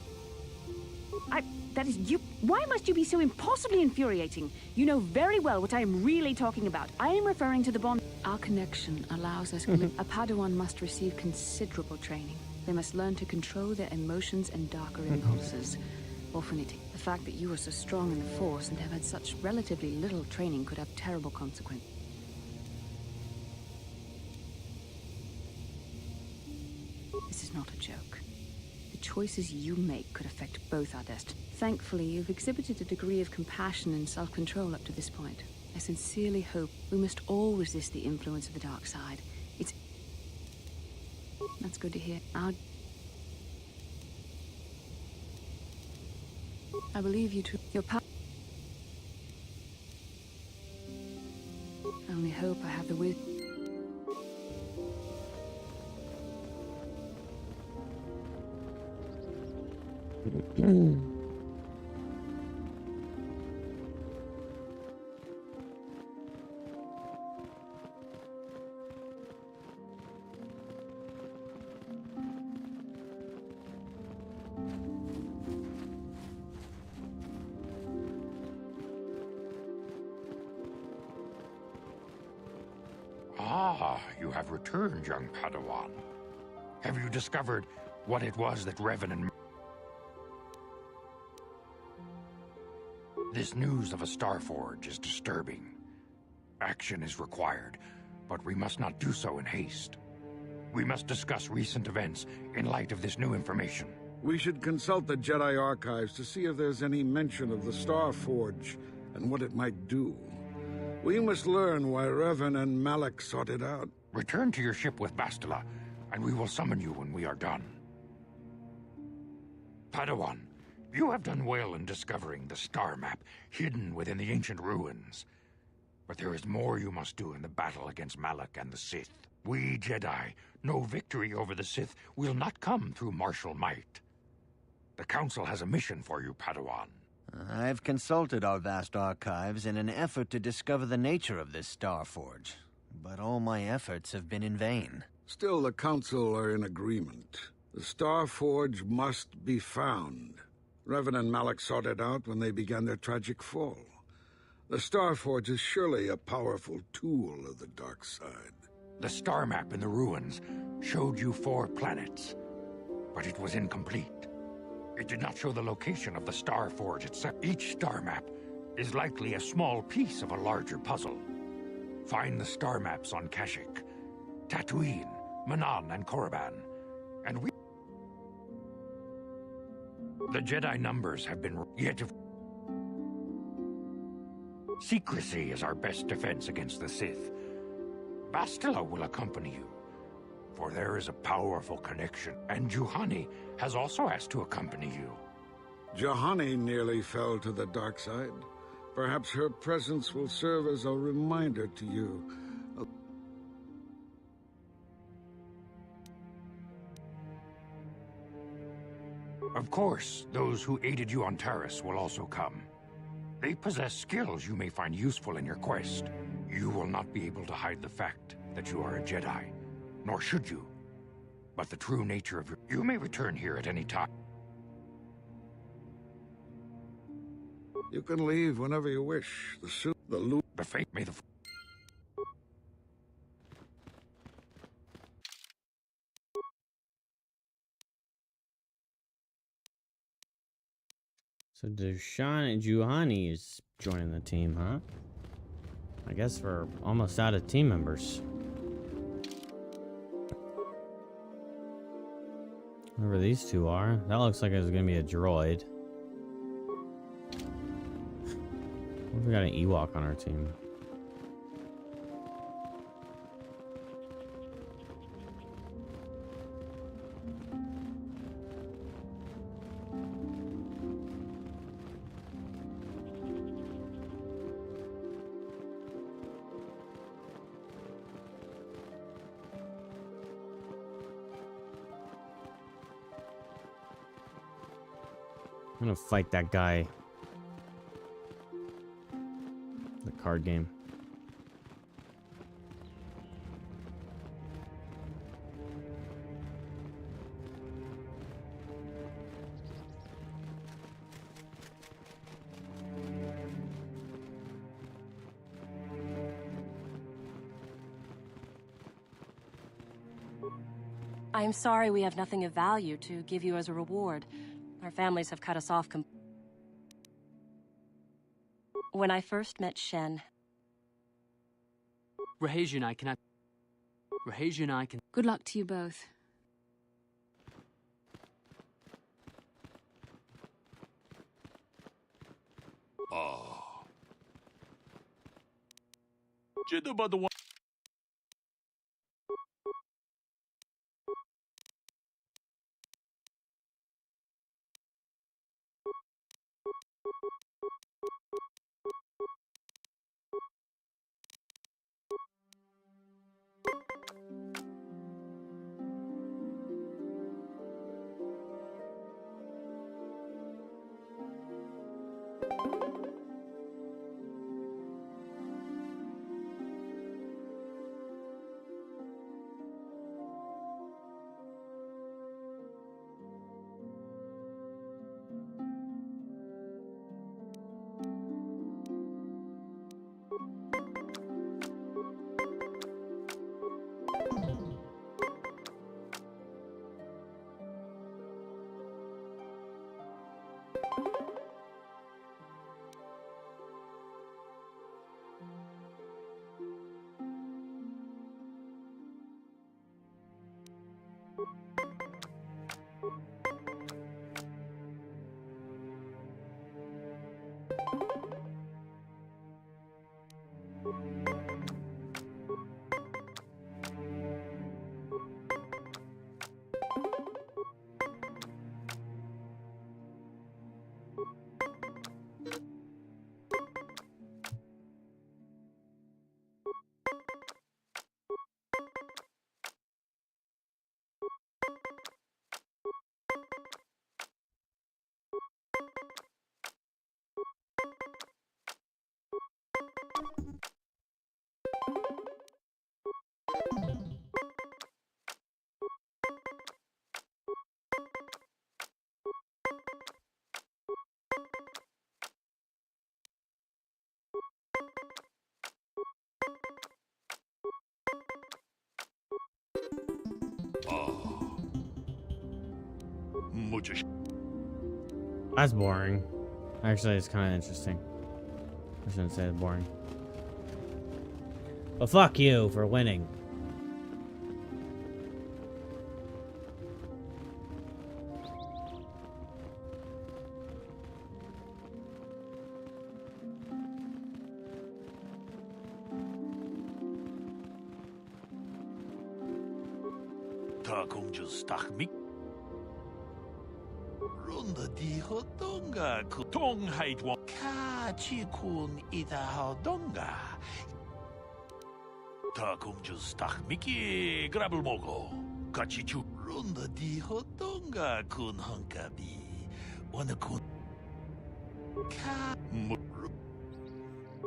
that is you. Why must you be so impossibly infuriating? You know very well what I am really talking about. I am referring to the bond. Our connection allows us... A Padawan must receive considerable training. They must learn to control their emotions and darker impulses. Often the fact that you are so strong in the Force and have had such relatively little training could have terrible consequences. This is not a joke. The choices you make could affect both our destinies. Thankfully, you've exhibited a degree of compassion and self-control up to this point. I sincerely hope we must all resist the influence of the dark side. That's good to hear. I believe you to your power. I only hope I have the wisdom. Ah, you have returned, young Padawan. Have you discovered what it was that Revan and... This news of a Starforge is disturbing. Action is required, but we must not do so in haste. We must discuss recent events in light of this new information. We should consult the Jedi archives to see if there's any mention of the Starforge and what it might do. We must learn why Revan and Malak sought it out. Return to your ship with Bastila, and we will summon you when we are done. Padawan, you have done well in discovering the star map hidden within the ancient ruins. But there is more you must do in the battle against Malak and the Sith. We Jedi know victory over the Sith will not come through martial might. The Council has a mission for you, Padawan. I've consulted our vast archives in an effort to discover the nature of this Starforge, but all my efforts have been in vain. Still, the Council are in agreement. The Starforge must be found. Revan and Malak sought it out when they began their tragic fall. The Starforge is surely a powerful tool of the dark side. The star map in the ruins showed you 4 planets, but it was incomplete. It did not show the location of the Starforge itself. Each star map is likely a small piece of a larger puzzle. Find the star maps on Kashyyyk, Tatooine, Manan, and Korriban, and we... The Jedi numbers have been... Yet if... Secrecy is our best defense against the Sith. Bastila will accompany you, for there is a powerful connection, and Juhani has also asked to accompany you. Juhani nearly fell to the dark side. Perhaps her presence will serve as a reminder to you. Of course, those who aided you on Taris will also come. They possess skills you may find useful in your quest. You will not be able to hide the fact that you are a Jedi, nor should you. But the true nature of your... You may return here at any time. You can leave whenever you wish. The fate may the... So Juhani is joining the team, huh? I guess we're almost out of team members. Whoever these two are. That looks like it's gonna be a droid. What if we got an Ewok on our team? I'm gonna fight that guy. The card game. I am sorry we have nothing of value to give you as a reward. Our families have cut us off When I first met Shen... Rahesia and I cannot... Rahesia and I can... Good luck to you both. Jitterbug the one. That's boring. Actually, it's kind of interesting. I shouldn't say it's boring. But fuck you for winning. Runda di hodonga kutong haitwa kachi kun ita hodonga. Ta kumjus takmiki grabel mogo. Kachichu runda di hodonga kun hunkabi. Wana kun ka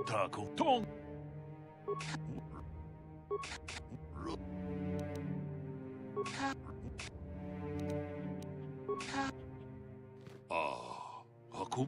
ta kutong. Aku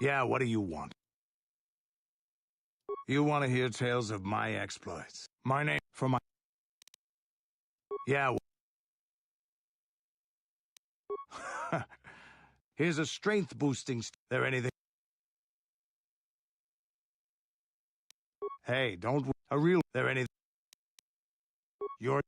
Yeah, what do you want? You want to hear tales of my exploits? My name for my... Yeah. Here's a strength boosting... There anything... Hey, don't... A real... There anything... You're...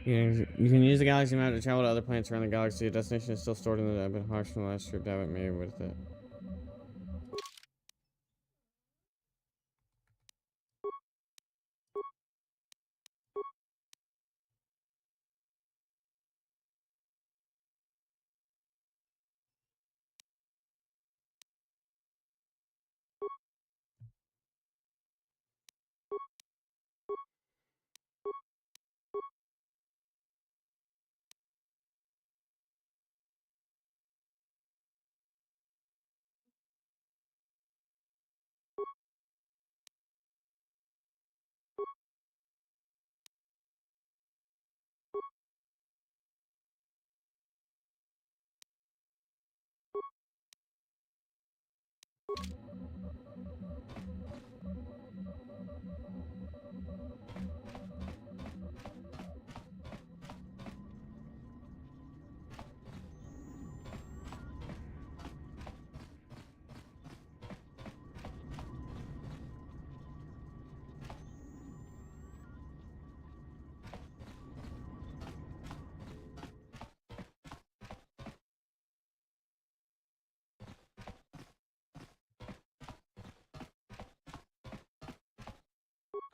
You can use the galaxy map to travel to other planets around the galaxy. The destination is still stored in the Ebon Harsh from the last trip that made with it.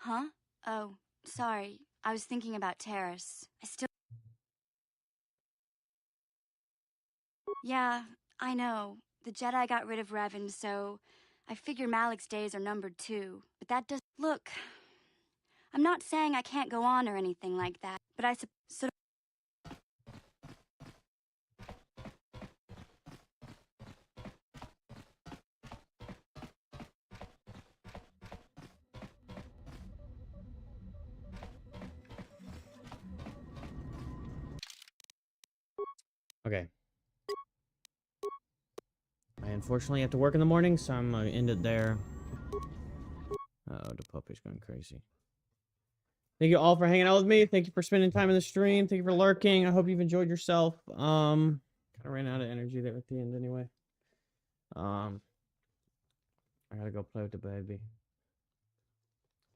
Huh? Oh, sorry. I was thinking about Terrace. Yeah, I know. The Jedi got rid of Revan, so I figure Malik's days are numbered too. But that does... Look, I'm not saying I can't go on or anything like that, but I suppose... Okay. I unfortunately have to work in the morning, so I'm gonna end it there. Oh, the puppy's going crazy. Thank you all for hanging out with me. Thank you for spending time in the stream. Thank you for lurking. I hope you've enjoyed yourself. Kind of ran out of energy there at the end anyway. I gotta go play with the baby.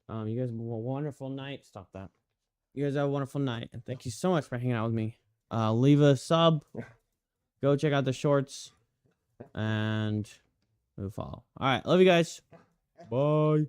You guys have a wonderful night. Stop that. You guys have a wonderful night, and thank you so much for hanging out with me. Leave a sub. Go check out the shorts, and follow. All right, love you guys. Bye.